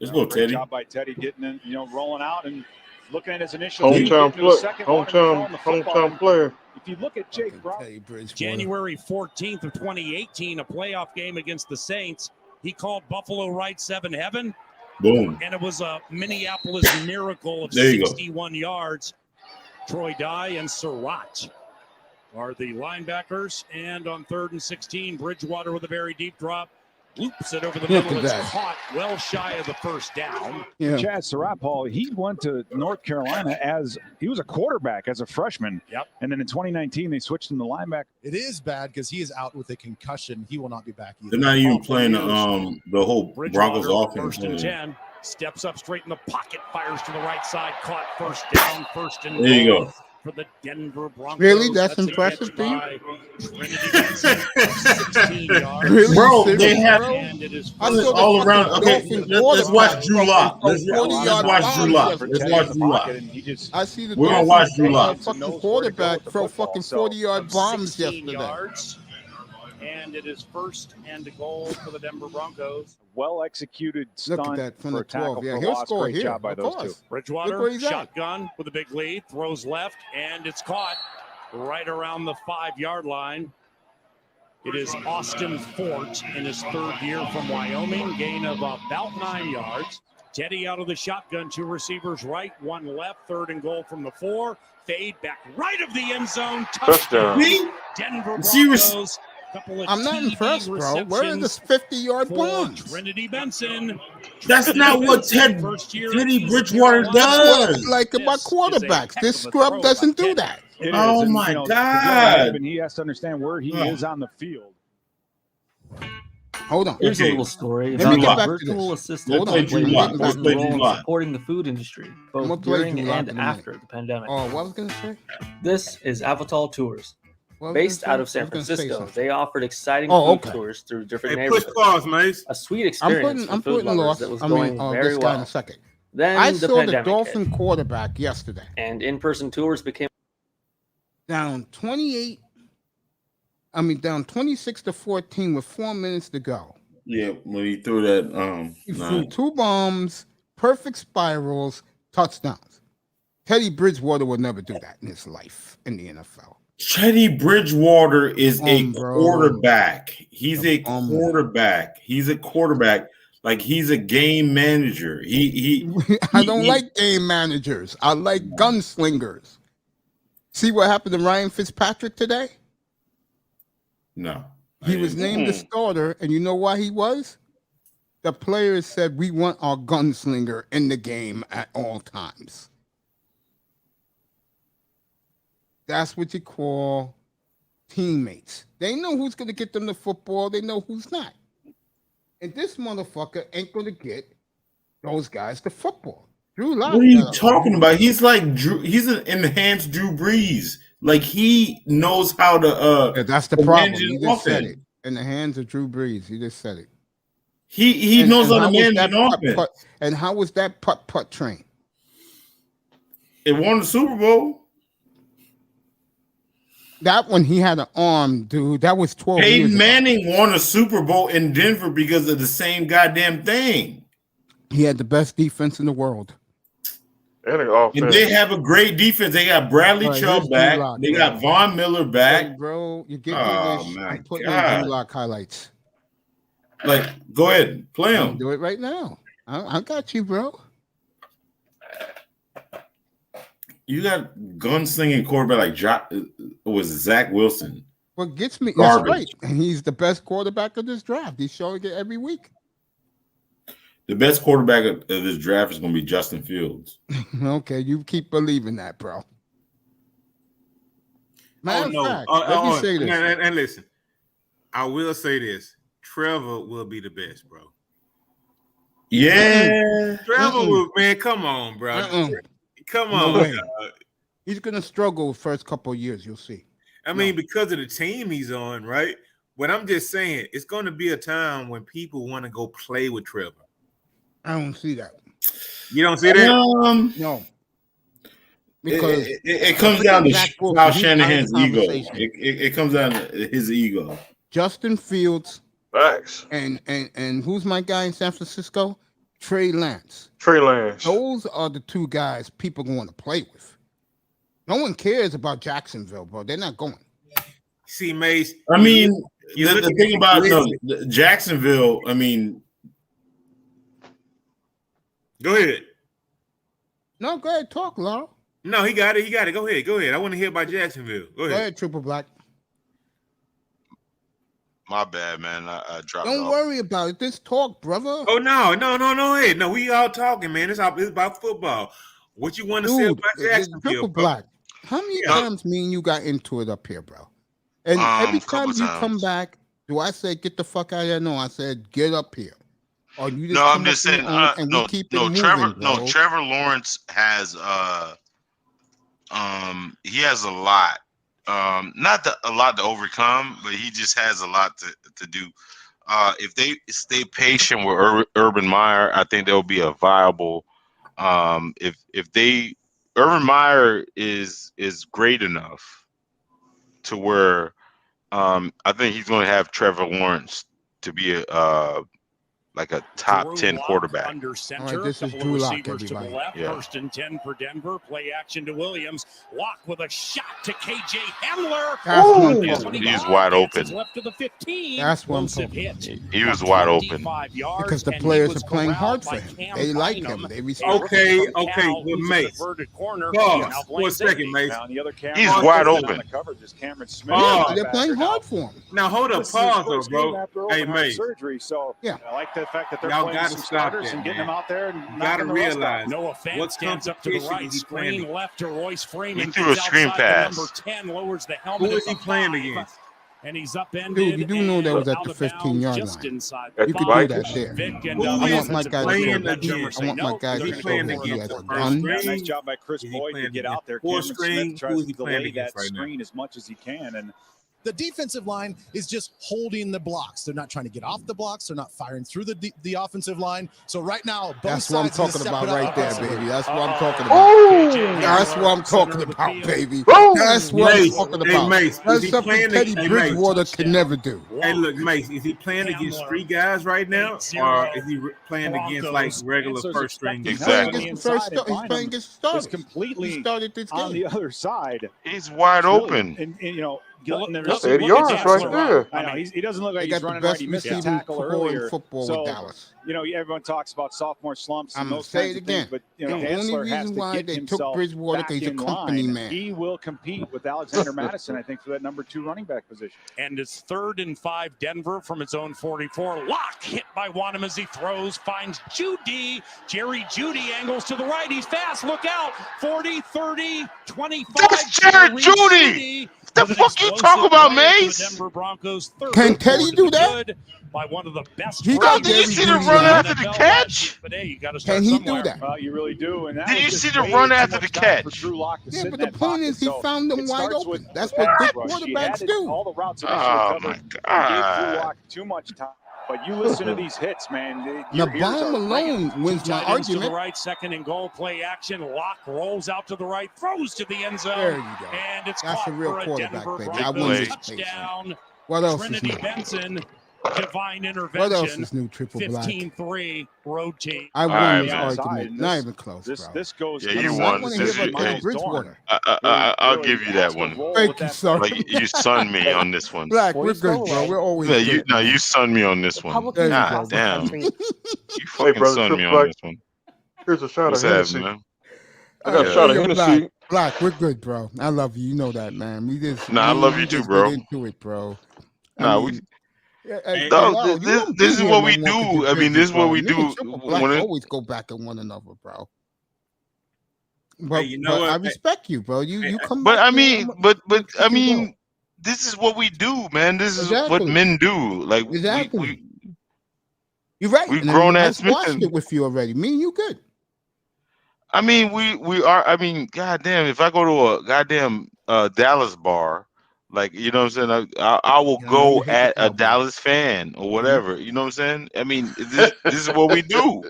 Let's go, Great Teddy. job by Teddy getting in, rolling out and looking at his initial Hometown hometown player. If you look at Jake Brown, Teddy Bridgewater. January 14th of 2018, a playoff game against the Saints. He called Buffalo Right 7 heaven, Boom. and it was a Minneapolis miracle of There you go. 61 yards. Troy Dye and Surratt are the linebackers, and on 3rd and 16, Bridgewater with a very deep drop. Loops it over the Look middle. at It's that. caught well shy of the first down. Yeah. Chad Surratt, Paul, he went to North Carolina as he was a quarterback as a freshman. Yep. And then in 2019, they switched him to linebacker. It is bad because he is out with a concussion. He will not be back either. They're not even playing the whole Broncos Bridgewater, offense. first and 10. Steps up straight in the pocket, fires to the right side, caught first down, first and There you goal go. for the Denver Broncos. Really? That's a impressive catch to you? by Trinity Benson of 16 yards. Really? Bro, Serious, they have bro? And it is I first saw the all fucking around. Okay, Dolphins let's watch Drew Lock. quarterback Let's from 40-yard watch Drew bombs Lock. yesterday. Let's watch Drew Lock. And he just I see the We're gonna Dolphins watch Drew Lock. fucking quarterback throw fucking 40-yard of bombs 16 yesterday. yards. And it is first and goal for the Denver Broncos. well executed Look at stunt that from for the a tackle 12. Yeah, for he'll loss. score Great here. job by Of those two. course. Look Bridgewater, where he's at. shotgun with a big lead, throws left, and it's caught right around the 5-yard line. It is Austin Fort in his 3rd year from Wyoming, gain of about 9 yards. Teddy out of the shotgun, 2 receivers right, 1 left, 3rd and goal from the 4. Fade back right of the end zone, touchdown. See? Denver See, Broncos. Couple of I'm not TD impressed, bro. Where are the receptions 50-yard for bombs? Trinity Benson. That's not what Teddy Bridgewater does. Like my quarterbacks. This scrub doesn't do that. It Oh is. And, my to go God. ahead, and he has to understand where he is on the field. Hold on. Here's a little story Let me about get a back virtual to this. assistant Hold that on. played an I'm getting back important to role in this. supporting the food industry, I'm both gonna play during Drew Lock and in a minute. after the pandemic. Oh, what was I gonna say? This is Avatar Tours. What was I Based gonna out say? of San I was gonna say Francisco, something. they offered exciting Oh, food okay. tours through different Hey, push neighborhoods. pause, Mace. A sweet experience I'm for food putting lovers lost. that was I mean, going very this guy in well. a second. Then I the saw the pandemic Dolphin hit, quarterback yesterday and in-person tours became down 28. I mean, down 26-14 with 4 minutes to go. Yeah, when he threw that, He threw 2 bombs, perfect spirals, touchdowns. Teddy Bridgewater would never do that in his life in the NFL. Teddy Bridgewater is a Bro. quarterback. He's a quarterback. He's a quarterback. Like he's a game manager. I don't like game managers. I like gunslingers. See what happened to Ryan Fitzpatrick today? No. He was named the starter, and you know why he was? The players said, we want our gunslinger in the game at all times. That's what you call teammates. They know who's going to get them the football. They know who's not. And this motherfucker ain't going to get those guys the football. Drew Lock. What are you talking about? He's like Drew. He's an enhanced Drew Brees. Like he knows how to. Yeah, that's the to problem. manage You an just said offense. it. In the hands of Drew Brees. You just said it. He knows how to manage an offense. putt-putt? And how was that putt-putt train? It won the Super Bowl. That one, he had an arm, dude. That was 12 years Peyton ago. Manning won a Super Bowl in Denver because of the same goddamn thing. He had the best defense in the world. And they have a great defense. They got Bradley Right, Chubb here's back. Drew Lock, They bro. got Von Miller back. Hey, bro, you get Oh, me this. my I'm putting in God. Drew Lock highlights. Like, go ahead, play I'm him. gonna do it right now. I got you, bro. You got gunslinging quarterback like was Zach Wilson. What gets me, Garbage. that's right. And he's the best quarterback of this draft. He's showing it every week. The best quarterback of this draft is going to be Justin Fields. Okay, you keep believing that, bro. Matter Oh of no! fact, let me say this. And listen, I will say this: Trevor will be the best, bro. Yeah, Trevor will. Man, come on, bro. Come on. No way. dog. He's gonna struggle the first couple of years. You'll see. I mean, because of the team he's on, right? But I'm just saying, it's going to be a time when people want to go play with Trevor. I don't see that. You don't see that? No. Because it comes down to Zach Wilson, Kyle he's out of the Shanahan's ego. conversation. It comes down to his ego. Justin Fields. Facts. And who's my guy in San Francisco? Trey Lance. Trey Lance. Those are the two guys people want to play with. No one cares about Jacksonville, bro. They're not going. See, Mace. I mean, you the thing about Jacksonville, I mean, go ahead. No, go ahead, talk, Laura. No, he got it. He got it. Go ahead. Go ahead. I want to hear about Jacksonville. Go Go ahead. ahead, Triple Black. My bad, man. I dropped Don't off. worry about it. Just talk, brother. Oh no! Hey, no, we all talking, man. It's about football. What you want to say Dude, about Jacksonville? Triple bro? Black. How many Yeah. times me and you got into it up here, bro? And every time you come back, do I say get the fuck out of here? No, I said get up here. Or you just No, come I'm just up on saying. your own and we keep it moving, bro. Trevor Lawrence has he has a lot. Not a lot to overcome, but he just has a lot to do. If they stay patient with Urban Meyer, I think they'll be a viable. If Urban Meyer is great enough to where I think he's going to have Trevor Lawrence to be like a top 10 quarterback. Under center, All right, this is couple Drew of Lock, receivers to the everybody. left. Yeah. First and 10 for Denver. Play action to Williams. Lock with a shot to KJ Hamler. That's what I'm talking He's about. wide open. Left to the 15. That's what I'm Explosive talking hit. about. He was wide open. 25 yards, Because the and players he was are playing hard corralled for by him. Cam They like Bynum. him. They respect Okay, him. okay, Cal, but who's a Mace. converted corner. Pause Now for playing a second, safety. Mace. Now, on the other camera, He's on wide the open. coverage is Cameron Smith. Oh, They're playing hard for him. Now hold up, This is his pause though, first game bro. after Hey, open heart Mace. surgery, so Yeah. I like that fact that they're Y'all playing gotta some stop starters that, and getting man. them out there and You knocking gotta the rust off. realize Noah Fant what stands up to the competition right, is he screen playing left to Royce Freeman. He threw a Gets screen outside pass. the number 10, lowers the helmet. Who is at he the playing 5, against? and he's upended. Dude, you do know that and was at out the of 15-yard bounds, just line. inside You the could do 5. that there. Vic and Who the I want is my offensive guy to playing show. against? I want my guy Is to he show playing what he against has the first done. Yeah, nice string? job by Chris Is he Boyd to playing get out there. four Cameron string? Smith Who tries is he to playing delay against that right now? screen as much as he can. And The defensive line is just holding the blocks. They're not trying to get off the blocks. They're not firing through the offensive line. So right now, both That's what I'm sides need to talking step about it up right there, offensively. baby. That's what I'm talking about. That's what I'm talking about, baby. That's what I'm Mace, talking hey about. Mace, is That's he something playing? Teddy Hey Mace, Bridgewater can never do. hey look, Mace, is he playing against street guys right now, or is he playing against like regular first string guys? He's playing Exactly. against the first. He's playing against starters. is completely He started this on the game. other side. He's wide open. And you know, getting there. That's 80 yards right there. I know he doesn't look like They he's got the running right. best He missed a receiving tackle core earlier. in football So, with Dallas. you know, everyone talks about sophomore slumps and I'm gonna those say kinds it of things, again. but you know, The only Hansler has reason to why get they took himself Bridgewater back because he's a in company line. man. He will compete with Alexander Madison, I think, for that number 2 running back position. And it's 3rd and 5, Denver from its own 44. Lock hit by Wanham as he throws, finds Judy. Jerry Judy angles to the right. He's fast. Look out. 40, 30, 25. That's Jerry Judy. The fuck you talk about, Mace? Denver Broncos. Can Teddy do that? By one of the best. He Did got you Jerry see the Judy run now. after the catch? But hey, you got to start Can he somewhere. do that? Well, you really do. And that Did was you just see the way run too after much the time for catch? Drew Lock to Yeah, sit but in the that point pocket. is he So found them it wide starts with open. That's the what pass good rush. He quarterbacks had it, do. all the routes initially Oh covered. my He gave Drew God. Lock too much time. But you listen to these hits, man. Now, Your ears bomb are ringing. alone wins my Tight ends to the argument. right, 2nd and goal, play action. Lock rolls out to the right, throws to the end zone. There you go. And it's That's caught a real for a quarterback, Denver baby. I Broncos won this touchdown. What else is Trinity new? Benson, divine What else intervention. is new? Triple black. 15-3 road team. I All won right, this man. argument. Not even close, bro. This goes. Yeah, to you I won. want to hear about Teddy Hey, Bridgewater. I'll give you that one. Thank you, sir. Like you sunned me on this one. Black, we're good, bro. We're always Yeah, good. you sunned me on this one. There you God go. damn. You Hey, fucking brother, sunned me Triple on Black. this one. Here's a shot What's of happening, Hennessy. man? I got a shot of Yo, Hennessy. Black, we're good, bro. I love you. You know that, man. We just Nah, I love you we too, just bro. Get into it, bro. Nah, we. Hey, No, wow, you this don't be is here what no we more 'cause do. you're I mean, busy, this is what bro. we Me do and Triple Black when it, always go back at one another, bro. But, Hey, you know but what? I respect you, bro. You come but back I here, mean, I'm but gonna I keep you mean, going. this is what we do, man. This is what Exactly. men do. Like Exactly. You're right. we've And grown I ass watched men. it with you already. Me and you good. I mean, we are. I mean, goddamn, if I go to a goddamn Dallas bar, like you know what I'm saying, I will You know, go you hate the at a Cowboys. Dallas fan or whatever. You know what I'm saying? I mean, this is what we do.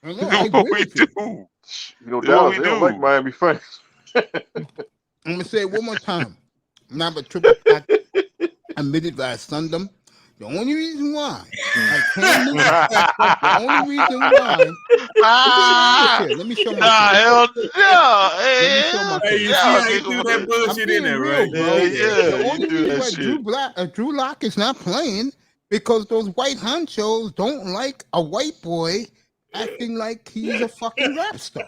I This know. is I what agree we with you. do. You know, This is what Dallas, we they don't like do. Miami fans. I'm gonna say it one more time. Now, but Triple Black admitted that I stunned them. The only reason why, I can't move. The only reason why. Let me show my Nah, face. hell no. Let me show my Hey, face. you see how you do that I'm bullshit in being there, real, right? bro. Yeah, The you only do reason that why shit. Drew Lock is not playing because those white honchos don't like a white boy acting like he's a fucking rap star.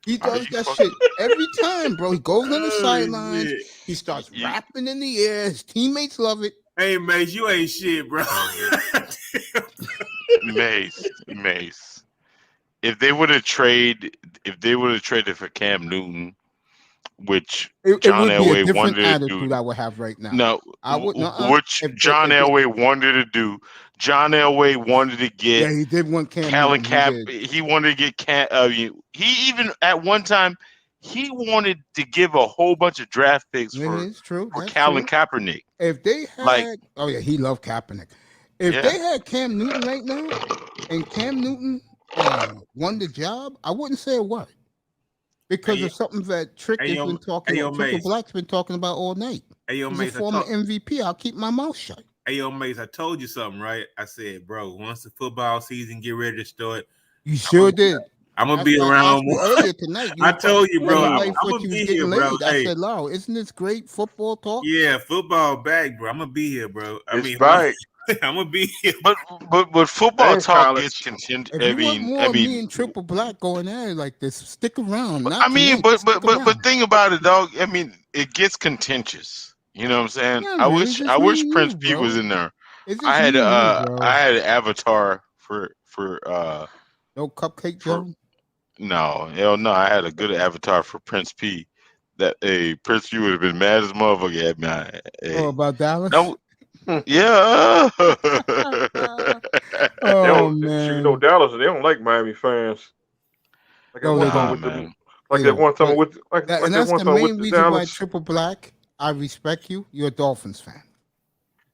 He Are does you that fucking? shit every time, bro. He goes on the Oh, sidelines. shit. He starts You, rapping in the air. His teammates love it. Hey, Mace, you ain't shit, bro. Mace. If they would have traded for Cam Newton, which It John would be a Elway different wanted to attitude do. I would have right now. No, I would which John Elway wanted to do. John Elway wanted to Yeah, get he did want Cam Callan Newton. Cap. He did. He wanted to get he even at one time he wanted to give a whole bunch of draft picks Yeah, for it's true. That's Callan true. Kaepernick. If they had, Like, oh yeah, he loved Kaepernick. If yeah. they had Cam Newton right now, and Cam Newton won the job, I wouldn't say a word because Hey, of something that Trick hey, has yo, been talking hey, yo, about. Triple Mace. Black's been talking about all night. Hey, yo, He's Mace, a former MVP. I'll keep my mouth shut. Hey, yo, Mace, I told you something, right? I said, bro, once the football season get ready to start, You sure did. I'm gonna That's be why I around asked you more. earlier tonight. You I were told you, bro. telling I'm life what gonna you be was getting here, bro. laid. I Hey, said, "Lau, isn't this great football talk?" yeah, football back, bro. I'm gonna be here, bro. I It's mean, back. I'm gonna be here. But football And talk college. gets contingent. If you want more of me and Triple Black going at it like this, stick around. Not I mean, tonight, stick but around. think about it, dog. I mean, it gets contentious. You know what I'm saying? Yeah, I man, wish it's just me and Prince you, P was bro. in there. It's I just had me and you, bro. I had an avatar for for No Cupcake Joe? no, hell no. I had a good avatar for Prince P. That Prince P would have been mad as a motherfucker at me. Oh, about Dallas? No, yeah. Oh Shoot, man. Dallas, they don't like Miami fans. Like No, they don't. with man. the, like that one time with like and that that's one the time main with the reason why Dallas. Triple Black, I respect you. You're a Dolphins fan.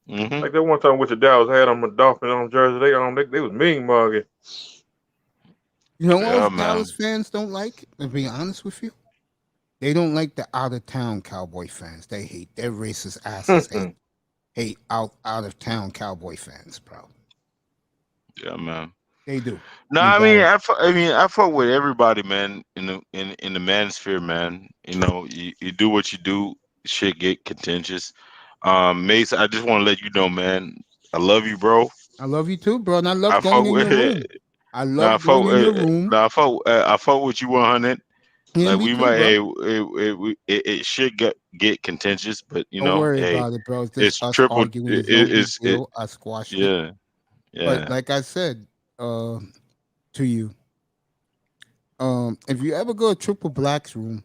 Mm-hmm. Like that one time with the Dallas, had on the Dolphins on jersey. They was mean mugging. You know what Yeah, else man. Dallas fans don't like? To be honest with you, they don't like the out of town Cowboy fans. They hate their racist asses. hate out of town Cowboy fans, bro. Yeah, man. They do. No, I mean, I fuck with everybody, man. In the manosphere, man. You know, you do what you do. Shit get contentious. Mace, I just want to let you know, man. I love you, bro. I love you too, bro. And I love going in your room. I love going in your room. I fuck with you 100. Yeah, like me we too, might, it should get contentious, but you Don't know, worry about it, bro. It's just us triple. arguing. It's no big deal. I squashed it. Yeah, yeah. But like I said to you, if you ever go to Triple Black's room,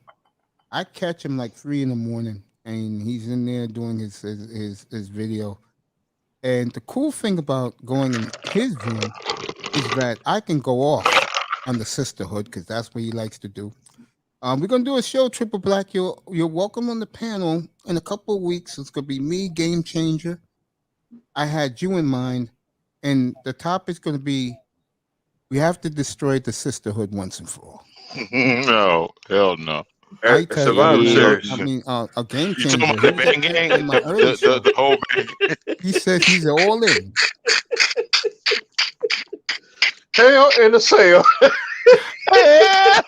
I catch him like 3 a.m. and he's in there doing his video. And the cool thing about going in his room is that I can go off on the sisterhood because that's what he likes to do. We're gonna do a show, Triple Black. You're welcome on the panel in a couple of weeks. It's gonna be me, Game Changer. I had you in mind, and the topic's gonna be: we have to destroy the sisterhood once and for all. No, hell no. I tell Survivor you, Series. I mean, a Game You Changer. talking about the bang gang? In my early show. The whole bang. He said he's all in. Hell in the cell. Hell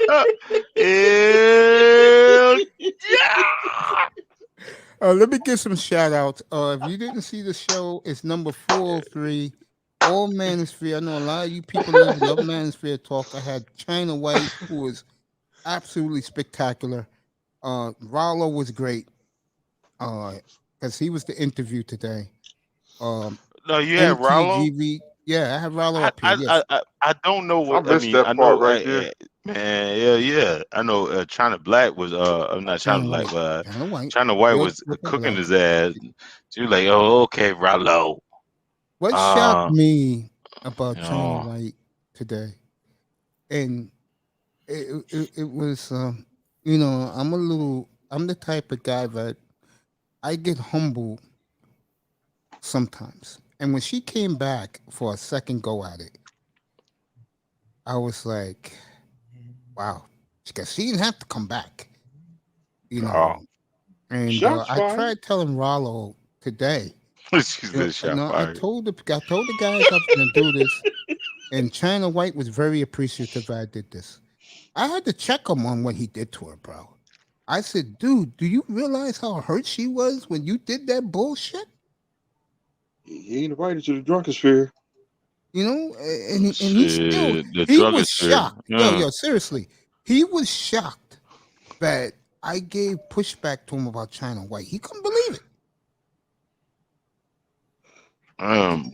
yeah. Let me give some shout outs. If you didn't see the show, it's number 403. All Manosphere. I know a lot of you people love Manosphere talk. I had China White, who was absolutely spectacular. Rollo was great. Because he was the interview today. No, you had Rollo? MTGV. Yeah, I had Rollo up here. Yes. I don't know what I missed that I part know, right there. man. Yeah. I know China Black was not China Black, but China White was cooking his ass. She was like, "Oh, okay, Rollo." What shocked me about China White today, and it was, you know, I'm the type of guy that I get humble sometimes. And when she came back for a second go at it, I was like, wow, because she didn't have to come back, you know. And I tried telling Rollo today. She's been shot I told the guys I was going to do this, and China White was very appreciative that I did this. I had to check him on what he did to her, bro. I said, dude, do you realize how hurt she was when you did that bullshit? He ain't invited to the drunkosphere. You know, and he still, he was shocked. Yeah. Yo, seriously. He was shocked that I gave pushback to him about China White. He couldn't believe it.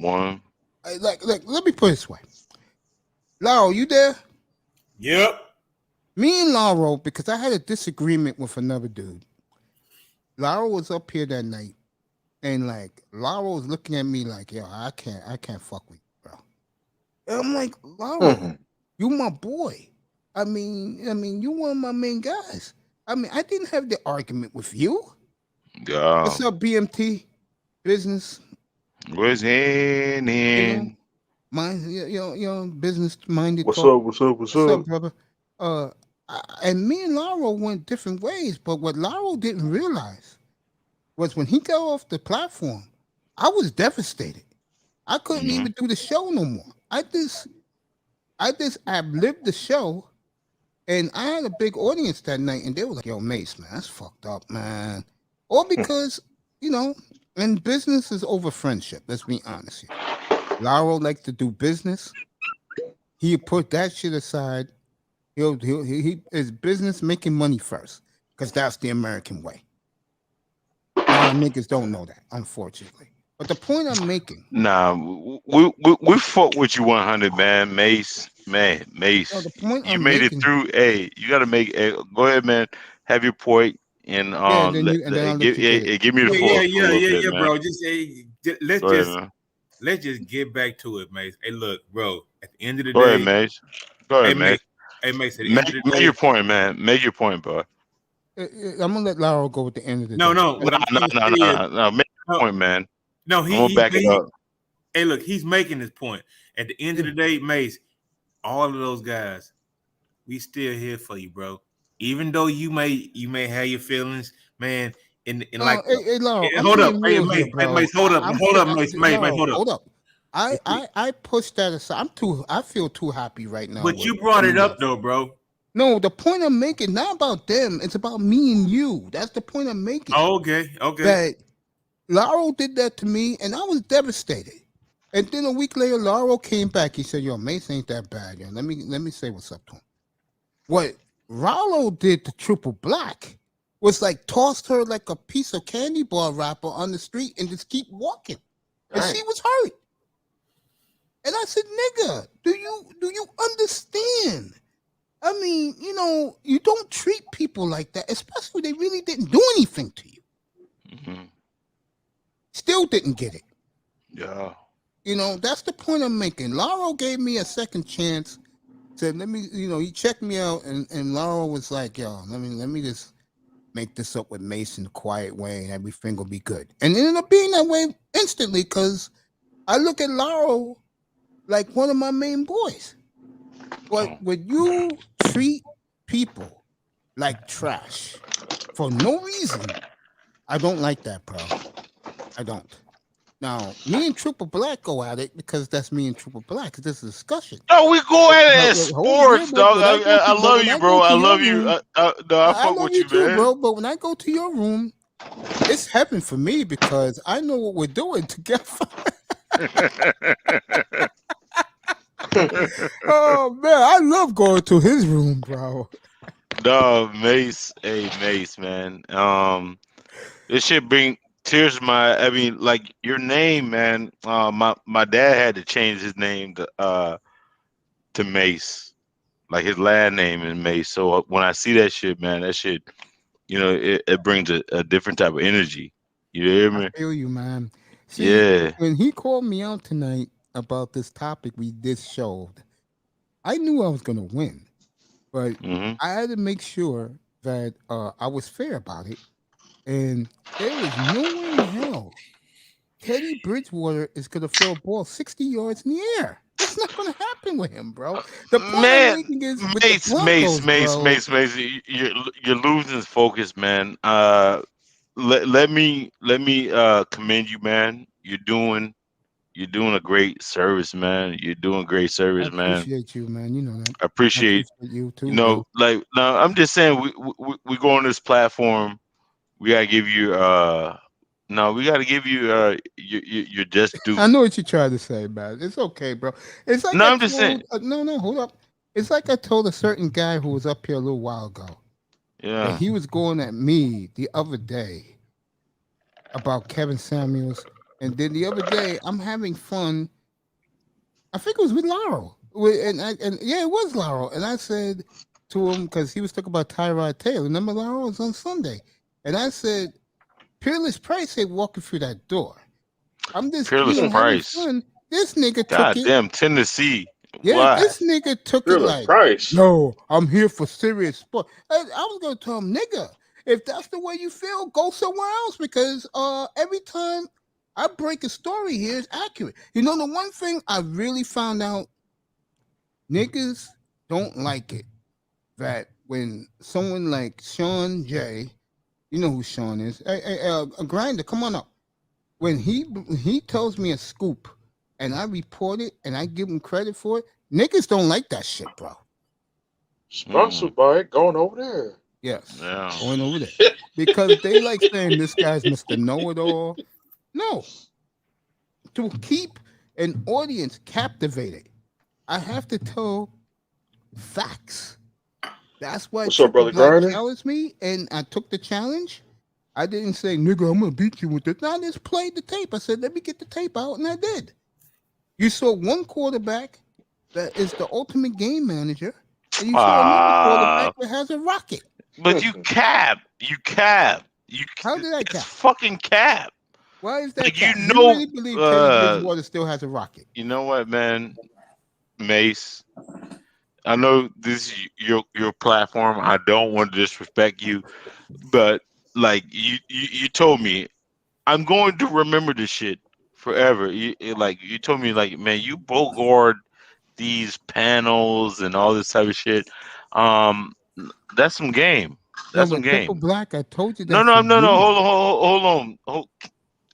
One. Like, let me put it this way. Lauro, you there? Yep. Me and Lauro, because I had a disagreement with another dude. Lauro was up here that night, and like Lauro was looking at me like, yo, I can't fuck with you, bro. And I'm like, Lauro, you my boy. I mean, you one of my main guys. I mean, I didn't have the argument with you. Yeah. What's up, BMT? Business. What's happening? Business minded. What's up, brother? And me and Lauro went different ways, but what Lauro didn't realize was when he got off the platform, I was devastated. I couldn't even do the show no more. I just ad-libbed the show, and I had a big audience that night, and they were like, yo, Mace, man, that's fucked up, man. All because, you know, and business is over friendship. Let's be honest here. Lauro likes to do business. He put that shit aside. He is business making money first, because that's the American way. A lot of niggas don't know that, unfortunately. But the point I'm making. Nah, we fought with you 100, man. Mace. The point You I'm made making, it through. Hey, you got to make. Go ahead, man. Have your point, and and then I'll let you get it. give me the floor for a little bit, man. bro. Just let's Go ahead, man. let's just get back to it, Mace. Hey, look, bro. At the end of the Go day, ahead, Mace. Go ahead, Mace. Hey, Mace. At the end of the Make day, your point, man. Make your point, bro. I'm gonna let Lauro go at the end of the day. No. What I'm trying to say is, No. Make your point, man. No, I'm gonna back it up. Hey, look, he's making his point. At the end of the day, Mace, all of those guys, we still here for you, bro. Even though you may have your feelings, man. And like, hey, Lauro, hold up, Mace, hold up, Mace, hold up. I pushed that aside. I feel too happy right now. But you brought it up though, bro. No, the point I'm making, not about them, it's about me and you. That's the point I'm making. Oh, okay. That Lauro did that to me, and I was devastated. And then a week later, Lauro came back. He said, "Yo, Mace ain't that bad, yo. Let me say what's up to him." What Lauro did to Triple Black was like tossed her like a piece of candy bar wrapper on the street and just keep walking. And she was hurt. And I said, "Nigga, do you understand? I mean, you don't treat people like that, especially when they really didn't do anything to you." Mm-hmm. Still didn't get it. Yeah. That's the point I'm making. Lauro gave me a second chance. Said, let me, he checked me out, and Lauro was like, "Yo, let me just make this up with Mason the quiet way, and everything will be good." And it ended up being that way instantly, because I look at Lauro like one of my main boys. But when you treat people like trash for no reason, I don't like that, bro. I don't. Now, me and Triple Black go at it because that's me and Triple Black. This is a discussion. No, we go at it as sports, dog. I love you, bro. I love you. No, I fuck with you, too, man. bro. But when I go to your room, it's heaven for me because I know what we're doing together. Oh man, I love going to his room, bro. No, Mace, man. This shit bring tears to my. I mean, like your name, man. My dad had to change his name to Mace, like his last name is Mace. So when I see that shit, man, that shit, it brings a different type of energy. You hear me? I feel you, man. See, when he called me out tonight about this topic we just showed, I knew I was gonna win, but I had to make sure that I was fair about it. And there was no way in hell Teddy Bridgewater is gonna throw a ball 60 yards in the air. It's not gonna happen with him, bro. The point I'm making is with Mace, you're losing focus, man. Let me commend you, man. You're doing a great service, man. You're doing great service, man. I appreciate you, man. You know that. I appreciate you too. Like no, I'm just saying we go on this platform. We gotta give you we gotta give you your just due. I know what you're trying to say, man. It's okay, bro. It's like I'm just saying. No, hold up. It's like I told a certain guy who was up here a little while ago. Yeah. And he was going at me the other day about Kevin Samuels. And then the other day, I'm having fun. I think it was with Lauro. It was Lauro. And I said to him, because he was talking about Tyrod Taylor. Remember, Lauro was on Sunday. And I said, Peerless Price ain't walking through that door. I'm just Peerless Price. Fun. This nigga God took it. damn, Tennessee. Yeah, Why? this nigga took Peerless it like, Price. No, I'm here for serious sport. I was going to tell him, nigga, if that's the way you feel, go somewhere else, because every time I break a story here is accurate. The one thing I really found out, niggas don't like it, that when someone like Sean J, you know who Sean is, a Grinder, come on up. When he tells me a scoop and I report it and I give him credit for it, niggas don't like that shit, bro. Sponsored by going over there. Yes, yeah. Going over there. Because they like saying this guy's Mr. Know-It-All. No. To keep an audience captivated, I have to tell facts. That's why What's up, Brother Grinder? challenged me, and I took the challenge. I didn't say, nigga, I'm gonna beat you with this. No, I just played the tape. I said, let me get the tape out, and I did. You saw one quarterback that is the ultimate game manager, and you saw another quarterback that has a rocket. But you cap. How did I cap? It's fucking cap. Why is that Like, cap? you You know, really believe Teddy Bridgewater still has a rocket? You know what, man? Mace, I know this is your platform. I don't want to disrespect you, but like you told me, I'm going to remember this shit forever. You told me, like, man, you bogard these panels and all this type of shit. That's some game. That's some game. Triple Black, I told you that. No. Hold on. All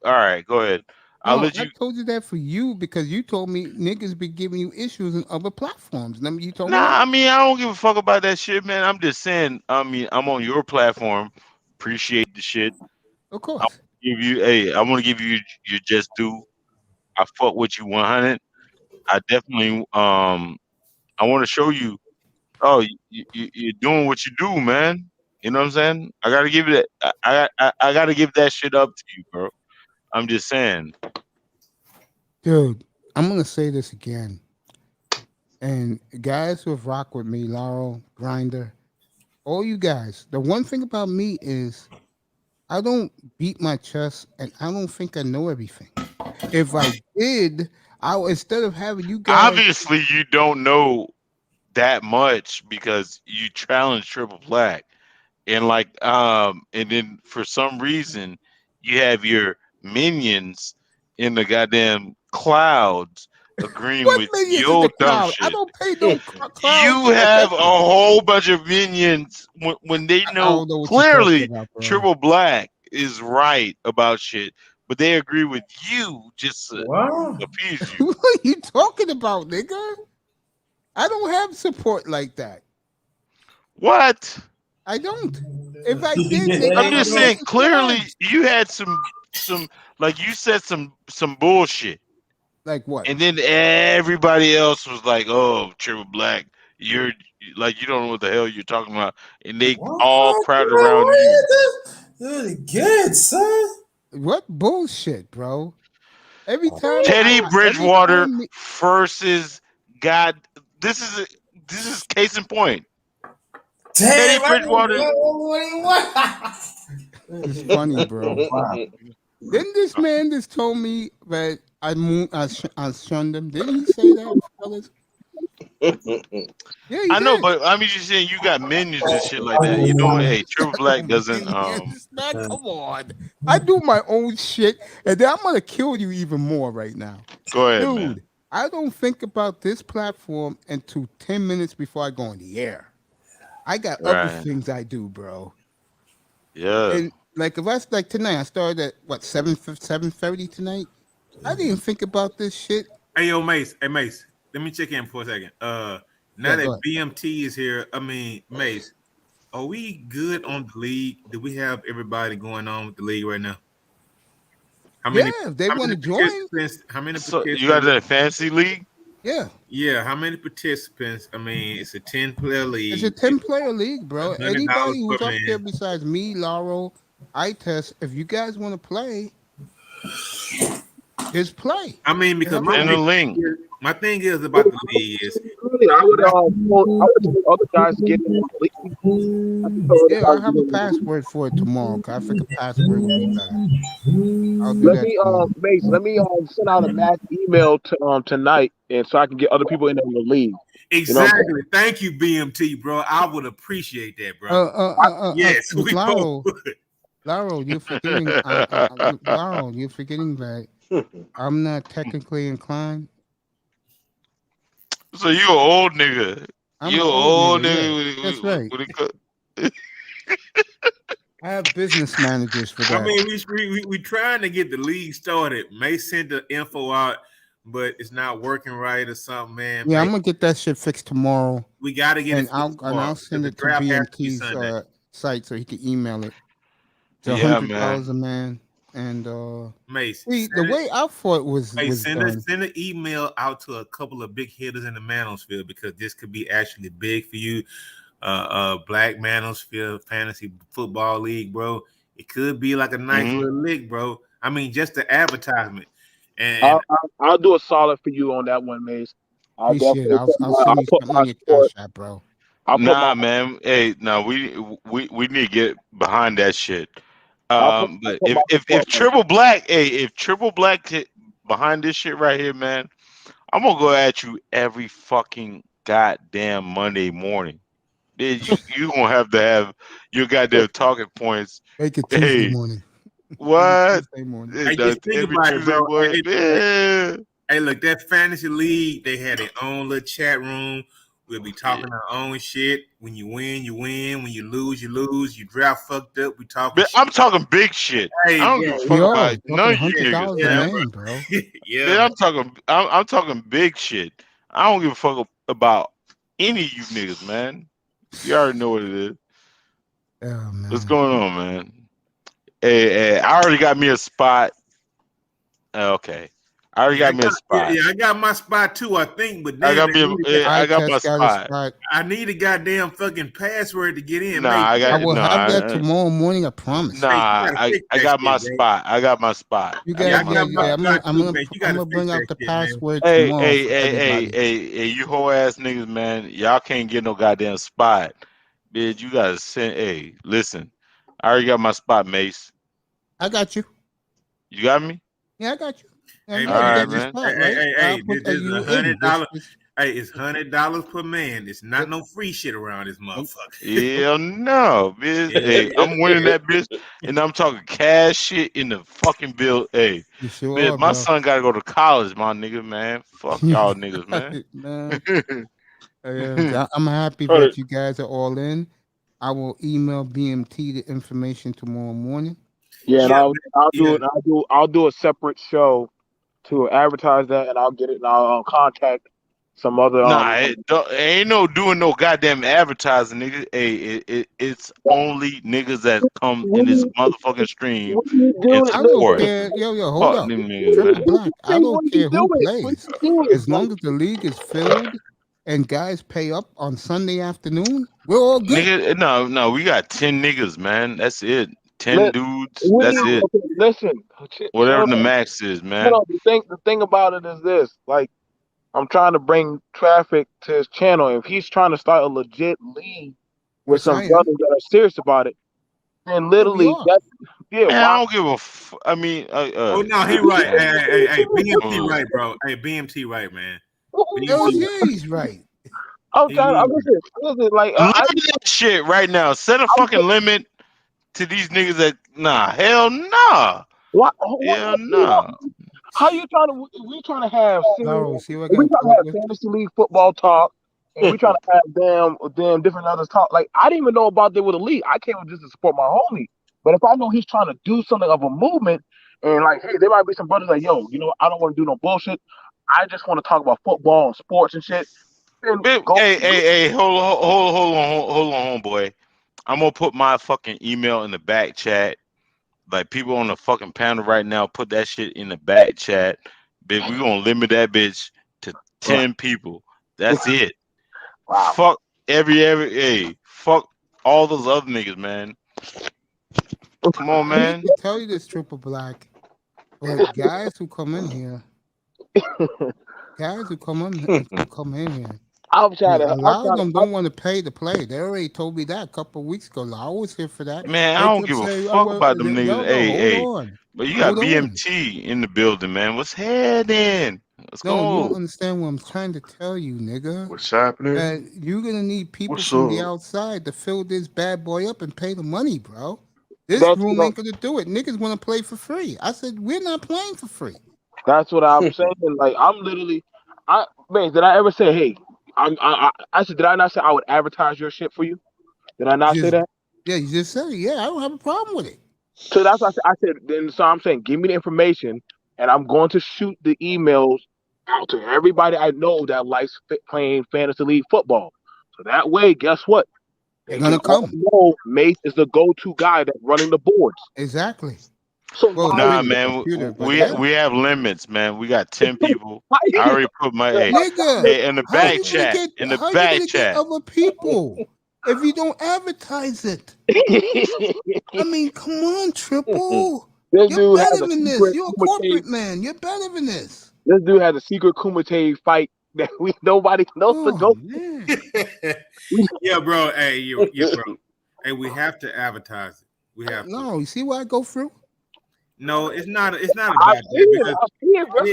right, go ahead. I told you that for you because you told me niggas be giving you issues in other platforms. Remember you told me that? I mean, I don't give a fuck about that shit, man. I'm just saying, I mean, I'm on your platform. Appreciate the shit. Of course. I want to give you your just due. I fuck with you 100. I definitely I want to show you. Oh, you're doing what you do, man. You know what I'm saying? I gotta give it. I gotta give that shit up to you, bro. I'm just saying. Dude, I'm gonna say this again. And guys who have rocked with me, Laurel, Grinder, all you guys, the one thing about me is I don't beat my chest and I don't think I know everything. If I did, instead of having you guys, Obviously you don't know that much because you challenged Triple Black. And and then for some reason you have your minions in the goddamn clouds agreeing with your dumb shit. I don't pay no clouds. You have a whole bunch of minions when they know clearly Triple Black is right about shit, but they agree with you just to appease you. What are you talking about, nigga? I don't have support like that. What? I don't. If I did, I'm just saying. Clearly, you had some like you said some bullshit. Like what? And then everybody else was like, "Oh, Triple Black, you're like you don't know what the hell you're talking about," and they all crowded around you. Dude, good, son. What bullshit, bro? Every time Teddy Bridgewater versus God. This is case in point. Teddy Bridgewater. It's funny, bro. Didn't this man just told me that I shunned him? Didn't he say that, fellas? Yeah, I know, but I mean, you're saying you got minions and shit like that. You know, hey, Triple Black doesn't. Man, come on. I do my own shit, and then I'm gonna kill you even more right now. Go ahead, dude. man. I don't think about this platform until 10 minutes before I go on the air. I got other things I do, bro. Yeah. And like if I like tonight, I started at what 7:30 tonight. I didn't think about this shit. Hey yo, Mace. Hey Mace. Let me check in for a second. Now that BMT is here, I mean, Mace, are we good on the league? Do we have everybody going on with the league right now? How many? Yeah, if they want to join. How many? So you got that fantasy league? Yeah. Yeah. How many participants? I mean, it's a 10-player league. It's a 10-player league, bro. Anybody who's up there besides me, Laurel, iTest, if you guys want to play, just play. I mean, because my thing is about the league is I would other guys get in the league. Yeah, I'll have a password for it tomorrow. I think a password will be better. I'll do Let that me tomorrow. Mace, let me send out a mass email to tonight, and so I can get other people in the league. exactly. You know? Thank you, BMT, bro. I would appreciate that, bro. Yes, we Laurel, both would. Laurel, you're forgetting. Laurel, you're forgetting that I'm not technically inclined. So you an old nigga. I'm You an an old old nigga, nigga. That's right. I have business managers for that. I mean, we trying to get the league started. May send the info out, but it's not working right or something, man. Yeah, I'm gonna get that shit fixed tomorrow. We got to get it fixed I'll send it to BMT's site so he can email it. It's $100 a man. And Mace, see, the way I thought was send done. send an email out to a couple of big hitters in the manosphere because this could be actually big for you. Black Manosphere Fantasy Football League, bro. It could be like a nice little lick, bro. I mean, just the advertisement. And I'll do a solid for you on that one, Mace. Appreciate it. I'll send you something on your cash app, bro. Nah, man. Hey, no, we need to get behind that shit. But if Triple Black, if Triple Black get behind this shit right here, man, I'm gonna go at you every fucking goddamn Monday morning. You gonna have to have your goddamn talking points. Make it Tuesday morning. What? Tuesday morning. Hey, just think about it, bro. Hey, look, that fantasy league, they had their own little chat room. We'll be talking our own shit. When you win, you win. When you lose, you lose. You draft fucked up. We talking. I'm talking big shit. Hey, I don't give a fuck about none of you $100 niggas, a man, bro. Yeah, I'm talking big shit. I don't give a fuck about any of you niggas, man. You already know what it is. Oh, man. What's going on, man? Hey, I already got me a spot. Okay. I already got me a spot. Yeah, I got my spot too, I think. But I got my spot. I need a goddamn fucking password to get in. I will have that tomorrow morning. I promise. Nah, I got my spot. I got my spot. You got I'm gonna bring out the password tomorrow. Hey, you whole ass niggas, man. Y'all can't get no goddamn spot. Bitch, you gotta send. Hey, listen. I already got my spot, Mace. I got you. You got me? Yeah, I got you. Hey, all right, man. Hey, this is $100. Hey, it's $100 per man. It's not no free shit around this motherfucker. Hell no, bitch. Hey, I'm winning that bitch, and I'm talking cash shit in the fucking bill. Hey, sure bitch, are, my bro. son gotta go to college, my nigga, man. Fuck y'all niggas, man. I'm happy that you guys are all in. I will email BMT the information tomorrow morning. Yeah, and I'll do a separate show to advertise that, and I'll get it, and I'll contact some other. Ain't no doing no goddamn advertising, nigga. Hey, it's only niggas that come in this motherfucking stream and I don't support. care. Yo, hold up. Triple Black. I don't care who plays. As long as the league is filled and guys pay up on Sunday afternoon, we're all good. Nigga, no, we got 10 niggas, man. That's it. 10 dudes. That's it. Okay, listen. Whatever the max is, man. You know, the thing about it is this: like, I'm trying to bring traffic to his channel. If he's trying to start a legit league with some brothers that are serious about it, then literally, Man, I don't give a. I mean, oh no, he right. Hey, BMT right, bro. Hey, BMT right, man. He's right. I'm listen, like limit that shit right now. Set a fucking limit to these niggas that hell nah. Hell nah. How you trying to? We trying to have we trying to have fantasy league football talk, and we trying to have damn different others talk. Like I didn't even know about there with a league. I came just to support my homie. But if I know he's trying to do something of a movement, and like, hey, there might be some brothers like, yo, you know, I don't want to do no bullshit. I just want to talk about football and sports and shit. Hey, hold on, homeboy. I'm gonna put my fucking email in the back chat. Like people on the fucking panel right now, put that shit in the back chat. Bitch, we gonna limit that bitch to 10 people. That's it. Wow. Fuck fuck all those other niggas, man. Come on, man. I can tell you this, Triple Black. But guys who come in here, I'm trying to. A lot of them don't want to pay to play. They already told me that a couple of weeks ago. I was here for that. Man, I don't give a fuck about them niggas. Hey. But you got BMT in the building, man. What's happening? Let's go. You don't understand what I'm trying to tell you, nigga. What's happening? That you're gonna need people from the outside to fill this bad boy up and pay the money, bro. This room ain't gonna do it. Niggas want to play for free. I said we're not playing for free. That's what I'm saying. Like I'm literally, did I ever say, hey? I said, did I not say I would advertise your shit for you? Did I not say that? Yeah, you just said it. Yeah, I don't have a problem with it. So that's what I said. Then so I'm saying, give me the information, and I'm going to shoot the emails out to everybody I know that likes playing fantasy league football. So that way, guess what? They're gonna come. Mace is the go-to guy that's running the boards. Exactly. So nah, man, we have limits, man. We got 10 people. I already put my in the back chat. In the back chat. Other people. if you don't advertise it? I mean, come on, Triple. This You're dude has better a than this. secret You're a Kumite. corporate man. You're better than this. This dude has a secret Kumite fight that nobody knows to go. Yeah, bro. Hey, yeah, bro. Hey, we have to advertise it. We have to. No, you see what I go through? No, it's not I about see that. it, bro.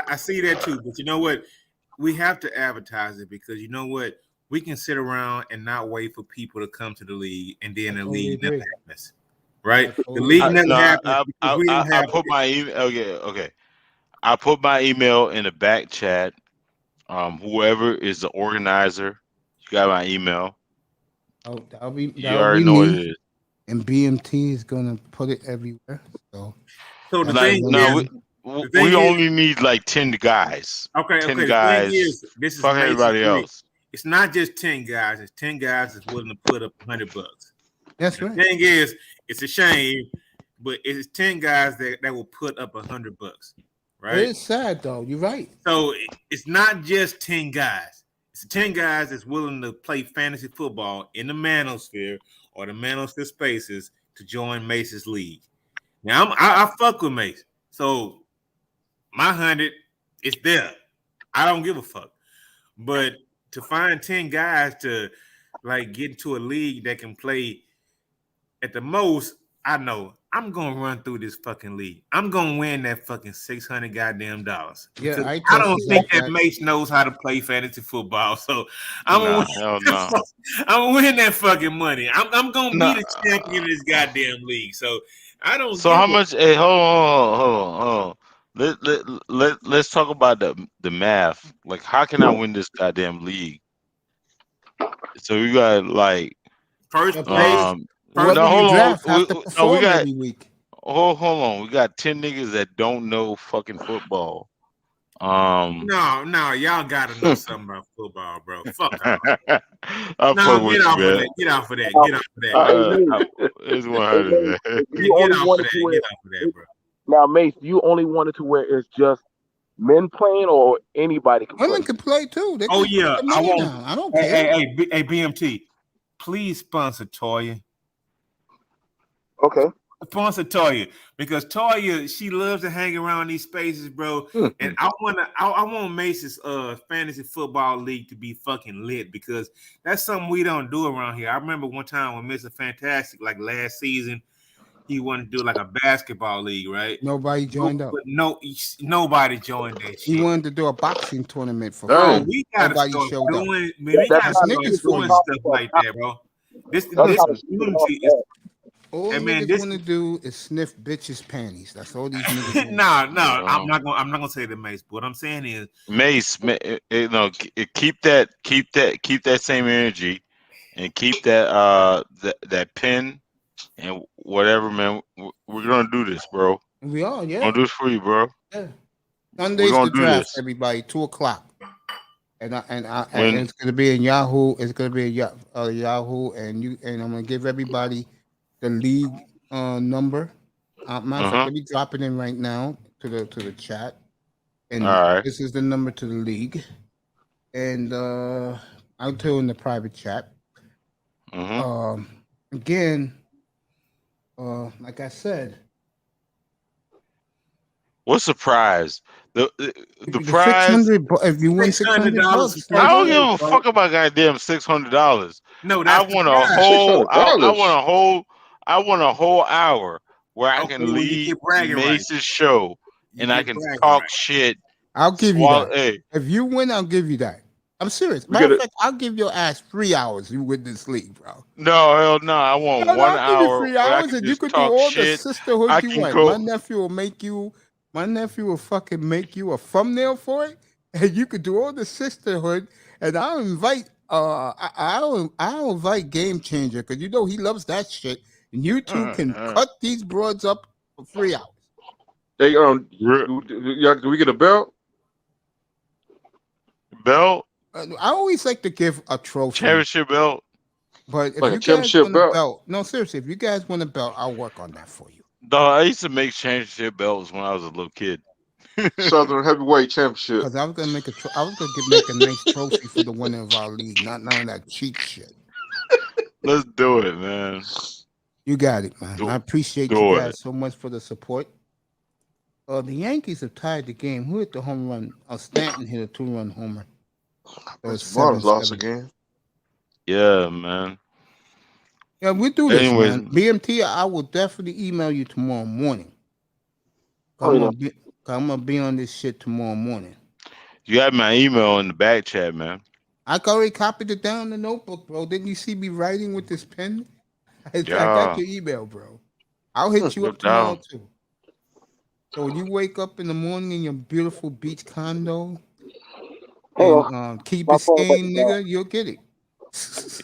I see that too. But you know what? We have to advertise it because you know what? We can sit around and not wait for people to come to the league, and then the league never happens. Right? The league never happens because we don't I have. put my email. Okay. I put my email in the back chat. Whoever is the organizer, you got my email. Oh, that'll be You already know what it is. And BMT is gonna put it everywhere. So the Like, thing no, is, we only need like 10 guys. Okay. 10 The guys. thing is, this is fuck everybody basically- else. It's not just 10 guys. It's 10 guys that's willing to put up $100. That's right. The thing is, it's a shame, but it's 10 guys that will put up $100. Right? It is sad though. You're right. So it's not just 10 guys. It's 10 guys that's willing to play fantasy football in the manosphere or the manosphere spaces to join Mace's league. Now I fuck with Mace, so my 100 is there. I don't give a fuck. But to find 10 guys to like get into a league that can play at the most, I know I'm gonna run through this fucking league. I'm gonna win that fucking $600 goddamn dollars. Yeah, I I don't tested think that. that Mace knows how to play fantasy football, so I'm Nah, gonna hell win. no. I'm gonna win that fucking money. I'm gonna Nah. be the champion of this goddamn league. So I don't. So give how a- much? Hey, hold on. Let's talk about the math. Like, how can I win this goddamn league? So we got like First Whoever no, you hold on. draft have to No, we perform got every week. hold on. We got 10 niggas that don't know fucking football. No, y'all gotta know something about football, bro. Fuck off. I fuck with Get you, off of man. that. Get off of that. Get off of that. It's 100, man. You Get only off of wanted that. to wear. Get off of that, bro. Now, Mace, you only wanted to where it's just men playing or anybody can play. Women can play too. They Oh can yeah, put the I money want. down. I don't Hey, care. hey, BMT, please sponsor Toya. Okay. Sponsor Toya because Toya, she loves to hang around these spaces, bro. And I want Mace's fantasy football league to be fucking lit because that's something we don't do around here. I remember one time when Mr. Fantastic, like last season, he wanted to do like a basketball league, right? Nobody joined up. But nobody joined that shit. He wanted to do a boxing tournament for Bro, free. we gotta Nobody start showed up. doing. Man, we gotta That's start niggas for doing you. stuff like that, bro. This That's how the community is. All Hey, man, niggas this- want to do is sniff bitches' panties. That's all these niggas. No, wanna I'm not gonna say the Mace. But what I'm saying is, Mace, keep that same energy, and keep that pen and whatever, man. We're gonna do this, bro. do. We are, We're yeah. gonna do this for you, bro. Yeah. Sunday's gonna the do draft, this. everybody, 2:00. And When- it's gonna be in Yahoo. It's gonna be in Yahoo, and I'm gonna give everybody the league number. Matter of fact, let me drop it in right now to the chat. And All right. this is the number to the league. And I'll tell you in the private chat. Again, like I said, What's the prize? The the prize. 600. If you win $600, I don't give a fuck about goddamn $600. No, I that's want the a prize. whole. $600. I want a whole hour where I Okay, can when you lead get bragging Mace's rights. show You and I get can bragging talk rights. shit. I'll give you Swallow- that. Hey, If you win, I'll give you that. I'm serious. We Matter of gotta- fact, I'll give your ass 3 hours. You win this league, bro. no, hell no. I want No, 1 I'll give you hour 3 where I hours, can and you just could do talk all the shit. sisterhood I you can want. go. My nephew will fucking make you a thumbnail for it, and you could do all the sisterhood. And I'll invite I'll invite Game Changer because you know he loves that shit. And you two can cut these broads up for 3 hours. Hey, do we get a belt? Belt? I always like to give a trophy. Championship belt? But if Like a you guys championship want a belt? belt, no, seriously, if you guys want a belt, I'll work on that for you. Dog, I used to make championship belts when I was a little kid. Southern Heavyweight Championship. Because I was gonna make make a nice trophy for the winner of our league, not none of that cheap shit. Let's do it, man. You got it, man. I appreciate you guys so much for the support. The Yankees have tied the game. Who hit the home run? Stanton hit a 2-run homer. So it's Marlins lost 7-7. again. Yeah, man. Yeah, we do this, Anyways. man. BMT, I will definitely email you tomorrow morning. I'm gonna be on this shit tomorrow morning. You got my email in the back chat, man. I already copied it down in the notebook, bro. Didn't you see me writing with this pen? I Yeah. got your email, bro. I'll hit you up tomorrow too. So when you wake up in the morning in your beautiful beach condo in Key Biscayne, nigga, you'll get it.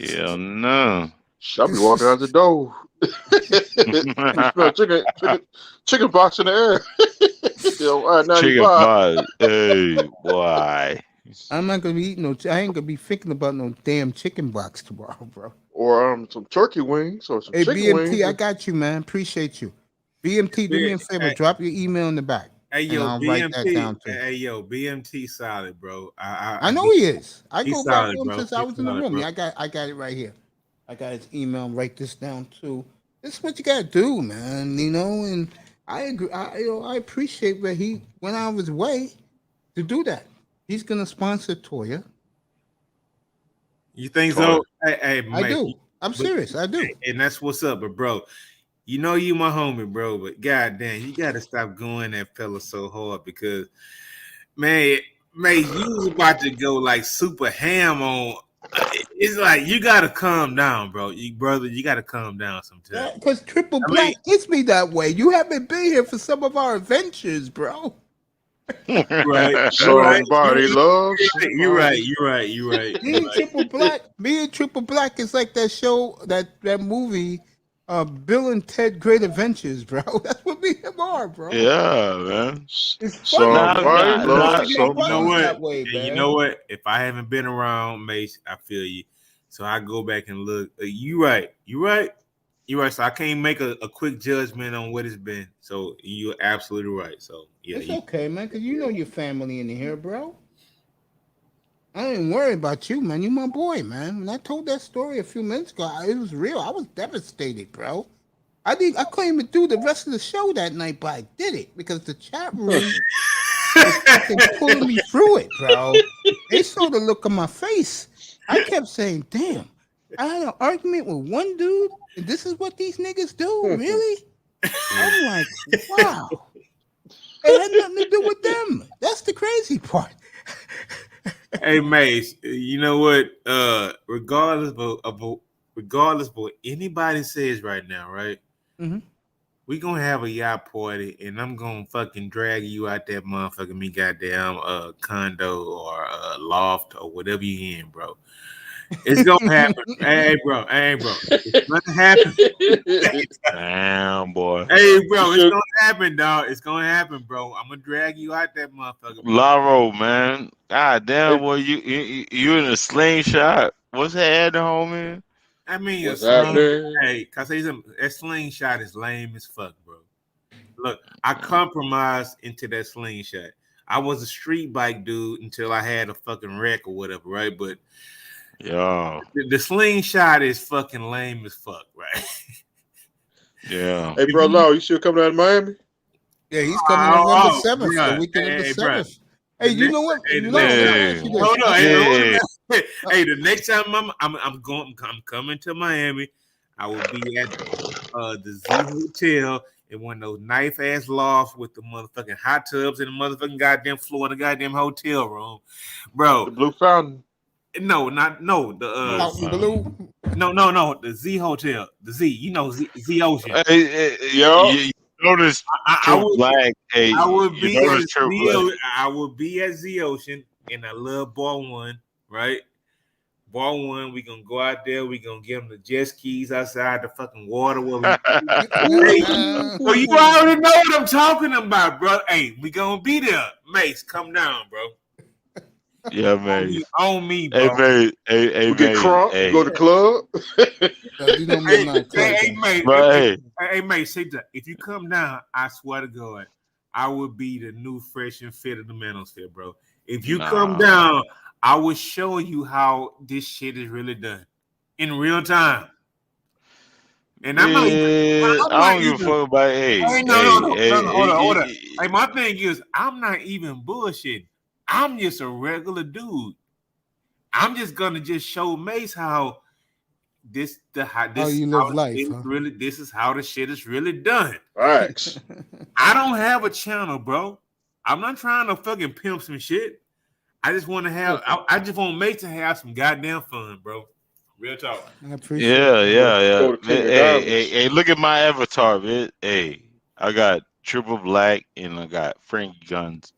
Yeah, no. I'll be walking out the door. chicken box in the air. Chicken box. Hey, boy. I'm not gonna be eating I ain't gonna be thinking about no damn chicken box tomorrow, bro. Or some turkey wings or some chicken BMT, wings. I got you, man. Appreciate you. BMT, do me a favor. Drop your email in the back. Hey yo, I'll write that down BMT. too. Hey yo, BMT solid, bro. I know he is. I go back solid, to him bro. since I was in the room. Bro. Yeah, I got it right here. I got his email. Write this down too. This is what you gotta do, man. You know, and I agree. I appreciate where he went out of his way to do that. He's gonna sponsor Toya. You think so? Hey, I mate, do. I'm serious. I do. And that's what's up, but bro, you know you my homie, bro. But goddamn, you gotta stop going at fella so hard because, man, you was about to go like super ham on. It's like you gotta calm down, bro. You gotta calm down sometimes. Because Triple Black gets me that way. You haven't been here for some of our adventures, bro. Right. Somebody loves. You're right. Me and Triple Black is like that show, that movie, Bill and Ted Great Adventures, bro. That's what me and him are, bro. Yeah, man. It's Somebody loves. You know what? You know what? If I haven't been around, Mace, I feel you. So I go back and look. You right. So I can't make a quick judgment on what it's been. So you're absolutely right. So yeah, It's okay, man, because you know your family in here, bro. I ain't worried about you, man. You my boy, man. When I told that story a few minutes ago, it was real. I was devastated, bro. I couldn't even do the rest of the show that night, but I did it because the chat room was fucking pulling me through it, bro. They saw the look on my face. I kept saying, damn, I had an argument with one dude, and this is what these niggas do? Really? I'm like, wow. It had nothing to do with them. That's the crazy part. Hey, Mace, you know what? Regardless of what anybody says right now, right? Mm-hmm. We gonna have a yacht party, and I'm gonna fucking drag you out that motherfucking me goddamn condo or loft or whatever you in, bro. It's gonna happen. hey, bro. It's gonna happen. Damn, boy. Hey, bro, it's gonna happen, dog. It's gonna happen, bro. I'm gonna drag you out that motherfucker. Laro, man. God damn, boy, you in a slingshot. What's that, homie? I mean, What's happening? hey, cause that slingshot is lame as fuck, bro. Look, I compromised into that slingshot. I was a street bike dude until I had a fucking wreck or whatever, right? But yeah, the slingshot is fucking lame as fuck, right? Yeah. Hey, bro, Lau, you still coming out of Miami? Yeah, he's coming November 7th, the weekend of the 7th. Hey, you know what? Hey, Hold on. Hey, the next time I'm coming to Miami, I will be at the Z Hotel in one of those knife ass lofts with the motherfucking hot tubs and the motherfucking goddamn floor in the goddamn hotel room, bro. The Blue Fountain. No, the Blue. No, the Z Hotel, the Z. You know Z Ocean. You notice I would be at Z Ocean, and I love Ball One, right? Ball One, we gonna go out there. We gonna give them the jet skis outside the fucking water. So you already know what I'm talking about, bro. Hey, we gonna be there. Mace, come down, bro. Yeah, man. On me, bro. Hey, we get crunk, go to the club. Hey, mate, say that. If you come down, I swear to God, I will be the new fresh and fit of the manosphere, bro. If you come down, I will show you how this shit is really done in real time. And I'm not even. I don't give a fuck about. Hold on. Like my thing is, I'm not even bullshitting. I'm just a regular dude. I'm just gonna just show Mace how this you live life. Really, this is how the shit is really done. Facts. I don't have a channel, bro. I'm not trying to fucking pimp some shit. I just want to have. I just want Mace to have some goddamn fun, bro. Real talk. I appreciate Yeah. Hey, look at my avatar, man. Hey, I got triple black and I got Frankie guns.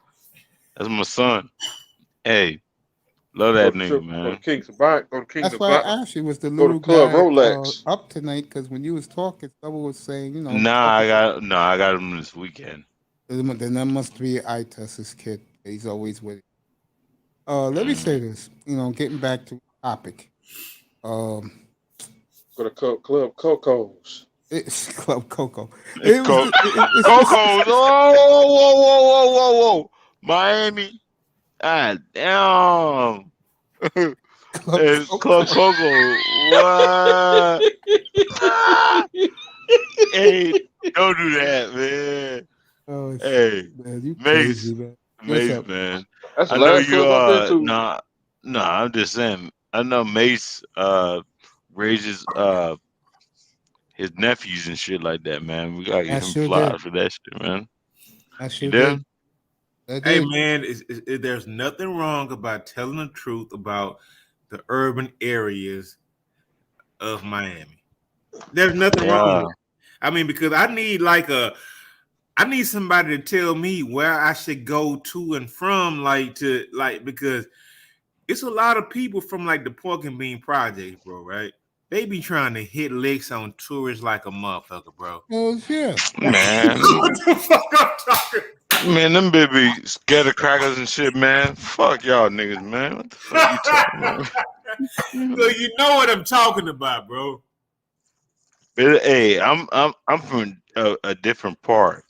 That's my son. Hey, love that nigga, man. Go to King's back. That's why I asked you, was the little Club guy Rolex up tonight? Because when you was talking, someone was saying, I got him this weekend. Then that must be Itus's kid. He's always with it. Let me say this. Getting back to the topic. Go to Club Coco's. It's Club Coco. Coco's. Whoa. Miami. God damn. It's Club Coco. What? Hey, don't do that, man. Oh, hey, man, you Mace. crazy, man. Mace, man. That's I the know last you club I've are. been to. No, I'm just saying. I know Mace raises his nephews and shit like that, man. We gotta get him flowers for that shit, man. I sure did. Hey, man, there's nothing wrong about telling the truth about the urban areas of Miami. There's nothing wrong with it. I mean, because I need somebody to tell me where I should go to and from, because it's a lot of people from like the Pork and Bean Project, bro, right? They be trying to hit licks on tourists like a motherfucker, bro. Oh, yeah. Man. What the fuck I'm talking? Man, them baby scatter crackers and shit, man. Fuck y'all niggas, man. What the fuck you talking about? So you know what I'm talking about, bro. But, hey, I'm from a different part.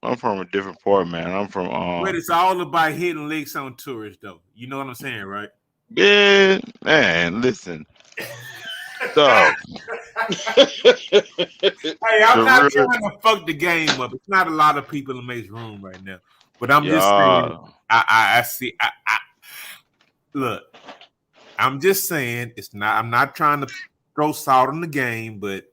I'm from a different part, man. I'm from But it's all about hitting licks on tourists, though. You know what I'm saying, right? Yeah, man. Listen. So, hey, I'm not trying to fuck the game up. It's not a lot of people in Mace's room right now, but I'm just saying. I see. Look, I'm just saying it's not. I'm not trying to throw salt in the game, but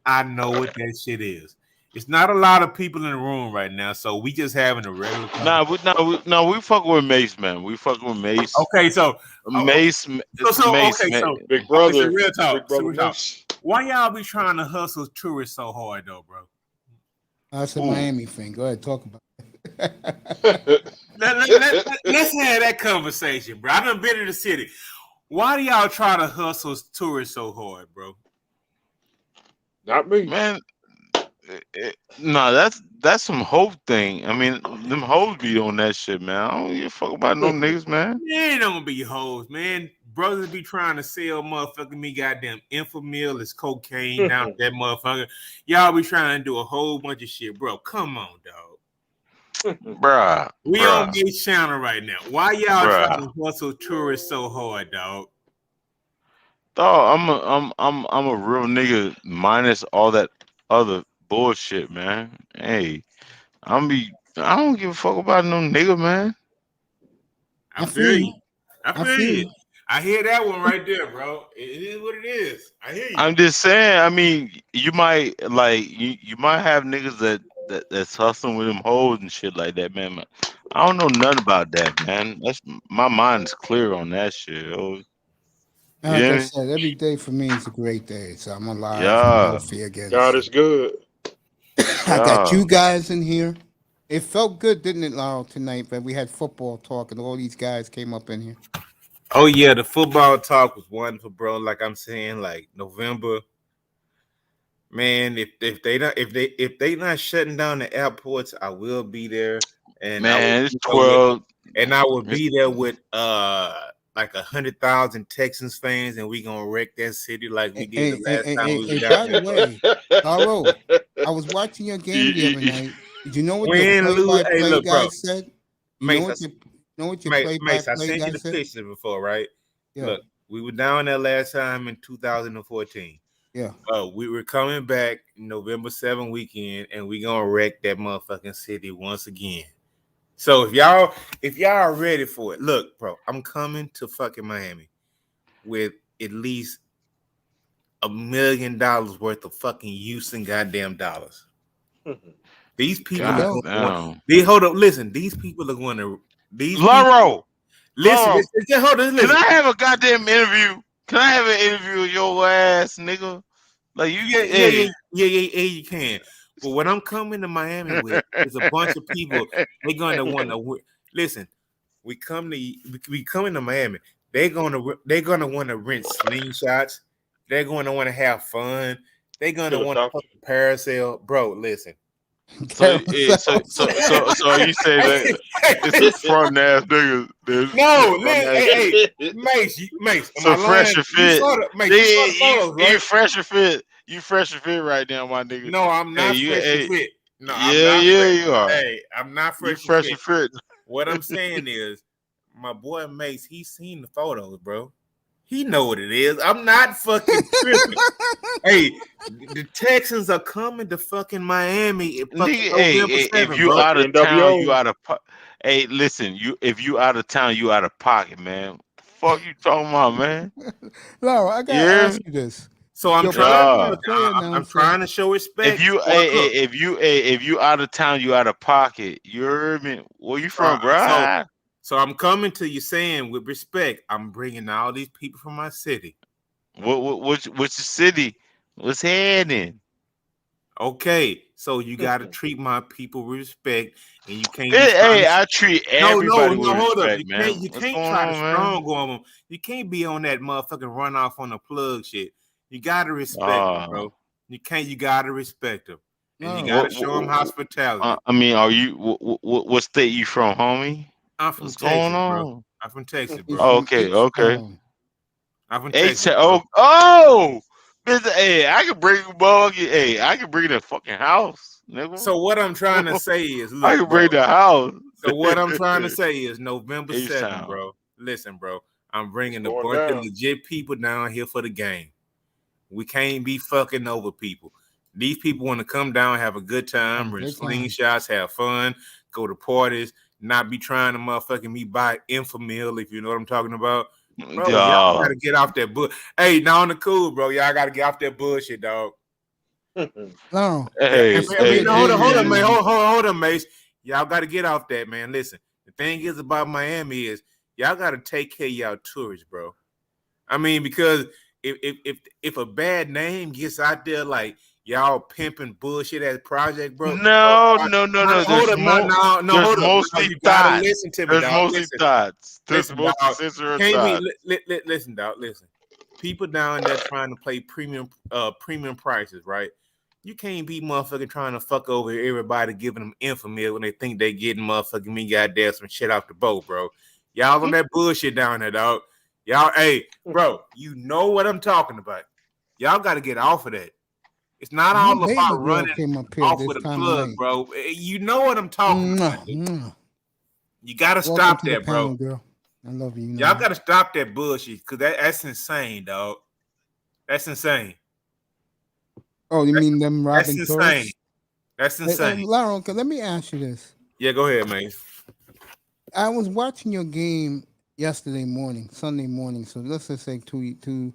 I know what that shit is. It's not a lot of people in the room right now, so we just having a regular. we fucking with Mace, man. We fucking with Mace. Okay, so Mace. So Big brother. So real talk. Big brother Why y'all be trying to hustle tourists so hard, though, bro? That's a Miami thing. Go ahead, talk about it. Let's have that conversation, bro. I done been in the city. Why do y'all try to hustle tourists so hard, bro? Not me, man. No, that's some hoe thing. I mean, them hoes be on that shit, man. I don't give a fuck about no niggas, man. They don't be hoes, man. Brothers be trying to sell motherfucking me goddamn Infamil is cocaine down to that motherfucker. Y'all be trying to do a whole bunch of shit, bro. Come on, dog. Bruh. We on this channel right now. Why y'all trying to hustle tourists so hard, dog? Dog, I'm a real nigga minus all that other bullshit, man. Hey, I don't give a fuck about no nigga, man. I feel you. I hear that one right there, bro. It is what it is. I hear you. I'm just saying. I mean, you might you might have niggas that's hustling with them hoes and shit like that, man. I don't know nothing about that, man. That's my mind is clear on that shit. Like I said, every day for me is a great day. So I'm alive and healthy again. God is good. I got you guys in here. It felt good, didn't it, Laurel, tonight? But we had football talk and all these guys came up in here. Oh yeah, the football talk was wonderful, bro. Like I'm saying, like November, man. If they not shutting down the airports, I will be there. And man, it's 12. And I will be there with like 100,000 Texans fans, and we gonna wreck that city like we did the last time we was by the way, Laurel, I was watching your game the other night. Did you know what the play-by-play guy said? Know what your play-by-play I sent you the picture before, right? Yeah. Look, we were down there last time in 2014. Yeah. We were coming back November 7th weekend, and we gonna wreck that motherfucking city once again. So if y'all are ready for it, look, bro, I'm coming to fucking Miami with at least $1 million worth of fucking Houston goddamn dollars. These people are going. Hold up, listen. These people are going to. Laro, listen. Hold on, listen. Can I have a goddamn interview? Can I have an interview with your ass, nigga? Like you, yeah, you can. But what I'm coming to Miami with is a bunch of people. They're gonna want to listen. We coming to Miami. They're gonna want to rent slingshots. They're going to want to have fun. They're going to want to fucking parasail, bro. Listen. So you say that it's a front ass niggas. No, hey, Mace. So fresh and fit. You fresh and fit. You fresh and fit right now, my nigga. No, I'm not fresh and fit. No, you are. Hey, I'm not fresh and fit. What I'm saying is, my boy Mace, he's seen the photos, bro. He know what it is. I'm not fucking tripping. Hey, the Texans are coming to fucking Miami. If you out of town, you out of. Hey, listen, if you out of town, you out of pocket, man. Fuck you talking about, man? Laura, I gotta ask you this. So I'm trying to show respect. If you out of town, you out of pocket. You heard me? Where you from, bro? So I'm coming to you saying with respect, I'm bringing all these people from my city. What's your city? What's happening? Okay, so you got to treat my people with respect, and you can't. I treat everybody with respect, man. You can't try to strong on them. You can't be on that motherfucking run off on the plug shit. You got to respect them, bro. You got to respect them, and you got to show them hospitality. I mean, are you? What state you from, homie? I'm from Texas, bro. I'm from Texas, bro. Okay. I'm from Texas. Hey, I can bring Hey, I can bring the fucking house, nigga. So what I'm trying to say is, look, I can bring the house. So what I'm trying to say is, November 7th, bro. Listen, bro. I'm bringing a bunch of legit people down here for the game. We can't be fucking over people. These people want to come down, have a good time, run slingshots, have fun, go to parties. Not be trying to motherfucking me buy Infamil, if you know what I'm talking about. Bro, y'all gotta get off that bullshit. Hey, now on the cool, bro. Y'all gotta get off that bullshit, dog. No. Hold on, man. Hold on, Mace. Y'all gotta get off that, man. Listen, the thing is about Miami is y'all gotta take care of y'all tourists, bro. I mean, because if a bad name gets out there like y'all pimping bullshit as project, bro. No. There's mostly thoughts. Listen to me, dog. Mostly thoughts. Listen, dog. Listen. People down there trying to play premium prices, right? You can't be motherfucking trying to fuck over everybody, giving them Infamil when they think they getting motherfucking me goddamn some shit off the boat, bro. Y'all on that bullshit down there, dog. Y'all, hey, bro, you know what I'm talking about. Y'all got to get off of that. It's not all about running off with a plug, bro. You know what I'm talking about. You got to stop that, bro. Girl. I love you. Y'all got to stop that bullshit because that's insane, dog. That's insane. Oh, you mean them robbing tourists? Insane. That's insane. Hey, Laron, let me ask you this. Yeah, go ahead, man. I was watching your game Sunday morning. So let's just say two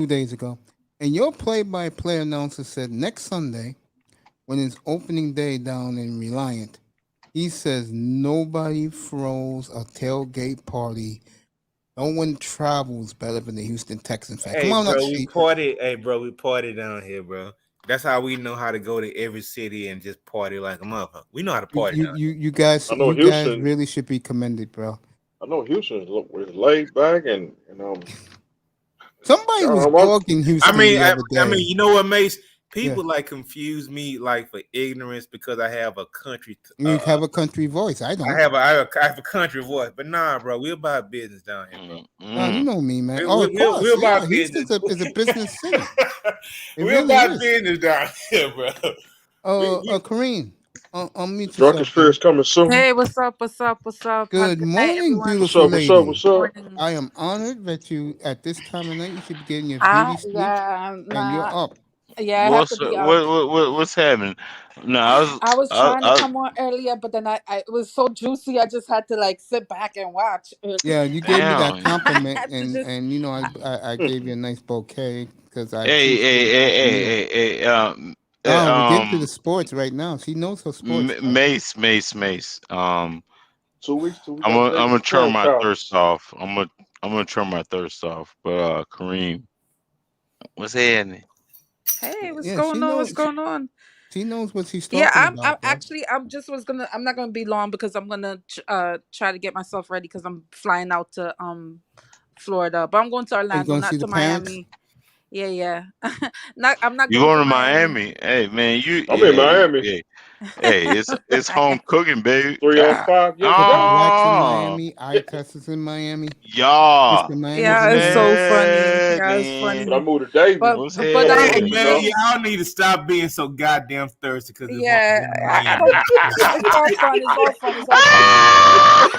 days ago. And your play-by-play announcer said next Sunday, when it's opening day down in Reliant, he says nobody throws a tailgate party. No one travels better than the Houston Texans. Hey, come on, bro, we party. Hey, bro, we party down here, bro. That's how we know how to go to every city and just party like a motherfucker. We know how to party. You guys really should be commended, bro. I know Houston is laid back and somebody was dogging Houston. I mean, you know what, Mace? People like confuse me like for ignorance because I have a country. You have a country voice. I don't. I have a country voice, but nah, bro, we're about business down here, bro. No, you know me, man. We're about business. It's a business city. We're about business down here, bro. Kareem, Unmute Drunken yourself. Spirits coming soon. Hey, what's up? What's up? What's up? Good morning, everyone. beautiful lady. What's up? Morning. I am honored that you, at this time of night, you should be getting your beauty sleep, Yeah, and you're nah, up. yeah, I have to be up. What's happening? No, I was trying to come on earlier, but then I it was so juicy. I just had to like sit back and watch. Yeah, you gave me that Damn. compliment, had to and just- and you know I gave you a nice bouquet because I Hey, appreciate hey. we get to the sports right now. She knows her sports. Mace. 2 weeks till we I'm got gonna Vegas turn my Cow. thirst off. I'm gonna turn my thirst off. But Kareem, what's happening? Hey, what's Yeah, going she on? knows- What's going on? She knows what she's talking Yeah, I'm about. bro. actually I'm not gonna be long because I'm gonna try to get myself ready because I'm flying out to Florida, but I'm going to Orlando, gonna not see to the parents? Miami. Yeah. I'm not You going going to to Miami? Hey man, I'm in Miami. Hey, it's home cooking, baby. 3 on 5 yesterday. Blacks in Oh, Miami, eye testers in Miami. y'all. Mr. Miami's Yeah, in it's so funny. Hey, Yeah, it's man. funny. But I moved to Davis. But What's but happening? Hey man, also, y'all need to stop being so goddamn thirsty because yeah, I don't. It's all fun. It's all fun. It's all fun.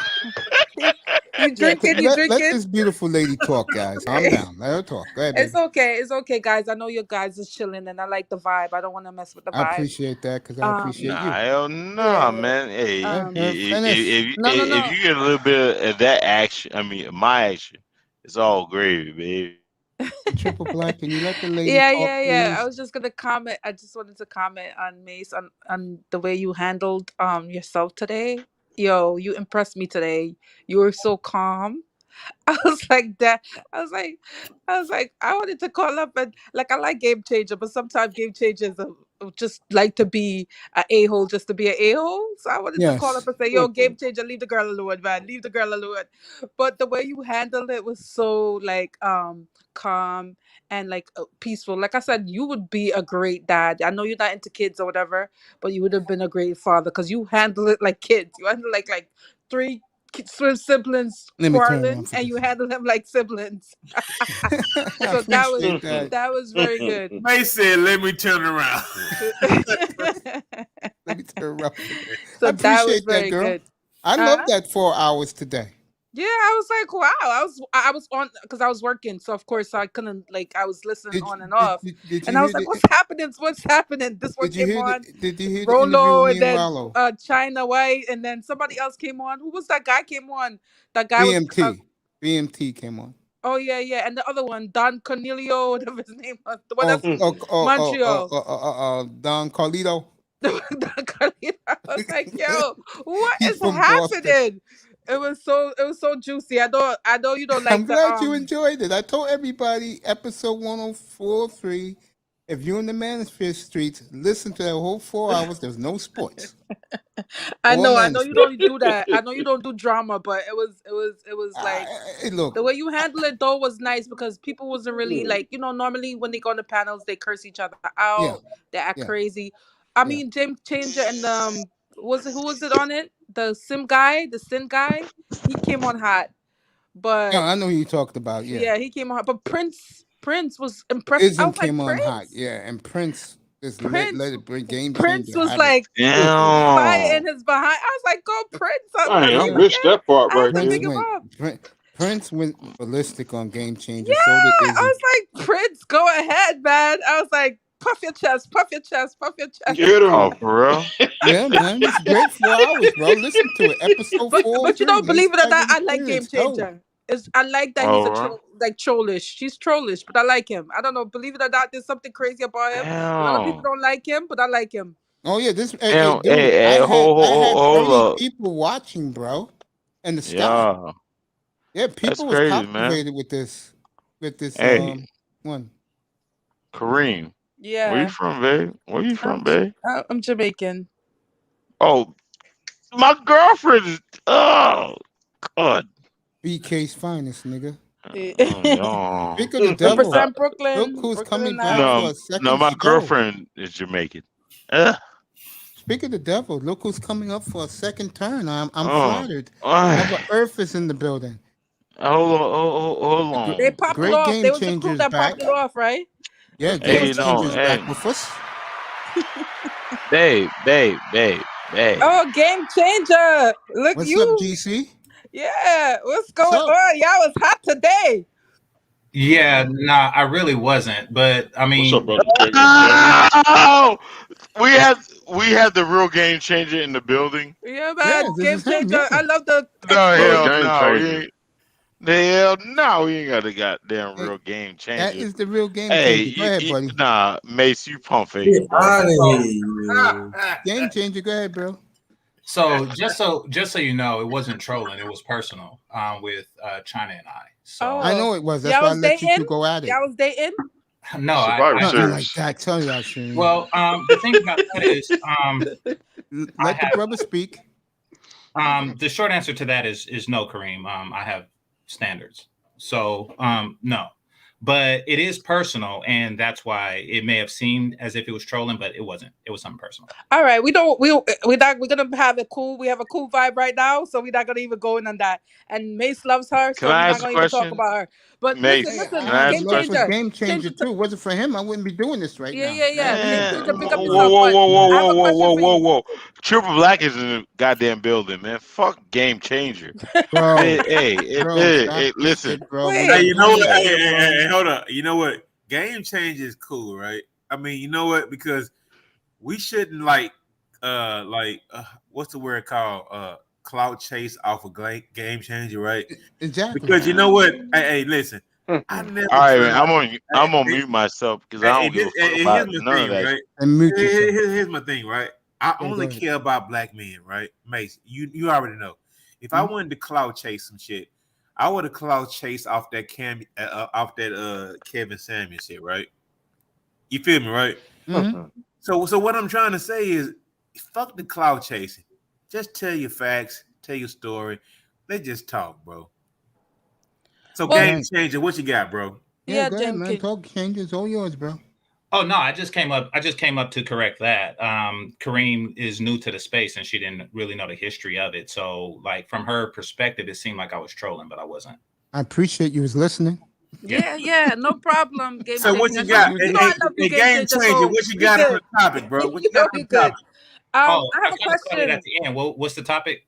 You drinking? You let drinking? this beautiful lady talk, guys. Calm down. Let her talk. Go ahead, baby. It's okay. It's okay, guys. I know you guys is chilling, and I like the vibe. I don't want to mess with the vibe. I appreciate that because I appreciate Nah, you. hell nah, man. Hey, finish. if you get a little bit of that action, I mean, my action, it's all gravy, baby. Triple Black, can you let the lady Yeah, talk, yeah. I please? was just gonna comment. I just wanted to comment on Mace on the way you handled yourself today. Yo, you impressed me today. You were so calm. I was like that. I was like, I wanted to call up and like I like Game Changer, but sometimes Game Changers just like to be an a-hole just to be an a-hole. So I wanted to call up and say, yo, Game Changer, leave the girl alone, man. Leave the girl alone. But the way you handled it was so like calm and like peaceful. Like I said, you would be a great dad. I know you're not into kids or whatever, but you would have been a great father because you handle it like kids. You handle like three siblings Let me turn quarreling around for and you handle them like siblings. So that was very good. May said, "Let me turn around." Let me turn around. So I that was appreciate that, very girl. good. I love that 4 hours today. Yeah, I was like, wow. I was on because I was working, so of course I couldn't I was listening on and off, and I was like, what's happening? What's happening? This one came on. Did you hear the Rolo, interview and then Rollo? China White, and then somebody else came on. Who was that guy came on? That guy was BMT came on. Oh yeah, and the other one, Don Cornelio, whatever his name was, the one that's Montreal. Don Carlito. Don Carlito. I was like, yo, what He's is from happening? Boston. It was so juicy. I know you don't like. I'm glad you enjoyed it. I told everybody episode 104.3. If you're in the Manosphere streets, listen to that whole 4 hours. There's no sports. I know you don't do that. I know you don't do drama, but it was like look, the way you handle it though was nice because people wasn't really like, normally when they go on the panels they curse each other out, they act crazy. I mean, James Changer and who was it on it? The Sin guy, he came on hot. But yeah, I know who you talked about. Yeah, he came on hot. But Prince was impressive. Ism came on hot. Yeah, and Prince just let it bring Game Changer. Prince was like fire in his behind. I was like, go Prince. I missed that part right there. Prince went ballistic on Game Changer. Yeah, so did Izzy. I was like, Prince, go ahead, man. I was like, puff your chest, puff your chest, puff your chest. Get him. Oh, for real? Yeah, man. It's great 4 hours, bro. Listen to it. Episode 4. But you don't believe it or not, I like Game Changer. I like that he's a trollish. He's trollish, but I like him. I don't know. Believe it or not, there's something crazy about him. A lot of people don't like him, but I like him. Oh yeah, hold up. People watching, bro, and the stuff. Yeah, people was crazy, captivated man. with this one. Kareem. Yeah. Where you from, babe? Where you from, babe? I'm Jamaican. Oh, my girlfriend is. Oh, God. BK's finest, nigga. No. Speak of the devil. Represent Brooklyn. Look who's coming back for a second. No, my show. girlfriend is Jamaican. Speak of the devil. Look who's coming up for a second turn. I'm flattered. Mother Earth is in the building. Hold on. They popped it off. They was the crew that popped it off, right? Yeah, Game Changers back with us. babe. Oh, game changer! Look, What's you. up, GC? Yeah, what's going What's up? on? Y'all was hot today. Yeah, nah, I really wasn't. But I mean, What's up, brother? Oh, we had the real game changer in the building. Yeah, Yeah, man, this game is him. changer. Yeah. I love the. No, hell Game no, changer. we ain't got a goddamn real game changer. That is the real game Hey, changer. Go ahead, buddy. nah, Mace, you pump faking, bro. Out of here. Game changer. Go ahead, bro. so just so you know, it wasn't trolling. It was personal with China and I. So I know it was. That's Y'all why I was let you two dating? go at it. Y'all was dating? no, Survivor Nothing Series. like that. Tell you that, Shane. well, the thing about that is, Let the brother speak. the short answer to that is no, Kareem. I have standards, so no. But it is personal, and that's why it may have seemed as if it was trolling, but it wasn't. It was something personal. All right, we're gonna have a cool. We have a cool vibe right now, so we're not gonna even go in on that. And Mace loves her, Can so I we're not ask a gonna even talk question? about her. But Mace, listen, can I I ask game a love for question? game changer too. If it wasn't for him, I wouldn't be doing this right now. Yeah. Man, Game changer, pick up whoa, yourself. whoa, whoa, But I have a whoa, question whoa, for whoa, you. whoa! Triple Black is in the goddamn building, man. Fuck game changer. Bro, Hey, bro, stop this listen. shit, bro. Wait. We Hey, you know got what? one Hey, here, bro. hold up. You know what? Game change is cool, right? I mean, you know what? Because we shouldn't what's the word called? Cloud chase off of game changer, right? Exactly. Because you know what? Hey, listen. I never. All right, man. tried- I'm gonna mute myself because I don't give a fuck Here's about my none of thing, that. right? And mute yourself. Here's my thing, right? I Yeah, only go ahead. care about black men, right? Mace, you already know. If I wanted to cloud chase some shit, I would have cloud chased off that Kevin Samuel shit, right? You feel me, right? Mhm. So what I'm trying to say is, fuck the cloud chasing. Just tell your facts, tell your story. Let's just talk, bro. So Well, game changer, what you got, bro? Yeah, yeah, go ahead, Jim. man. Talk changes. All yours, bro. Oh no, I just came up to correct that. Kareem is new to the space and she didn't really know the history of it. So like from her perspective, it seemed like I was trolling, but I wasn't. I appreciate you was listening. Yeah, no problem. Game So what changer. you got? You know I love you, game changer. So what you we got on good. the topic, bro? What You you got know on we the good. topic? I I have a kind of caught it question. at the end. Well, what's the topic?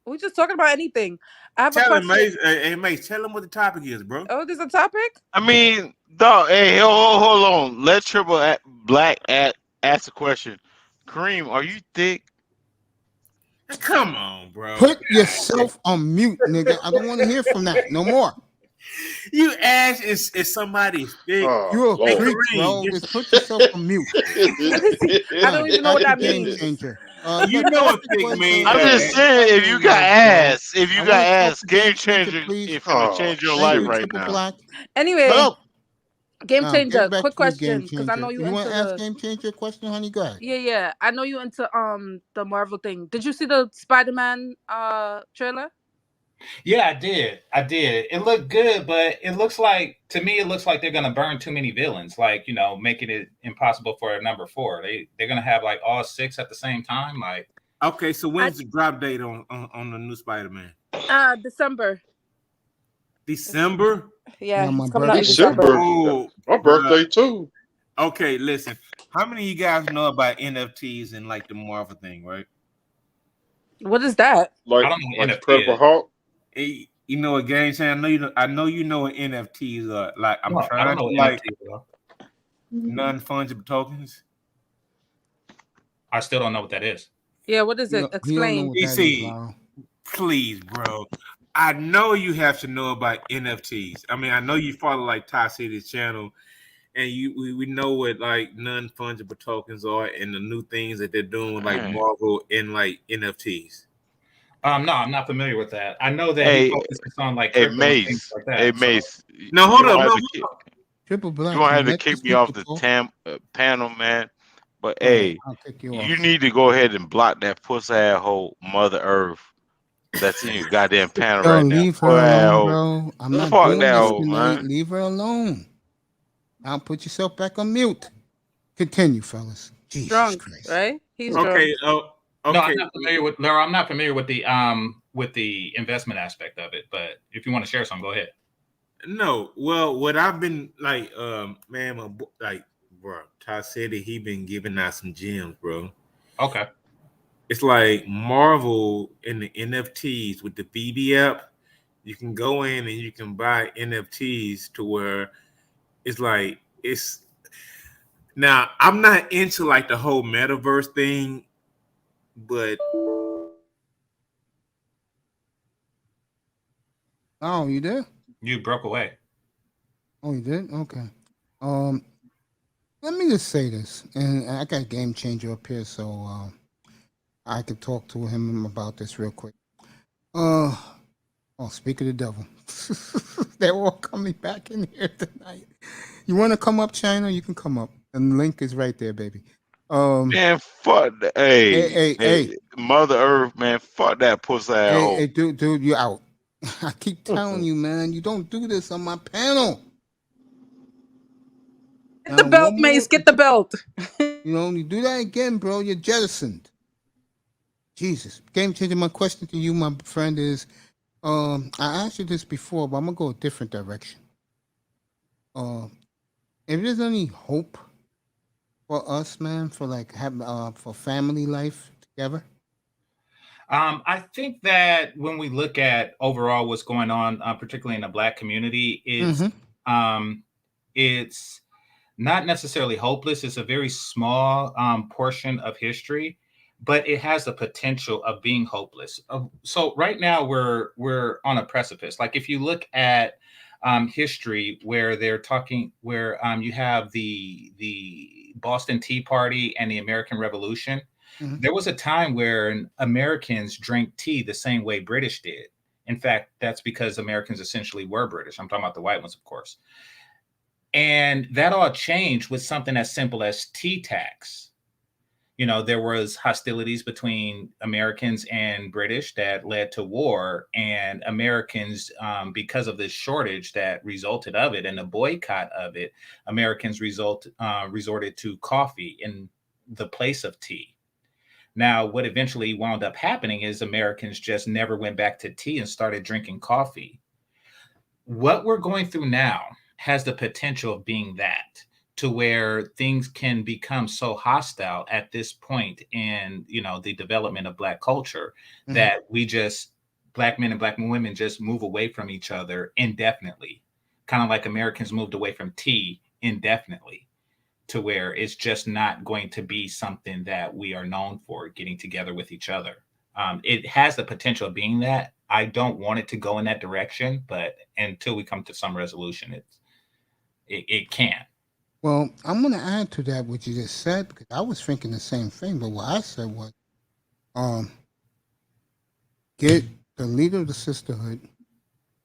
We're just talking about anything. I have a Tell him, question. Mace. Hey, Mace, tell him what the topic is, bro. Oh, there's a topic? I mean, dog. Hey, hold on. Let Triple Black ask a question. Kareem, are you thick? Come on, bro. Put yourself on mute, nigga. I don't want to hear from that no more. You ask is somebody thick. You're a Lord. freak, bro. Just put yourself on mute. I don't even know what that That's a game means. changer. You know what thick means. I'm just saying, if you got ass, game game changer, changer, please. if gonna change your Thank life you, right Triple now. Black. Anyway, Hello. game Now, changer. get back Quick to you, game question, because I know changer. you You want into to ask the. game changer a question, honey? Go ahead. Yeah. I know you into the Marvel thing. Did you see the Spider-Man trailer? Yeah, I did. It looked good, but it looks like they're gonna burn too many villains, like, you know, making it impossible for a number 4. They're gonna have like all 6 at the same time. Like, Okay, so when's the drop date on the new Spider-Man? December. December? Yeah, my it's coming out in December. December. Oh, My birthday too. Okay, listen. How many of you guys know about NFTs and like the Marvel thing, right? What is that? Like I don't know what NFT Incredible is. Hulk. Hey, you know what game saying? I know you know what NFTs are. Like I'm No, I trying don't know to what like NFT is. non-fungible tokens. I still don't know what that is. Yeah, what is He it? don't know Explain. what that is, DC, Lyle. please, bro. I know you have to know about NFTs. I mean, I know you follow like Ty City's channel, and we know what like non-fungible tokens are and the new things that they're doing with like Man. Marvel and like NFTs. No, I'm not familiar with that. I know that Hey, he focuses on like Hey crypto and things Mace, like that. hey so- Mace. No, hold you up, gonna no, have to Triple Black. you gonna have to let kick these me off people the talk. panel, man. But Go ahead, hey, I'll kick you you off. need to go ahead and block that pussy asshole Mother Earth that's in your goddamn panel Yo, right now. leave her Poor alone, asshole. bro. I'm not Fuck doing that this hoe, tonight. man. Leave her alone. Now put yourself back on mute. Continue, fellas. Jesus Drunk, Christ. right? He's drunk. Okay. No, Okay. I'm not familiar with Laura. I'm not familiar with the investment aspect of it. But if you want to share some, go ahead. No, well, what I've been like, man, like, bro, Ty said that he been giving out some gems, bro. Okay. It's like Marvel and the NFTs with the BB app. You can go in and you can buy NFTs to where it's like it's. Now I'm not into like the whole metaverse thing, but Oh, you did? You broke away. Oh, you did? Okay. Let me just say this, and I got Game Changer up here, so I could talk to him about this real quick. Oh, speak of the devil. They're all coming back in here tonight. You want to come up, China? You can come up. And the link is right there, baby. Man, fuck that. Hey, Mother Earth, man, fuck that pussy asshole. Hey, dude, you out. I keep telling you, man, you don't do this on my panel. Get the belt, Mace. Get the belt. You do that again, bro. You're jettisoned. Jesus. Game changer. My question to you, my friend, is I asked you this before, but I'm gonna go a different direction. If there's any hope for us, man, for like for family life together. I think that when we look at overall what's going on, particularly in the Black community, it's not necessarily hopeless. It's a very small portion of history, but it has the potential of being hopeless. So right now we're on a precipice. Like if you look at history, where they're talking, where you have the Boston Tea Party and the American Revolution. There was a time where Americans drank tea the same way British did. In fact, that's because Americans essentially were British. I'm talking about the white ones, of course. And that all changed with something as simple as tea tax. There was hostilities between Americans and British that led to war, and Americans, because of this shortage that resulted of it and the boycott of it, Americans resorted to coffee in the place of tea. Now, what eventually wound up happening is Americans just never went back to tea and started drinking coffee. What we're going through now has the potential of being that, to where things can become so hostile at this point in, the development of Black culture, that we just, Black men and Black women, just move away from each other indefinitely, kind of like Americans moved away from tea indefinitely, to where it's just not going to be something that we are known for, getting together with each other. It has the potential of being that. I don't want it to go in that direction, but until we come to some resolution, it can. Well, I'm going to add to that what you just said, because I was thinking the same thing, but what I said was, get the leader of the sisterhood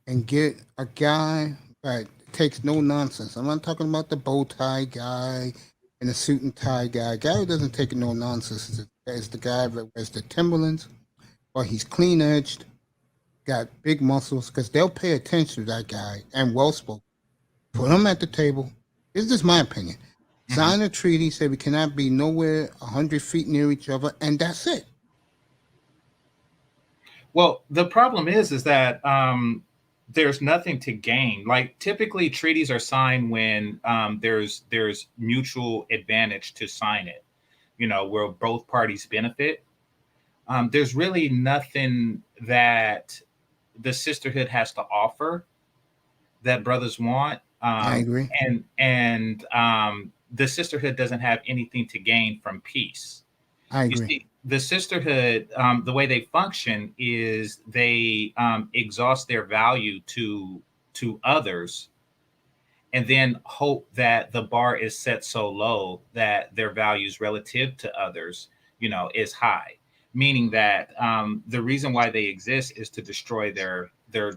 and get a guy that takes no nonsense. I'm not talking about the bow tie guy and the suit and tie guy. Guy who doesn't take no nonsense is the guy that wears the Timberlands, or he's clean edged, got big muscles, because they'll pay attention to that guy and well spoken. Put him at the table. This is just my opinion. Sign a treaty, say we cannot be nowhere 100 feet near each other, and that's it. Well, the problem is that there's nothing to gain. Like typically treaties are signed when there's mutual advantage to sign it, where both parties benefit. There's really nothing that the sisterhood has to offer that brothers want. I agree. And the sisterhood doesn't have anything to gain from peace. I agree. You see, the sisterhood, the way they function is they exhaust their value to others, and then hope that the bar is set so low that their values relative to others, is high. Meaning that the reason why they exist is to destroy their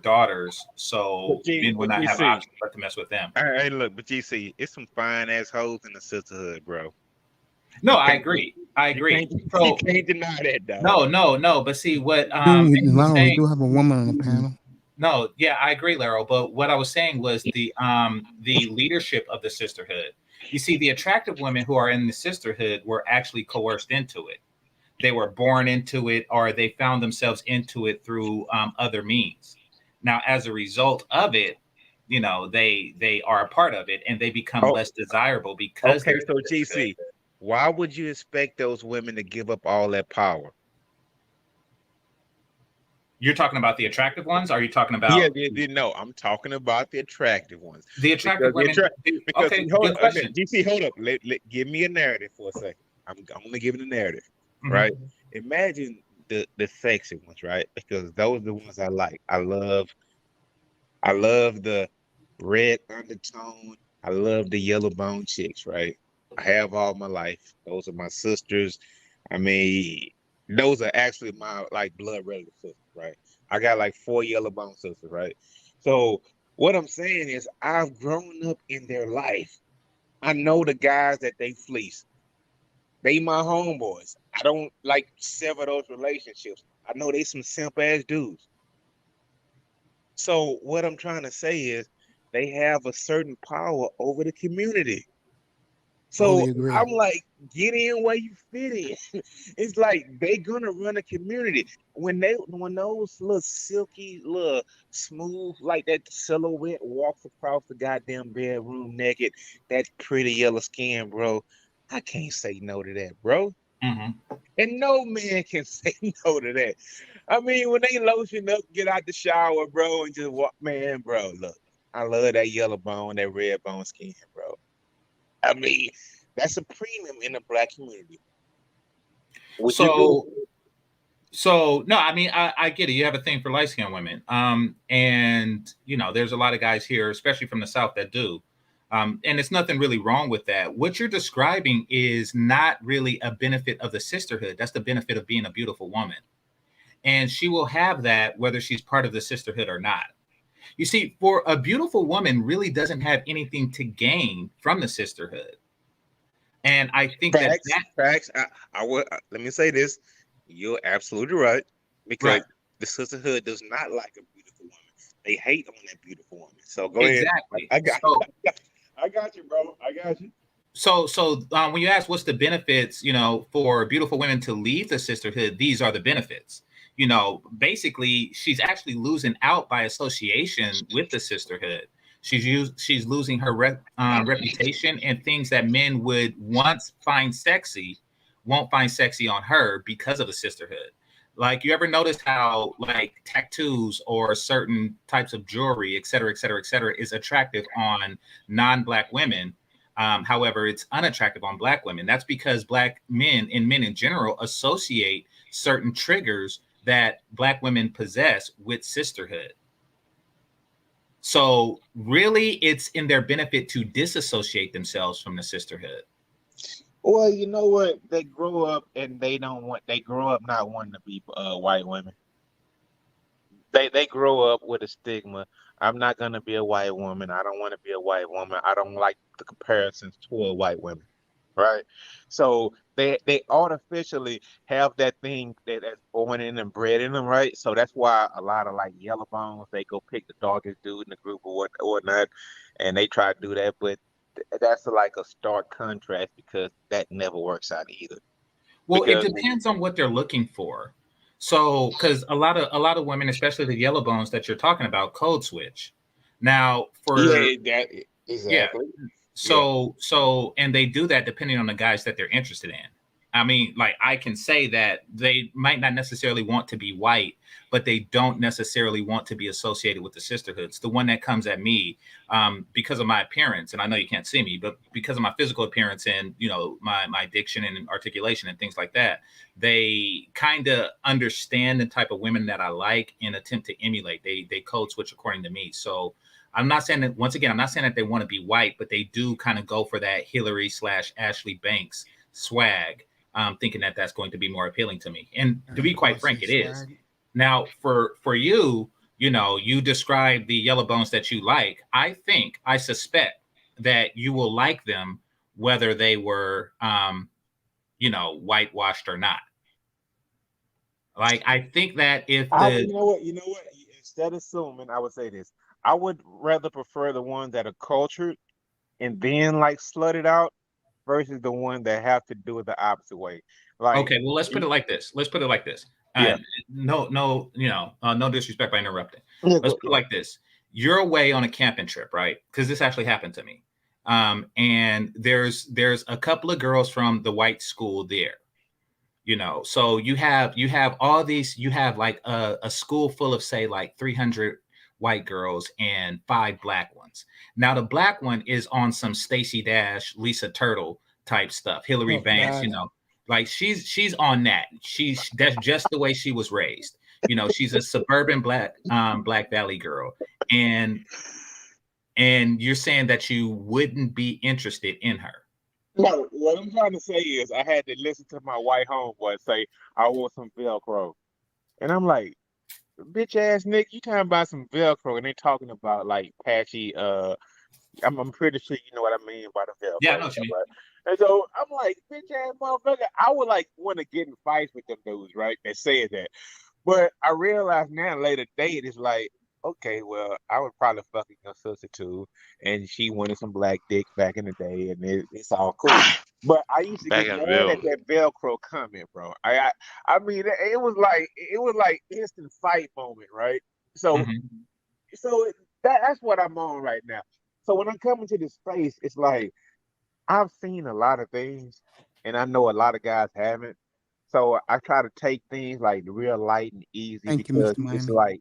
daughters, so men will not have options but to mess with them. Hey, look, but GC, it's some fine assholes in the sisterhood, bro. No, I agree. You can't deny that, though. No. But see what we do have a woman on the panel. No, yeah, I agree, Laro. But what I was saying was the leadership of the sisterhood. You see, the attractive women who are in the sisterhood were actually coerced into it. They were born into it, or they found themselves into it through other means. Now, as a result of it, they are a part of it and they become less desirable because Okay, they're so GC, why would you expect those women to give up all that power? You're talking about the attractive ones? Are you talking about? No, I'm talking about the attractive ones. The attractive women. Okay, hold good question. GC, hold up. Give me a narrative for a second. I'm only giving a narrative, right? Imagine the sexy ones, right? Because those are the ones I like. I love the red undertone. I love the yellow bone chicks, right? I have all my life. Those are my sisters. I mean, those are actually my like blood relative sisters, right? I got like 4 yellow bone sisters, right? So what I'm saying is I've grown up in their life. I know the guys that they fleece. They my homeboys. I don't like sever those relationships. I know they some simp ass dudes. So what I'm trying to say is they have a certain power over the community. So Totally agree. I'm like, get in where you fit in. It's like they gonna run a community. When those little silky, little smooth, like that silhouette walks across the goddamn bedroom naked, that pretty yellow skin, bro. I can't say no to that, bro. And no man can say no to that. I mean, when they lotion up, get out the shower, bro, and just walk, man, bro, look, I love that yellow bone, that red bone skin, bro. I mean, that's a premium in the black community. So no, I mean, I get it. You have a thing for light-skinned women. And there's a lot of guys here, especially from the South, that do. And it's nothing really wrong with that. What you're describing is not really a benefit of the sisterhood. That's the benefit of being a beautiful woman. And she will have that whether she's part of the sisterhood or not. You see, for a beautiful woman really doesn't have anything to gain from the sisterhood. And I think facts. I would let me say this. You're absolutely right. Because the sisterhood does not like a beautiful woman. They hate on that beautiful woman. So go ahead. I got you, bro. I got you. So when you ask what's the benefits, for beautiful women to leave the sisterhood, these are the benefits. Basically, she's actually losing out by association with the sisterhood. She's losing her reputation, and things that men would once find sexy won't find sexy on her because of the sisterhood. Like, you ever notice how like tattoos or certain types of jewelry, et cetera, is attractive on non-Black women? However, it's unattractive on Black women. That's because Black men and men in general associate certain triggers that Black women possess with sisterhood. So really, it's in their benefit to disassociate themselves from the sisterhood. Well, you know what? They grow up and they grow up not wanting to be white women. They grow up with a stigma. I'm not going to be a white woman. I don't want to be a white woman. I don't like the comparisons toward white women. Right? So they artificially have that thing that's born in and bred in them, right? So that's why a lot of like yellow bones, they go pick the darkest dude in the group or whatnot, and they try to do that, but that's like a stark contrast because that never works out either. Well, it depends on what they're looking for. So, because a lot of women, especially the yellow bones that you're talking about, code switch. Now, exactly. Yeah. So, and they do that depending on the guys that they're interested in. I mean, like, I can say that they might not necessarily want to be white, but they don't necessarily want to be associated with the sisterhoods. The one that comes at me because of my appearance, and I know you can't see me, but because of my physical appearance and, my diction and articulation and things like that, they kind of understand the type of women that I like and attempt to emulate. They code switch according to me. So I'm not saying that, once again, I'm not saying that they want to be white, but they do kind of go for that Hillary/Ashley Banks swag, thinking that that's going to be more appealing to me. And to be quite frank, it is. Now, for you, you describe the yellow bones that you like. I suspect that you will like them whether they were, whitewashed or not. Like, I think that if you know what? Instead of assuming, I would say this. I would rather prefer the ones that are cultured and then like slutted out versus the one that have to do it the opposite way. Like, okay, well, let's put it like this. Yeah. No disrespect by interrupting. Let's put it like this. you're away on a camping trip, right? Because this actually happened to me. And there's a couple of girls from the white school there, you know. So you have all these, you have like a school full of, say, like 300 white girls and 5 black ones. Now the black one is on some Stacey Dash, Lisa Turtle type stuff, Hillary Banks, God. you know, like she's on that. That's just the way she was raised. You know, she's a suburban Black Valley girl. And you're saying that you wouldn't be interested in her. No, what I'm trying to say is I had to listen to my white homeboy say, I want some Velcro. And I'm like, bitch ass Nick, you talking about some Velcro and they talking about like patchy, I'm pretty sure you know what I mean by the Velcro. Yeah, I know what you mean. Right? And so I'm like, bitch ass motherfucker, I would like want to get in fights with them dudes, right? That said that. But I realize now later date is like, okay, well, I was probably fucking your sister too, and she wanted some black dick back in the day, and it's all cool. But I used to Back get in mad at Ville. that Velcro comment, bro. I mean, it was like instant fight moment, right? So that's what I'm on right now. So when I'm coming to this space, it's like I've seen a lot of things, and I know a lot of guys haven't. So I try to take things like real light and easy Thank you, because Mr. it's Miami. like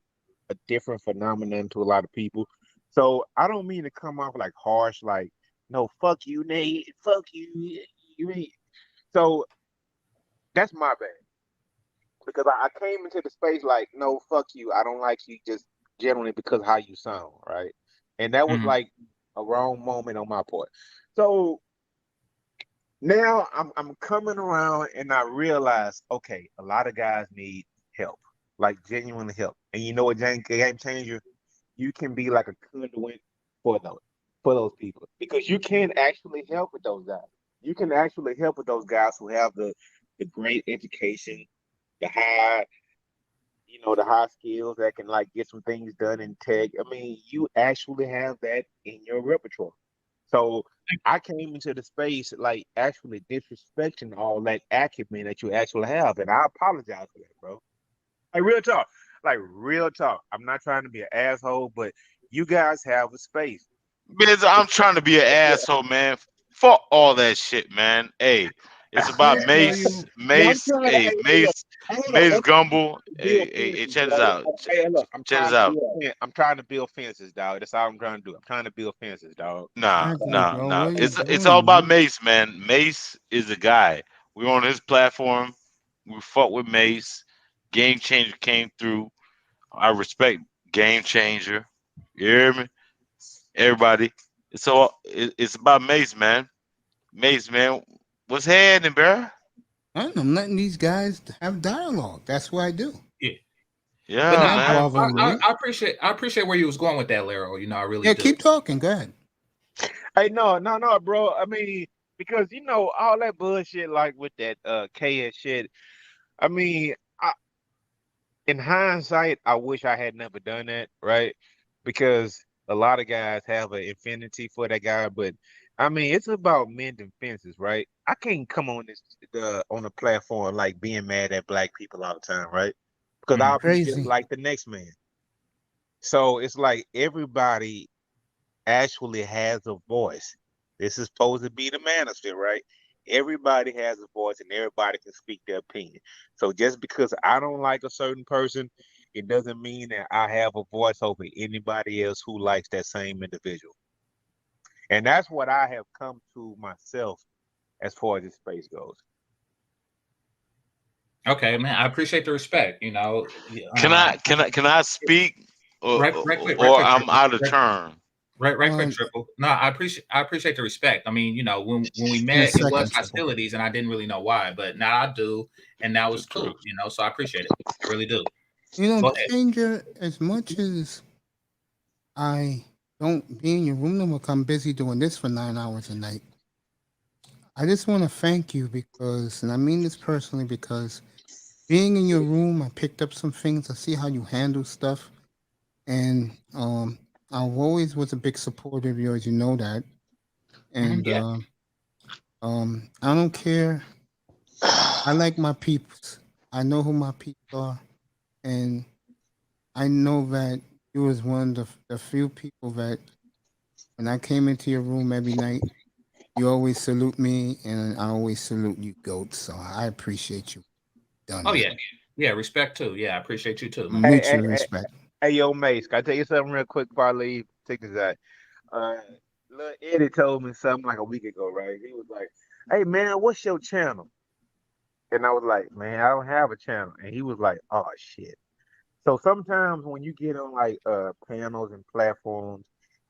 a different phenomenon to a lot of people. So I don't mean to come off like harsh, like, no, fuck you, Nate, fuck you, you ain't. So that's my bad. Because I came into the space like, no, fuck you, I don't like you just generally because how you sound, right? And that was like a wrong moment on my part. So now I'm coming around and I realize, okay, a lot of guys need help, like genuine help. And you know what, game changer, you can be like a conduit for those people because you can actually help with those guys. You can actually help with those guys who have the great education, the high skills that can like get some things done in tech. I mean, you actually have that in your repertoire. So I came into the space like actually disrespecting all that acumen that you actually have, and I apologize for that, bro. Like real talk. I'm not trying to be an asshole, but you guys have a space. Biz, I'm trying to be an asshole, man. Fuck all that shit, man. Hey, it's about Mace, Gumble. Hey, check this out. I'm Check this out. trying to build fences, dog. That's all I'm trying to do. I'm trying to build fences, dog. Nah. It's all about Mace, man. Mace is a guy. We're on his platform. We fought with Mace. Game Changer came through. I respect Game Changer. You hear me? Everybody. It's about Mace, man. Mace, man. What's happening, bro? I'm letting these guys have dialogue. That's what I do. Yeah, But no, man. I appreciate where you was going with that, Lero. You know, I really do. Keep talking. Go ahead. Hey, no, bro. I mean, because you know all that bullshit, like with that K and shit. I mean, in hindsight, I wish I had never done that, right? Because a lot of guys have an affinity for that guy, but I mean, it's about mending fences, right? I can't come on on a platform like being mad at black people all the time, right? Because I'll be just like the next man. So it's like everybody actually has a voice. This is supposed to be the manosphere, right? Everybody has a voice and everybody can speak their opinion. So just because I don't like a certain person, it doesn't mean that I have a voice over anybody else who likes that same individual. And that's what I have come to myself as far as this space goes. Okay, man. I appreciate the respect. You know, Can I speak? Or quick, I'm out of turn. Right, quick, Triple. No, I appreciate the respect. I mean, you know, when we met, it was hostilities, and I didn't really know why, but now I do, and now it's cool. You know, so I appreciate it. I really do. You know, Changer, as much as I don't be in your room no more, I'm busy doing this for 9 hours a night. I just want to thank you because, and I mean this personally, because being in your room, I picked up some things. I see how you handle stuff, and I always was a big supporter of yours. You know that, and I don't care. I like my peeps. I know who my people are, and I know that You was one of the few people that, when I came into your room every night, you always salute me, and I always salute you, GOAT. So I appreciate you. Done, Oh man. yeah, yeah. Respect too. Yeah, I appreciate you too, man. Mutual respect. Hey, yo, Mace, can I tell you something real quick before I leave? Take this out. Lil Eddie told me something like a week ago, right? He was like, "Hey, man, what's your channel?" And I was like, "Man, I don't have a channel." And he was like, "Oh shit." So sometimes when you get on like panels and platforms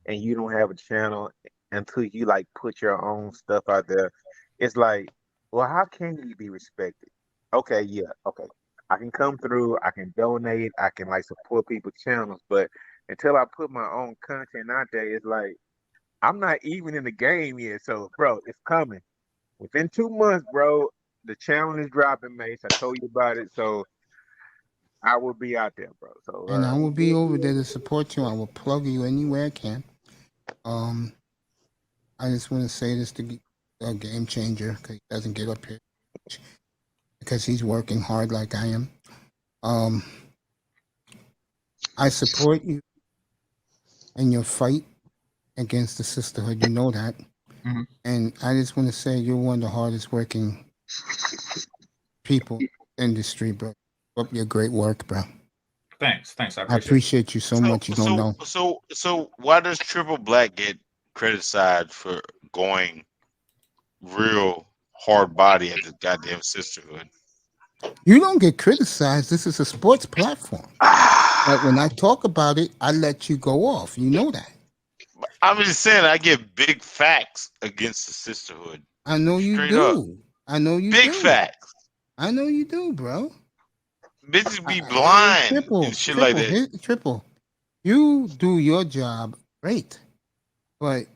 and you don't have a channel until you like put your own stuff out there, it's like, well, how can you be respected? Okay, yeah, okay. I can come through, I can donate, I can like support people's channels, but until I put my own content out there, it's like I'm not even in the game yet. So, bro, it's coming. Within 2 months, bro, the channel is dropping, Mace. I told you about it. So I will be out there, bro. So And I will be over there to support you. I will plug you anywhere I can. I just want to say this to Game Changer, because he doesn't get up here because he's working hard like I am. I support you in your fight against the sisterhood. You know that. Mm-hmm. And I just want to say you're one of the hardest working people in the industry, bro. Keep up your great work, bro. Thanks. I appreciate you so much. You don't know. So why does Triple Black get criticized for going real hard body at the goddamn sisterhood? You don't get criticized. This is a sports platform. But when I talk about it, I let you go off. You know that. I'm just saying, I get big facts against the sisterhood. I know you Straight do. up. I know you Big do. facts. I know you do, bro. Bitches be blind Triple, and shit like that. Triple. You do your job great, but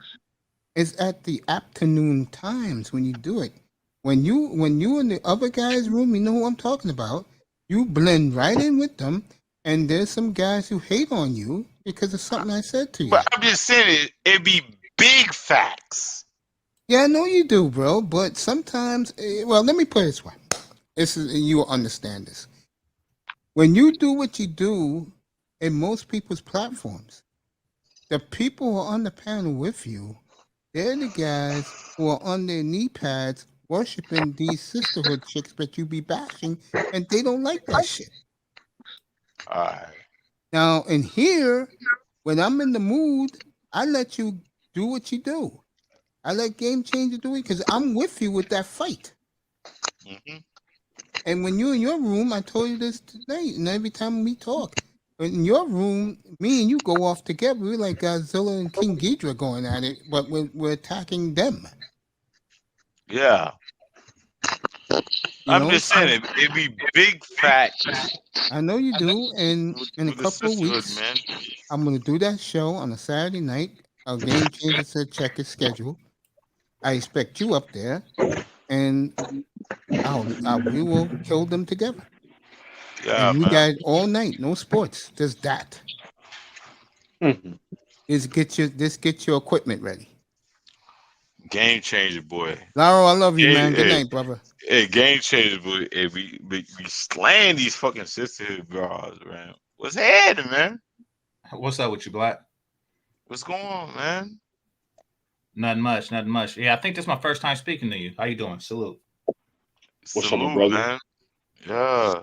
it's at the afternoon times when you do it. When you in the other guy's room, you know who I'm talking about. You blend right in with them, and there's some guys who hate on you because of something I said to you. But I'm just saying it be big facts. Yeah, I know you do, bro. But sometimes, well, let me put it this way. You will understand this. When you do what you do in most people's platforms, the people who are on the panel with you, they're the guys who are on their knee pads worshiping these sisterhood chicks that you be bashing, and they don't like that shit. All right. Now, in here, when I'm in the mood, I let you do what you do. I let Game Changer do it because I'm with you with that fight. Mm-hmm. And when you're in your room, I told you this today, and every time we talk, in your room, me and you go off together. We're like Godzilla and King Ghidorah going at it, but we're attacking them. Yeah. I'm just saying it be big facts. I know you do, and in a couple of weeks, man. I'm gonna do that show on a Saturday night. Our Game Changer said check his schedule. I expect you up there, and we will kill them together. Yeah, and you man. got all night, no sports, just that. Get your equipment ready. Game changer, boy. Laro, I love you, man. Good night, brother. Hey, game changer, boy. Hey, we slaying these fucking sisterhood bras, man. What's happening, man? What's up with you, Black? What's going on, man? Nothing much. Yeah, I think this is my first time speaking to you. How you doing? Salute. What's up, my brother? Man. Yeah.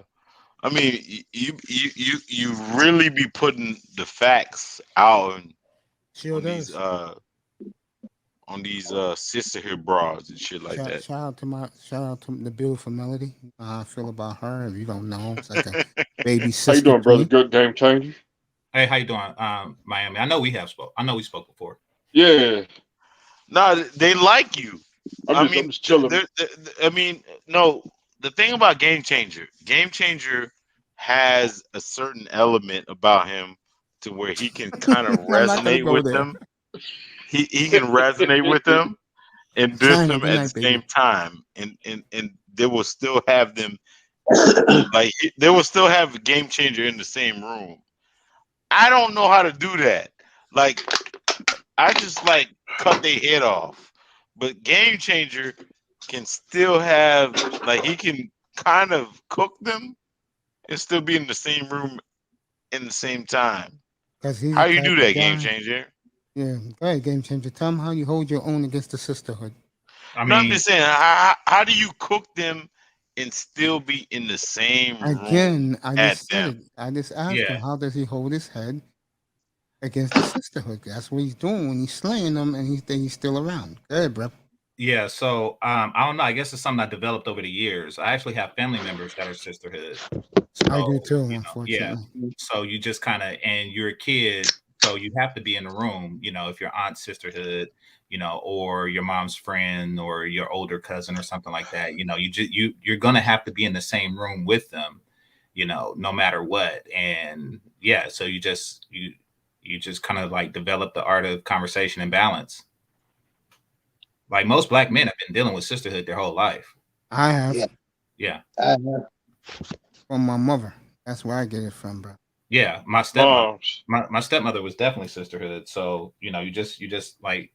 I mean, you really be putting the facts out on these sisterhood bras and shit like that. Shout out to the beautiful Melody. How I feel about her. If you don't know, it's like a baby sister. How you doing, brother? Good Game Changer. Hey, how you doing, Miami? I know we spoke before. Yeah. No, they like you. I'm just chilling. The thing about Game Changer has a certain element about him to where he can kind of resonate with them. He can resonate with them and diss them at the same time, and they will still have them like they will still have a Game Changer in the same room. I don't know how to do that. Like I just like cut their head off, but Game Changer can still have like he can kind of cook them and still be in the same room in the same time. Because he's How the you type do of that, Game guy- Changer? Yeah, go ahead, Game Changer. Tell them how you hold your own against the sisterhood. No, I'm just saying, how do you cook them and still be in the same room Again, I at just said them? it. I just asked Yeah. him, how does he hold his head against the sisterhood? That's what he's doing when he's slaying them and he's still around. Go ahead, bro. Yeah, so I don't know. I guess it's something I developed over the years. I actually have family members that are sisterhood. I do too, Yeah. unfortunately. So you just kind of, and you're a kid, so you have to be in the room, if your aunt's sisterhood, or your mom's friend or your older cousin or something like that, you're gonna have to be in the same room with them, no matter what. And yeah, so you just kind of like develop the art of conversation and balance. Like most Black men have been dealing with sisterhood their whole life. I have. Yeah. From my mother. That's where I get it from, bro. Yeah, my stepmother, my stepmother was definitely sisterhood. So you just like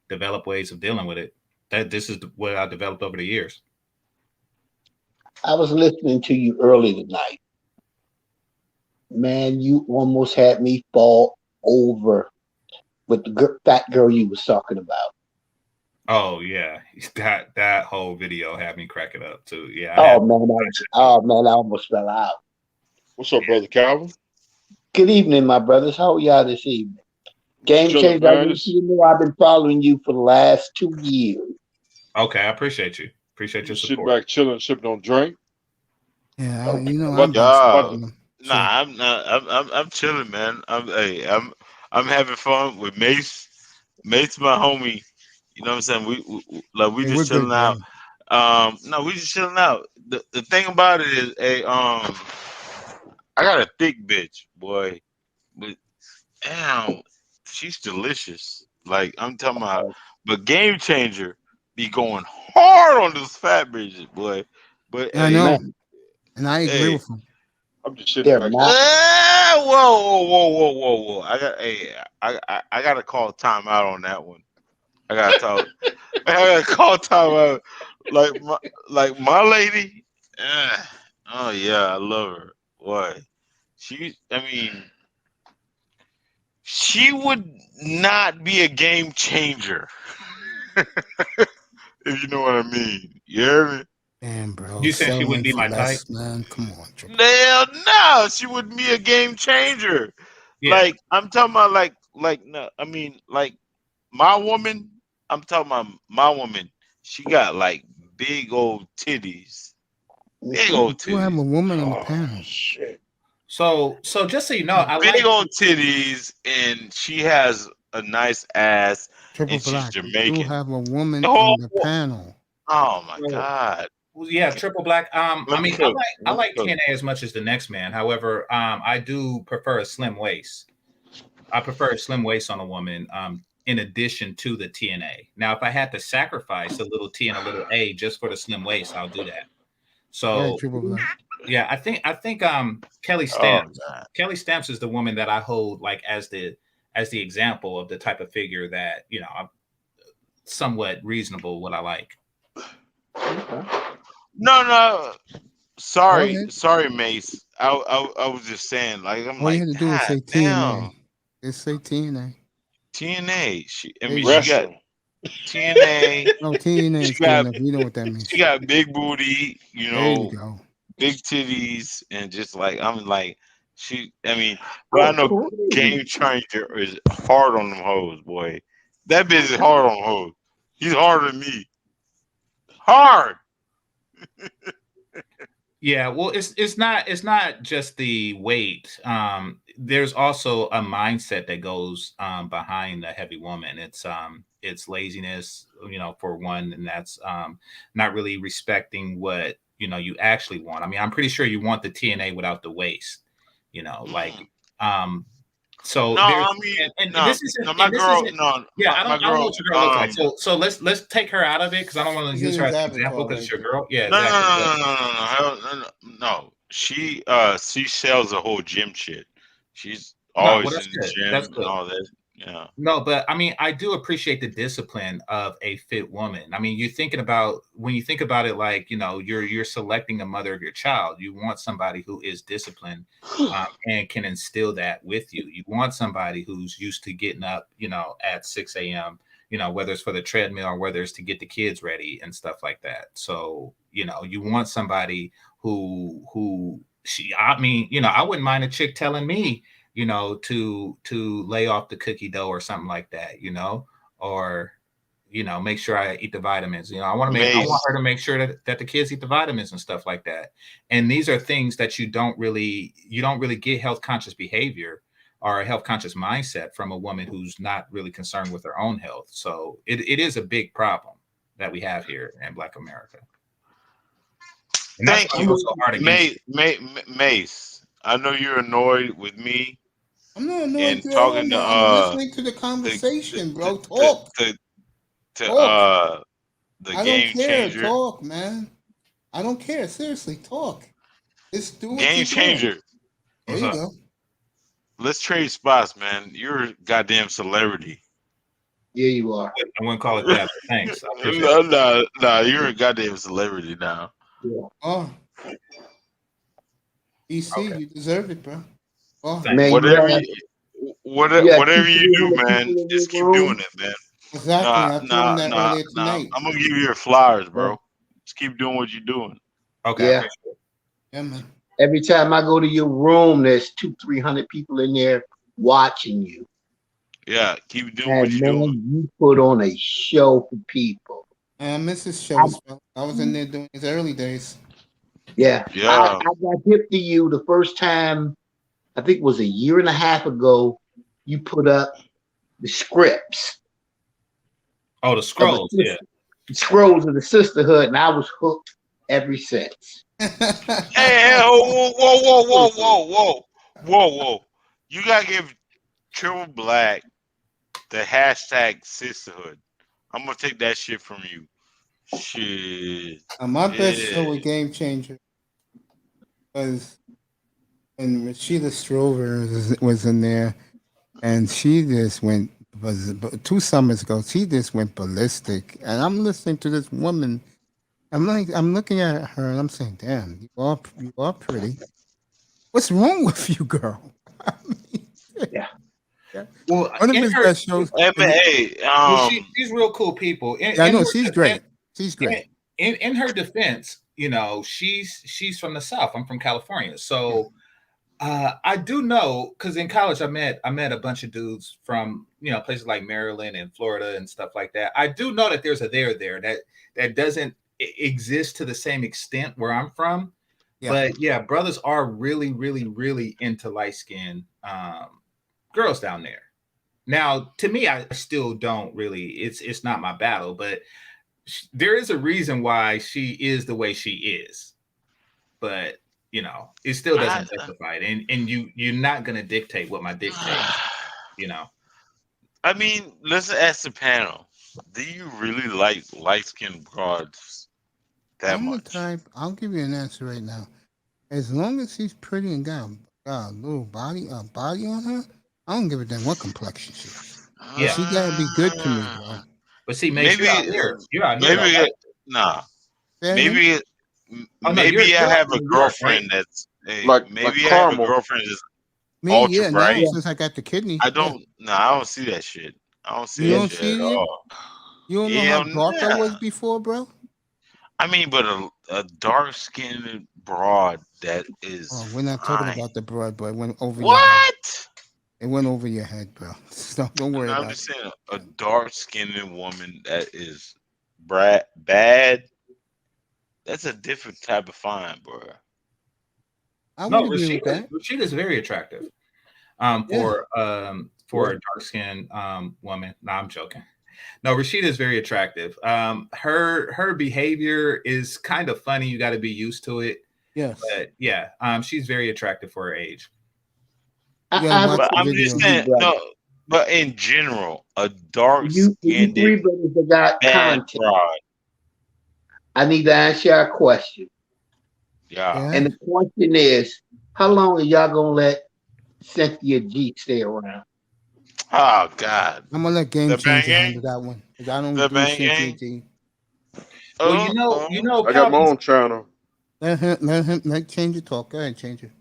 develop ways of dealing with it. This is what I developed over the years. I was listening to you early tonight. Man, you almost had me fall over with the fat girl you was talking about. Oh yeah, that whole video had me cracking up too. Yeah. I almost fell out. What's up, brother Calvin? Good evening, my brothers. How are y'all this evening? Game Chilling, Changer, man. you know I've been following you for the last 2 years. Okay, I appreciate you. Appreciate your Sitting support. back, chilling, sipping on drink. Yeah, Oh, I'm not. I'm chilling, man. I'm having fun with Mace. Mace, my homie. You know what I'm saying? We just we're chilling good, out. No, we just chilling out. The thing about it is, I got a thick bitch, boy. But damn, she's delicious. Like I'm talking about, but Game Changer be going hard on those fat bitches, boy. But I know, and I agree with him. I'm just sitting back. Whoa! I gotta call time out on that one. I gotta call time out. Like my lady. Oh yeah, I love her. Boy, she would not be a game changer. If you know what I mean. You hear me? Damn, bro. You said she wouldn't be my type? Man, come on. Hell no, she wouldn't be a game changer. Yeah. Like I'm talking about no, I mean like my woman, I'm talking about my woman, she got like big old titties. Big old titties. You have a woman on the panel. Shit. So just so you know, I big like old titties, and she has a nice ass, Triple and she's Black. You Jamaican. have a woman Oh, on the panel. Oh my god. Yeah, Triple Black. I mean, I like TNA as much as the next man. However, I do prefer a slim waist. I prefer a slim waist on a woman. In addition to the TNA. Now, if I had to sacrifice a little T and a little A just for the slim waist, I'll do that. So yeah, I think Kelly Stamps. Kelly Stamps is the woman that I hold like as the example of the type of figure that I'm somewhat reasonable what I like. No. Sorry, Mace. I was just saying, like I'm All like, you had to do is say damn. TNA. Just say TNA. TNA. She got TNA. No, TNA is good enough. You know what that means. She got big booty, There you go. big titties, and just like I'm like but I know Game Changer is hard on them hoes, boy. That bitch is hard on hoes. He's harder than me. Hard. Yeah, well, it's not just the weight. There's also a mindset that goes behind a heavy woman. It's laziness, for one, and that's not really respecting what you actually want. I mean, I'm pretty sure you want the TNA without the waist, So no, there's, I mean, and no, this isn't, no, my and this girl, isn't, no, yeah, my, I my don't know girl, what your girl looks like. So let's take her out of it because I don't want to use her as an example because it's your girl. Yeah, no, exactly. no. She sells a whole gym shit. She's No, well, always that's in the good. gym That's and good. all that. Yeah. No, but I mean, I do appreciate the discipline of a fit woman. I mean, when you think about it, like, you're selecting a mother of your child. You want somebody who is disciplined and can instill that with you. You want somebody who's used to getting up, at 6 a.m., whether it's for the treadmill or whether it's to get the kids ready and stuff like that. So, you want somebody who I wouldn't mind a chick telling me, to lay off the cookie dough or something like that, or, make sure I eat the vitamins. I want her to make sure that the kids eat the vitamins and stuff like that. And these are things that you don't really get health conscious behavior or a health conscious mindset from a woman who's not really concerned with her own health. So it is a big problem that we have here in Black America. And Thank you, so hard against Mace. I know you're annoyed with me. I'm not annoyed and at talking all, to man. I'm listening to the conversation, bro. Talk. the Talk. I game don't care. changer. Talk, man. I don't care. Seriously, talk. Just do what Game you're changer. doing. There you go. Let's trade spots, man. You're a goddamn celebrity. Yeah, you are. I wouldn't call it that, but thanks. I appreciate it. No, you're a goddamn celebrity now. Yeah. Oh. EC, you deserve it, bro. Oh. Man, whatever keep you do, the man, people in just your keep room. doing it, man. Exactly. I told him that earlier tonight. I'm gonna give you your flowers, bro. Just keep doing what you're doing. Okay. Yeah. Yeah, man. Every time I go to your room, there's 200-300 people in there watching you. Yeah, keep doing what And you're man, doing. you put on a show for people. I miss his shows, bro. I was in there doing his early days. Yeah. Yeah. I got hip to you the first time, I think it was a year and a half ago. You put up the scripts. Oh, the scrolls, yeah. The scrolls of the sisterhood, and I was hooked ever since. Hey, whoa. You gotta give Triple Black the hashtag sisterhood. I'm gonna take that shit from you. Shit. My best show was Game Changer. Was when Rashida Strover was in there, and she just went, 2 summers ago, she just went ballistic. And I'm listening to this woman. I'm looking at her and I'm saying, damn, you are pretty. What's wrong with you, girl? Yeah. Well, One of his best shows. She's real cool people. I know she's great. She's great. In her defense, she's from the South. I'm from California, so I do know, because in college I met a bunch of dudes from places like Maryland and Florida and stuff like that. I do know that there's a there that doesn't exist to the same extent where I'm from. Yeah. But yeah, brothers are really, really, really into light skinned girls down there. Now, to me, I still don't really. It's not my battle, but there is a reason why she is the way she is. But it still doesn't justify it, and you're not gonna dictate what my dictate. I mean, let's ask the panel. Do you really like light-skinned broads that much? The type, I'll give you an answer right now. As long as she's pretty and got a little body on her, I don't give a damn what complexion she is. Yeah, she gotta be good to me, bro. But see, maybe you're out here. Maybe I have a girlfriend that's maybe I have a girlfriend that's ultra bright. Now, since I got the kidney. I don't see that shit. I don't see that shit at all. You don't know how dark I was before, bro? I mean, but a dark skinned broad that is. Oh, we're not talking about the broad, but it went over what? Your head. It went over your head, bro. Don't worry about it. I'm just saying, a dark skinned woman that is bad. That's a different type of fine, bro. Rashida's very attractive. For a dark skinned woman. No, I'm joking. No, Rashida is very attractive. Her behavior is kind of funny. You got to be used to it. Yes. But yeah, she's very attractive for her age. But I'm just saying, but in general, a dark skinned bad broad. I need to ask y'all a question. Yeah. And the question is, how long are y'all gonna let Cynthia G stay around? Oh God. I'm gonna let Game The Changer banging? handle that one. 'Cause I don't The do banging? Cynthia G. Well, you know, I got my Calvin's- own channel. Let Changer talk. Go ahead, Changer.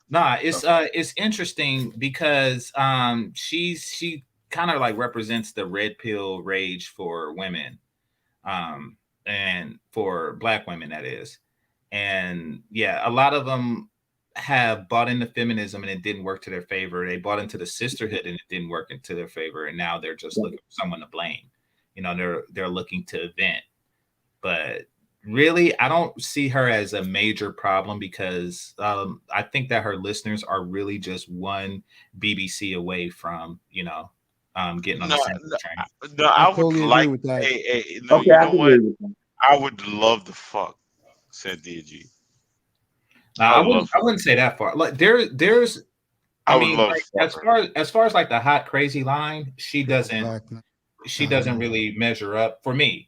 Nah, it's interesting because she kind of like represents the red pill rage for women, and for Black women, that is. And yeah, a lot of them have bought into feminism and it didn't work to their favor. They bought into the sisterhood and it didn't work into their favor, and now they're just looking for someone to blame. You know, they're looking to vent. But really, I don't see her as a major problem because I think that her listeners are really just one BBC away from, getting on the same train. No, I would totally like. agree with that. No, Okay, you I know can what? agree with that. I would love to fuck Cynthia G. I would love. wouldn't say that far. Like there's I would mean, love like, to fuck as far as like the hot crazy line, she doesn't really measure up for me.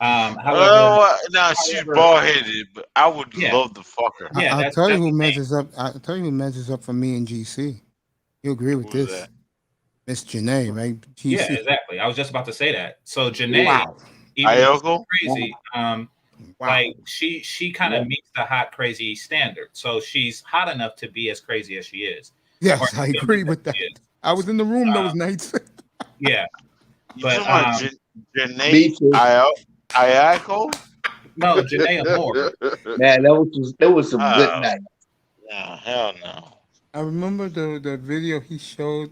However, no, she's bald headed, but I would love to fuck her. Yeah, I'll tell you who measures up. I'll tell you who measures up for me in GC. You agree with Who's this? that? Miss Janae, right? GC. Yeah, exactly. I was just about to say that. So Janae, Wow. even though she's Ayoko? crazy, like she kind of meets the hot crazy standard. So she's hot enough to be as crazy as she is. Yes, Or I agree with that. she is. I was in the room those nights. Yeah, You but talking about Janae Ayako? no, Janae Moore. Man, that was some good night. No, hell no. I remember the video he showed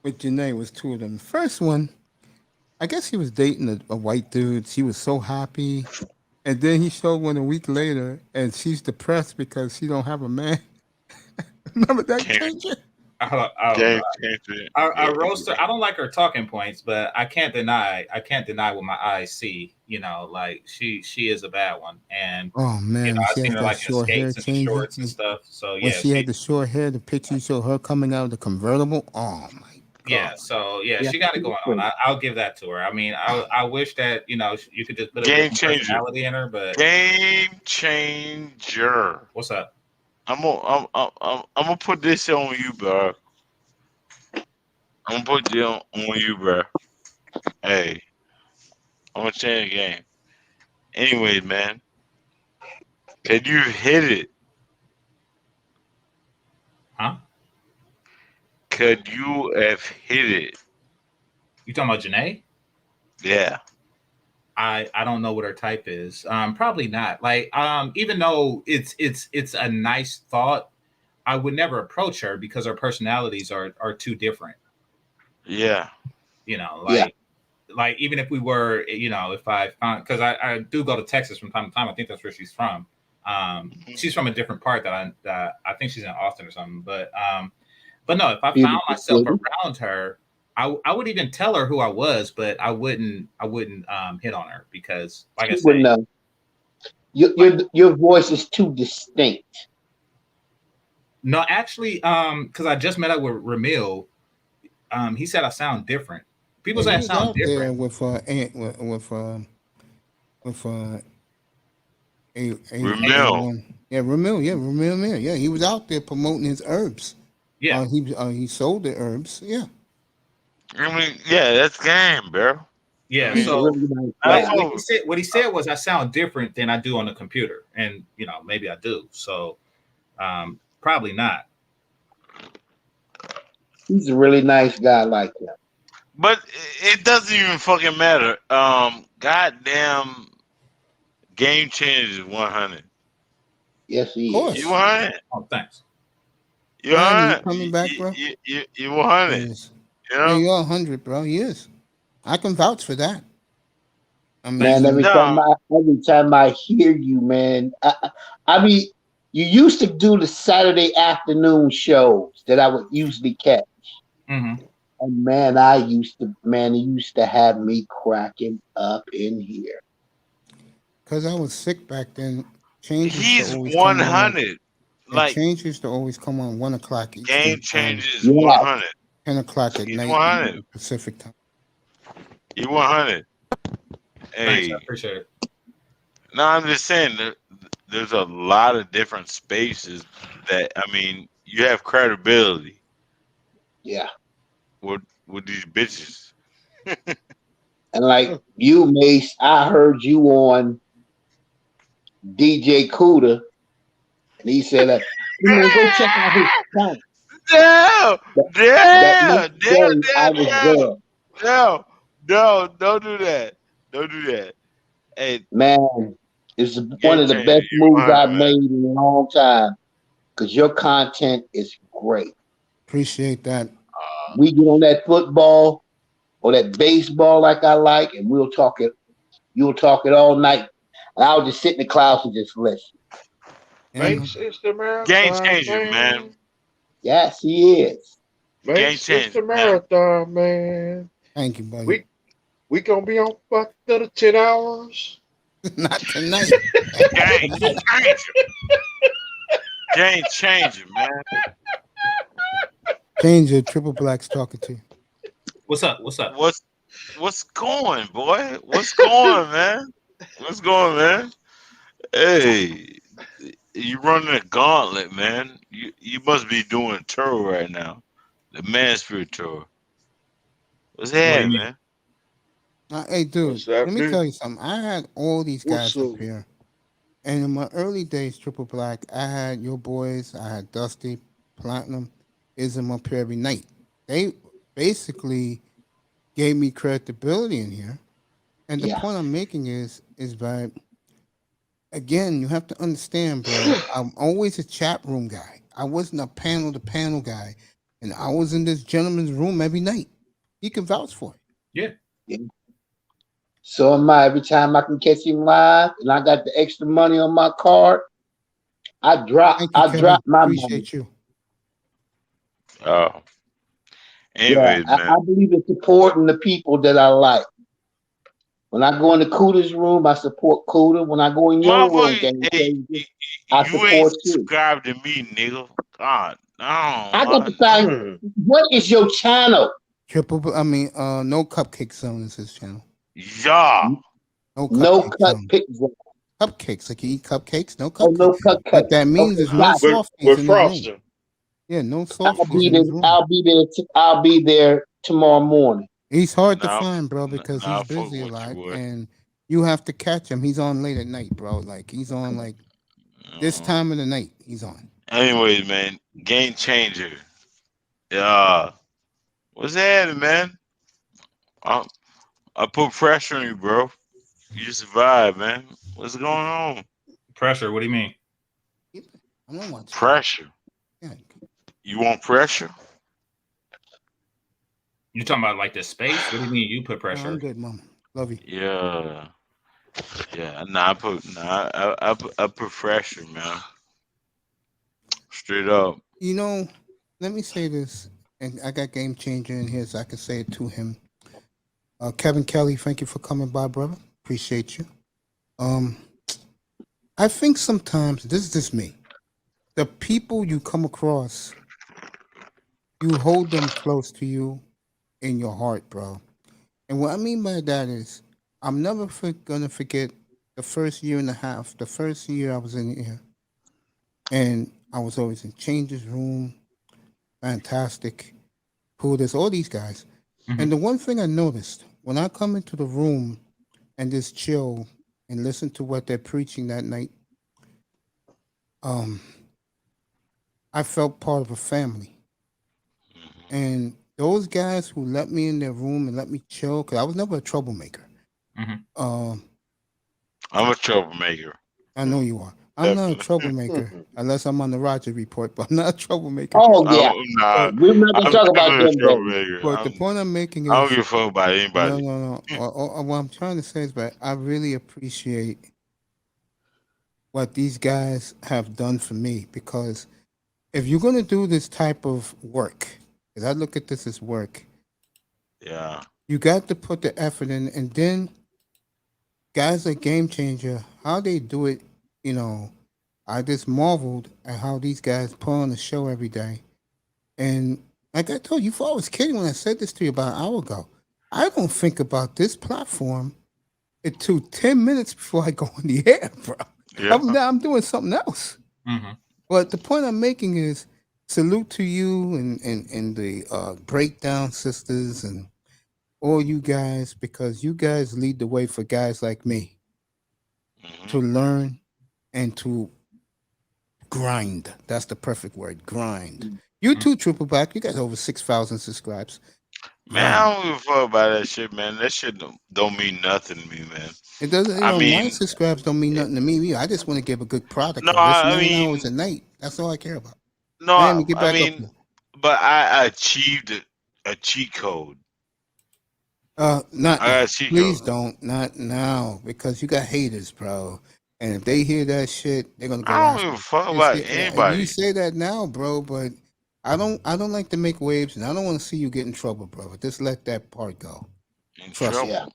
with Janae was two of them. The first one, I guess he was dating a white dude. She was so happy. And then he showed one a week later, and she's depressed because she don't have a man. Remember that, Changer? I roast her. I don't like her talking points, but I can't deny what my eyes see. Like she is a bad one, and Oh man, I've she seen has her that like in short hair skates and change. shorts and stuff. So When yeah, she had the short hair, the picture you showed her coming out of the convertible. Oh my! yeah. So yeah, Yeah. she got it going on. I'll give that to her. I mean, I wish that you could just put a Game bit changer. personality in her, but Game changer. What's up? I'm gonna put this on you, bro. I'm gonna put this on you, bro. Hey, I'm gonna change the game. Anyway, man, can you hit it? Huh? Could you have hit it? You talking about Janae? Yeah. I don't know what her type is. Probably not. Like, even though it's a nice thought, I would never approach her because our personalities are too different. Yeah. Like even if we were, if I found, because I do go to Texas from time to time. I think that's where she's from. She's from a different part that I think she's in Austin or something. But no, if I found myself around her, I would even tell her who I was, but I wouldn't hit on her because, like I said, your voice is too distinct. No, actually, because I just met up with Ramil. He said I sound different. People say I sound different. With Ramil. Ramil. Yeah, he was out there promoting his herbs. Yeah, he sold the herbs. Yeah. I mean, yeah, that's game, bro. Yeah, I so mean, what he said was I sound different than I do on the computer, and maybe I do. So probably not. He's a really nice guy like that. But it doesn't even fucking matter. Goddamn, Game Changer is 100. Yes, he is. You 100? Oh, thanks. You 100? Coming back, bro? You 100? Yes. You know? Yeah, you're 100, bro. He is. I can vouch for that. I mean, Man, every time I hear you, man, I mean, you used to do the Saturday afternoon shows that I would usually catch. Mm-hmm. And man, it used to have me cracking up in here. Because I was sick back then. He's 100. Like Change used to always come on 1 o'clock. Game Changer is 100. 10 o'clock at He's night 100. Pacific time. You 100. Hey, Thanks, I appreciate it. No, I'm just saying that there's a lot of different spaces that, I mean, you have credibility. Yeah. with these bitches. And like you, Mace, I heard you on DJ Cuda, and he said, "Man, go check out his channel." Don't do that. Don't do that. Hey, man, it's one of the best moves I've made in a long time because your content is great. Appreciate that. We get on that football or that baseball like I like, and we'll talk it. You'll talk it all night. And I'll just sit in the clouds and just listen. Mace is the marathon. Game changer, man. Yes, he is. Mace is the marathon, man. Thank you, buddy. We gonna be on for another 10 hours. Not tonight. Game changer. Game changer, man. Changer, Triple Black's talking to you. What's up? What's up? What's going, boy? What's going, man? What's going, man? Hey, you running a gauntlet, man. You must be doing a tour right now. The Man Spirit tour. What's that, man? Hey, dude, let me tell you something. I had all these guys up here. And in my early days, Triple Black, I had your boys, I had Dusty, Platinum, Ism up here every night. They basically gave me credibility in here. And the point I'm making is that, again, you have to understand, bro, I'm always a chat room guy. I wasn't a panel-to-panel guy. And I was in this gentleman's room every night. He can vouch for it. Yeah. So am I. Every time I can catch him live and I got the extra money on my card, I drop my Appreciate money. you. Oh. Anyways, man. I believe in supporting the people that I like. When I go in the Cuda's room, I support Cuda. When I go in your room, I support you. Subscribe to me, nigga. God, no. I got to find. What is your channel? No Cupcake Zone is his channel. Yeah. No Cupcake Zone. Cupcakes, like you eat cupcakes, no cupcakes. No cupcakes. What that means is no softies in the room. Yeah, no softies. I'll be there tomorrow morning. He's hard to find, bro, because he's busy a lot, and you have to catch him. He's on late at night, bro. Like he's on like this time of the night. He's on. Anyways, man, game changer. Yeah. What's that, man? I put pressure on you, bro. You survive, man. What's going on? Pressure? What do you mean? I don't want pressure. Yeah. You want pressure? You talking about like the space? What do you mean you put pressure? I'm good, Mom. Love you. Yeah. Nah, I put pressure, man. Straight up. You know, let me say this, and I got Game Changer in here, so I can say it to him. Kevin Kelly, thank you for coming by, brother. Appreciate you. I think sometimes, this is just me, the people you come across, you hold them close to you in your heart, bro. And what I mean by that is, I'm never gonna forget the first year and a half, the first year I was in here. And I was always in Change's room, fantastic, Pudas, all these guys. And the one thing I noticed, when I come into the room and just chill and listen to what they're preaching that night, I felt part of a family. And those guys who let me in their room and let me chill, because I was never a troublemaker. I'm a troublemaker. I know you are. I'm not a troublemaker unless I'm on the Roger Report, but I'm not a troublemaker. Oh, yeah. We're not going to talk about them. But the point I'm making is... I don't give a fuck about anybody. No. What I'm trying to say is that I really appreciate what these guys have done for me, because if you're going to do this type of work, because I look at this as work, you got to put the effort in, and then guys like Game Changer, how they do it, you know, I just marveled at how these guys put on the show every day. And like I told you, I was kidding when I said this to you about an hour ago. I don't think about this platform until 10 minutes before I go on the air, bro. I'm doing something else. But the point I'm making is, salute to you and the breakdown sisters and all you guys, because you guys lead the way for guys like me to learn and to grind. That's the perfect word, grind. You too, Triple Black. You got over 6,000 subscribers. Man, I don't give a fuck about that shit, man. That shit don't mean nothing to me, man. It doesn't. You I know, mean, my subscribes don't mean nothing to me. Either. I just want to give a good product. no, of this I 9 mean, hours a night. That's all I care about. no, Miami, get I back up mean, here. but I achieved a cheat code. Not I now. got a cheat Please code. don't. Not now, because you got haters, bro. And if they hear that shit, they're gonna go I don't after give a you. fuck You about see, you anybody. say that now, bro, but I don't like to make waves, and I don't want to see you get in trouble, bro. Just let that part go. In Trust me. trouble.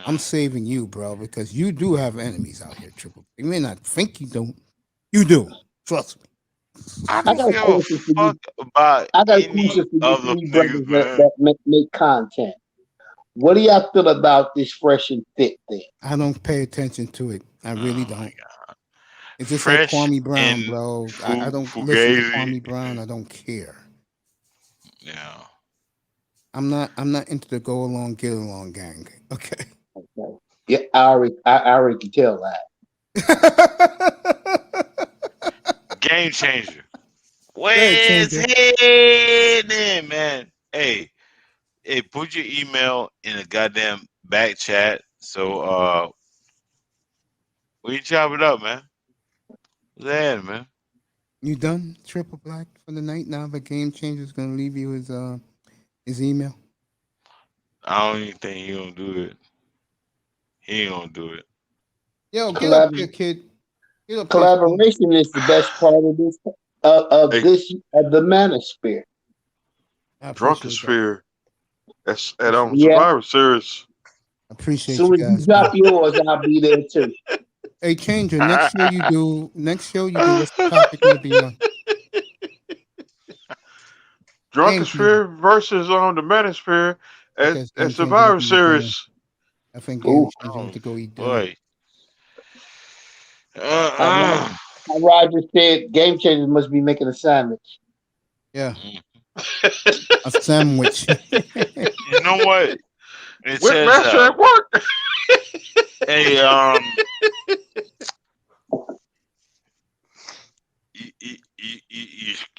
I'm saving you, bro, because you do have enemies out here, Triple. You may not think you don't. You do. Trust me. I I don't got a give a question for you. fuck about I got a any question for you other three niggas, brothers man. that make content. What do y'all feel about this Fresh and Fit thing? I don't pay attention to it. I really don't. It's just like Fresh Kwame Brown, and bro. I don't listen to Fugazi. Kwame Brown. I don't care. Yeah. I'm not into the go along, get along gang. Okay. Okay. Yeah, I already can tell that. Game changer. Hey, Where's changer. heading, man? Hey, put your email in the goddamn back chat. So we can chop it up, man. What's that, man? You done, Triple Black, for the night now? The game changer's gonna leave you his email. I don't even think he gonna do it. He ain't gonna do it. Yo, get up here, kid. Get up here. Collaboration is the best part of this of the manosphere. Drunkosphere. That's at Yeah. Survivor Series. Appreciate Soon you as you guys. drop yours, I'll be there too. Hey, changer. Next show you do. What's the topic gonna be on? Drunkosphere versus the Manosphere Because at Game Changer Survivor went to eat dinner. Series. I think Game Changer went to go eat dinner. Boy. How Roger said, Game Changers must be making a sandwich. Yeah. A sandwich. You know what? It With says, Master at work. hey,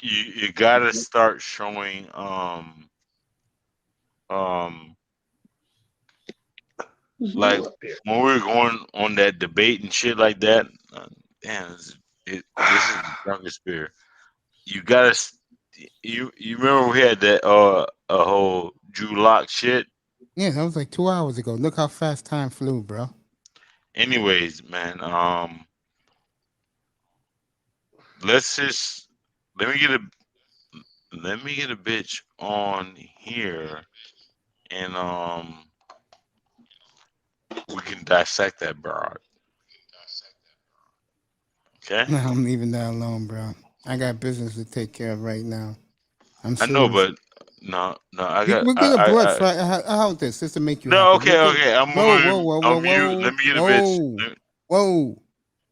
you gotta start showing like when we were going on that debate and shit like that. Damn, this is the drunkest spirit. You gotta you remember we had that a whole Drew Lock shit. Yeah, that was like 2 hours ago. Look how fast time flew, bro. Anyways, man, let's just let me get a bitch on here and we can dissect that broad. Okay? No, I'm leaving that alone, bro. I got business to take care of right now. I'm I know, serious. but no, I got We'll get a broad Friday. How about this? Just to make you no, happy. okay. I'm moving on mute. Let me get a bitch. Whoa.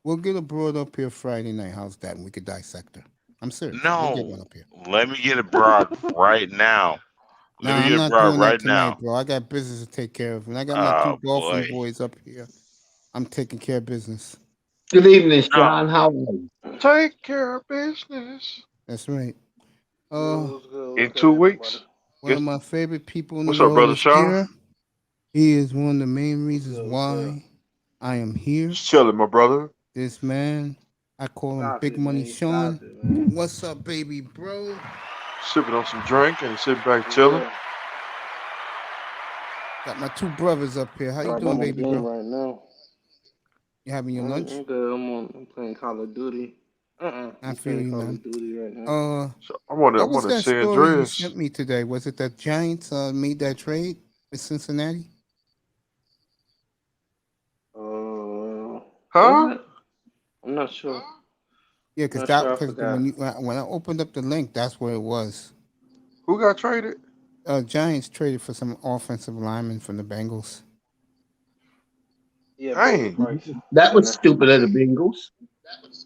We'll get a broad up here Friday night. How's that? And we could dissect her. I'm serious. We'll get one No, up here. let me get a broad right now. Let me I'm get a not broad doing right that tonight, now. bro. I got business to take care of. When I got my Oh two golfing boy. boys up here, I'm taking care of business. Good evening, Sean. How are you? Take care of business. That's right. In 2 weeks. One of my favorite people in the What's up, world brother is Sean? here. He is one of the main reasons why I am here. Just chilling, my brother. This man, I call him Big Money Sean. What's up, baby bro? Sipping on some drink and sitting back chilling. Got my two brothers up here. How you doing, baby bro? Right now. You having your lunch? I'm good. I'm playing Call of Duty. I feel you, Call man. of Duty right now. So I want what was to that say story you Andreas. sent me today? Was it that Giants made that trade with Cincinnati? Huh? I'm not sure. Yeah, because Not sure, I because forgot. when I opened up the link, that's where it was. Who got traded? Giants traded for some offensive linemen from the Bengals. Yeah, Dang. That was stupid of the Bengals.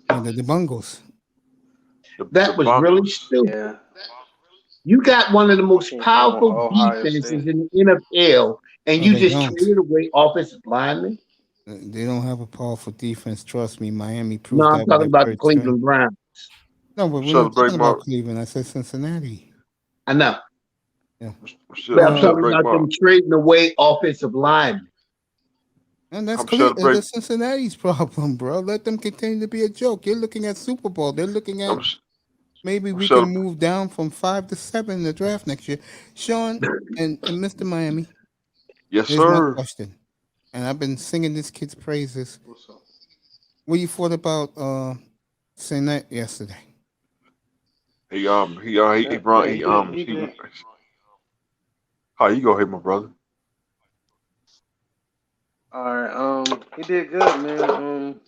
The Bungles. That was really stupid. Yeah. You got one of the most Came from powerful Ohio defenses State. in the NFL, and No, you they just don't. traded away offensive linemen. They don't have a powerful defense. Trust me, Miami No, proved I'm that with talking their about the third string. Cleveland Browns. No, but we're not Celebrate talking my. about Cleveland. I said Cincinnati. I know. Yeah. But I'm talking Celebrate about my. them trading away offensive linemen. And that's I'm celebrating. that's Cincinnati's problem, bro. Let them continue to be a joke. You're looking at Super Bowl. They're looking at maybe we can move down from 5 to 7 in the draft next year. Sean and Mr. Miami. Yes, Here's my sir. question. And I've been singing this kid's praises. What's up? What you thought about Senate yesterday? He Yeah, brought he did. How you go, hey, my brother? All right. He did good, man.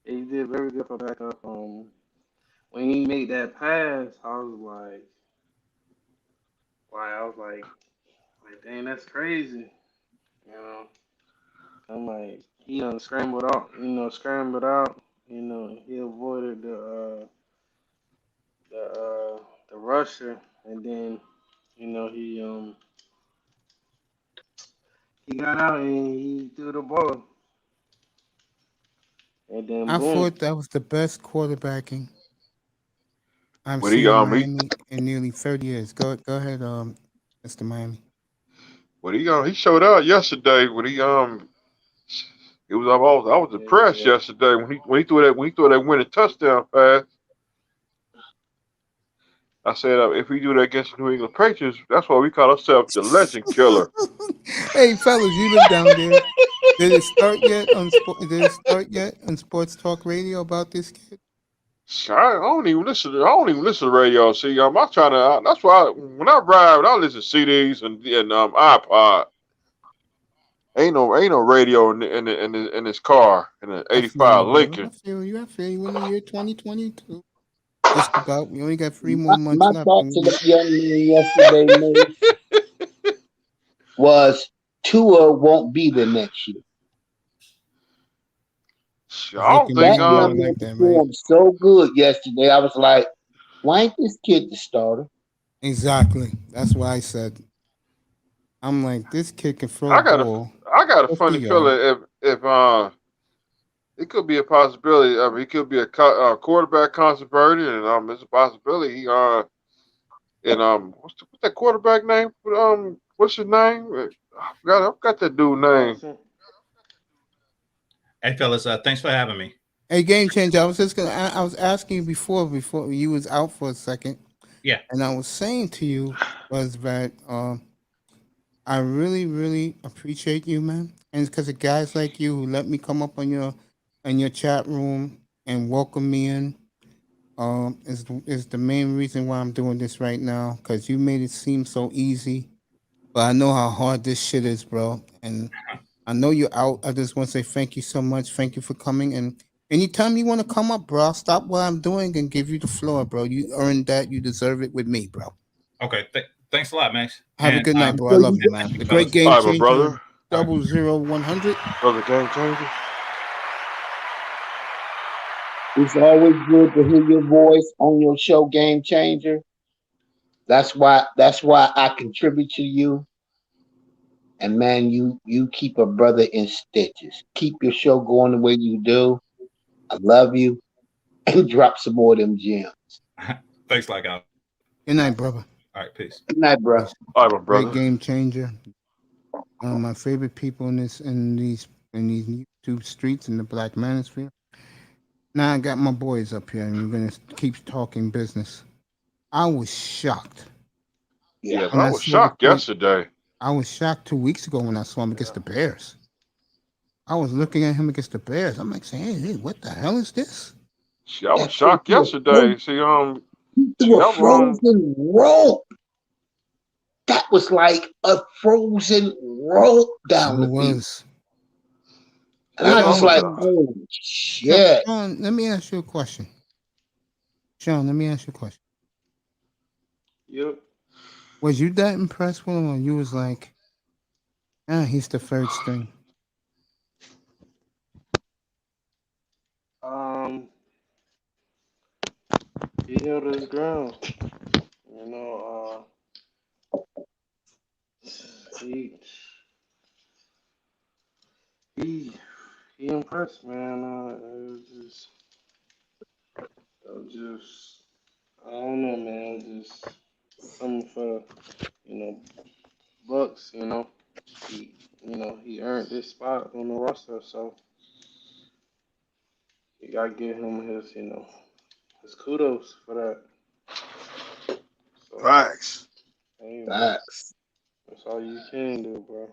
He did very good for backup. When he made that pass, I was like, dang, that's crazy. You know, I'm like, he scrambled out. He avoided the rusher, and then he got out and he threw the ball, and then I boom. thought that was the best quarterbacking I've But seen in he Miami in nearly 30 years. Go ahead, Mr. Miami. he showed out yesterday. It was I was impressed yesterday when he threw that winning touchdown pass. I said if we do that against the New England Patriots, that's why we call ourselves the Legend Killer. Hey, fellas, you live down there. Did it start yet on Sports Talk Radio about this kid? I don't even listen to radio. See, I'm trying to. That's why when I ride, I listen to CDs and iPod. Ain't no radio in this car in an I feel you, '85 bro. Lincoln. I feel you. In the year 2022. Just about. We only got 3 more My, months my left. thought to that young man yesterday, Mace, was Tua won't be there next year. I don't That think young man performed so good yesterday. I was like, why ain't this kid the starter? Exactly. That's why I said. I'm like, this kid can throw a I got ball. a funny feeling if it could be a possibility. I mean, it could be a quarterback controversy, and it's a possibility. What's that quarterback name? What's his name? I forgot that dude's name. Hey, fellas, thanks for having me. Hey, Game Changer. I was asking you before you was out for a second. Yeah. And I was saying to you was that I really, really appreciate you, man. And it's because of guys like you who let me come up on your chat room and welcome me in. Is the main reason why I'm doing this right now, because you made it seem so easy. But I know how hard this shit is, bro. And I know you're out. I just want to say thank you so much. Thank you for coming. And anytime you want to come up, bro, I'll stop what I'm doing and give you the floor, bro. You earned that. You deserve it with me, bro. Okay. Thanks a lot, Max. Have a good night, bro. I love you, man. The great Game All right, my Changer, brother. 00100. Brother Game Changer. It's always good to hear your voice on your show, Game Changer. That's why I contribute to you. And man, you keep a brother in stitches. Keep your show going the way you do. I love you. And drop some more of them gems. Thanks a lot, guys. Good night, brother. All right, peace. Good night, bro. All right, my brother. Great Game Changer. One of my favorite people in these YouTube streets in the Black Manosphere. Now I got my boys up here, and we're gonna keep talking business. I was shocked. Yes, When I was saw the shocked kid- yesterday. I was shocked 2 weeks ago when I saw him against the Bears. I was looking at him against the Bears. I'm like saying, hey, what the hell is this? See, I was shocked yesterday. See, Through a frozen rope. That was like a frozen rope down the field. And I was like, oh, shit. Sean, let me ask you a question. Yep. Was you that impressed with him, or you was like, he's the third string? He held his ground. You know, he impressed, man. It was just I don't know, man. Just something for Bucks. He earned this spot on the roster, so you gotta give him his kudos for that. So, Facts. hey, Facts. that's all you can do, bro.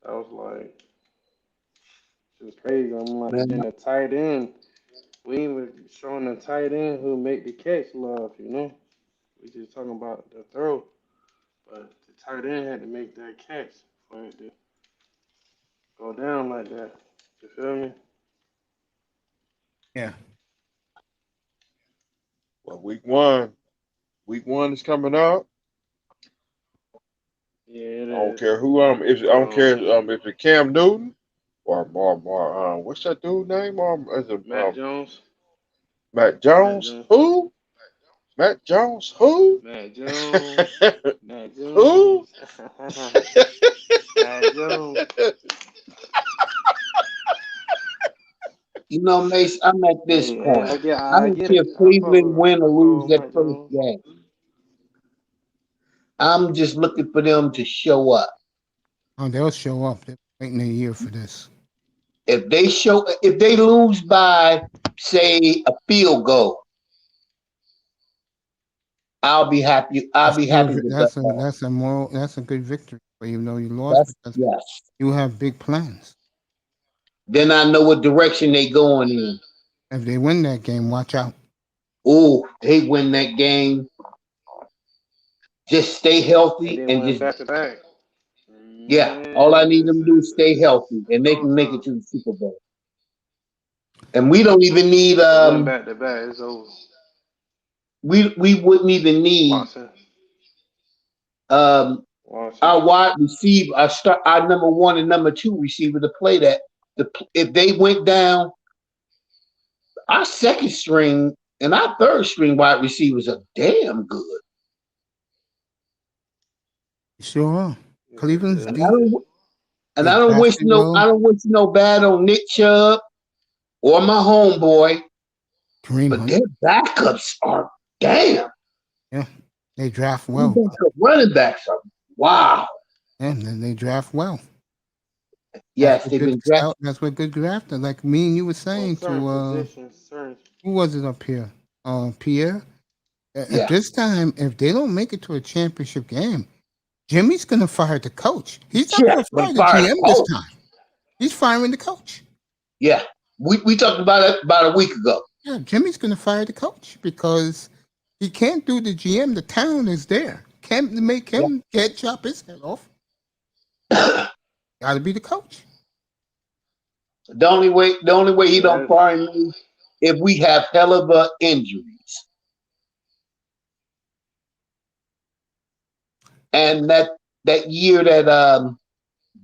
That was like just crazy. I'm like, Man, then the tight end. We ain't even showing the tight end who make the catch love, We just talking about the throw. But the tight end had to make that catch for it to go down like that. You feel me? Yeah. Well, week one is coming up. Yeah, it I don't is. care who if I don't care if it's Cam Newton or what's that dude name? Is it Matt Jones. Matt Jones? Who? Matt Jones? Who? Matt Jones. Matt Who? Jones. Matt Jones. Mace, I'm at this Hey, point. I I don't get care it. if Cleveland win or lose with that Matt first Jones. game. I'm just looking for them to show up. Oh, they'll show up. They're waiting a year for this. If they lose by, say, a field goal, I'll be happy. I'll be happy with that. That's a good victory for you, even though you lost because Yes. you have big plans. Then I know what direction they going in. If they win that game, watch out. Oh, they win that game. Just stay healthy and went just back to back. yeah. All I need them to do is stay healthy, and they can make it to the Super Bowl. And we don't even need Went back to back. It's over. we wouldn't even need Watson. our wide receiver, our number one and number two receiver to play that. If they went down, our second string and our third string wide receivers are damn good. Sure are. Cleveland's deep. I don't wish no bad on Nick Chubb or my homeboy. But their backups are damn. Yeah, they draft well. Running backs are wow. And then they draft well. Yes, they've been drafted. That's what good drafting. Like me and you were saying to who was it up here? Pierre. At this time, if they don't make it to a championship game, Jimmy's gonna fire the coach. He's not gonna fire the GM this time. He's firing the coach. Yeah. We talked about it about a week ago. Yeah, Jimmy's gonna fire the coach because he can't do the GM. The talent is there. Can't make him chop his head off. Gotta be the coach. The only way he don't fire me if we have hell of a injuries. And that year that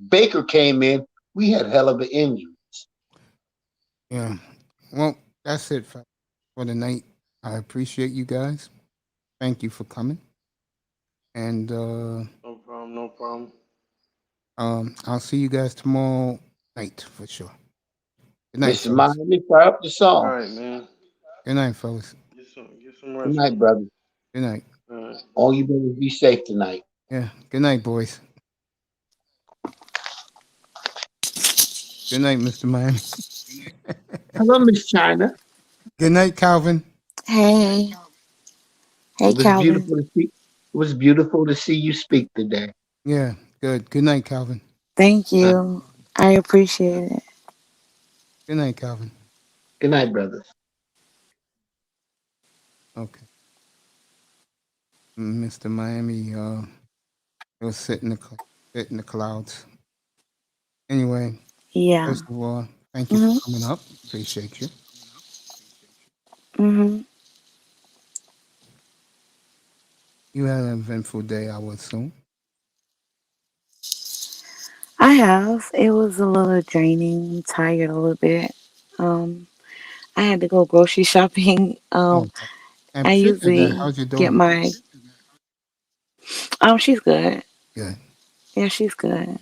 Baker came in, we had hell of an injuries. Yeah. Well, that's it for the night. I appreciate you guys. Thank you for coming. And no problem. I'll see you guys tomorrow night for sure. Good night, Mr. Miami, fire up the song. All right, man. Good night, fellas. Get some rest. Good night, brother. Good night. All you brothers be safe tonight. Yeah. Good night, boys. Good night, Mr. Miami. Hello, Miss China. Good night, Calvin. Hey. Hey, Calvin. It was beautiful to see you speak today. Yeah, good. Good night, Calvin. Thank you. I appreciate it. Good night, Calvin. Good night, brothers. Okay. Mr. Miami, he'll sit in the clouds. Anyway. Yeah. First of all, thank you for coming up. Appreciate you. You had an eventful day, I would assume. I have. It was a little draining, tired a little bit. Um, I had to go grocery shopping. Oh, I I appreciate that. usually How's your get daughter? my. She's good. Good. Yeah, she's good.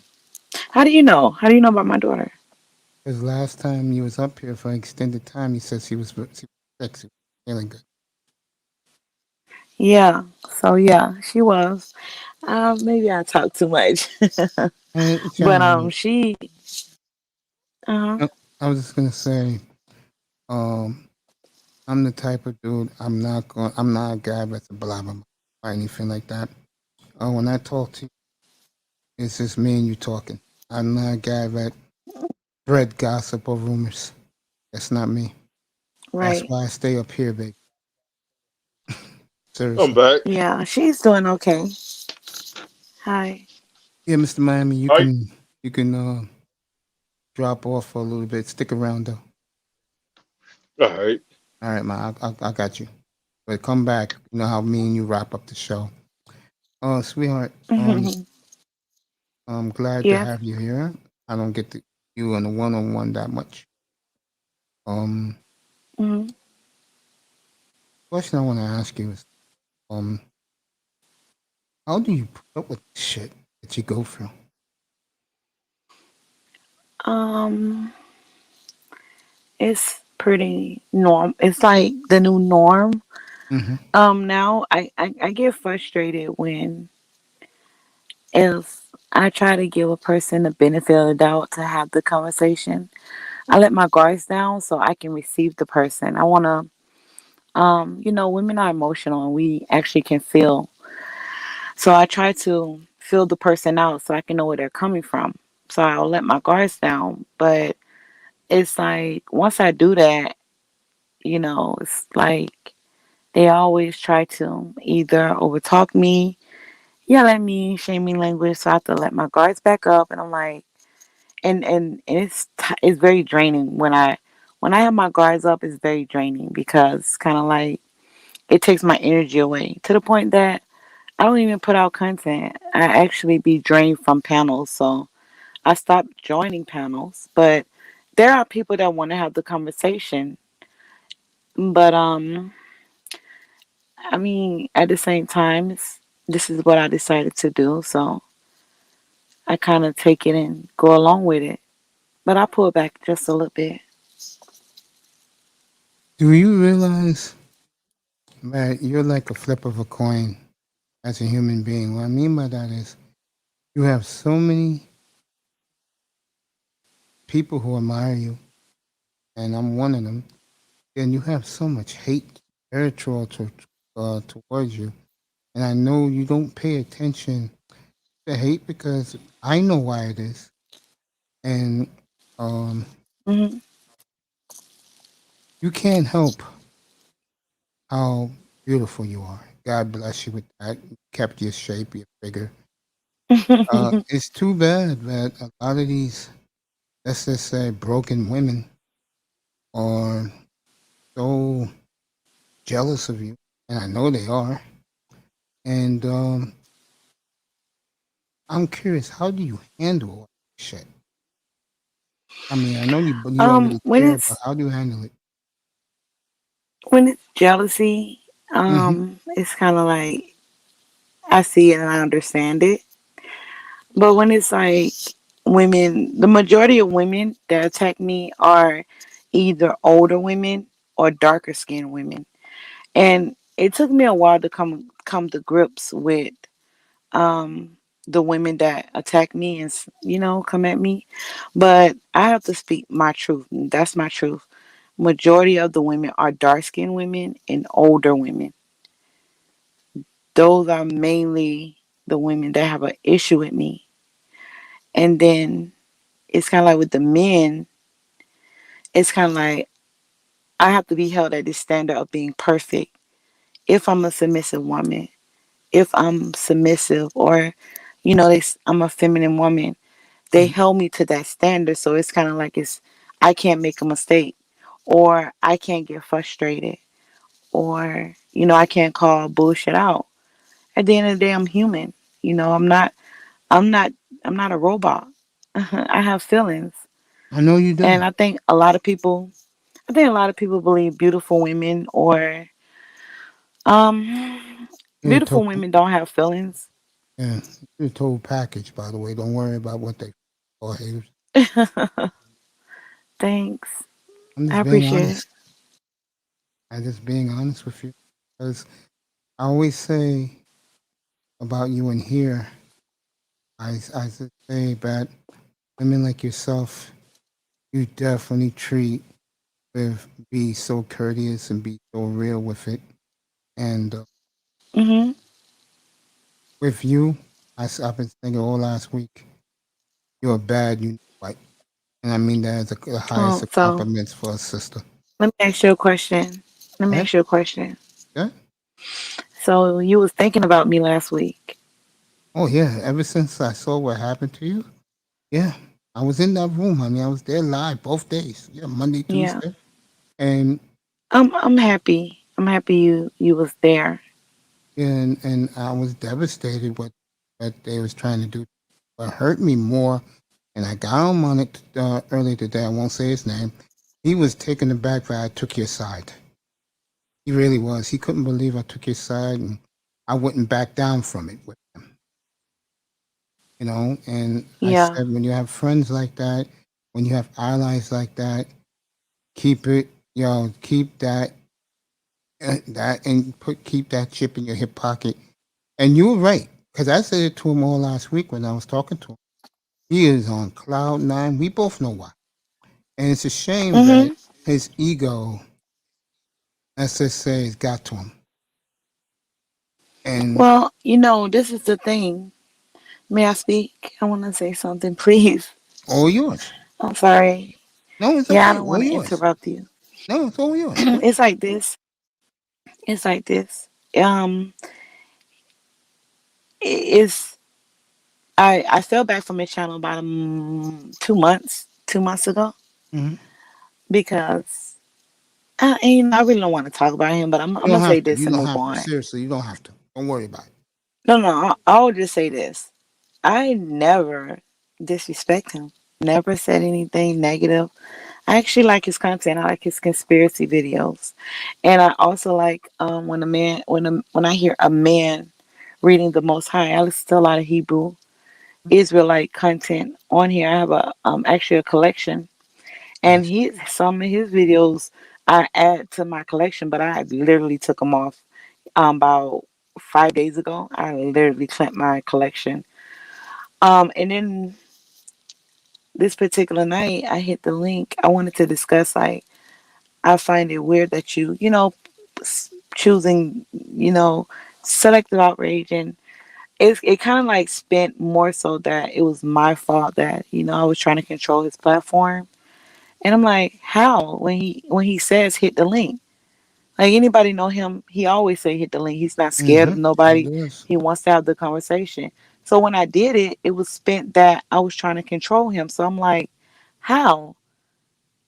How do you know? How do you know about my daughter? Because last time you was up here for an extended time, you said she was sexy, feeling good. Yeah. So yeah, she was. Maybe I talk too much, It's your but mom. she. Uh. I was just gonna say, um, I'm the type of dude. I'm not a guy that's a blah blah blah or anything like that. When I talk to you, it's just me and you talking. I'm not a guy that spread gossip or rumors. That's not me. That's Right. why I stay up here, baby. I'm Seriously. back. Yeah, she's doing okay. Hi. Yeah, Mr. Miami, Hi. you can drop off for a little bit. Stick around though. All right. All right, man. I got you. But come back. You know how me and you wrap up the show. Oh, sweetheart. I'm glad to Yes. have you here. I don't get to you on a one-on-one that much. Um, Hmm. Question I want to ask you is, um, how do you put up with the shit that you go through? Um, it's pretty norm. It's like the new norm. Mm-hmm. Now I get frustrated when if I try to give a person the benefit of the doubt to have the conversation. I let my guards down so I can receive the person. I want to, women are emotional and we actually can feel. So I try to feel the person out so I can know where they're coming from. So I'll let my guards down. But it's like once I do that, it's like they always try to either overtalk me, yell at me, shaming language. So I have to let my guards back up, and I'm like, and it's very draining when I have my guards up. It's very draining because it's kind of like it takes my energy away to the point that I don't even put out content. I actually be drained from panels, so I stopped joining panels. But there are people that want to have the conversation. But I mean, at the same time, this is what I decided to do, so I kind of take it and go along with it. But I pull back just a little bit. Do you realize that you're like a flip of a coin as a human being? What I mean by that is you have so many people who admire you, and I'm one of them. And you have so much hate, spiritual towards you. And I know you don't pay attention to hate because I know why it is. And um, Hmm. you can't help how beautiful you are. God bless you with that. Kept your shape, your figure. It's too bad that a lot of these, let's just say, broken women are so jealous of you. And I know they are. And I'm curious, how do you handle all that shit? I mean, I know you already When care, but it's how do you handle it? jealousy, Hmm. it's kind of like I see it and I understand it. But when it's like women, the majority of women that attack me are either older women or darker skinned women. And it took me a while to come to grips with um the women that attack me and come at me. But I have to speak my truth. That's my truth. Majority of the women are dark skinned women and older women. Those are mainly the women that have an issue with me. And then it's kind of like with the men, it's kind of like I have to be held at this standard of being perfect. If I'm a submissive woman, if I'm submissive, or I'm a feminine woman, they held me to that standard. So it's kind of like I can't make a mistake, or I can't get frustrated, or I can't call bullshit out. At the end of the day, I'm human. I'm not I'm not I'm not a robot. I have feelings. I know you do. And I think a lot of people believe beautiful women or You're a beautiful total, women don't have feelings. yeah, you're a total package, by the way. Don't worry about what they call haters. Thanks. I'm I just being appreciate it. honest. I'm just being honest with you. Because I always say about you in here, I say that women like yourself, you definitely treat with be so courteous and be so real with it. And Mhm. with you, I've been thinking all last week, you're bad, you know what? And I mean that as the highest Oh, of so compliments for a sister. let me ask you a question. Let me Yeah, ask you a question. yeah. So you was thinking about me last week. Oh yeah. Ever since I saw what happened to you, yeah. I was in that room, honey. I was there live both days. Yeah, Monday, Yeah. Tuesday. And I'm happy. I'm happy you was there. and I was devastated what they was trying to do. What hurt me more, and I got on it earlier today. I won't say his name. He was taken aback that I took your side. He really was. He couldn't believe I took his side, and I wouldn't back down from it with him. You know, and I Yeah. said, when you have friends like that, when you have allies like that, keep it, keep that and keep that chip in your hip pocket. And you were right, because I said it to him all last week when I was talking to him. He is on cloud nine. We both know why. And it's a shame that Mhm. his ego, let's just say, has got to him. And Well, this is the thing. May I speak? I want to say something, please. all yours. I'm sorry. No, it's Yeah, I okay. don't All want to yours. interrupt you. No, it's all yours. Go ahead. It's like this. It's like this. Um, it's I fell back from his channel about 2 months ago Mhm. because I really don't want to talk about him, but I'm You gonna don't say have to. this You and don't move have to. on. Seriously, you don't have to. Don't worry about it. No, no, I'll just say this. I never disrespect him. Never said anything negative. I actually like his content. I like his conspiracy videos, and I also like when I hear a man reading the Most High. I listen to a lot of Hebrew Israelite content on here. I have actually a collection, and some of his videos I add to my collection, but I literally took them off about 5 days ago. I literally clamped my collection. And then this particular night, I hit the link. I wanted to discuss like I find it weird that choosing selective outrage, and it kind of like spent more so that it was my fault that I was trying to control his platform. And I'm like, how? When he says hit the link, like anybody know him, he always say hit the link. He's not scared of Mm-hmm. nobody. It is. He wants to have the conversation. So when I did it, it was spent that I was trying to control him. So I'm like, how?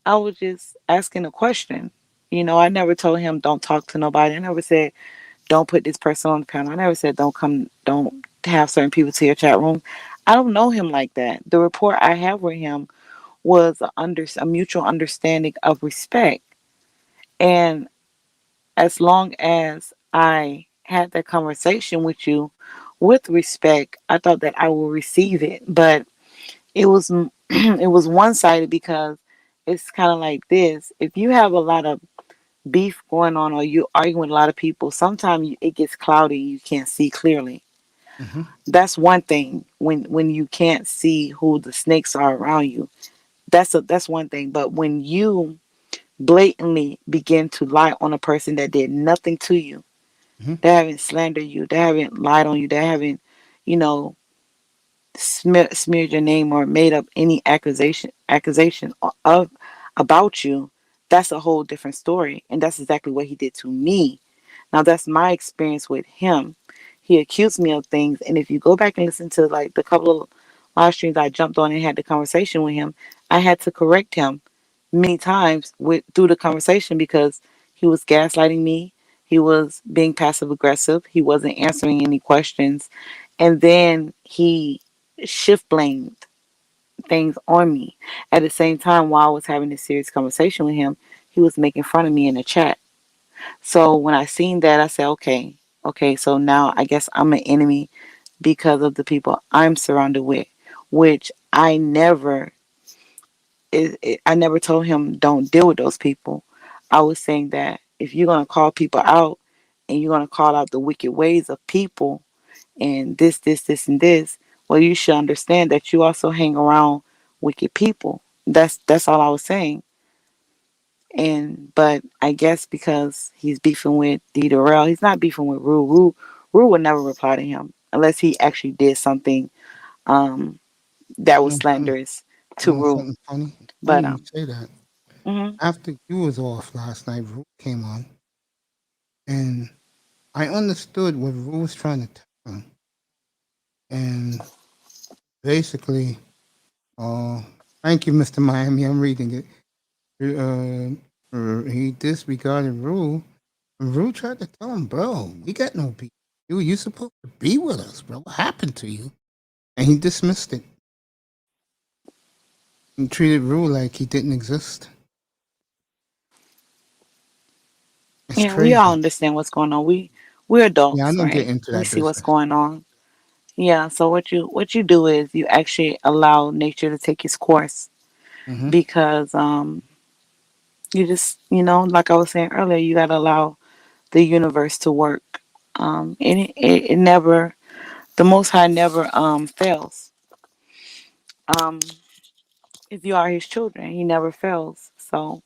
I was just asking a question. I never told him don't talk to nobody. I never said don't put this person on the panel. I never said don't have certain people to your chat room. I don't know him like that. The rapport I have with him was a mutual understanding of respect. And as long as I had that conversation with you with respect, I thought that I will receive it. But it was it was one sided because it's kind of like this. If you have a lot of beef going on or you arguing with a lot of people, sometimes it gets cloudy. You can't see clearly. Mm-hmm. That's one thing when you can't see who the snakes are around you. That's one thing. But when you blatantly begin to lie on a person that did nothing to you, Mm-hmm. they haven't slandered you, they haven't lied on you, they haven't, you know, smeared your name or made up any accusation of about you, that's a whole different story. And that's exactly what he did to me. Now that's my experience with him. He accused me of things, and if you go back and listen to like the couple of live streams I jumped on and had the conversation with him, I had to correct him many times through the conversation because he was gaslighting me. He was being passive aggressive. He wasn't answering any questions. And then he shift blamed things on me. At the same time, while I was having this serious conversation with him, he was making fun of me in the chat. So when I seen that, I said, okay, so now I guess I'm an enemy because of the people I'm surrounded with, which I never told him don't deal with those people. I was saying that if you're gonna call people out and you're gonna call out the wicked ways of people and this, and this, well, you should understand that you also hang around wicked people. That's all I was saying. But I guess because he's beefing with D Durrell, he's not beefing with Rue. Rue would never reply to him unless he actually did something um, that You was know something? slanderous You to know Rue. something funny? But Funny you say that. mhm. After you was off last night, Rue came on, and I understood what Rue was trying to tell him. And basically, uh, thank you, Mr. Miami. I'm reading it. He disregarded Rue. And Rue tried to tell him, bro, we got no beef. You supposed to be with us, bro. What happened to you? And he dismissed it and treated Rue like he didn't exist. It's Yeah, we all crazy. understand what's going on. We're Yeah, I adults, don't get right? into We that see what's business. going on. Yeah. So what you do is you actually allow nature to take its course Mm-hmm. because you just like I was saying earlier, you gotta allow the universe to work. And it never the Most High never fails. Um, if you are His children, He never fails. So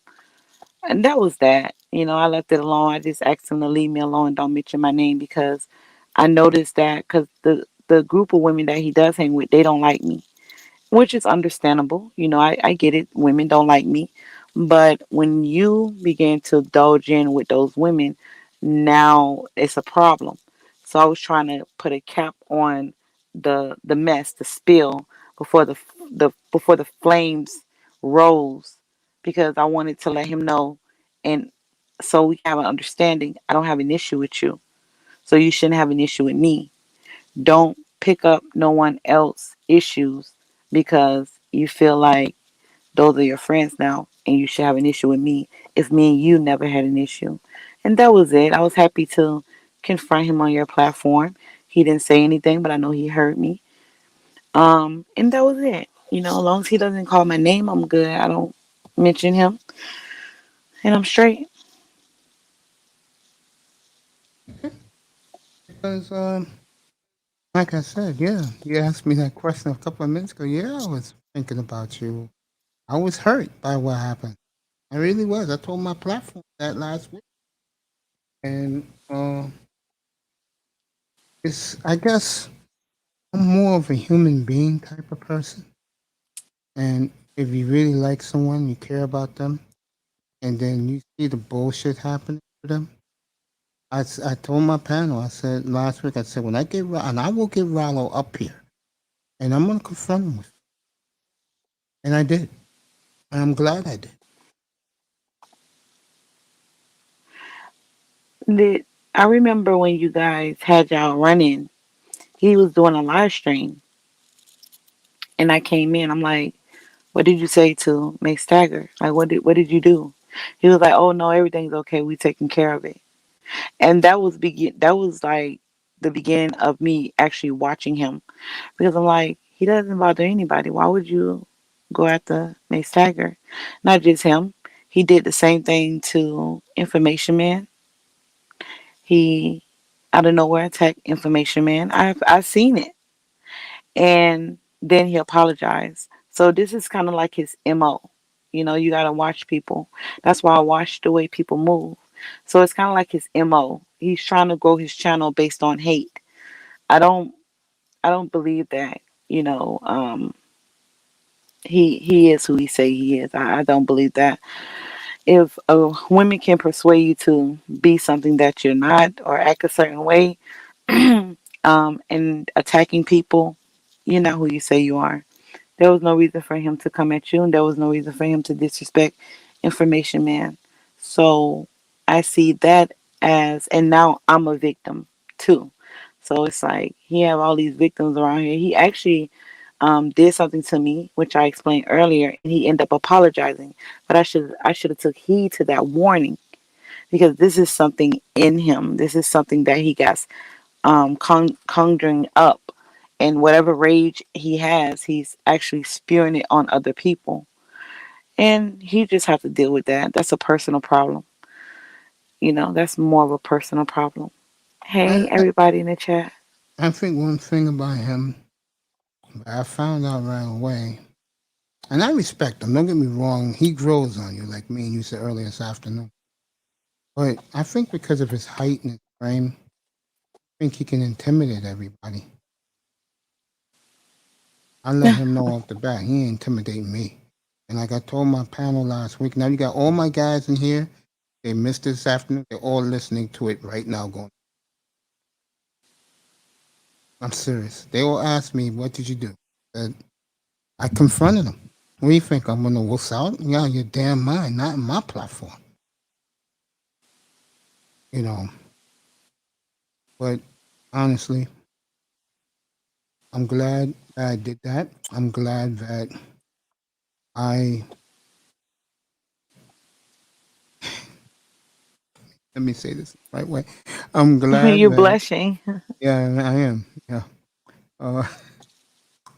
and that was that. I left it alone. I just asked him to leave me alone and don't mention my name because I noticed that because the group of women that he does hang with, they don't like me, which is understandable. I get it. Women don't like me. But when you begin to indulge in with those women, now it's a problem. So I was trying to put a cap on the mess, the spill before the flames rose because I wanted to let him know and so we have an understanding. I don't have an issue with you. So you shouldn't have an issue with me. Don't pick up no one else issues because you feel like those are your friends now and you should have an issue with me if me and you never had an issue. And that was it. I was happy to confront him on your platform. He didn't say anything, but I know he heard me. And that was it. As long as he doesn't call my name, I'm good. I don't mention him and I'm straight. Because, like I said, yeah, you asked me that question a couple of minutes ago. Yeah, I was thinking about you. I was hurt by what happened. I really was. I told my platform that last week. And I guess I'm more of a human being type of person. And if you really like someone, you care about them, and then you see the bullshit happening to them. I told my panel, I said last week, I said, when I get, and I will get Rollo up here, and I'm going to confront him with it. And I did. And I'm glad I did. I remember when you guys had y'all running, he was doing a live stream, and I came in. I'm like, "What did you say to Make Stagger? Like, what did you do?" He was like, "Oh no, everything's okay. We taking care of it." And that was That was like the beginning of me actually watching him because I'm like, he doesn't bother anybody. Why would you go after Make Stagger? Not just him. He did the same thing to Information Man. He out of nowhere attacked Information Man. I've seen it. And then he apologized. So this is kind of like his MO. You got to watch people. That's why I watch the way people move. So it's kind of like his MO. He's trying to grow his channel based on hate. I don't I don't believe that, you know, he is who he say he is. I don't believe that. If women can persuade you to be something that you're not or act a certain way, and attacking people, you're not who you say you are. There was no reason for him to come at you, and there was no reason for him to disrespect Information Man. So I see that as, and now I'm a victim too. So it's like he have all these victims around here. He actually did something to me, which I explained earlier, and he ended up apologizing. But I should have took heed to that warning, because this is something in him. This is something that he got conjuring up, and whatever rage he has, he's actually spewing it on other people, and he just have to deal with that. That's a personal problem. That's more of a personal problem. I, Hey, I everybody in the chat. I think one thing about him, I found out right away, and I respect him. Don't get me wrong; he grows on you, like me and you said earlier this afternoon. But I think because of his height and his frame, I think he can intimidate everybody. I let him know off the bat he ain't intimidating me. And like I told my panel last week, now you got all my guys in here. They missed this afternoon. They're all listening to it right now going, I'm serious. They all asked me, what did you do? And I confronted them. What do you think? I'm going to wuss out? Yeah, your damn mind, not in my platform. But honestly, I'm glad that I did that. I'm glad that I, let me say this the right way. I'm glad You that, blushing. yeah, I am. Yeah. Uh,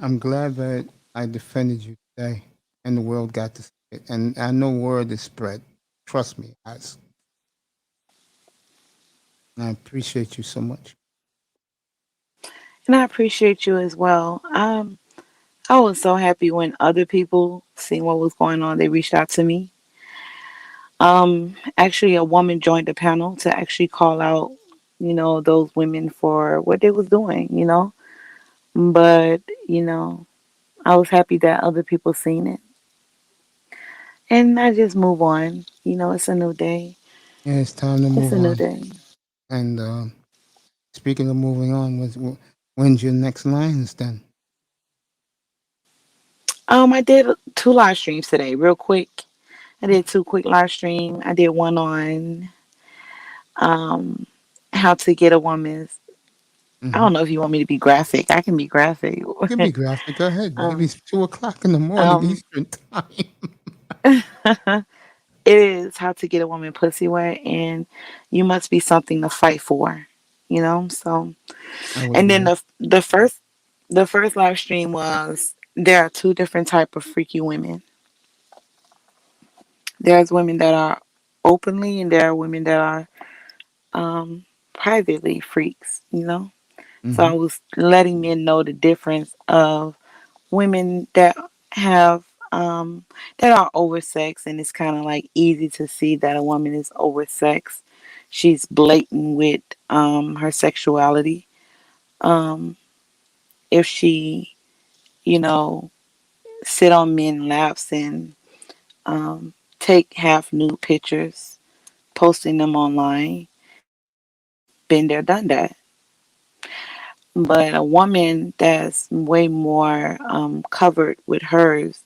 I'm glad that I defended you today and the world got to see it. And I know word is spread. Trust me, guys. I appreciate you so much. And I appreciate you as well. I was so happy when other people seen what was going on. They reached out to me. Actually, a woman joined the panel to actually call out, those women for what they was doing. But I was happy that other people seen it, and I just move on. It's a new day. Yeah, it's time to It's move a new on. day. And speaking of moving on, when's your next lines then? I did 2 live streams today, real quick. I did 2 quick live stream. I did one on um how to get a woman's. I Mm-hmm. don't know if you want me to be graphic. I can be graphic. You can be graphic. Go ahead, baby. um, It's 2 o'clock in the morning um, Eastern time. it is how to get a woman pussy wet, and you must be something to fight for. So, I would and then agree. the first live stream was, there are two different type of freaky women. There's women that are openly, and there are women that are privately freaks. So Mm-hmm. I was letting men know the difference of women that have that are oversexed, and it's kind of like easy to see that a woman is oversexed. She's blatant with her sexuality. Um, if she, you know, sit on men laps and take half nude pictures, posting them online, been there, done that. But a woman that's way more covered with hers,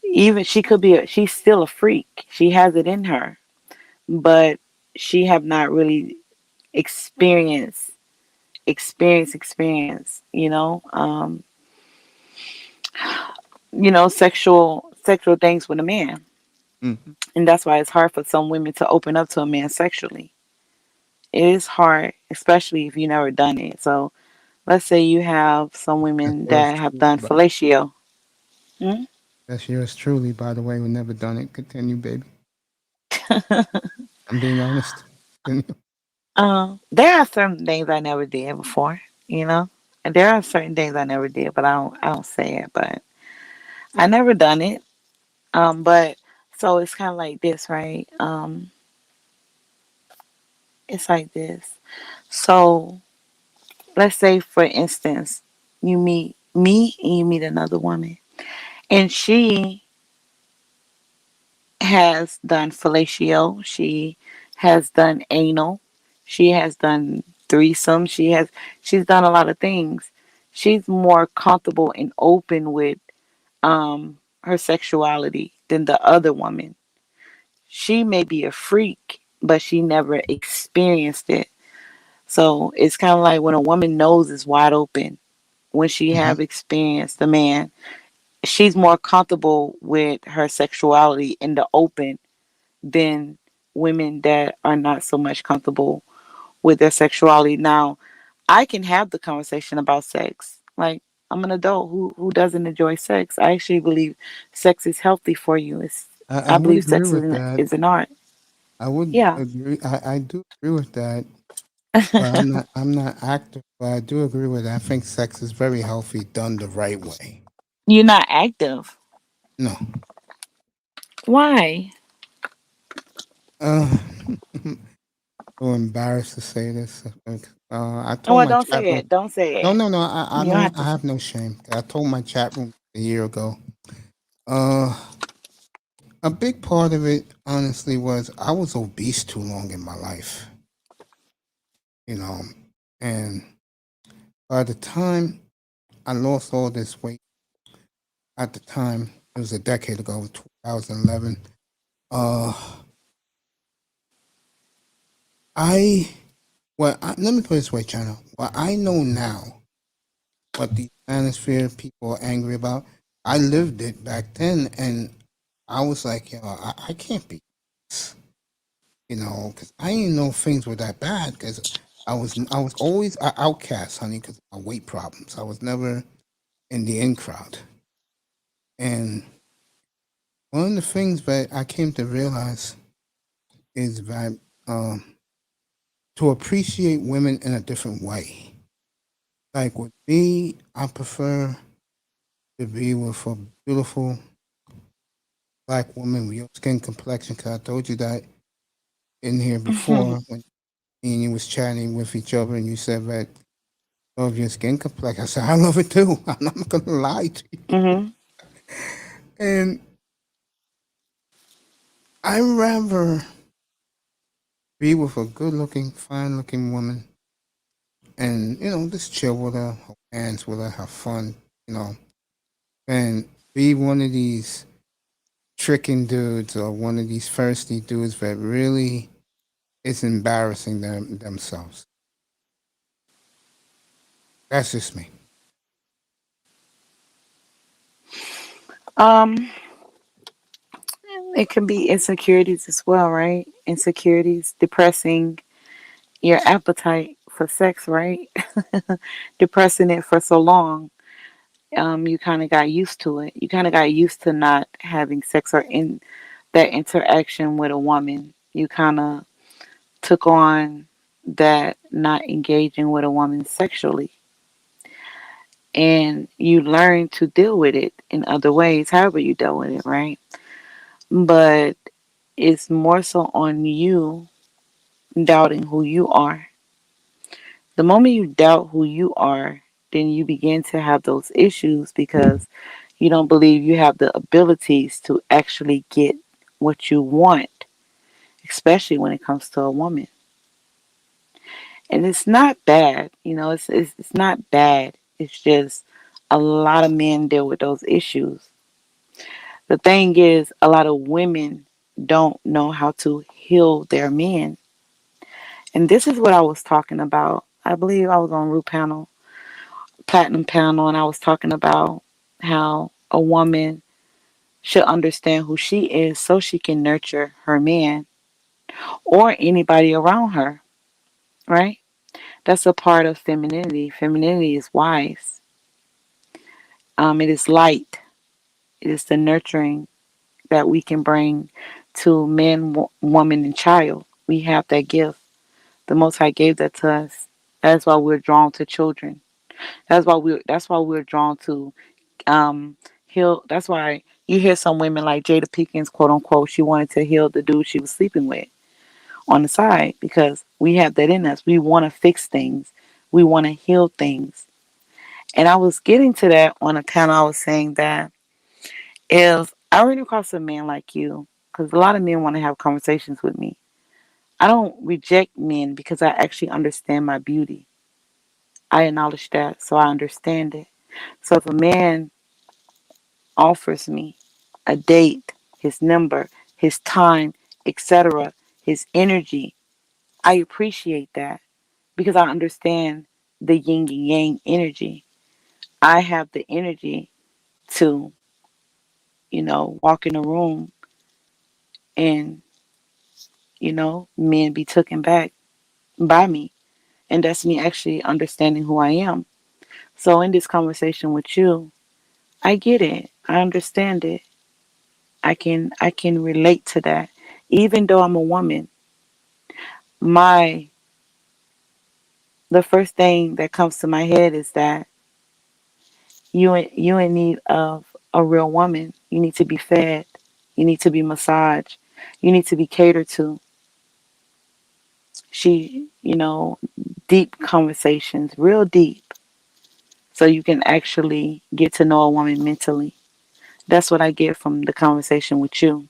even she could be she's still a freak. She has it in her, but she have not really experienced experience. Sexual things with a man, Mm-hmm. and that's why it's hard for some women to open up to a man sexually. It is hard, especially if you never done it. So let's say you have some That's women yours that have truly, done fellatio. Hmm? That's yours truly, by the way. We've never done it. Continue, baby. I'm being honest. Continue. There are certain things I never did before, and there are certain things I never did, but I don't say it. But I never done it. But so it's kind of like this, right? It's like this. So let's say, for instance, you meet me and you meet another woman, and she has done fellatio. She has done anal. She has done threesome. She's done a lot of things. She's more comfortable and open with her sexuality than the other woman. She may be a freak, but she never experienced it. So it's kind of like when a woman nose is wide open when she have experienced a man, she's more comfortable with her sexuality in the open than women that are not so much comfortable with their sexuality. Now, I can have the conversation about sex. Like, I'm an adult who doesn't enjoy sex. I actually believe sex is healthy for you. I I would believe agree sex with that. is an art. I would Yeah. agree. I do agree with that. But I'm not active, but I do agree with that. I think sex is very healthy done the right way. You're not active. No. Why? Uh, so embarrassed to say this. I Oh, told well, my don't chat say room. it. Don't say No, it. no, no. I You don't don't. have I to. have no shame. I told my chat room a year ago. Uh, a big part of it, honestly, was I was obese too long in my life. You know, and by the time I lost all this weight, at the time it was a decade ago, 2011. Uh, let me put it this way, China. What I know now, what the manosphere people are angry about, I lived it back then, and I was like, I can't be this, because I didn't know things were that bad. Because I was always an outcast, honey, because of my weight problems. I was never in the in crowd, and one of the things that I came to realize is that to appreciate women in a different way. Like with me, I prefer to be with a beautiful black woman with your skin complexion. Cause I told you that in here before when me and you was chatting with each other, and you said that you love your skin complexion. I said I love it too. I'm not gonna lie to you. Mm-hmm. And I rather be with a good-looking, fine-looking woman, and just chill with her, dance with her, have fun, and be one of these tricking dudes or one of these thirsty dudes that really is embarrassing themselves. That's just me. Um, it can be insecurities as well, right? Insecurities, depressing your appetite for sex, right? Depressing it for so long. You kind of got used to it. You kind of got used to not having sex or in that interaction with a woman. You kind of took on that not engaging with a woman sexually. And you learn to deal with it in other ways, however you deal with it, right? But it's more so on you doubting who you are. The moment you doubt who you are, then you begin to have those issues because you don't believe you have the abilities to actually get what you want, especially when it comes to a woman. And it's not bad, it's not bad. It's just a lot of men deal with those issues. The thing is, a lot of women don't know how to heal their men. And this is what I was talking about. I believe I was on Root Panel, Platinum Panel, and I was talking about how a woman should understand who she is so she can nurture her man or anybody around her, right? That's a part of femininity. Femininity is wise. It is light. It is the nurturing that we can bring to man, woman, and child. We have that gift. The Most High gave that to us. That's why we're drawn to children. That's why we're drawn to heal. That's why you hear some women like Jada Pinkins, quote unquote, she wanted to heal the dude she was sleeping with on the side because we have that in us. We want to fix things. We want to heal things. And I was getting to that on a panel. I was saying that if I ran across a man like you, because a lot of men want to have conversations with me, I don't reject men because I actually understand my beauty. I acknowledge that, so I understand it. So if a man offers me a date, his number, his time, etc., his energy, I appreciate that because I understand the yin and yang energy. I have the energy to, walk in a room and, men be taken back by me. And that's me actually understanding who I am. So in this conversation with you, I get it. I understand it. I can relate to that. Even though I'm a woman, my the first thing that comes to my head is that you in need of a real woman. You need to be fed. You need to be massaged. You need to be catered to. Deep conversations, real deep, so you can actually get to know a woman mentally. That's what I get from the conversation with you.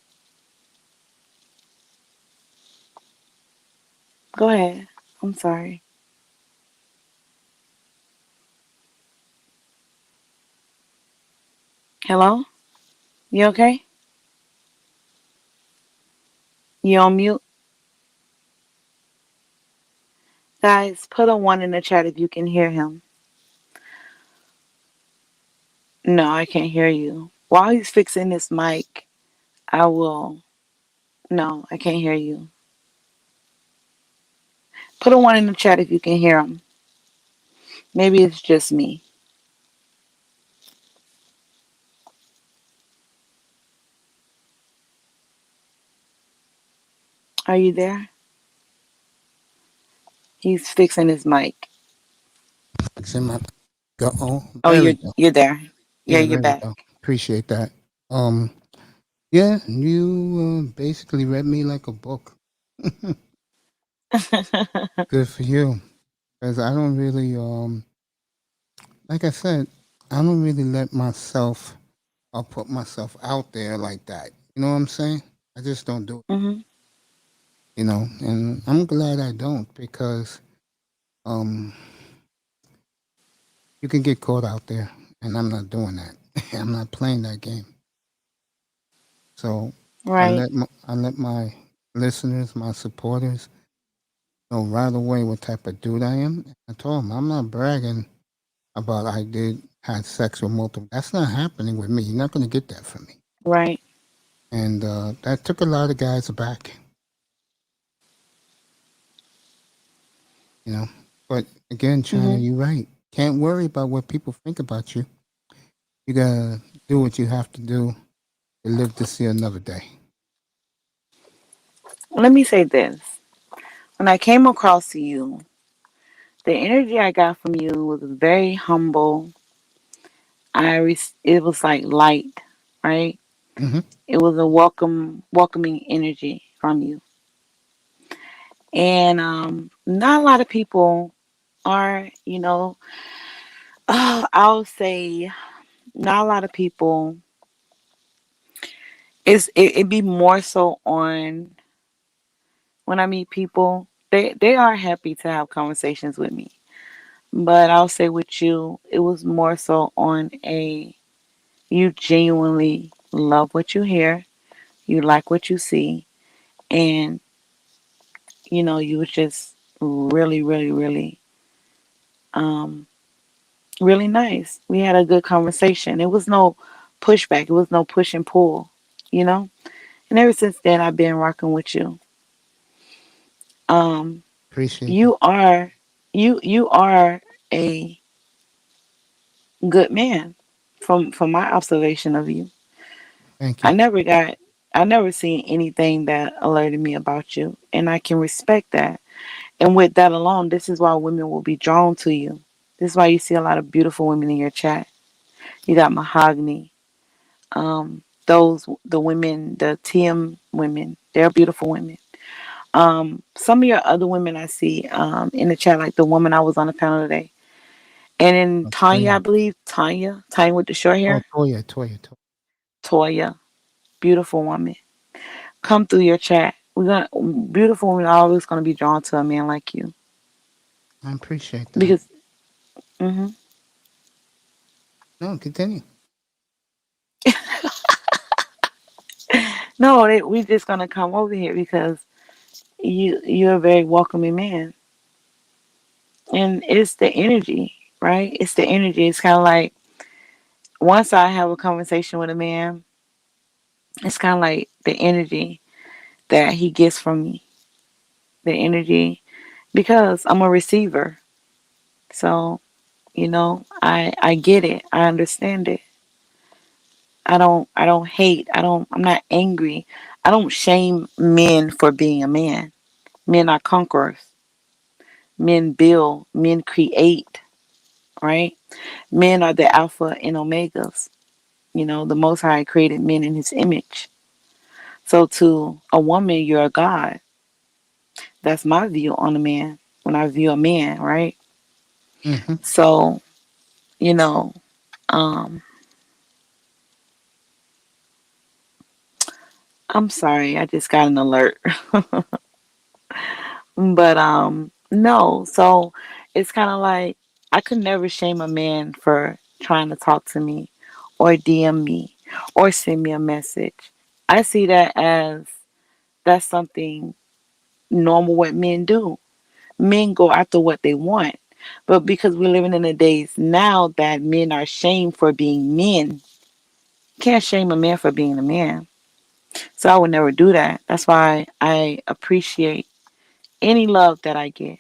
Go ahead. I'm sorry. Hello? You okay? You on mute? Guys, put a one in the chat if you can hear him. No, I can't hear you. While he's fixing this mic, I will. No, I can't hear you. Put a one in the chat if you can hear him. Maybe it's just me. Are you there? He's fixing his mic. Oh, Oh, there we you're go. you're there. Yeah, Yeah, you're there we back. go. Appreciate that. Yeah, you basically read me like a book. Good for you, because I don't really like I said, I don't really let myself or put myself out there like that. You know what I'm saying? I just don't do it. Mhm. And I'm glad I don't, because um you can get caught out there, and I'm not doing that. I'm not playing that game. So Right. I let my listeners, my supporters, know right away what type of dude I am. I told them I'm not bragging about I did had sex with multiple. That's not happening with me. You're not going to get that from me. Right. And that took a lot of guys aback. But again, China, you're right. Can't worry about what people think about you. You gotta do what you have to do to live to see another day. Let me say this. When I came across you, the energy I got from you was very humble. It was like light, right? Mm-hmm. It was a welcoming energy from you. And not a lot of people are, I'll say not a lot of people it'd be more so on when I meet people, they are happy to have conversations with me. But I'll say with you, it was more so on you genuinely love what you hear, you like what you see, and you was just really, really, really, um, really nice. We had a good conversation. It was no pushback. It was no push and pull, you know. And ever since then, I've been rocking with you. Um, Appreciate that. you are a good man from my observation of you. Thank I you. never got I never seen anything that alerted me about you, and I can respect that. And with that alone, this is why women will be drawn to you. This is why you see a lot of beautiful women in your chat. You got mahogany. The women, the TM women, they're beautiful women. Some of your other women I see in the chat, like the woman I was on the panel today, and then Tanya, I Toya. believe Tanya with the short Oh, hair, Toya. Toya, beautiful woman. Come through your chat. Beautiful women are always gonna be drawn to a man like you I appreciate that. because. hmm No, continue. No, we just gonna come over here because you're a very welcoming man, and it's the energy. right? It's the energy. It's kind of like once I have a conversation with a man, it's kind of like the energy that he gets from me. The energy, because I'm a receiver. So, I get it. I understand it. I don't hate. I'm not angry. I don't shame men for being a man. Men are conquerors. Men build, men create, right? Men are the alpha and omegas. The Most High created men in his image. So to a woman, you're a god. That's my view on a man when I view a man, right? Mm-hmm. So, you know, um, I'm sorry, I just got an alert. But no, so it's kind of like I could never shame a man for trying to talk to me or DM me or send me a message. I see that as that's something normal what men do. Men go after what they want. But because we're living in the days now that men are shamed for being men, you can't shame a man for being a man. So I would never do that. That's why I appreciate any love that I get,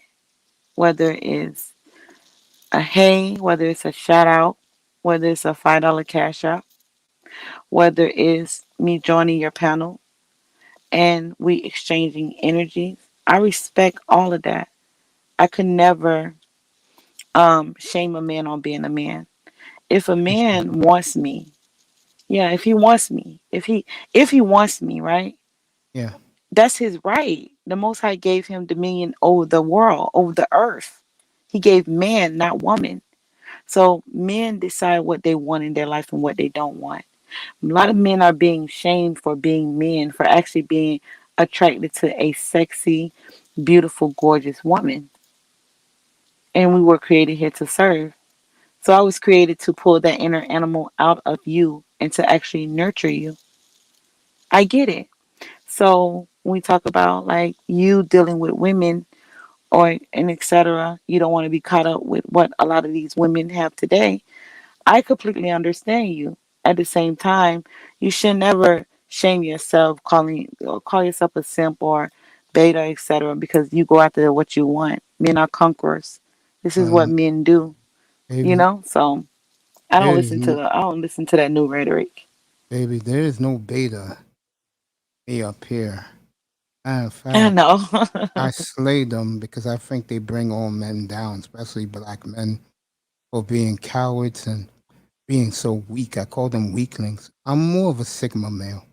whether it's a hey, whether it's a shout out, whether it's a $5 cash out, whether it's me joining your panel and we exchanging energies. I respect all of that. I could never shame a man on being a man. If a man wants me, yeah, if he wants me, if he wants me, right? Yeah. That's his right. The Most High gave him dominion over the world, over the earth. He gave man, not woman. So men decide what they want in their life and what they don't want. A lot of men are being shamed for being men, for actually being attracted to a sexy, beautiful, gorgeous woman. And we were created here to serve. So I was created to pull that inner animal out of you and to actually nurture you. I get it. So when we talk about like you dealing with women or and etc., you don't want to be caught up with what a lot of these women have today. I completely understand you. At the same time, you should never shame yourself calling or call yourself a simp or beta, etc., because you go after what you want. Men are conquerors. This is what Um, men do, baby, So I don't there is listen to no, that new rhetoric. baby, there is no beta me up here. In I fact, know. I slay them because I think they bring all men down, especially black men, for being cowards and being so weak. I call them weaklings. I'm more of a Sigma male,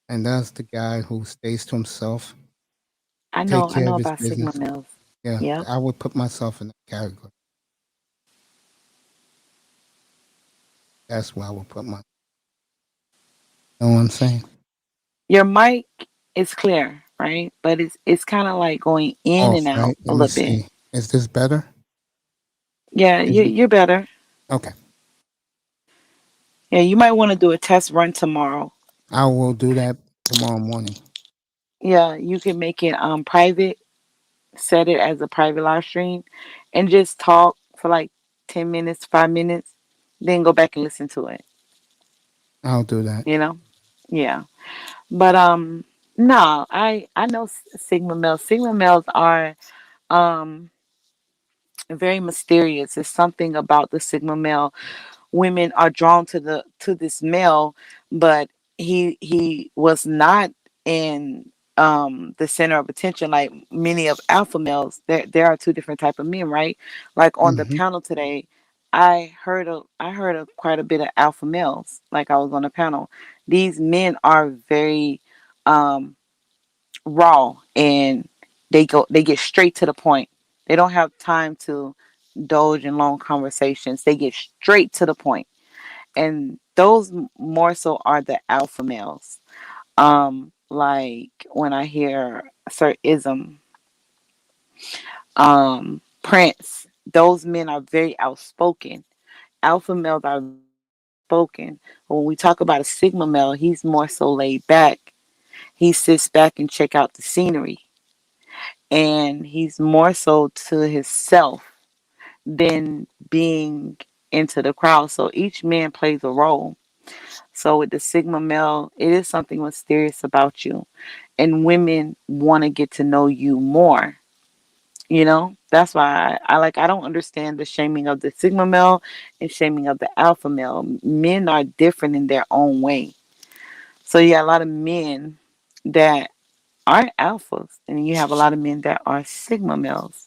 and that's the guy who stays to himself, I take know. I care know of his about Sigma business. males. Yeah, Yep. I would put myself in that category. That's where I would put my. You know what I'm saying? Your mic is clear, right? But it's kind of like going in Off, and out right? a Let me little bit. see. Is this better? Yeah, Is it? you're better. Okay. Yeah, you might want to do a test run tomorrow. I will do that tomorrow morning. Yeah, you can make it private, set it as a private live stream, and just talk for like 10 minutes, 5 minutes, then go back and listen to it. I'll do that. You know? Yeah. But no, I know Sigma males. Sigma males are um very mysterious. It's something about the Sigma male. Women are drawn to this male, but he was not in the center of attention like many of alpha males. There are two different type of men, right? Like on the Mm-hmm. panel today, I heard of quite a bit of alpha males. Like I was on the panel. These men are very um raw, and they get straight to the point. They don't have time to indulge in long conversations. They get straight to the point. And those more so are the alpha males. Like when I hear Sir Ism, Prince, those men are very outspoken. Alpha males are spoken. When we talk about a Sigma male, he's more so laid back. He sits back and check out the scenery. And he's more so to himself. than being into the crowd. So each man plays a role. So with the Sigma male, it is something mysterious about you. And women want to get to know you more. You know, that's why I don't understand the shaming of the Sigma male and shaming of the alpha male. Men are different in their own way. So you got a lot of men that are alphas, and you have a lot of men that are Sigma males.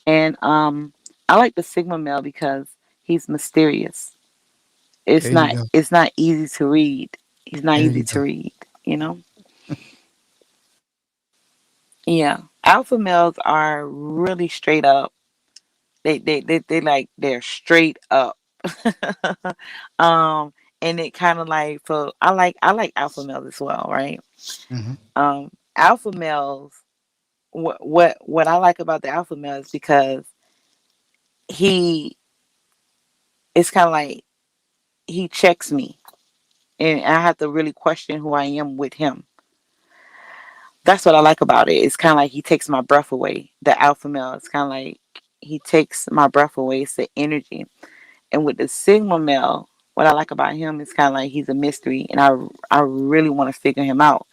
And I like the Sigma male because he's mysterious. There you go. It's not easy to read. He's not There easy you to go. read, you know? Yeah. Alpha males are really straight up. They like they're straight up. um and it kind of like for I like alpha males as well, right? Mm-hmm. Alpha males, what I like about the alpha male is because he it's kind of like he checks me, and I have to really question who I am with him. That's what I like about it. It's kind of like he takes my breath away. The alpha male, it's kind of like he takes my breath away. It's the energy. And with the Sigma male, what I like about him is kind of like he's a mystery, and I really want to figure him out,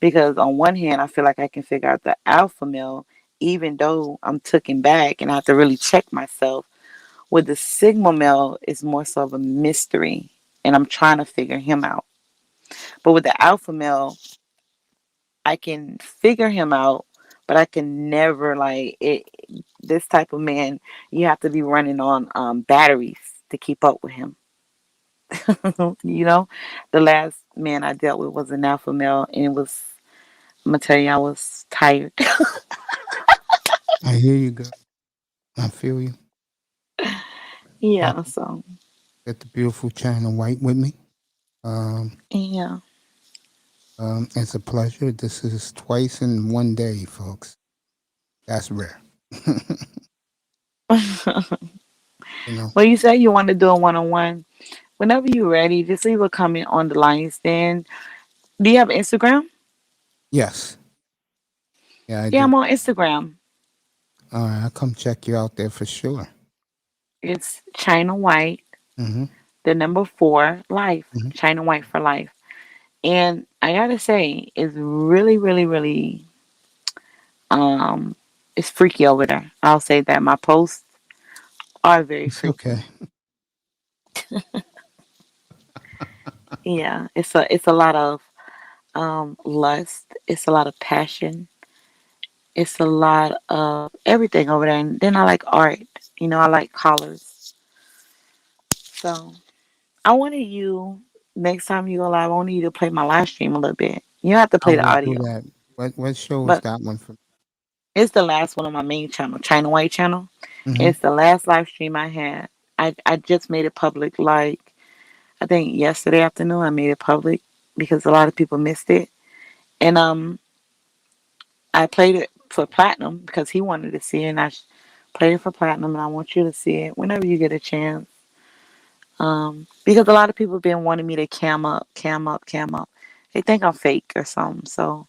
because on one hand, I feel like I can figure out the alpha male, even though I'm taken back and I have to really check myself. With the Sigma male, it's more so of a mystery, and I'm trying to figure him out. But with the alpha male, I can figure him out, but I can never like it. This type of man, you have to be running on batteries to keep up with him. You know, the last man I dealt with was an alpha male, and it was. I'm gonna tell you, I was tired. I hear you, girl. I feel you. Yeah. So. Got the beautiful China White with me. Yeah. It's a pleasure. This is twice in one day, folks. That's rare. You know. Well, you say you want to do a one-on-one. Whenever you're ready, just leave a comment on the Lions Den. Do you have Instagram? Yes. Yeah, I Yeah, do. I'm on Instagram. All right, I'll come check you out there for sure. It's China White, Mm-hmm. the number 4, life. Mm-hmm. China White for life. And I gotta say, it's really, really, really, it's freaky over there. I'll say that my posts are very It's freaky. okay. Yeah, it's a lot of lust. It's a lot of passion. It's a lot of everything over there. And then I like art. You know, I like colors. So I wanted you, next time you go live, I wanted you to play my live stream a little bit. You don't have to I play the will do audio. that. What show is But that one for? it's the last one on my main channel, China White channel. Mm-hmm. It's the last live stream I had. I just made it public, like I think yesterday afternoon I made it public because a lot of people missed it. And I played it for platinum because he wanted to see it, and played it for platinum, and I want you to see it whenever you get a chance. Because a lot of people have been wanting me to cam up, cam up, cam up. They think I'm fake or something, so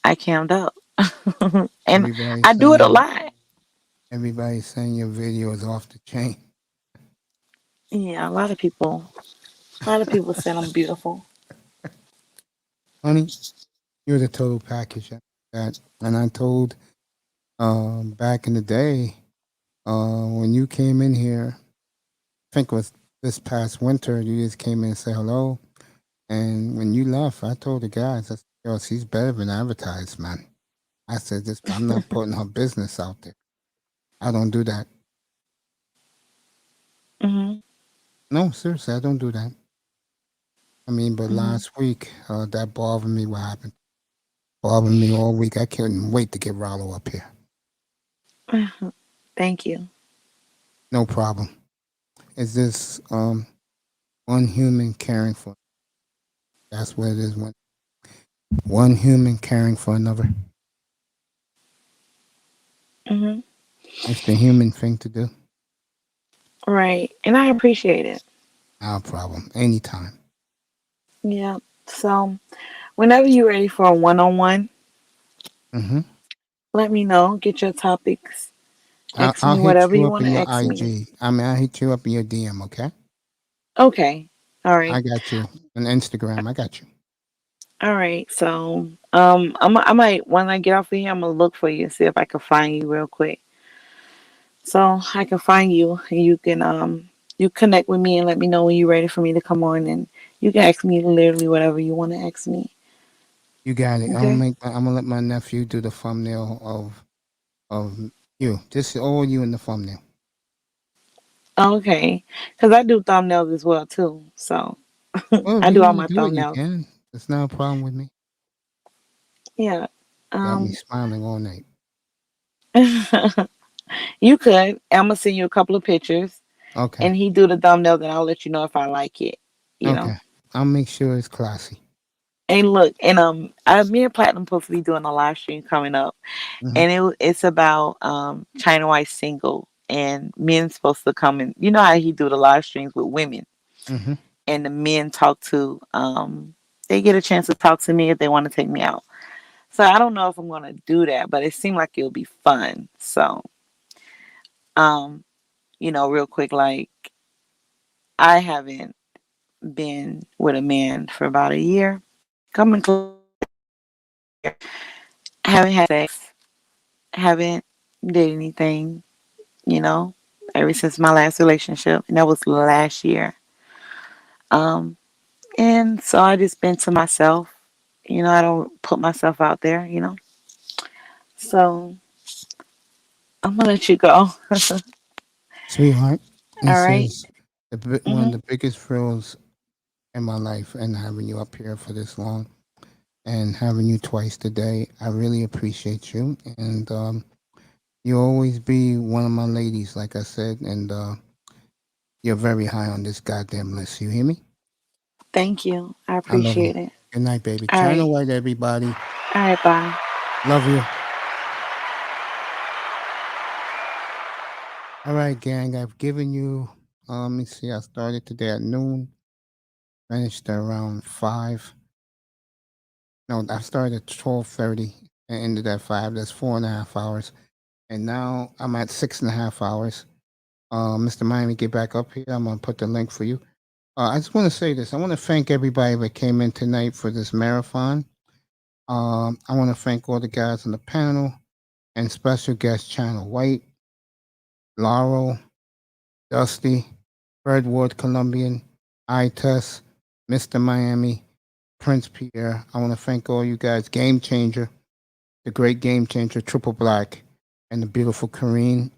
I cammed up. And Everybody's I do it a saying lot. everybody's saying your video is off the chain. Yeah, a lot of people said I'm beautiful. Honey, you're the total package. That and I told back in the day when you came in here, I think it was this past winter, you just came in and said hello. And when you left, I told the guys, I said, yo, she's better than advertised, man. I said, this, I'm not putting her business out there. I don't do that. Hmm. No, seriously, I don't do that. I mean, but last week, that bothered me. What happened? Bothered me all week. I couldn't wait to get Rollo up here. Thank you. No problem. Is this one human caring for? That's what it is. One human caring for another. Hmm. It's the human thing to do. Right, and I appreciate it. No problem. Anytime. Yeah. So whenever you're ready for a one-on-one, Mm-hmm. let me know. Get your topics Ask I'll me hit whatever you you up want in to your ask me. IG. I mean, I'll hit you up in your DM, okay? Okay. All I right. got you. On Instagram, I got you. All right. So, I might when I get off of here, I'm gonna look for you and see if I can find you real quick. So I can find you, and you connect with me and let me know when you're ready for me to come on, and you can ask me literally whatever you want to ask me. You got it. Okay. I'm gonna let my nephew do the thumbnail of you. Just all you in the thumbnail. Okay. Because I do thumbnails as well too. So Well, if I you do all want to my do it, you thumbnails. can. It's not a problem with me. Yeah. Got me smiling all night. You could. I'm gonna send you a couple of pictures, Okay. and he do the thumbnail. Then I'll let you know if I like it. You Okay. know. I'll make sure it's classy. And look, and me and Platinum supposed to be doing a live stream coming up, Mhm. and it's about China White single, and men supposed to come and you know how he do the live streams with women, Mhm. and the men talk to they get a chance to talk to me if they want to take me out. So I don't know if I'm gonna do that, but it seemed like it'll be fun. So um, real quick, like I haven't been with a man for about a year, coming close. Haven't had sex, haven't did anything, you know, ever since my last relationship, and that was last year. Um, and so I just been to myself. I don't put myself out there. So I'm gonna let you go. Sweetheart, All this right. is one of Mhm. the biggest thrills in my life, and having you up here for this long, and having you twice today. I really appreciate you, and you'll always be one of my ladies, like I said, and you're very high on this goddamn list. You hear me? Thank you. I I love you. appreciate it. Good night, baby. All China right. White, everybody. All right. Bye. Love you. All right, gang. I've given you. Let me see. I started today at noon. Finished around 5. No, I started at 12:30 and ended at 5. That's 4.5 hours. And now I'm at 6.5 hours. Mr. Miami, get back up here. I'm gonna put the link for you. I just want to say this. I want to thank everybody that came in tonight for this marathon. I want to thank all the guys on the panel and special guest Channel White, Laurel, Dusty, Fred Ward, Colombian, iTest, Mr. Miami, Prince Pierre. I want to thank all you guys. Game Changer, the great Game Changer, Triple Black, and the beautiful Kareen.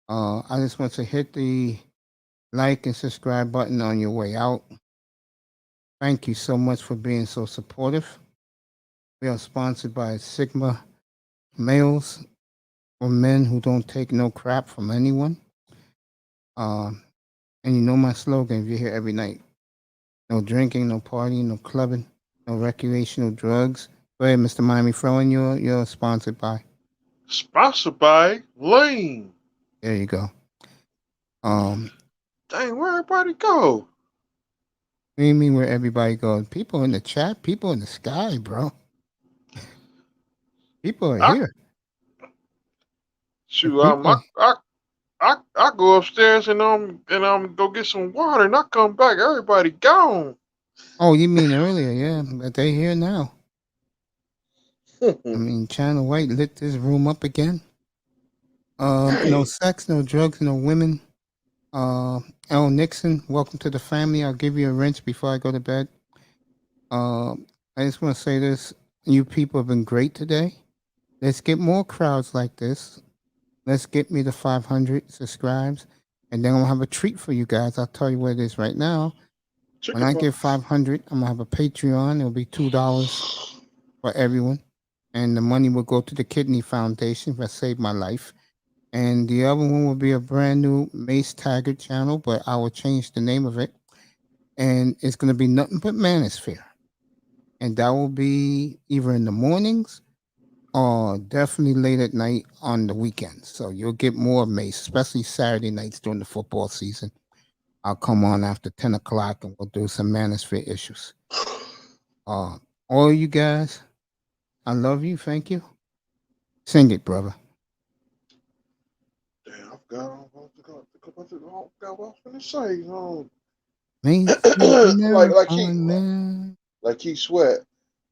I just want to hit the like and subscribe button on your way out. Thank you so much for being so supportive. We are sponsored by Sigma Males, or men who don't take no crap from anyone. Um, and you know my slogan if you're here every night. No drinking, no partying, no clubbing, no recreational drugs. Go ahead, Mr. Miami. Throwing you're sponsored by. Sponsored by Lane. There you go. Dang, where everybody go? What do you mean where everybody goes? People in the chat, people in the sky, bro. People are here. Shoot, People, I go upstairs and go get some water and I come back. Everybody gone. oh, you mean earlier, yeah, but they here now. I mean, Channel White lit this room up again. No sex, no drugs, no women. L. Nixon, welcome to the family. I'll give you a wrench before I go to bed. I just want to say this. You people have been great today. Let's get more crowds like this. Let's get me to 500 subscribes. And then I'm going to have a treat for you guys. I'll tell you what it is right now. When I get 500, I'm going to have a Patreon. It'll be $2 for everyone. And the money will go to the Kidney Foundation that saved my life. And the other one will be a brand new Mace Taggart channel, but I will change the name of it. And it's going to be nothing but Manosphere. And that will be either in the mornings or definitely late at night on the weekends. So you'll get more of Mace, especially Saturday nights during the football season. I'll come on after 10 o'clock and we'll do some Manosphere issues. All you guys, I love you. Thank you. Sing it, brother. forgot what I was gonna say. Man. Like Keith Sweat.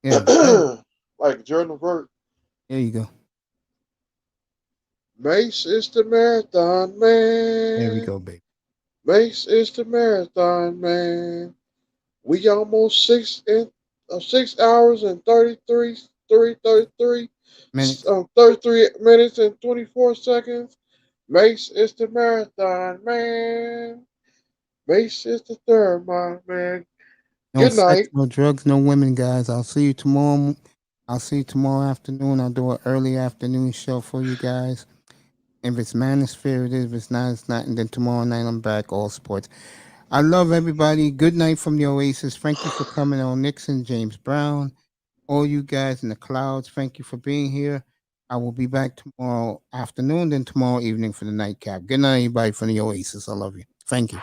Yeah. Like Jordan Vert. There you go. Mace is the marathon man. There we go, baby. Mace is the marathon man. We almost 6 hours and 33 minutes. 33 minutes and 24 seconds. Mace is the marathon man. Mace is the thermite man. No Good sex, night. no drugs, no women, guys. I'll see you tomorrow. I'll see you tomorrow afternoon. I'll do an early afternoon show for you guys. If it's manosphere, it is. If it's not, it's not. And then tomorrow night, I'm back, all sports. I love everybody. Good night from the Oasis. Thank you for coming on, Nixon, James Brown, all you guys in the clouds. Thank you for being here. I will be back tomorrow afternoon, then tomorrow evening for the nightcap. Good night, everybody from the Oasis. I love you. Thank you.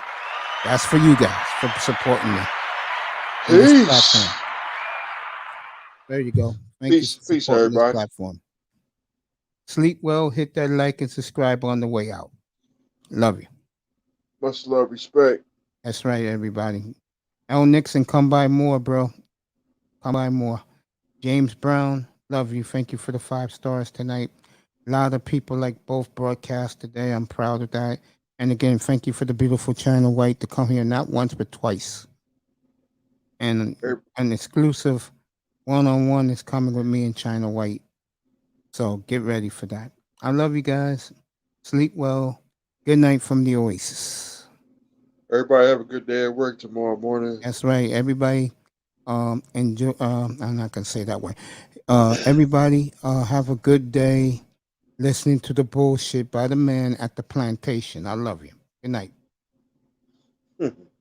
That's for you guys for supporting me. Peace. There you go. Thank Peace, you for peace, supporting everybody. this platform. Sleep well. Hit that like and subscribe on the way out. Love you. Much love, respect. That's right, everybody. L. Nixon, come by more, bro. Come by more. James Brown, love you. Thank you for the 5 stars tonight. A lot of people like both broadcasts today. I'm proud of that. And again, thank you for the beautiful China White to come here not once but twice. And an exclusive one-on-one is coming with me and China White. So get ready for that. I love you guys. Sleep well. Good night from the Oasis. Everybody have a good day at work tomorrow morning. That's right. Everybody enjoy. I'm not gonna say that way. Everybody have a good day listening to the bullshit by the man at the plantation. I love you. Good night.